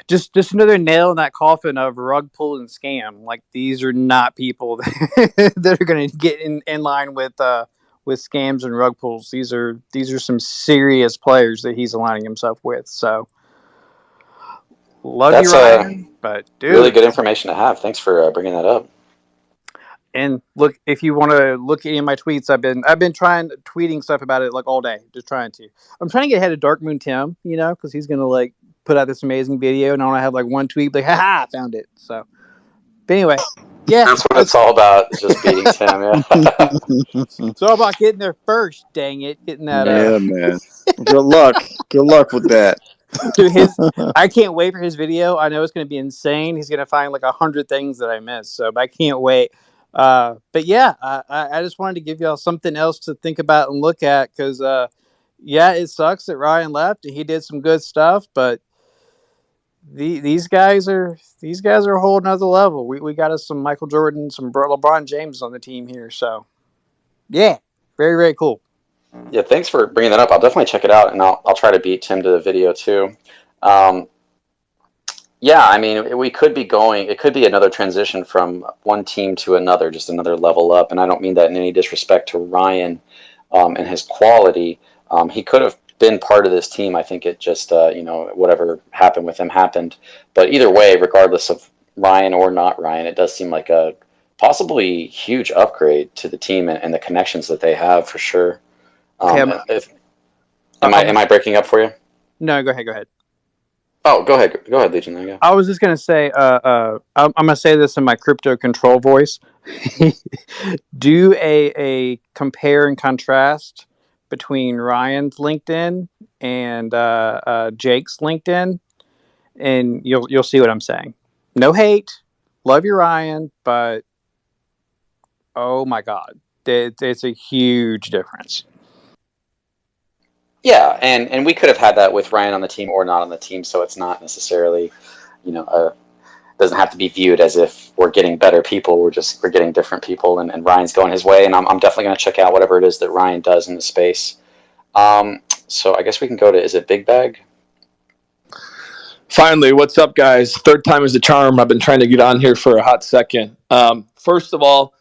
just another nail in that coffin of rug pull and scam. Like these are not people that are going to get in line with scams and rug pulls. These are some serious players that he's aligning himself with. So Love you, That's Ryan. But really dude, good information to have. Thanks for bringing that up. and look, if you want to look at any of my tweets, I've been trying tweeting stuff about it like all day, just trying to. I'm trying to get ahead of Dark Moon Tim, because he's gonna like put out this amazing video, and I want to have like one tweet like, haha, I found it. So, but anyway, yeah, That's what it's all about, is just beating Tim. Yeah. it's all about getting there first. Dang it, getting that. Yeah, man. Good luck. Good luck with that. Dude, I can't wait for his video. I know it's going to be insane. He's going to find like 100 things that I missed, so I can't wait. But yeah, I just wanted to give y'all something else to think about and look at because, yeah, it sucks that Ryan left and he did some good stuff, but these guys are a whole nother level. We got us some Michael Jordan, some LeBron James on the team here, so yeah, very very cool. Yeah, thanks for bringing that up. I'll definitely check it out, and I'll try to beat Tim to the video too. Yeah, I mean, we could be going. It could be another transition from one team to another, just another level up. And I don't mean that in any disrespect to Ryan and his quality. He could have been part of this team. I think it just, whatever happened with him happened. But either way, regardless of Ryan or not Ryan, it does seem like a possibly huge upgrade to the team and the connections that they have for sure. Am I breaking up for you? No, go ahead. Oh, go ahead, Legion. There you go. I was just gonna say, I'm gonna say this in my crypto control voice. Do a compare and contrast between Ryan's LinkedIn and Jake's LinkedIn, and you'll see what I'm saying. No hate, love you, Ryan, but oh my god, it's a huge difference. Yeah, and we could have had that with Ryan on the team or not on the team, so it's not necessarily, doesn't have to be viewed as if we're getting better people. We're getting different people, and Ryan's going his way, and I'm definitely going to check out whatever it is that Ryan does in the space. So I guess we can go to, is it Big Bag? Finally, what's up, guys? Third time is the charm. I've been trying to get on here for a hot second. First of all,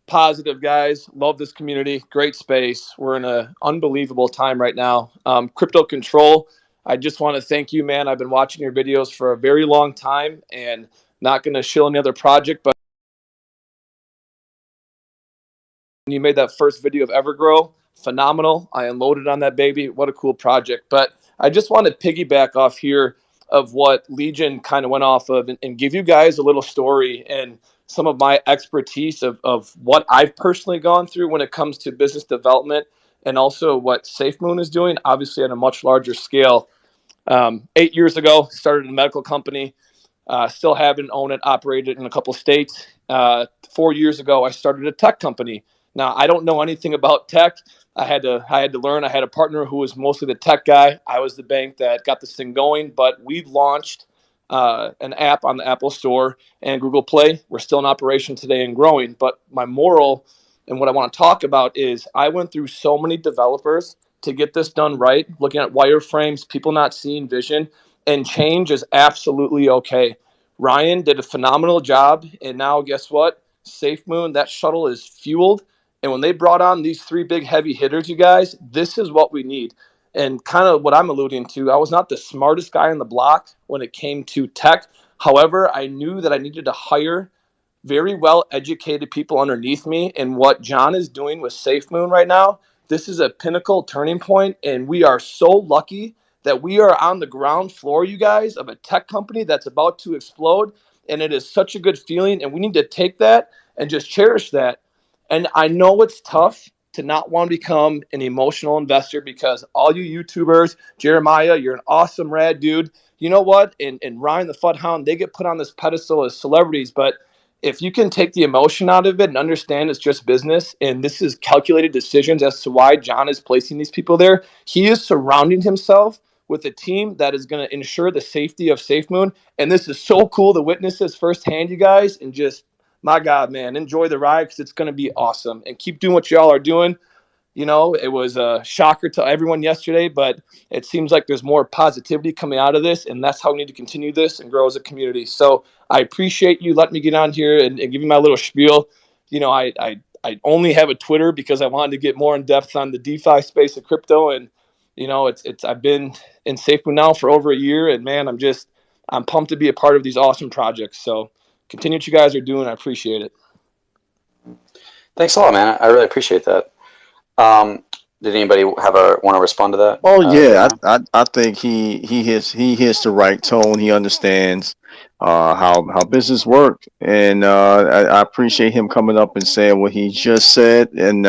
positive, guys. Love this community. Great space. We're in an unbelievable time right now. Crypto Control, I just want to thank you, man. I've been watching your videos for a very long time and not going to shill any other project, but you made that first video of Evergrow. Phenomenal. I unloaded on that baby. What a cool project. But I just want to piggyback off here of what Legion kind of went off of and give you guys a little story and some of my expertise of what I've personally gone through when it comes to business development and also what Safemoon is doing, obviously at a much larger scale. 8 years ago, started a medical company. Still have it, own it, operate it in a couple states. 4 years ago, I started a tech company. Now, I don't know anything about tech. I had to learn. I had a partner who was mostly the tech guy. I was the bank that got this thing going. But we launched an app on the Apple Store and Google Play. We're still in operation today and growing. But my moral and what I want to talk about is I went through so many developers to get this done right, looking at wireframes, people not seeing vision, and change is absolutely okay. Ryan did a phenomenal job, and now guess what? Safemoon, that shuttle is fueled. And when they brought on these three big heavy hitters, you guys, this is what we need. And kind of what I'm alluding to, I was not the smartest guy on the block when it came to tech. However, I knew that I needed to hire very well educated people underneath me. And what John is doing with Safemoon right now, this is a pinnacle turning point, and we are so lucky that we are on the ground floor, you guys, of a tech company that's about to explode. And it is such a good feeling, and we need to take that and just cherish that. And I know it's tough to not want to become an emotional investor because all you YouTubers, Jeremiah, you're an awesome rad dude. You know what? And Ryan the Fud Hound, they get put on this pedestal as celebrities, but if you can take the emotion out of it and understand it's just business and this is calculated decisions as to why John is placing these people there, he is surrounding himself with a team that is going to ensure the safety of Safemoon. And this is so cool to witness this firsthand, you guys, and just, my God, man, enjoy the ride because it's going to be awesome. And keep doing what y'all are doing. You know, it was a shocker to everyone yesterday, but it seems like there's more positivity coming out of this, and that's how we need to continue this and grow as a community. So I appreciate you letting me get on here and give me my little spiel. You know, I only have a Twitter because I wanted to get more in depth on the DeFi space of crypto, and you know, it's I've been in Safemoon now for over a year, and man, I'm just I'm pumped to be a part of these awesome projects. So continue what you guys are doing. I appreciate it. Thanks a lot, man. I really appreciate that. Did anybody want to respond to that? Oh yeah, I think he hits the right tone. He understands how business work, and I appreciate him coming up and saying what he just said. And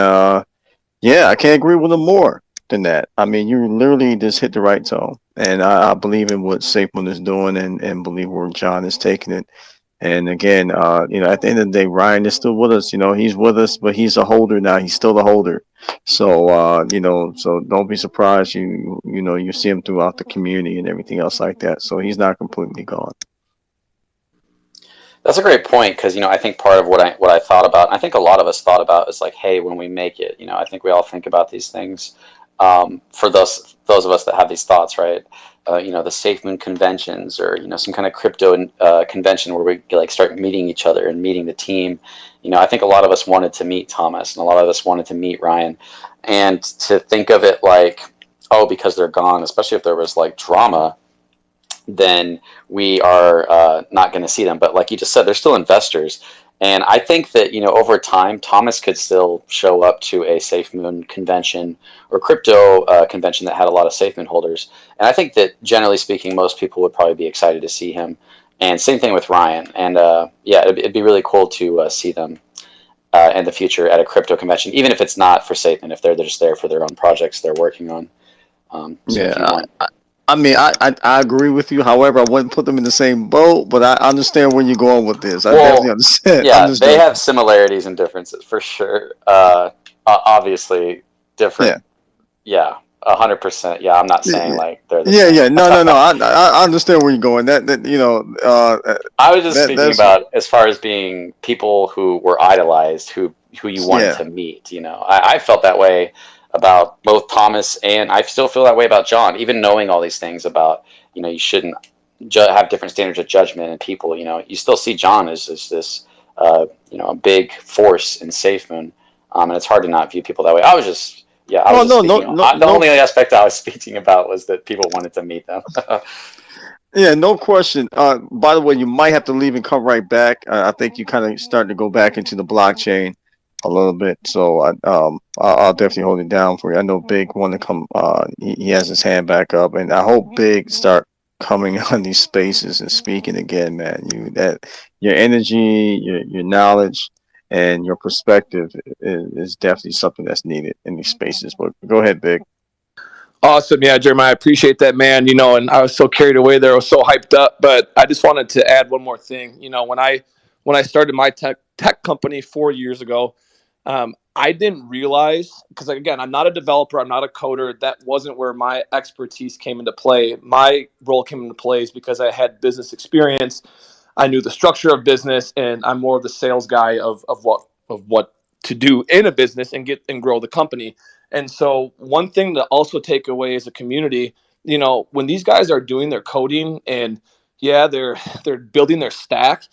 yeah, I can't agree with him more than that. I mean, you literally just hit the right tone, and I believe in what Safemoon is doing, and believe where John is taking it. And again, at the end of the day, Ryan is still with us. He's with us, but he's a holder now. He's still the holder. So, so don't be surprised. You see him throughout the community and everything else like that. So he's not completely gone. That's a great point because I think part of what I thought about, and I think a lot of us thought about, is like, hey, when we make it, I think we all think about these things. For those of us that have these thoughts, right? The Safemoon conventions, or some kind of crypto convention where we like start meeting each other and meeting the team. I think a lot of us wanted to meet Thomas, and a lot of us wanted to meet Ryan, and to think of it like, oh, because they're gone, especially if there was like drama, then we are not going to see them. But like you just said, they're still investors. And I think that, over time, Thomas could still show up to a Safemoon convention or crypto convention that had a lot of Safemoon holders. And I think that, generally speaking, most people would probably be excited to see him. And same thing with Ryan. And yeah, it'd be really cool to see them in the future at a crypto convention, even if it's not for Safemoon, if they're just there for their own projects they're working on. Yeah, I mean, I agree with you. However, I wouldn't put them in the same boat, but I understand where you're going with this. I definitely understand. Yeah, they have similarities and differences for sure. Obviously, different. Yeah, 100%. Yeah, I'm not saying like they're the same. Yeah. No. I understand where you're going. That I was just speaking about as far as being people who were idolized, who you wanted to meet. I felt that way about both Thomas, and I still feel that way about John. Even knowing all these things about, you shouldn't have different standards of judgment in people. You still see John as this, a big force in Safemoon, and it's hard to not view people that way. I was just, yeah, I was just speaking. The only aspect I was speaking about was that people wanted to meet them. Yeah, no question. By the way, you might have to leave and come right back. I think you kind of starting to go back into the blockchain a little bit, so I'll definitely hold it down for you. I know Big want to come. He has his hand back up, and I hope Big start coming on these spaces and speaking again, man. Your energy, your knowledge, and your perspective is definitely something that's needed in these spaces. But go ahead, Big. Awesome. Yeah, Jeremiah, I appreciate that, man. And I was so carried away there. I was so hyped up, but I just wanted to add one more thing. When I started my tech company 4 years ago, I didn't realize, because again, I'm not a developer, I'm not a coder. That wasn't where my expertise came into play. My role came into play is because I had business experience. I knew the structure of business, and I'm more of the sales guy of what to do in a business and grow the company. And so one thing to also take away as a community, when these guys are doing their coding and yeah, they're building their stack,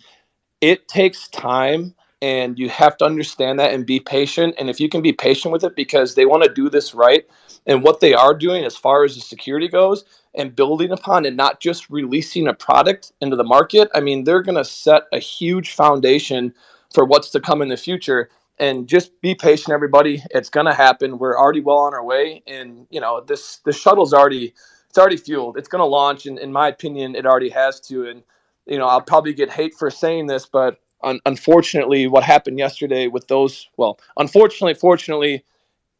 it takes time, and you have to understand that and be patient. And if you can be patient with it, because they want to do this right, and what they are doing as far as the security goes and building upon, and not just releasing a product into the market, I mean, they're going to set a huge foundation for what's to come in the future. And just be patient, everybody. It's going to happen. We're already well on our way. And, the shuttle's already fueled. It's going to launch. And in my opinion, it already has to. And, I'll probably get hate for saying this, but unfortunately, what happened yesterday with fortunately,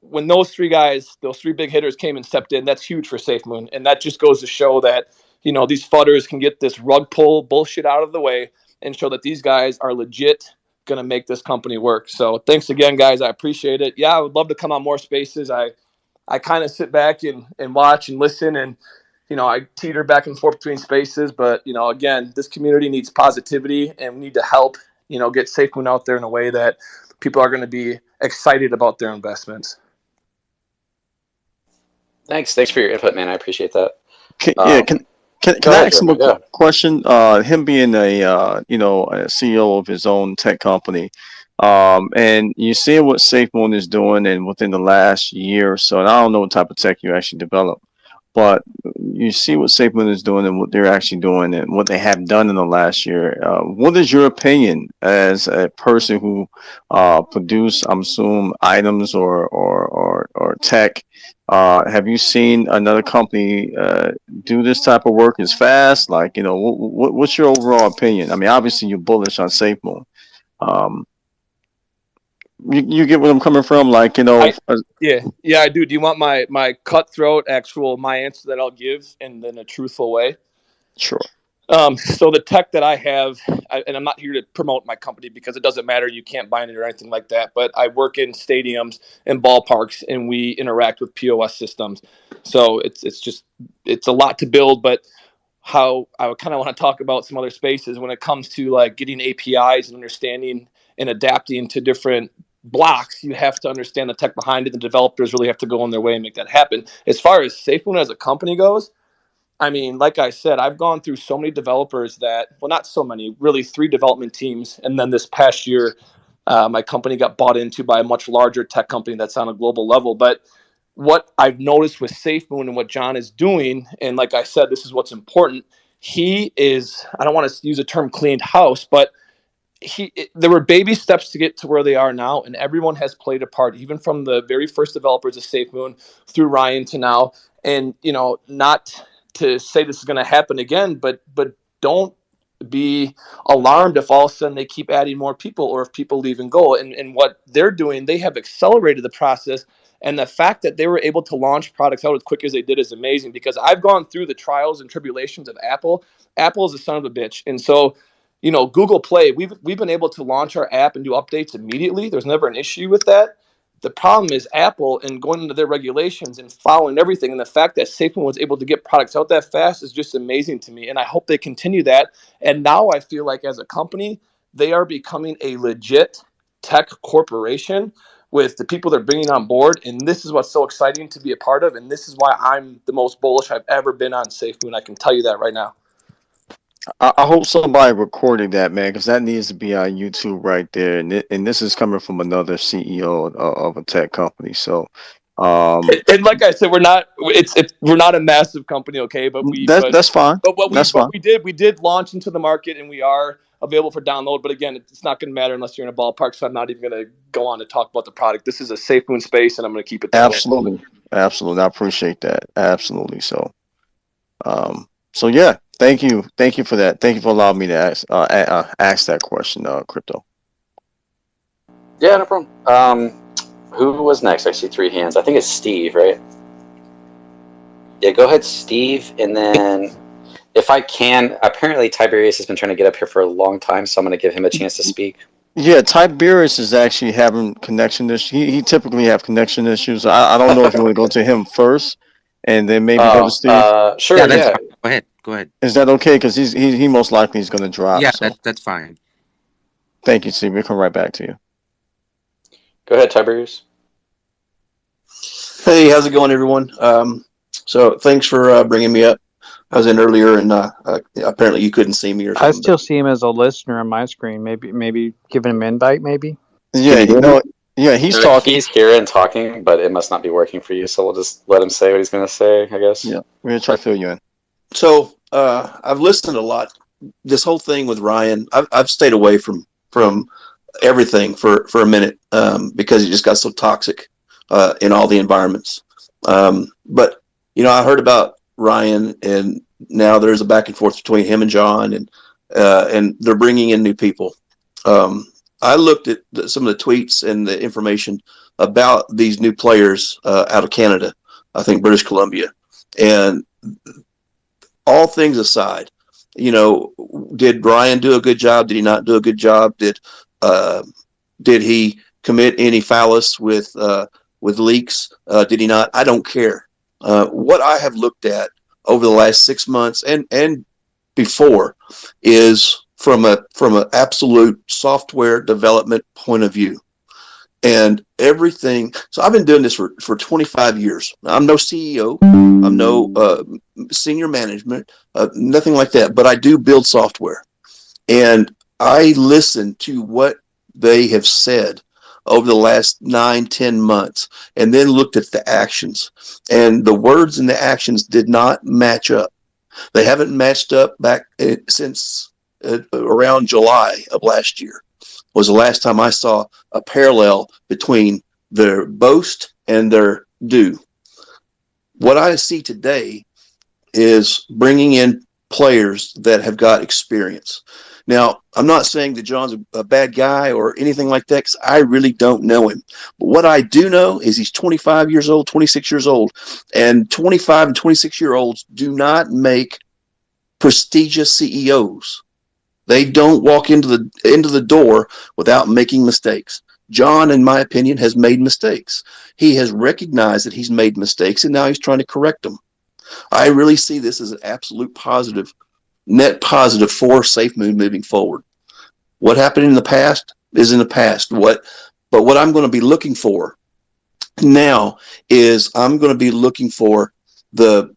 when those three big hitters came and stepped in, that's huge for Safemoon. And that just goes to show that, these fudders can get this rug pull bullshit out of the way and show that these guys are legit going to make this company work. So thanks again, guys. I appreciate it. Yeah, I would love to come on more spaces. I kind of sit back and watch and listen, and I teeter back and forth between spaces, but again, this community needs positivity, and we need to help get Safemoon out there in a way that people are going to be excited about their investments. Thanks for your input, man. I appreciate that. Can I ask him a question? Him being a CEO of his own tech company, and you see what Safemoon is doing, and within the last year or so, and I don't know what type of tech you actually develop, but you see what Safemoon is doing and what they're actually doing and what they have done in the last year. What is your opinion as a person who produce, I'm assuming, items or tech? Have you seen another company do this type of work as fast? Like, you know, what's your overall opinion? I mean, obviously you're bullish on Safemoon. Um, you get where I'm coming from? Like, you know, Yeah, I do. Do you want my cutthroat actual my answer that I'll give in a truthful way? Sure. So the tech that I have, and I'm not here to promote my company because it doesn't matter. You can't buy it or anything like that. But I work in stadiums and ballparks, and we interact with POS systems. So it's a lot to build. But how I kind of want to talk about some other spaces when it comes to like getting APIs and understanding and adapting to different blocks. You have to understand the tech behind it. The developers really have to go on their way and make that happen. As far as Safemoon as a company goes, I mean, like I said, I've gone through so many developers that, well, not so many, really 3 development teams. And then this past year, my company got bought into by a much larger tech company that's on a global level. But what I've noticed with Safemoon and what John is doing, and like I said, this is what's important. He is, I don't want to use the term cleaned house, but there were baby steps to get to where they are now, and everyone has played a part, even from the very first developers of Safemoon through Ryan to now. And you know, not to say this is going to happen again, but don't be alarmed if all of a sudden they keep adding more people or if people leave and go. And what they're doing, they have accelerated the process. And the fact that they were able to launch products out as quick as they did is amazing, because I've gone through the trials and tribulations of Apple. Apple is a son of a bitch. And so, you know, Google Play, we've been able to launch our app and do updates immediately. There's never an issue with that. The problem is Apple and going into their regulations and following everything. And the fact that Safemoon was able to get products out that fast is just amazing to me. And I hope they continue that. And now I feel like as a company, they are becoming a legit tech corporation with the people they're bringing on board. And this is what's so exciting to be a part of. And this is why I'm the most bullish I've ever been on Safemoon. I can tell you that right now. I hope somebody recorded that, man, because that needs to be on YouTube right there. And this is coming from another CEO of a tech company. So, and like I said, we're not a massive company, okay? But that's fine. But what That's fine. we did launch into the market, and we are available for download. But again, it's not going to matter unless you're in a ballpark. So I'm not even going to go on to talk about the product. This is a Safemoon space, and I'm going to keep it that way. Absolutely. I appreciate that. Absolutely. So, so yeah, thank you for that. Thank you for allowing me to ask that question, Crypto. Yeah, no problem. Who was next? I see 3 hands. I think it's Steve, right? Yeah, go ahead, Steve. And then if I can, apparently Tiberius has been trying to get up here for a long time, so I'm going to give him a chance to speak. Yeah, Tiberius is actually having connection issues. He typically have connection issues. I don't know if you want to go to him first and then maybe go to Steve. Sure, yeah. That's fine. Go ahead. Go ahead. Is that okay? Because he most likely is going to drop. Yeah, so. that's fine. Thank you, Steve. We'll come right back to you. Go ahead, Tiberius. Hey, how's it going, everyone? So thanks for bringing me up. I was in earlier, and apparently you couldn't see me or something. I still see him as a listener on my screen. Maybe giving him an invite, maybe. Yeah, he's talking. He's here and talking, but it must not be working for you. So we'll just let him say what he's going to say, I guess. Yeah, we're going to try to fill you in. So I've listened a lot. This whole thing with Ryan, I've stayed away from everything for a minute because he just got so toxic in all the environments. But you know, I heard about Ryan, and now there's a back and forth between him and John, and they're bringing in new people. I looked at some of the tweets and the information about these new players out of Canada, I think British Columbia, and all things aside, you know, did Ryan do a good job? Did he not do a good job? Did he commit any phallus with leaks? Did he not? I don't care. What I have looked at over the last 6 months and before is from an absolute software development point of view, and everything. So I've been doing this for 25 years. I'm no CEO. I'm no senior management, nothing like that. But I do build software, and I listen to what they have said over the last 9-10 months, and then looked at the actions, and the words and the actions did not match up. They haven't matched up back since around July of last year was the last time I saw a parallel between their boast and their do. What I see today is bringing in players that have got experience. Now, I'm not saying that John's a bad guy or anything like that, because I really don't know him. But what I do know is he's 25 years old, 26 years old, and 25 and 26-year-olds do not make prestigious CEOs. They don't walk into the door without making mistakes. John, in my opinion, has made mistakes. He has recognized that he's made mistakes, and now he's trying to correct them. I really see this as an absolute positive, net positive for Safemoon moving forward. What happened in the past is in the past. But what I'm going to be looking for now is I'm going to be looking for the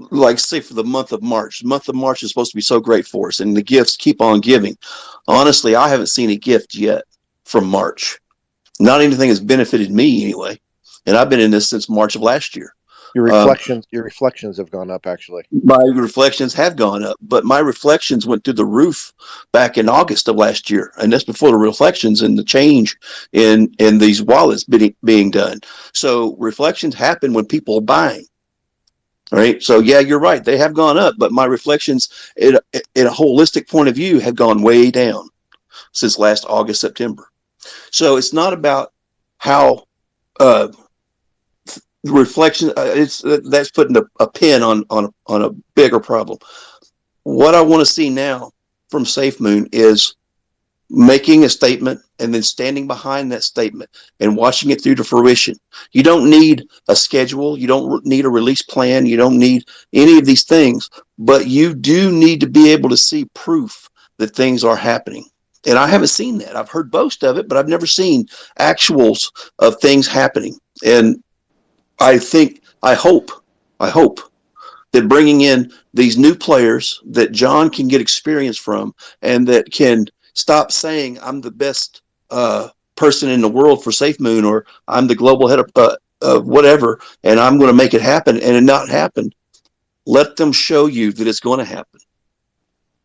like say for the month of March. The month of March is supposed to be so great for us, and the gifts keep on giving. Honestly, I haven't seen a gift yet from March. Not anything has benefited me anyway, and I've been in this since March of last year. Your reflections have gone up, actually. My reflections have gone up, but my reflections went through the roof back in August of last year, and that's before the reflections and the change in these wallets being done. So reflections happen when people are buying. All right. So yeah, you're right. They have gone up, but my reflections in a holistic point of view have gone way down since last August, September. So it's not about how reflection. That's putting a pin on a bigger problem. What I want to see now from Safemoon is making a statement and then standing behind that statement and watching it through to fruition. You don't need a schedule. You don't need a release plan. You don't need any of these things, but you do need to be able to see proof that things are happening. And I haven't seen that. I've heard boast of it, but I've never seen actuals of things happening. And I hope that bringing in these new players that John can get experience from and that can stop saying I'm the best person in the world for Safemoon, or I'm the global head of whatever, and I'm going to make it happen, and it not happen. Let them show you that it's going to happen.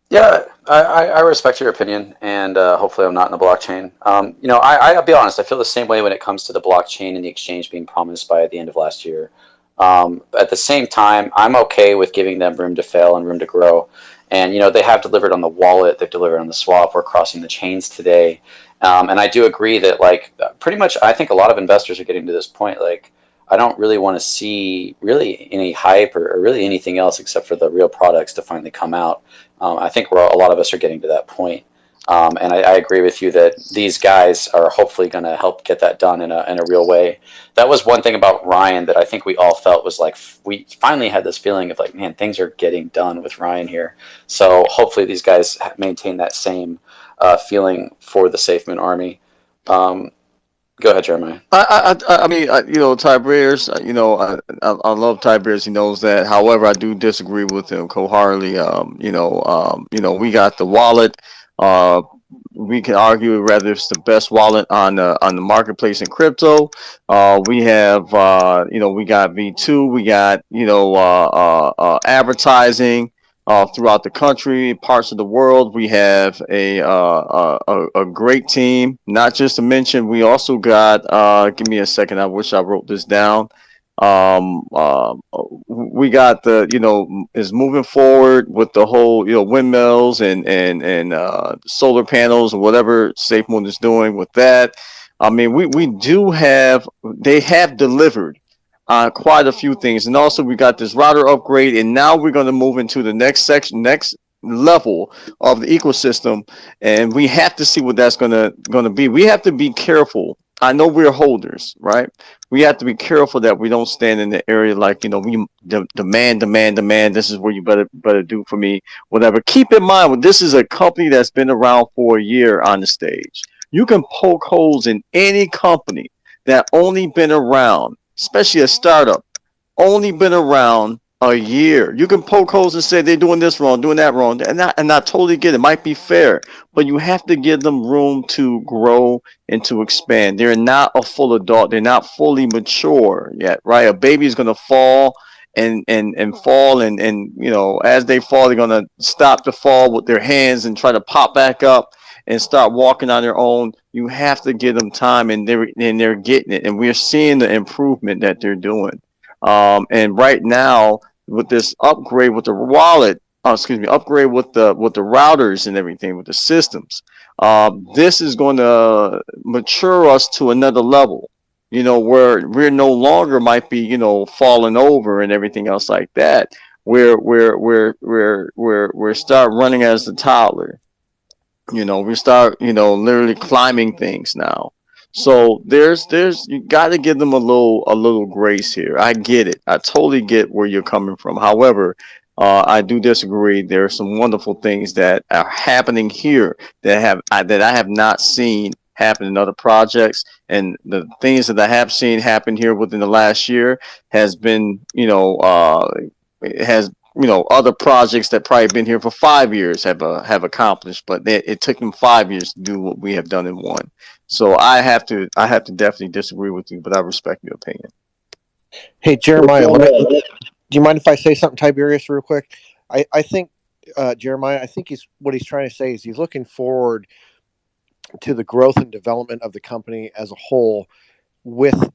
Yeah, I respect your opinion, and hopefully I'm not in the blockchain. I'll be honest, I feel the same way when it comes to the blockchain and the exchange being promised by the end of last year. At the same time, I'm okay with giving them room to fail and room to grow. And, they have delivered on the wallet, they've delivered on the swap, we're crossing the chains today. And I do agree that, pretty much I think a lot of investors are getting to this point, I don't really want to see really any hype or really anything else except for the real products to finally come out. I think a lot of us are getting to that point. And I agree with you that these guys are hopefully going to help get that done in a real way. That was one thing about Ryan that I think we all felt was we finally had this feeling of man, things are getting done with Ryan here. So hopefully these guys maintain that same feeling for the Safemoon army. Go ahead, Jeremiah. I mean, Tiberius, I love Tiberius. He knows that. However, I do disagree with him wholeheartedly. We got the wallet. We can argue whether it's the best wallet on the marketplace in crypto. We have, we got V2. We got, advertising. Throughout the country, parts of the world, we have a great team. Not just to mention, we also got. Give me a second. I wish I wrote this down. We got is moving forward with the whole windmills and solar panels or whatever Safemoon is doing with that. I mean, we do have. They have delivered quite a few things, and also we got this router upgrade, and now we're going to move into the next level of the ecosystem, and we have to see what that's going to be. We have to be careful. I know we're holders, right? We have to be careful that we don't stand in the area we demand. This is what you better do for me, whatever. Keep in mind, this is a company that's been around for a year on the stage. You can poke holes in any company that only been around, especially a startup, only been around a year. You can poke holes and say they're doing this wrong, doing that wrong, and I totally get it. It might be fair, but you have to give them room to grow and to expand. They're not a full adult. They're not fully mature yet, right? A baby is gonna fall and fall and as they fall, they're gonna stop the fall with their hands and try to pop back up and start walking on their own. You have to give them time, and they're getting it, and we're seeing the improvement that they're doing. And right now, with this upgrade with the wallet, upgrade with the routers and everything with the systems, this is going to mature us to another level. Where we're no longer might be, falling over and everything else like that. We're start running as a toddler. We start, literally climbing things now. So there's you got to give them a little grace here. I get it. I totally get where you're coming from. However, I do disagree. There are some wonderful things that are happening here that I have not seen happen in other projects, and the things that I have seen happen here within the last year has been, has other projects that probably been here for 5 years have accomplished, but it took them 5 years to do what we have done in one. So I have to definitely disagree with you, but I respect your opinion. Hey, Jeremiah, do you mind if I say something, Tiberius, real quick? I think Jeremiah, I think what he's trying to say is he's looking forward to the growth and development of the company as a whole with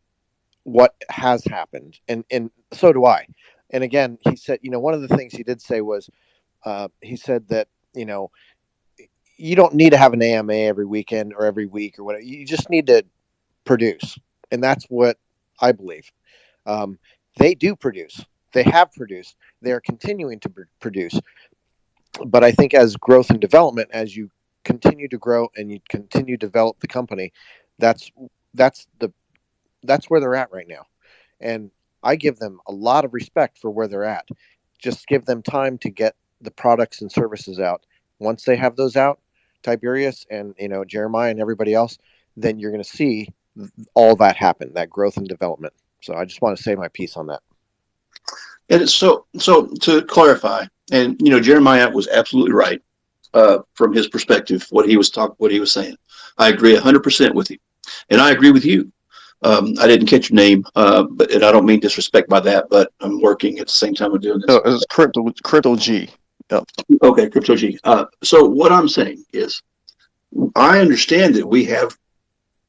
what has happened, and so do I. And again, he said, one of the things he did say was, he said that, you don't need to have an AMA every weekend or every week or whatever. You just need to produce. And that's what I believe. They do produce. They have produced. They are continuing to produce. But I think as growth and development, as you continue to grow and you continue to develop the company, that's where they're at right now. And I give them a lot of respect for where they're at. Just give them time to get the products and services out. Once they have those out, Tiberius and Jeremiah and everybody else, then you're going to see all that happen, that growth and development. So I just want to say my piece on that. And so to clarify, and Jeremiah was absolutely right from his perspective. What he was saying, I agree 100% with you, and I agree with you. I didn't catch your name, and I don't mean disrespect by that, but I'm working at the same time I'm doing this. It's Crypto G. Yep. Okay, Crypto G. So what I'm saying is, I understand that we have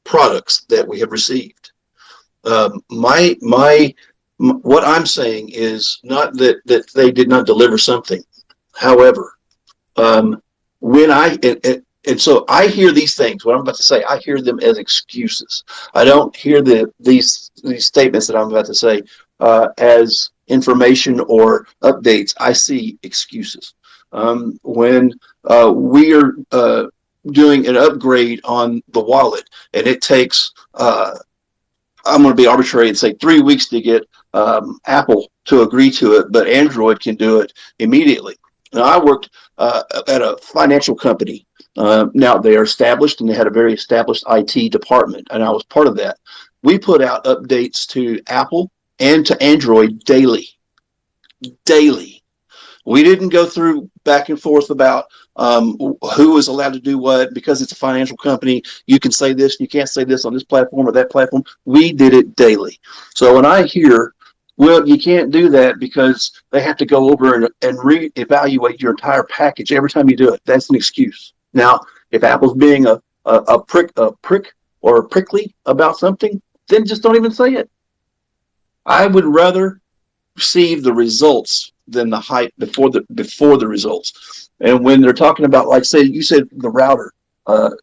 products that we have received. What I'm saying is not that they did not deliver something. However, when and so I hear these things, what I'm about to say, I hear them as excuses. I don't hear these statements that I'm about to say as information or updates. I see excuses. When we are doing an upgrade on the wallet, and it takes, I'm going to be arbitrary and say 3 weeks to get Apple to agree to it, but Android can do it immediately. Now, I worked at a financial company. Now they are established, and they had a very established IT department, and I was part of that. We put out updates to Apple and to Android daily. We didn't go through back and forth about who is allowed to do what, because it's a financial company. You can say this, you can't say this on this platform or that platform. We did it daily. So when I hear, well, you can't do that because they have to go over and reevaluate your entire package every time you do it, that's an excuse. Now, if Apple's being a prick or prickly about something, then just don't even say it. I would rather receive the results than the hype before the results. And when they're talking about, like, say, you said the router,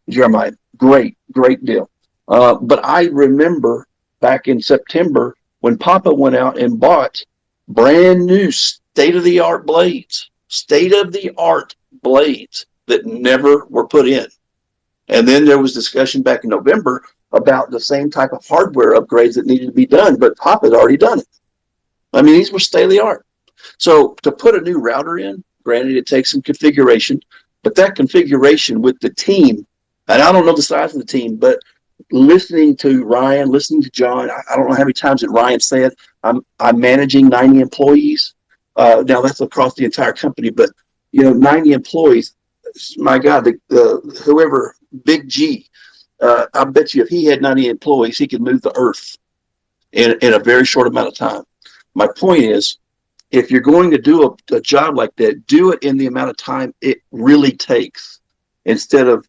Jeremiah, great deal. But I remember back in September when Papa went out and bought brand new state-of-the-art blades that never were put in. And then there was discussion back in November about the same type of hardware upgrades that needed to be done, but Papa had already done it. I mean, these were state-of-the-art. So to put a new router in, granted, it takes some configuration, but that configuration with the team, and I don't know the size of the team, but listening to Ryan, listening to John, I don't know how many times that Ryan said, I'm managing 90 employees. Now that's across the entire company, but 90 employees. My God, whoever Big G, I bet you if he had 90 employees, he could move the earth in a very short amount of time. My point is, if you're going to do a job like that, do it in the amount of time it really takes, instead of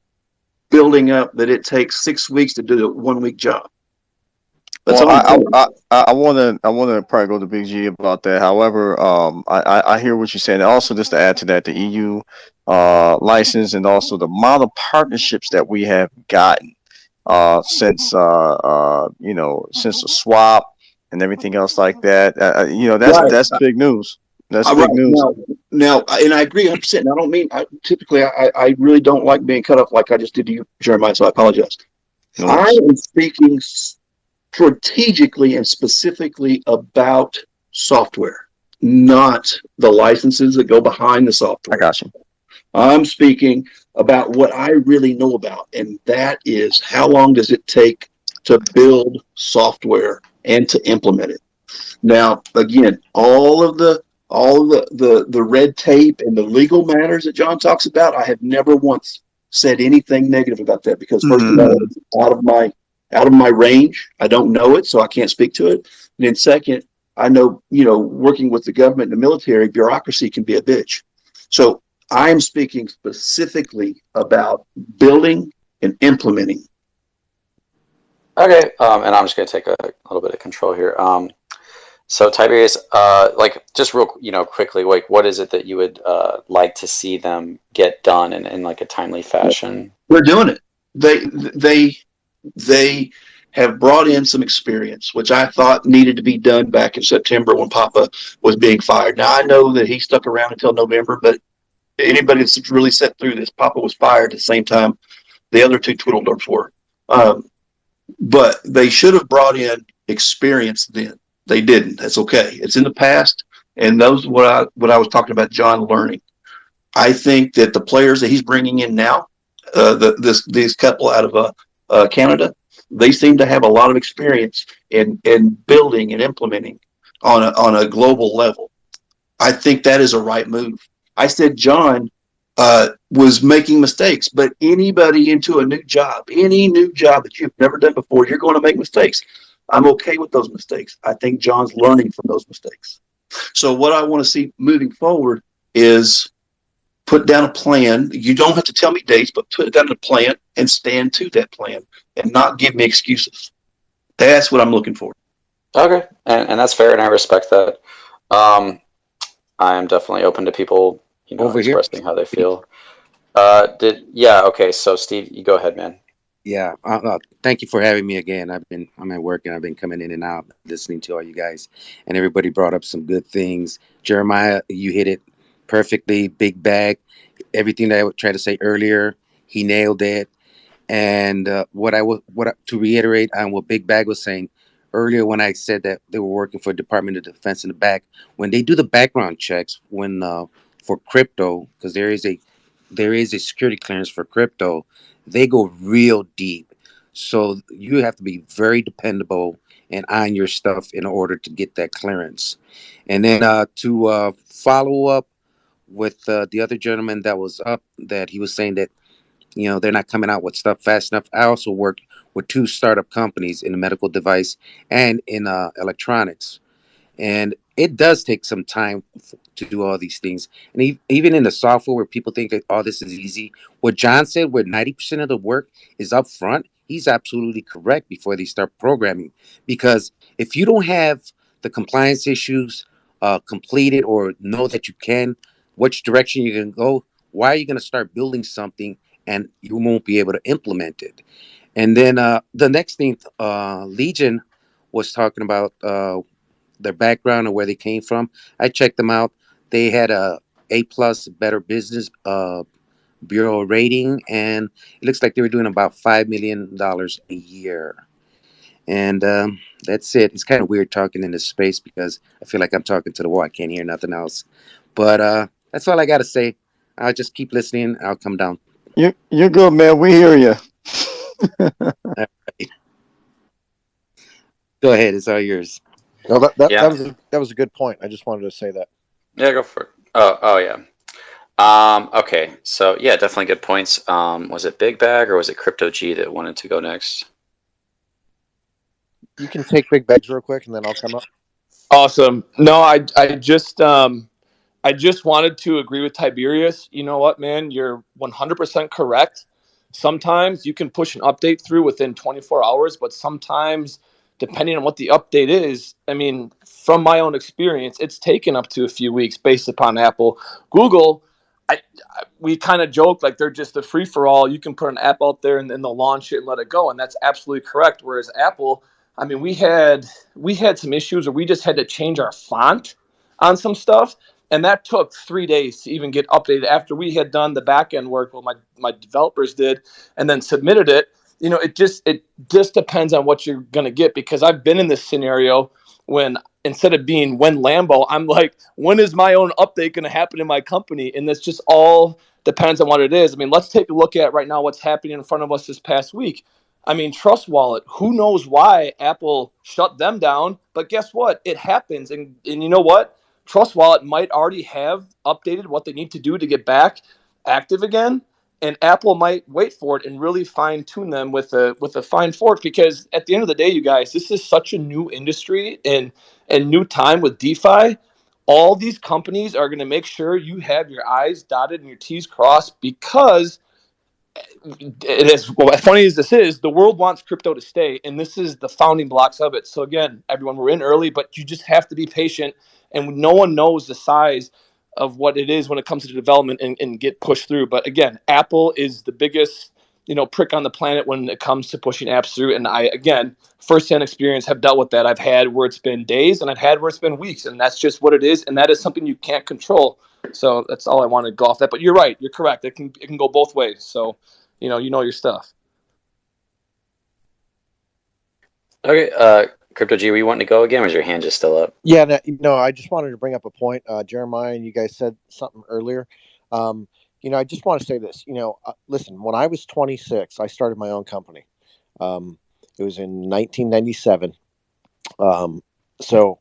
building up that it takes 6 weeks to do a 1 week job. That's Well, all I'm saying. I want to probably go to Big G about that. However, I hear what you're saying. And also, just to add to that, the EU license and also the amount of partnerships that we have gotten since since the swap and everything else like that. That's big news. That's big news. Now, and I agree 100%. And I don't mean, typically, I really don't like being cut off like I just did to you, Jeremiah, so I apologize. No I worries. am speaking strategically and specifically about software, not the licenses that go behind the software. I got you. I'm speaking about what I really know about, and that is how long does it take to build software and to implement it. Now, again, all of the red tape and the legal matters that John talks about, I have never once said anything negative about that, because first of all, it's out of my range. I don't know it, so I can't speak to it. And then second, I know, working with the government and the military, bureaucracy can be a bitch. So I'm speaking specifically about building and implementing. Okay, and I'm just going to take a little bit of control here. So Tiberius, just real, quickly, like, what is it that you would like to see them get done in like a timely fashion? We're doing it. They have brought in some experience, which I thought needed to be done back in September when Papa was being fired. Now, I know that he stuck around until November, but anybody that's really sat through this, Papa was fired at the same time the other two Tweedledorps were. But they should have brought in experience then. They didn't. That's okay. It's in the past, and those what I was talking about, John, learning. I think that the players that he's bringing in now, these couple out of Canada, they seem to have a lot of experience in building and implementing on a global level. I think that is a right move. I said John was making mistakes, but anybody into a new job, any new job that you've never done before, you're going to make mistakes. I'm okay with those mistakes. I think John's learning from those mistakes. So what I want to see moving forward is put down a plan. You don't have to tell me dates, but put down a plan and stand to that plan and not give me excuses. That's what I'm looking for. Okay, and that's fair, and I respect that. I'm definitely open to people, expressing how they feel. Okay, so Steve, you go ahead, man. Yeah, thank you for having me again. I'm at work and I've been coming in and out, listening to all you guys, and everybody brought up some good things. Jeremiah, you hit it perfectly. Big bag, everything that I would try to say earlier, he nailed it. And to reiterate on what Big Bag was saying earlier, when I said that they were working for Department of Defense in the back, when they do the background checks for crypto, because there is a security clearance for crypto, they go real deep. So you have to be very dependable and on your stuff in order to get that clearance. And then to follow up with the other gentleman that was up, that he was saying that they're not coming out with stuff fast enough. I also worked with 2 startup companies in the medical device and in electronics. And it does take some time to do all these things. And even in the software where people think that, oh, this is easy. What John said, where 90% of the work is up front, he's absolutely correct before they start programming. Because if you don't have the compliance issues completed or know that you can, which direction you can go, why are you going to start building something and you won't be able to implement it? And then the next thing, Legion was talking about their background and where they came from. I checked them out. They had a A+ Better Business Bureau rating, and it looks like they were doing about $5 million a year. And that's it. It's kind of weird talking in this space because I feel like I'm talking to the wall. I can't hear nothing else. But that's all I got to say. I'll just keep listening. I'll come down. You're good, man. We hear you. All right. Go ahead. It's all yours. No, that was a good point. I just wanted to say that. Yeah, go for it. Oh yeah. Okay, so yeah, definitely good points. Was it Big Bag or was it Crypto G that wanted to go next? You can take big bags real quick, and then I'll come up. Awesome. No, I just wanted to agree with Tiberius. You know what, man? You're 100% correct. Sometimes you can push an update through within 24 hours, but sometimes, depending on what the update is, I mean, from my own experience, it's taken up to a few weeks based upon Apple. Google, we kind of joke like they're just a free for all. You can put an app out there and then they'll launch it and let it go, and that's absolutely correct. Whereas Apple, I mean, we had some issues where we just had to change our font on some stuff, and that took 3 days to even get updated after we had done the back end work. Well, my developers did, and then submitted it. It just depends on what you're gonna get, because I've been in this scenario when instead of being when Lambo, I'm like, when is my own update going to happen in my company? And this just all depends on what it is. I mean, let's take a look at right now what's happening in front of us this past week. I mean, Trust Wallet, who knows why Apple shut them down, but guess what? It happens. And you know what? Trust Wallet might already have updated what they need to do to get back active again, and Apple might wait for it and really fine tune them with a fine fork, because at the end of the day, you guys, this is such a new industry and new time with DeFi. All these companies are going to make sure you have your I's dotted and your T's crossed, because it is, well, as funny as this is, the world wants crypto to stay, and this is the founding blocks of it. So again, everyone, we're in early, but you just have to be patient, and no one knows the size of what it is when it comes to development and get pushed through. But again, Apple is the biggest, prick on the planet when it comes to pushing apps through. And I, again, firsthand experience, have dealt with that. I've had where it's been days and I've had where it's been weeks, and that's just what it is, and that is something you can't control. So that's all I want to go off that. But you're right, you're correct. It can go both ways. So you know your stuff. Okay, Crypto G, were you wanting to go again, or is your hand just still up? Yeah, no, I just wanted to bring up a point. Jeremiah, and you guys said something earlier. I just want to say this. Listen, when I was 26, I started my own company. It was in 1997. So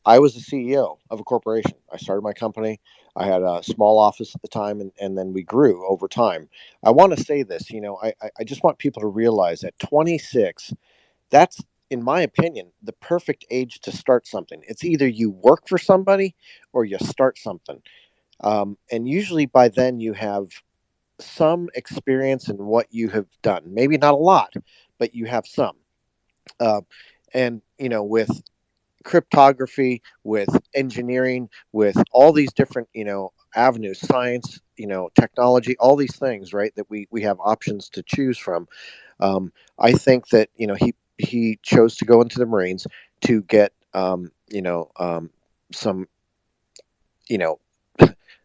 I was the CEO of a corporation. I started my company. I had a small office at the time, and then we grew over time. I want to say this. I just want people to realize at 26, that's, in my opinion, the perfect age to start something. It's either you work for somebody or you start something. And usually by then you have some experience in what you have done. Maybe not a lot, but you have some. And, with cryptography, with engineering, with all these different, avenues, science, technology, all these things, right, that we have options to choose from. I think that, he chose to go into the Marines to get, some,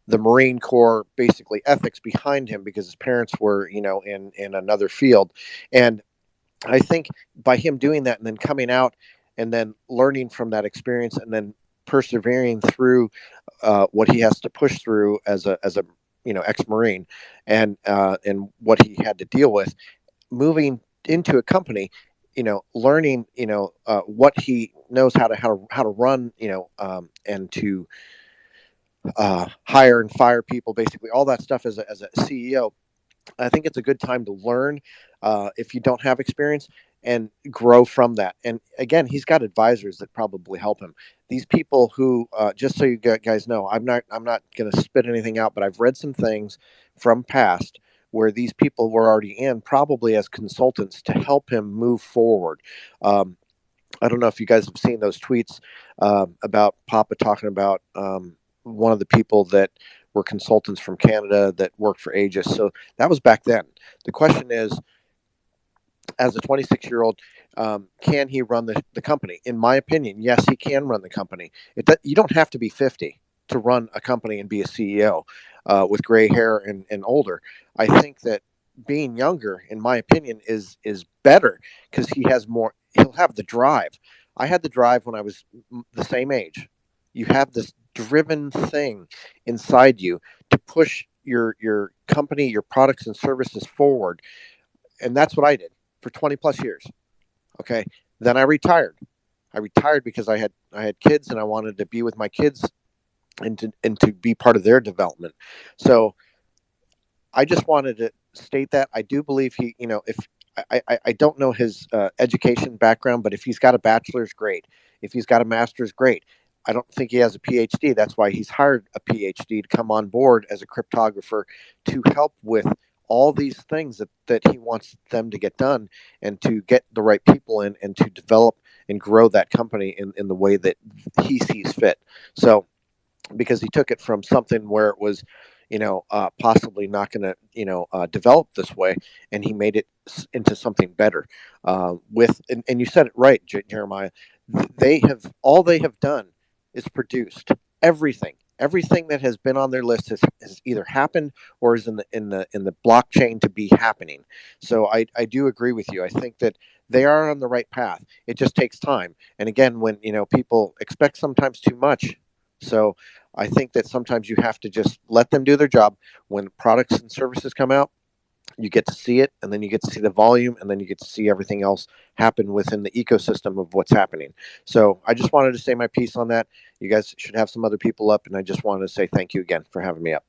the Marine Corps basically ethics behind him, because his parents were, in another field. And I think by him doing that and then coming out and then learning from that experience and then persevering through what he has to push through as a ex-Marine, and what he had to deal with, moving into a company, learning, what he knows how to run, and to hire and fire people, basically all that stuff as a CEO. I think it's a good time to learn, if you don't have experience, and grow from that. And again, he's got advisors that probably help him. These people who, just so you guys know, I'm not going to spit anything out, but I've read some things from past where these people were already in, probably as consultants, to help him move forward. I don't know if you guys have seen those tweets, about Papa talking about, one of the people that were consultants from Canada that worked for Aegis. So that was back then. The question is, as a 26-year-old, can he run the company? In my opinion, yes, he can run the company. You don't have to be 50 to run a company and be a CEO, with gray hair and older. I think that being younger, in my opinion, is better, because he'll have the drive. I had the drive when I was the same age. You have this driven thing inside you to push your company, your products and services forward. And that's what I did for 20 plus years. Okay. Then I retired. I retired because I had kids and I wanted to be with my kids and to be part of their development. So I just wanted to state that I do believe he, if I don't know his education background, but if he's got a bachelor's, great. If he's got a master's, great. I don't think he has a PhD. That's why he's hired a PhD to come on board as a cryptographer to help with all these things that he wants them to get done and to get the right people in and to develop and grow that company in the way that he sees fit. So, because he took it from something where it was, possibly not going to, develop this way, and he made it into something better. And you said it right, Jeremiah. They have done is produced everything that has been on their list has either happened or is in the blockchain to be happening. So I do agree with you. I think that they are on the right path. It just takes time. And again, when people expect sometimes too much. So I think that sometimes you have to just let them do their job. When products and services come out, you get to see it, and then you get to see the volume, and then you get to see everything else happen within the ecosystem of what's happening. So I just wanted to say my piece on that. You guys should have some other people up, and I just wanted to say thank you again for having me up.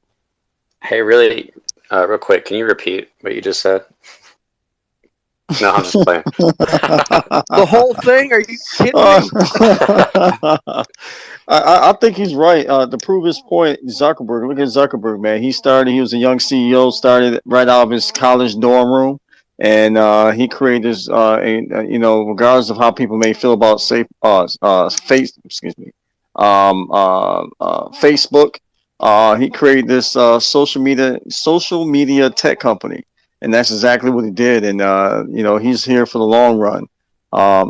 Hey, really, real quick, can you repeat what you just said? No, I'm just playing. The whole thing? Are you kidding me? I think he's right. To prove his point, Zuckerberg, look at Zuckerberg, man. He was a young CEO, started right out of his college dorm room, and he created this, regardless of how people may feel about Facebook, he created this social media tech company, and that's exactly what he did. And he's here for the long run.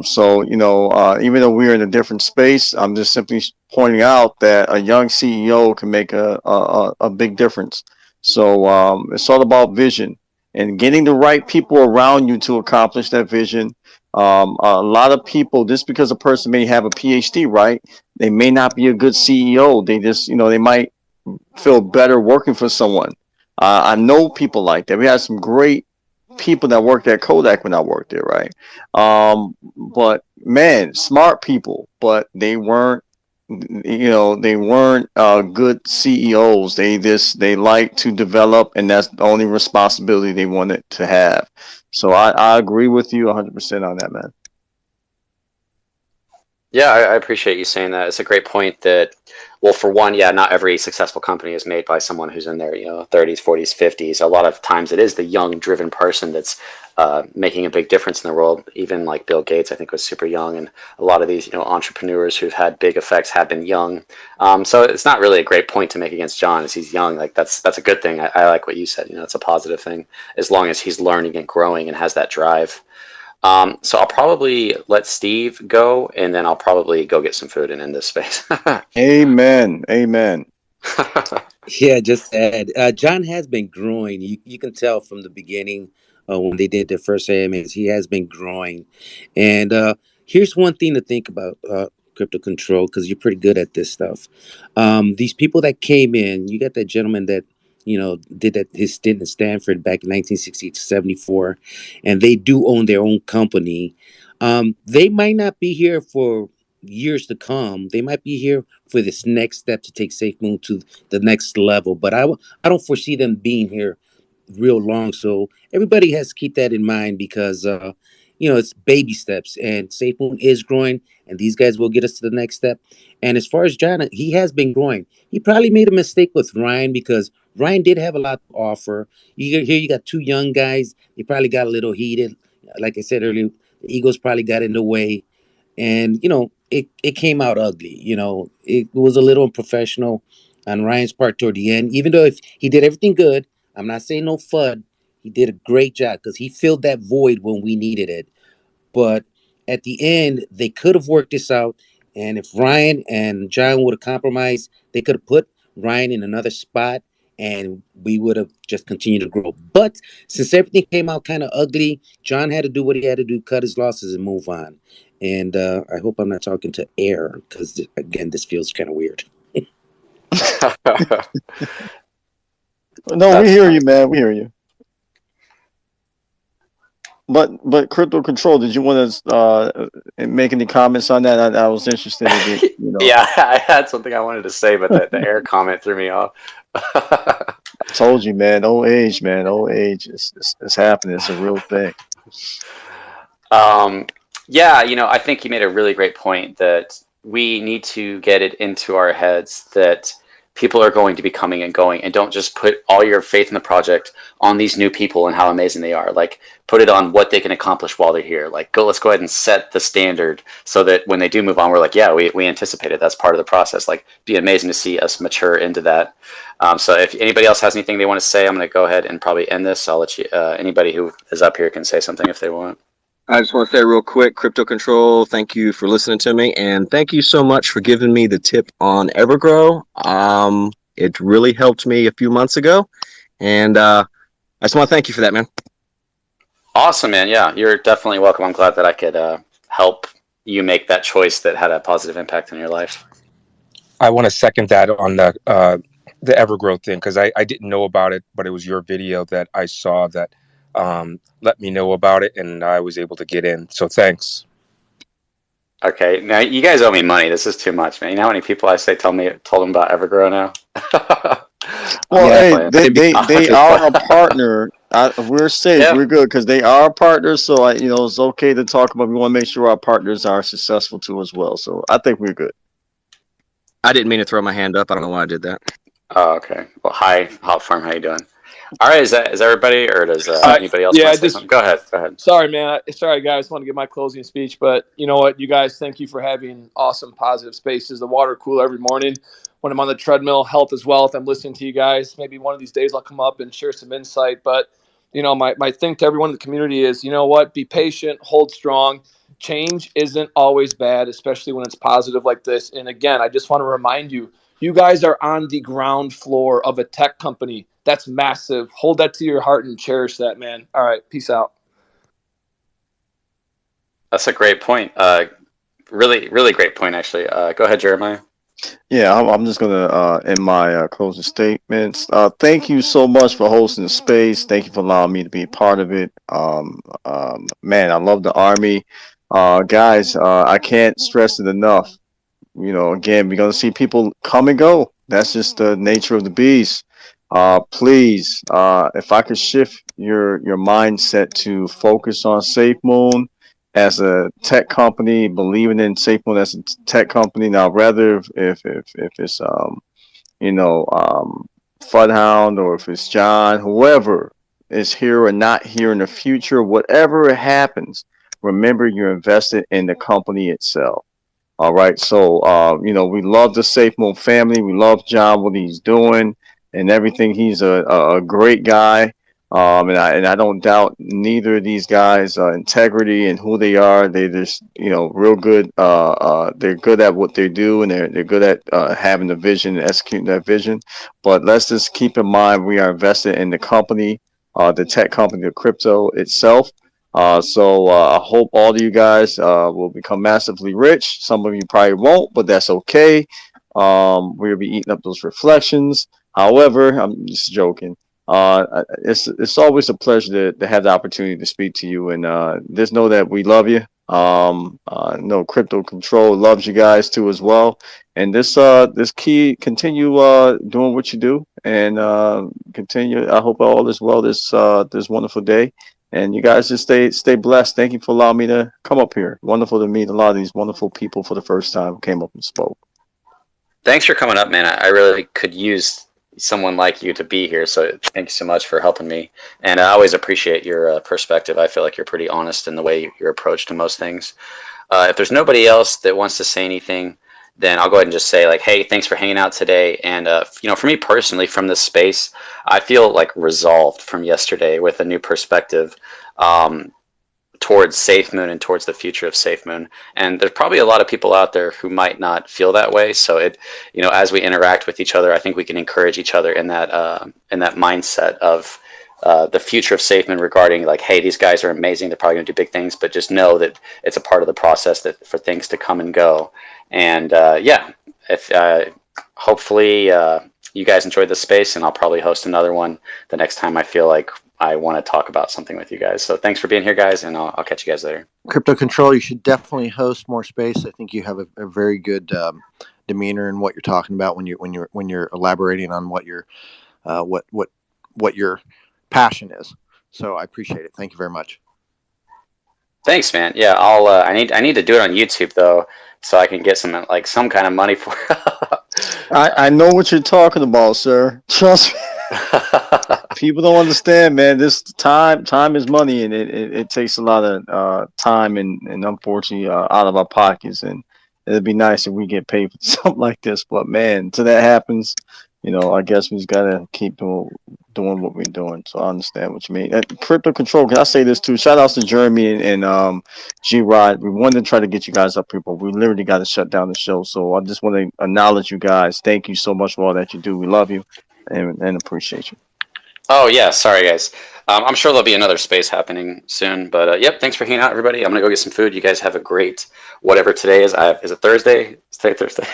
So even though we're in a different space, I'm just simply pointing out that a young CEO can make a big difference. So it's all about vision and getting the right people around you to accomplish that vision. A lot of people, just because a person may have a PhD, right? They may not be a good CEO. They just, they might feel better working for someone. I know people like that. We had some great people that worked at Kodak when I worked there, right? But man, smart people, but they weren't, good CEOs. They like to develop, and that's the only responsibility they wanted to have. So I agree with you 100% on that, man. Yeah, I appreciate you saying that. It's a great point that, well, for one, yeah, not every successful company is made by someone who's in their, 30s, 40s, 50s. A lot of times it is the young, driven person that's making a big difference in the world. Even like Bill Gates, I think, was super young, and a lot of these, entrepreneurs who've had big effects have been young. So it's not really a great point to make against John, as he's young. Like that's a good thing. I like what you said. It's a positive thing as long as he's learning and growing and has that drive. So I'll probably let Steve go, and then I'll probably go get some food and end this space. Amen. Amen. Yeah, just to add, John has been growing. You can tell from the beginning when they did their first AMAs, he has been growing. And here's one thing to think about, Crypto Control, because you're pretty good at this stuff. These people that came in, you got that gentleman that did his stint in Stanford back in 1960 to 74, and they do own their own company. They might not be here for years to come. They might be here for this next step to take Safemoon to the next level. But I don't foresee them being here real long. So everybody has to keep that in mind because it's baby steps, and Safemoon is growing, and these guys will get us to the next step. And as far as John, he has been growing. He probably made a mistake with Ryan because Ryan did have a lot to offer. You got two young guys. They probably got a little heated. Like I said earlier, the egos probably got in the way, and it came out ugly. It was a little unprofessional on Ryan's part toward the end. Even though if he did everything good, I'm not saying no FUD. He did a great job because he filled that void when we needed it. But at the end, they could have worked this out. And if Ryan and John would have compromised, they could have put Ryan in another spot and we would have just continued to grow. But since everything came out kind of ugly, John had to do what he had to do, cut his losses and move on. And I hope I'm not talking to air because, again, this feels kind of weird. No, we hear you, man. We hear you. but crypto control. Did you want to make any comments on that? I was interested to get Yeah, I had something I wanted to say, but the air comment threw me off. Told you, man. Old age, man. Old age. It's happening. It's a real thing. Yeah, I think you made a really great point that we need to get it into our heads that people are going to be coming and going, and don't just put all your faith in the project on these new people and how amazing they are. Like, put it on what they can accomplish while they're here. Like, let's go ahead and set the standard so that when they do move on, we're like, yeah, we anticipated that's part of the process. Like, be amazing to see us mature into that. So if anybody else has anything they want to say, I'm going to go ahead and probably end this. I'll let you, anybody who is up here can say something if they want. I just want to say real quick, Crypto Control, thank you for listening to me, and thank you so much for giving me the tip on Evergrow. It really helped me a few months ago, and I just want to thank you for that, man. Awesome, man. Yeah, you're definitely welcome. I'm glad that I could help you make that choice that had a positive impact on your life. I want to second that on the Evergrowth thing, because I didn't know about it, but it was your video that I saw that let me know about it, and I was able to get in. So thanks. Okay, now you guys owe me money. This is too much, man. You know how many people I say told them about Evergrow now? Well, Yeah, hey, they are a partner. We're safe. Yeah. We're good because they are partners. So it's okay to talk about. We want to make sure our partners are successful too as well. So I think we're good. I didn't mean to throw my hand up. I don't know why I did that. Oh, okay. Well, hi, Hot Farm. How you doing? All right, is everybody, or does anybody else want to say something? Go ahead. Sorry, man. Sorry, guys. I want to give my closing speech, but you know what, you guys, thank you for having awesome, positive spaces. The water cooler every morning when I'm on the treadmill. Health is wealth. I'm listening to you guys. Maybe one of these days I'll come up and share some insight. But my thing to everyone in the community is, you know what? Be patient. Hold strong. Change isn't always bad, especially when it's positive like this. And again, I just want to remind you, you guys are on the ground floor of a tech company. That's massive. Hold that to your heart and cherish that, man. All right. Peace out. That's a great point. Really, really great point, actually. Go ahead, Jeremiah. Yeah, I'm just gonna end my closing statements. Thank you so much for hosting the space. Thank you for allowing me to be a part of it. Man, I love the Army. Guys, I can't stress it enough. Again, we're gonna see people come and go. That's just the nature of the beast. Please, if I could shift your mindset to focus on Safemoon as a tech company, believing in Safemoon as a tech company. Now, rather if it's Fudhound, or if it's John, whoever is here or not here in the future, whatever happens, remember you're invested in the company itself. All right. So, we love the Safemoon family. We love John, what he's doing and everything. He's a great guy. And I don't doubt neither of these guys' integrity and who they are. They just, real good. They're good at what they do, and they're good at having the vision and executing that vision. But let's just keep in mind we are invested in the company, the tech company, the crypto itself. So I hope all of you guys will become massively rich. Some of you probably won't, but that's okay. We'll be eating up those reflections. However, I'm just joking. It's always a pleasure to have the opportunity to speak to you, and just know that we love you. No, Crypto Control loves you guys too as well. And this continue doing what you do, and continue. I hope all is well this wonderful day. And you guys just stay blessed. Thank you for allowing me to come up here. Wonderful to meet a lot of these wonderful people for the first time. Came up and spoke. Thanks for coming up, man. I really could use someone like you to be here. So thank you so much for helping me. And I always appreciate your perspective. I feel like you're pretty honest in the way your approach to most things. If there's nobody else that wants to say anything, then I'll go ahead and just say, like, hey, thanks for hanging out today. And, for me personally, from this space, I feel like resolved from yesterday with a new perspective towards Safemoon and towards the future of Safemoon. And there's probably a lot of people out there who might not feel that way. So as we interact with each other, I think we can encourage each other in that mindset of the future of Safemoon regarding, like, hey, these guys are amazing. They're probably going to do big things, but just know that it's a part of the process for things to come and go. And if hopefully you guys enjoyed this space, and I'll probably host another one the next time I feel like I want to talk about something with you guys. So thanks for being here, guys, and I'll catch you guys later. Crypto Control, you should definitely host more space. I think you have a very good demeanor in what you're talking about when you're elaborating on what your what your passion is. So I appreciate it. Thank you very much. Thanks, man. Yeah, I'll. I need to do it on YouTube though, so I can get some kind of money for it. I know what you're talking about, sir. Trust me. People don't understand, man. This time is money, and it takes a lot of time and unfortunately out of our pockets. And it'd be nice if we get paid for something like this. But man, till that happens, I guess we just gotta keep doing what we're doing. So I understand what you mean. Crypto Control, can I say this too? Shout outs to Jeremy and G Rod. We wanted to try to get you guys up here, but we literally got to shut down the show. So I just want to acknowledge you guys. Thank you so much for all that you do. We love you and appreciate you. Oh yeah, sorry guys. I'm sure there'll be another space happening soon. But yep, thanks for hanging out, everybody. I'm gonna go get some food. You guys have a great whatever today is. Is it Thursday? Is today Thursday?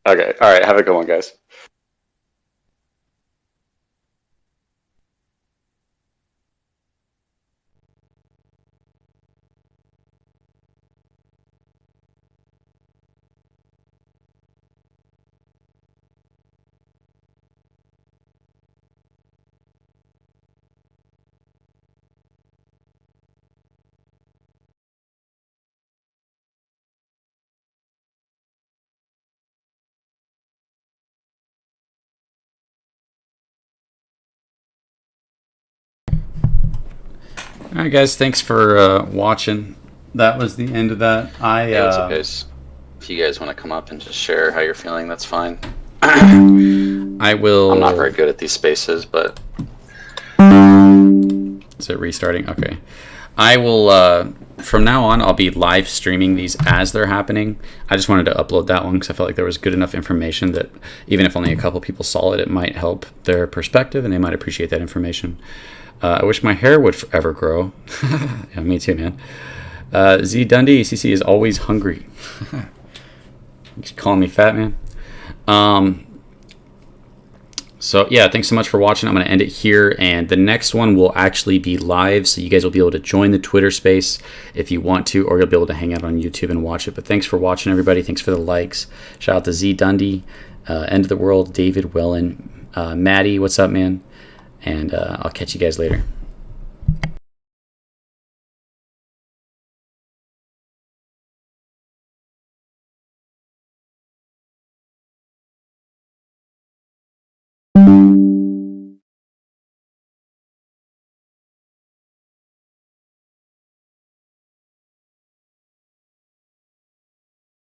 Okay. All right. Have a good one, guys. All right, guys. Thanks for watching. That was the end of that. Hey, what's up, guys? If you guys want to come up and just share how you're feeling, that's fine. I will. I'm not very good at these spaces, but is it restarting? Okay. I will. From now on, I'll be live streaming these as they're happening. I just wanted to upload that one because I felt like there was good enough information that even if only a couple people saw it, it might help their perspective and they might appreciate that information. I wish my hair would forever grow. Yeah, me too, man. Z Dundee, CC is always hungry. You calling me fat, man? So yeah, thanks so much for watching. I'm going to end it here, and the next one will actually be live, so you guys will be able to join the Twitter space if you want to, or you'll be able to hang out on YouTube and watch it. But thanks for watching, everybody. Thanks for the likes. Shout out to Z Dundee, End of the World, David Wellen, Maddie, what's up, man? And I'll catch you guys later.